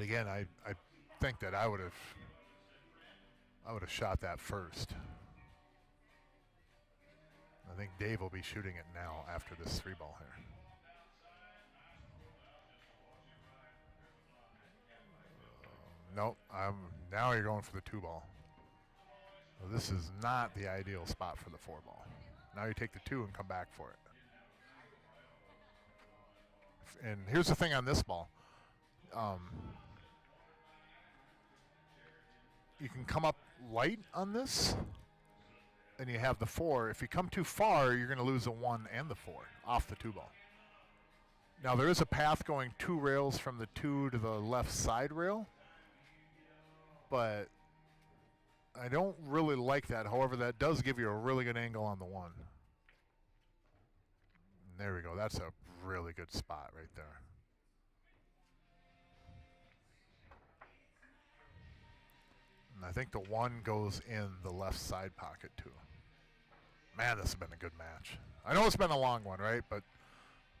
again, I think that I would have shot that first. I think Dave will be shooting it now after this 3 ball here. Nope. Now you're going for the 2 ball. Well, this is not the ideal spot for the 4 ball. Now you take the 2 and come back for it. And here's the thing on this ball. You can come up light on this, and you have the 4. If you come too far, you're going to lose the 1 and the 4 off the 2 ball. Now, there is a path going 2 rails from the 2 to the left side rail, but I don't really like that. However, that does give you a really good angle on the 1. And there we go. That's a really good spot right there. And I think the 1 goes in the left side pocket too. Man, this has been a good match. I know it's been a long one, right? But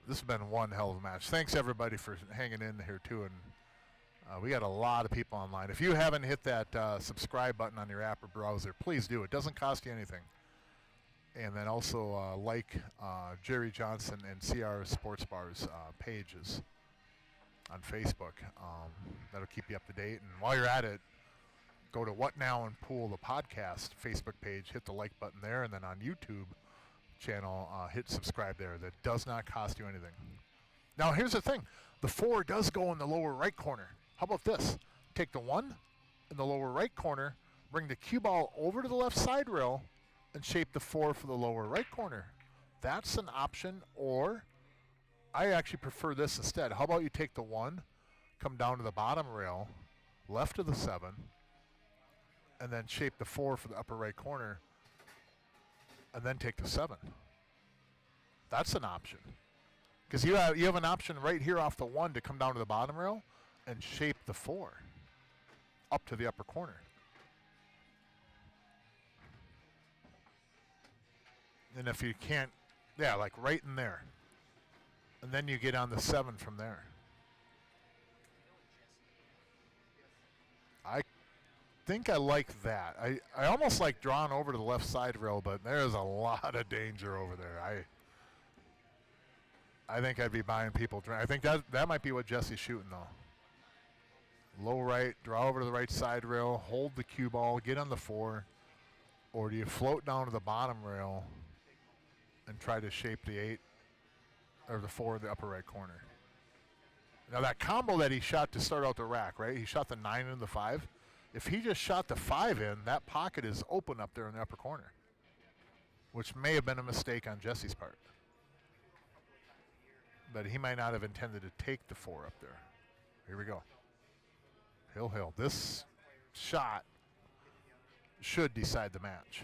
this has been one hell of a match. Thanks everybody for hanging in here too. And we got a lot of people online. If you haven't hit that subscribe button on your app or browser, please do. It doesn't cost you anything. And then also like Jerry Johnson and CR Sportsbar's pages on Facebook. That'll keep you up to date. And while you're at it, go to What Now and Pool, the podcast Facebook page, hit the like button there, and then on YouTube channel, hit subscribe there. That does not cost you anything. Now, here's the thing. The 4 does go in the lower right corner. How about this? Take the 1 in the lower right corner, bring the cue ball over to the left side rail, and shape the 4 for the lower right corner. That's an option, or I actually prefer this instead. How about you take the 1, come down to the bottom rail, left of the 7, and then shape the 4 for the upper right corner, and then take the 7. That's an option. Because you have an option right here off the 1 to come down to the bottom rail and shape the 4 up to the upper corner. And if you can't, yeah, like right in there. And then you get on the 7 from there. I think I like that. I almost like drawing over to the left side rail, but there's a lot of danger over there. I think I'd be buying people. I think that might be what Jesse's shooting, though. Low right, draw over to the right side rail, hold the cue ball, get on the 4, or do you float down to the bottom rail and try to shape the 8 or the 4 in the upper right corner? Now that combo that he shot to start out the rack, right? He shot the 9 and the 5. If he just shot the 5 in, that pocket is open up there in the upper corner, which may have been a mistake on Jesse's part. But he might not have intended to take the 4 up there. Here we go. Hill. This shot should decide the match.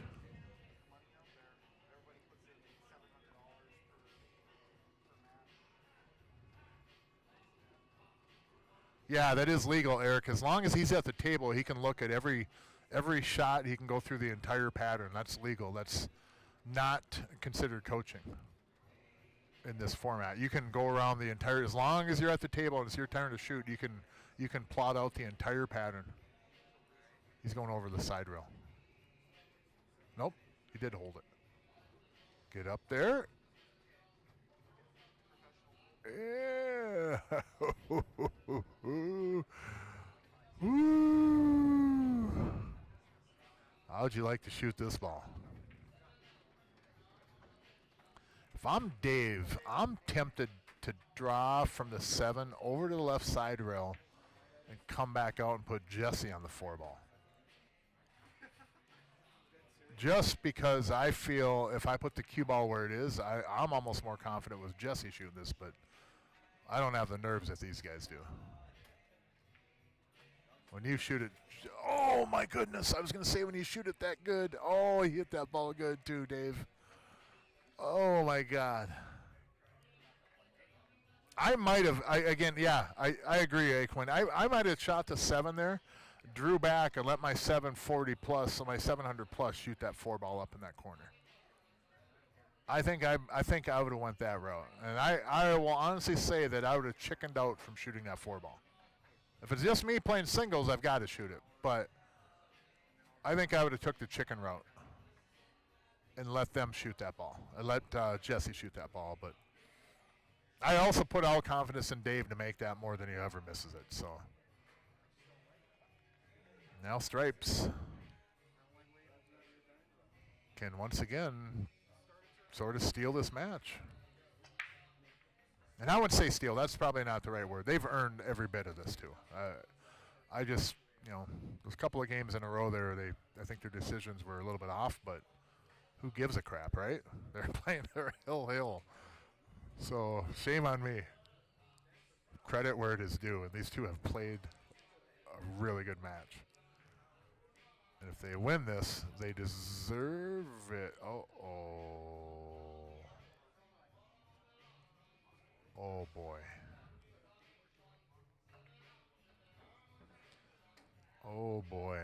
Yeah, that is legal, Eric. As long as he's at the table, he can look at every shot. He can go through the entire pattern. That's legal. That's not considered coaching in this format. You can go around the entire, as long as you're at the table and it's your turn to shoot, you can plot out the entire pattern. He's going over the side rail. Nope, he did hold it. Get up there. Yeah. How'd you like to shoot this ball? If I'm Dave, I'm tempted to draw from the 7 over to the left side rail and come back out and put Jesse on the 4 ball. Just because I feel if I put the cue ball where it is, I'm almost more confident with Jesse shooting this, but I don't have the nerves that these guys do. When you shoot it, oh my goodness, I was going to say when you shoot it that good. Oh, he hit that ball good too, Dave. Oh my God. I might have, I agree, Aquin. I might have shot the 7 there, drew back and let my 740 plus, so my 700 plus shoot that 4 ball up in that corner. I think I would have went that route. And I will honestly say that I would have chickened out from shooting that 4 ball. If it's just me playing singles, I've got to shoot it. But I think I would have took the chicken route and let them shoot that ball. I let Jesse shoot that ball. But I also put all confidence in Dave to make that more than he ever misses it. So now Stripes can once again sort of steal this match. And I would say steal. That's probably not the right word. They've earned every bit of this too. I just, there's a couple of games in a row there. I think their decisions were a little bit off, but who gives a crap, right? They're playing their hill. So shame on me. Credit where it is due. And these two have played a really good match. And if they win this, they deserve it. Oh boy. Oh boy.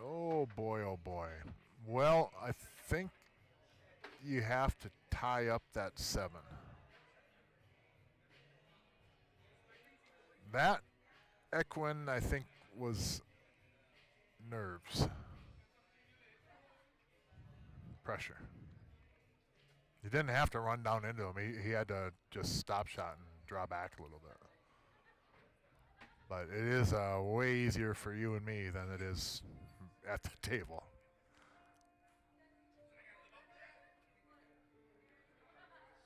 Oh boy, oh boy. Well, I think you have to tie up that 7. That Equin, I think, was nerves. Pressure. He didn't have to run down into him. He had to just stop shot and draw back a little bit. But it is way easier for you and me than it is at the table.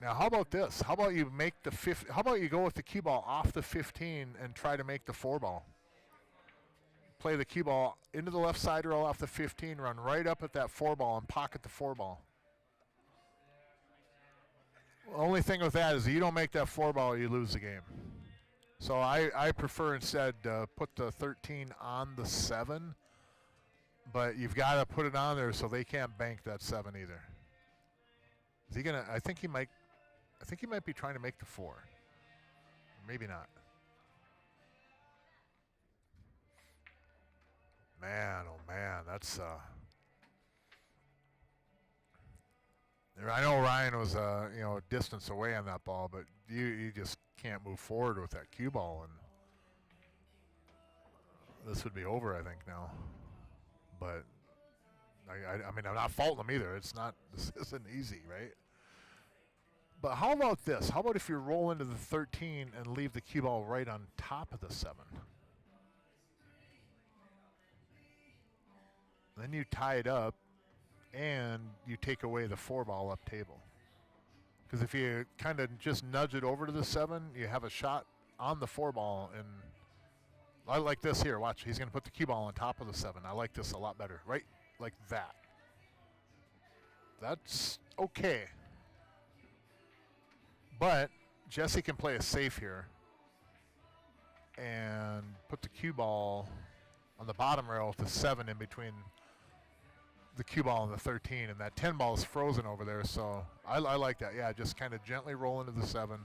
Now, how about this? How about you make the how about you go with the cue ball off the 15 and try to make the 4 ball? Play the cue ball into the left side roll off the 15, run right up at that 4 ball and pocket the 4 ball. Only thing with that is you don't make that 4-ball, you lose the game. So I prefer instead put the 13 on the 7, but you've got to put it on there so they can't bank that 7 either. Is he gonna? I think he might be trying to make the 4. Maybe not. Man, oh man, that's. I know Ryan was distance away on that ball, but you just can't move forward with that cue ball, and this would be over, I think, now. But I mean, I'm not faulting them either. It's not. This isn't easy, right? But how about this? How about if you roll into the 13 and leave the cue ball right on top of the 7? Then you tie it up, and you take away the 4-ball up table. Because if you kind of just nudge it over to the 7, you have a shot on the 4-ball. And I like this here. Watch, he's going to put the cue ball on top of the 7. I like this a lot better. Right like that. That's okay. But Jesse can play it safe here and put the cue ball on the bottom rail with the 7 in between the cue ball and the 13, and that 10 ball is frozen over there, so I like that. Yeah, just kind of gently roll into the 7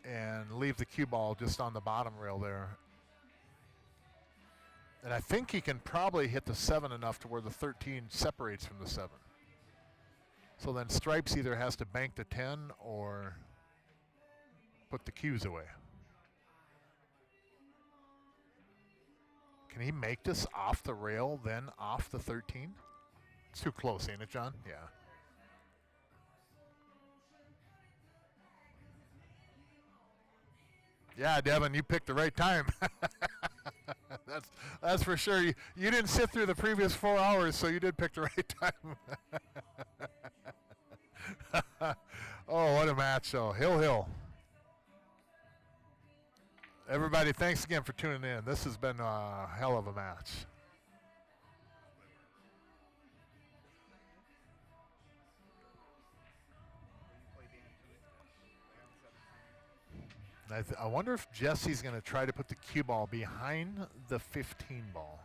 and leave the cue ball just on the bottom rail there. And I think he can probably hit the 7 enough to where the 13 separates from the 7. So then Stripes either has to bank the 10 or put the cues away. Can he make this off the rail, then off the 13? It's too close, ain't it, John? Yeah. Yeah, Devin, you picked the right time. That's for sure. You didn't sit through the previous 4 hours, so you did pick the right time. Oh, what a match, though. Hill. Everybody, thanks again for tuning in. This has been a hell of a match. I wonder if Jesse's going to try to put the cue ball behind the 15 ball.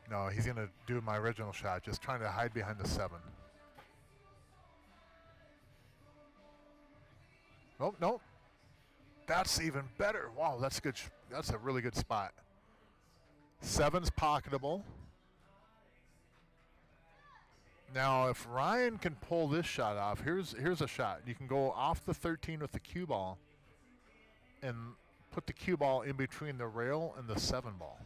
No, he's going to do my original shot, just trying to hide behind the 7. Oh, no. That's even better. Wow, that's good. That's a really good spot. 7's pocketable. Now, if Ryan can pull this shot off, here's a shot. You can go off the 13 with the cue ball and put the cue ball in between the rail and the 7 ball.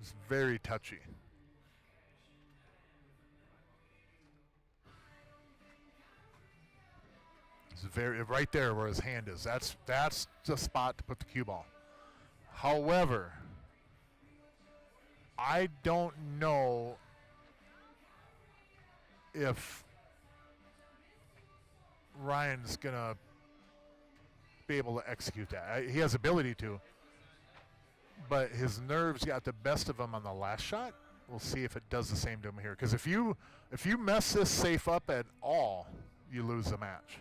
It's very touchy. It's very right there where his hand is. That's the spot to put the cue ball. However, I don't know if Ryan's gonna be able to execute that. He has ability to, but his nerves got the best of him on the last shot. We'll see if it does the same to him here. Because if you mess this safe up at all, you lose the match.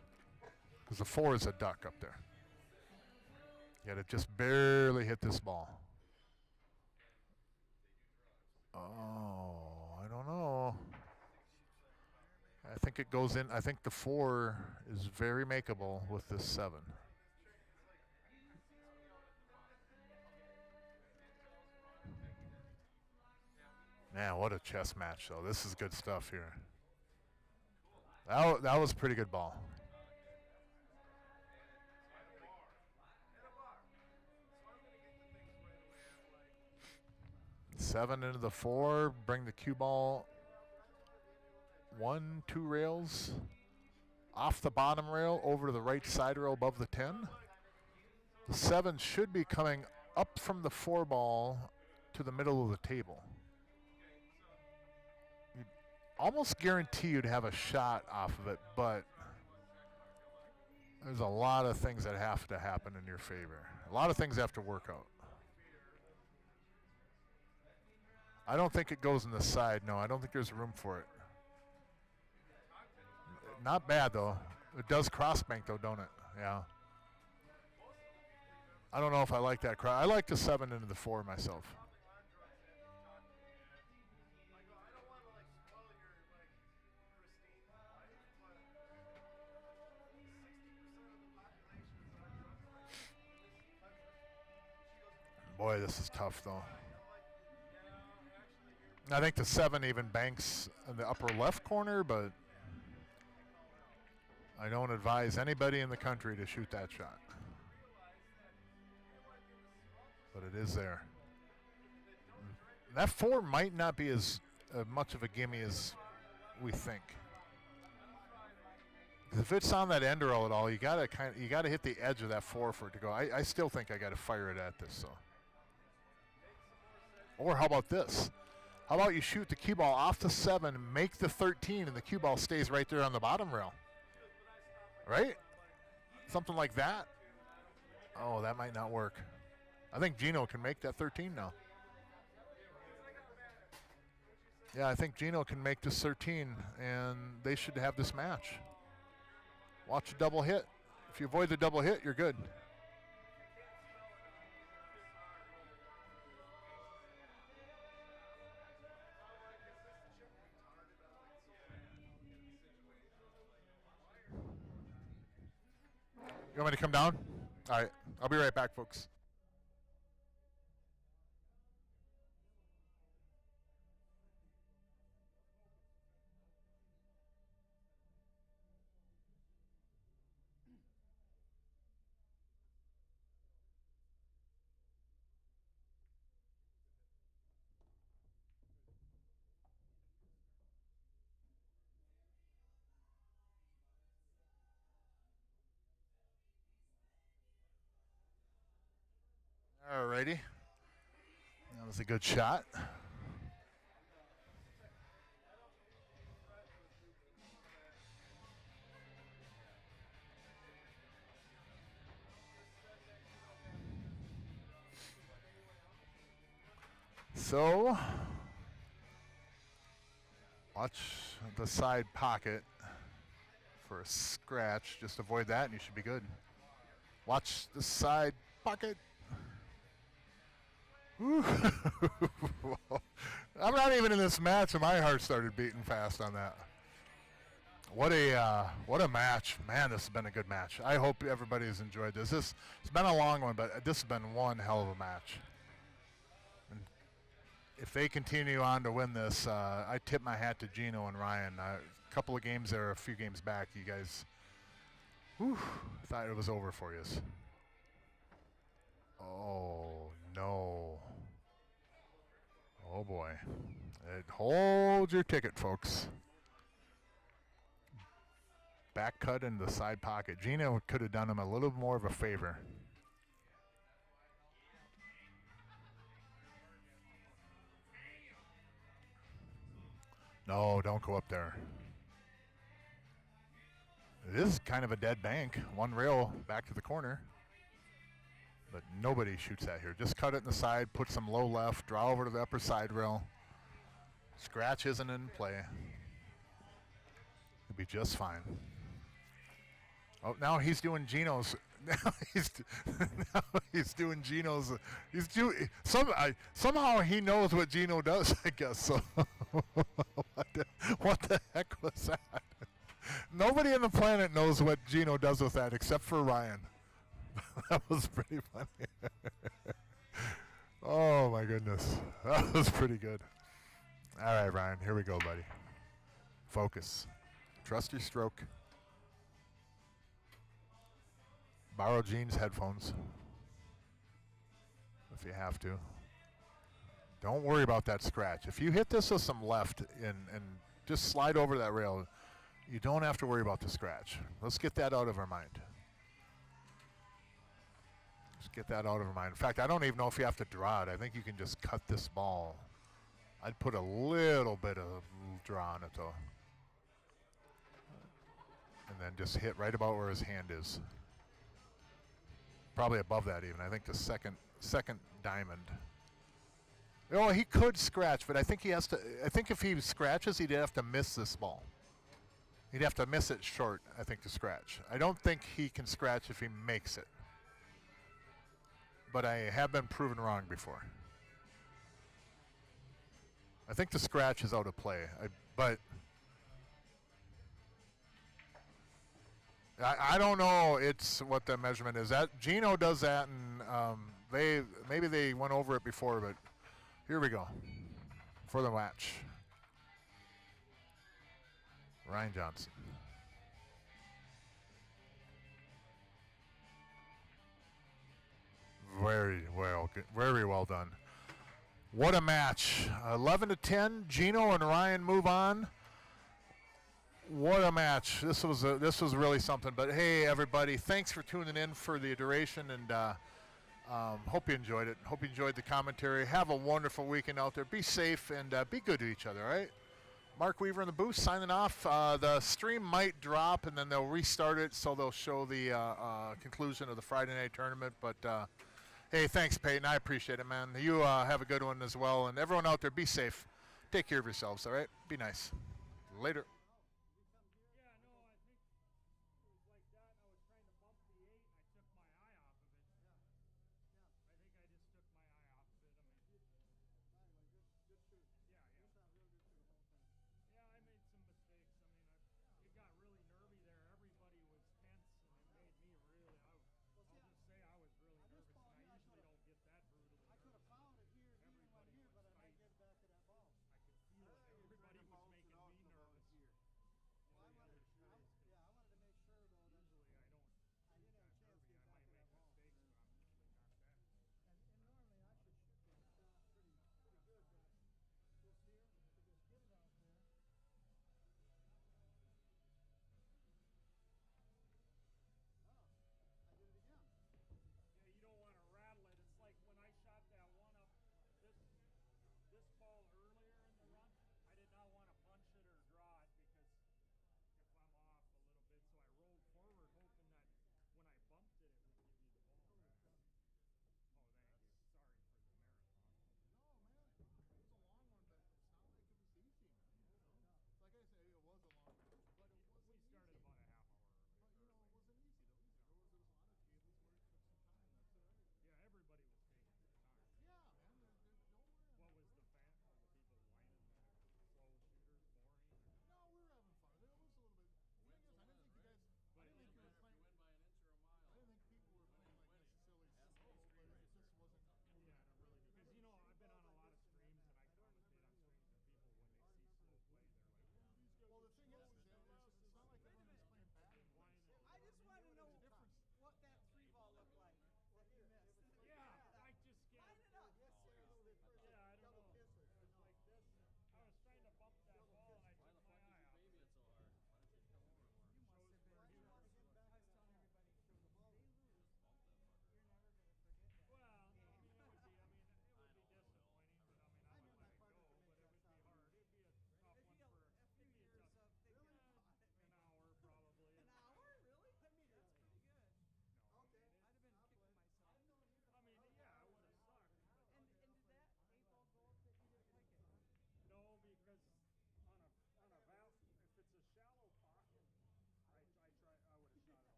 Because the 4 is a duck up there. You got to just barely hit this ball. Oh, I don't know. I think it goes in. I think the 4 is very makeable with this 7. Man, what a chess match, though. This is good stuff here. That was a pretty good ball. Seven into the 4, bring the cue ball 1, 2 rails off the bottom rail over to the right side rail above the 10. The 7 should be coming up from the 4 ball to the middle of the table. You'd almost guarantee you'd have a shot off of it, but there's a lot of things that have to happen in your favor. A lot of things have to work out. I don't think it goes in the side. No, I don't think there's room for it. Not bad, though. It does crossbank, though, don't it? Yeah. I don't know if I like that. I like the 7 into the 4 myself. Boy, this is tough, though. I think the 7 even banks in the upper left corner, but I don't advise anybody in the country to shoot that shot. But it is there. That 4 might not be as much of a gimme as we think. If it's on that end roll at all, you gotta hit the edge of that 4 for it to go. I still think I gotta fire it at this. So. Or how about this? How about you shoot the cue ball off the 7, make the 13, and the cue ball stays right there on the bottom rail? Right? Something like that. Oh, that might not work. I think Gino can make that 13 now. Yeah, I think Gino can make this 13, and they should have this match. Watch a double hit. If you avoid the double hit, you're good. You want me to come down? All right, I'll be right back, folks. All righty. That was a good shot. So, watch the side pocket for a scratch. Just avoid that and you should be good. Watch the side pocket. I'm not even in this match and my heart started beating fast on that. What a match. Man, this has been a good match. I hope everybody has enjoyed this. It's been a long one, but this has been one hell of a match. And if they continue on to win this, I tip my hat to Gino and Ryan. A couple of games there, a few games back, you guys thought it was over for you. Oh, no. Oh, boy. Hold your ticket, folks. Back cut into the side pocket. Gino could have done him a little more of a favor. No, don't go up there. It is kind of a dead bank. One rail back to the corner. But nobody shoots that here. Just cut it in the side, put some low left, draw over to the upper side rail. Scratch isn't in play. It'll be just fine. Oh, now he's doing Gino's. Now he's doing Gino's. Somehow he knows what Gino does, I guess. So what the heck was that? Nobody on the planet knows what Gino does with that except for Ryan. That was pretty funny. Oh my goodness. That was pretty good. All right, Ryan, here we go, buddy. Focus. Trust your stroke. Borrow Gene's headphones if you have to. Don't worry about that scratch. If you hit this with some left and just slide over that rail, you don't have to worry about the scratch. Let's get that out of our mind. Just get that out of our mind. In fact, I don't even know if you have to draw it. I think you can just cut this ball. I'd put a little bit of draw on it, though. And then just hit right about where his hand is. Probably above that even. I think the second diamond. Oh, he could scratch, but I think he has to. I think if he scratches, he'd have to miss this ball. He'd have to miss it short, I think, to scratch. I don't think he can scratch if he makes it. But I have been proven wrong before. I think the scratch is out of play. But I don't know. It's what the measurement is. That Gino does that, and maybe they went over it before, but here we go for the match. Ryan Johnson. Very well done. What a match. 11-10. Gino and Ryan move on. What a match. This was really something. But hey, everybody, thanks for tuning in for the duration, and hope you enjoyed it. Hope you enjoyed the commentary. Have a wonderful weekend out there. Be safe and be good to each other, all right? Mark Weaver in the booth signing off. The stream might drop, and then they'll restart it, so they'll show the conclusion of the Friday night tournament. But hey, thanks, Peyton. I appreciate it, man. You have a good one as well. And everyone out there, be safe. Take care of yourselves, all right? Be nice. Later.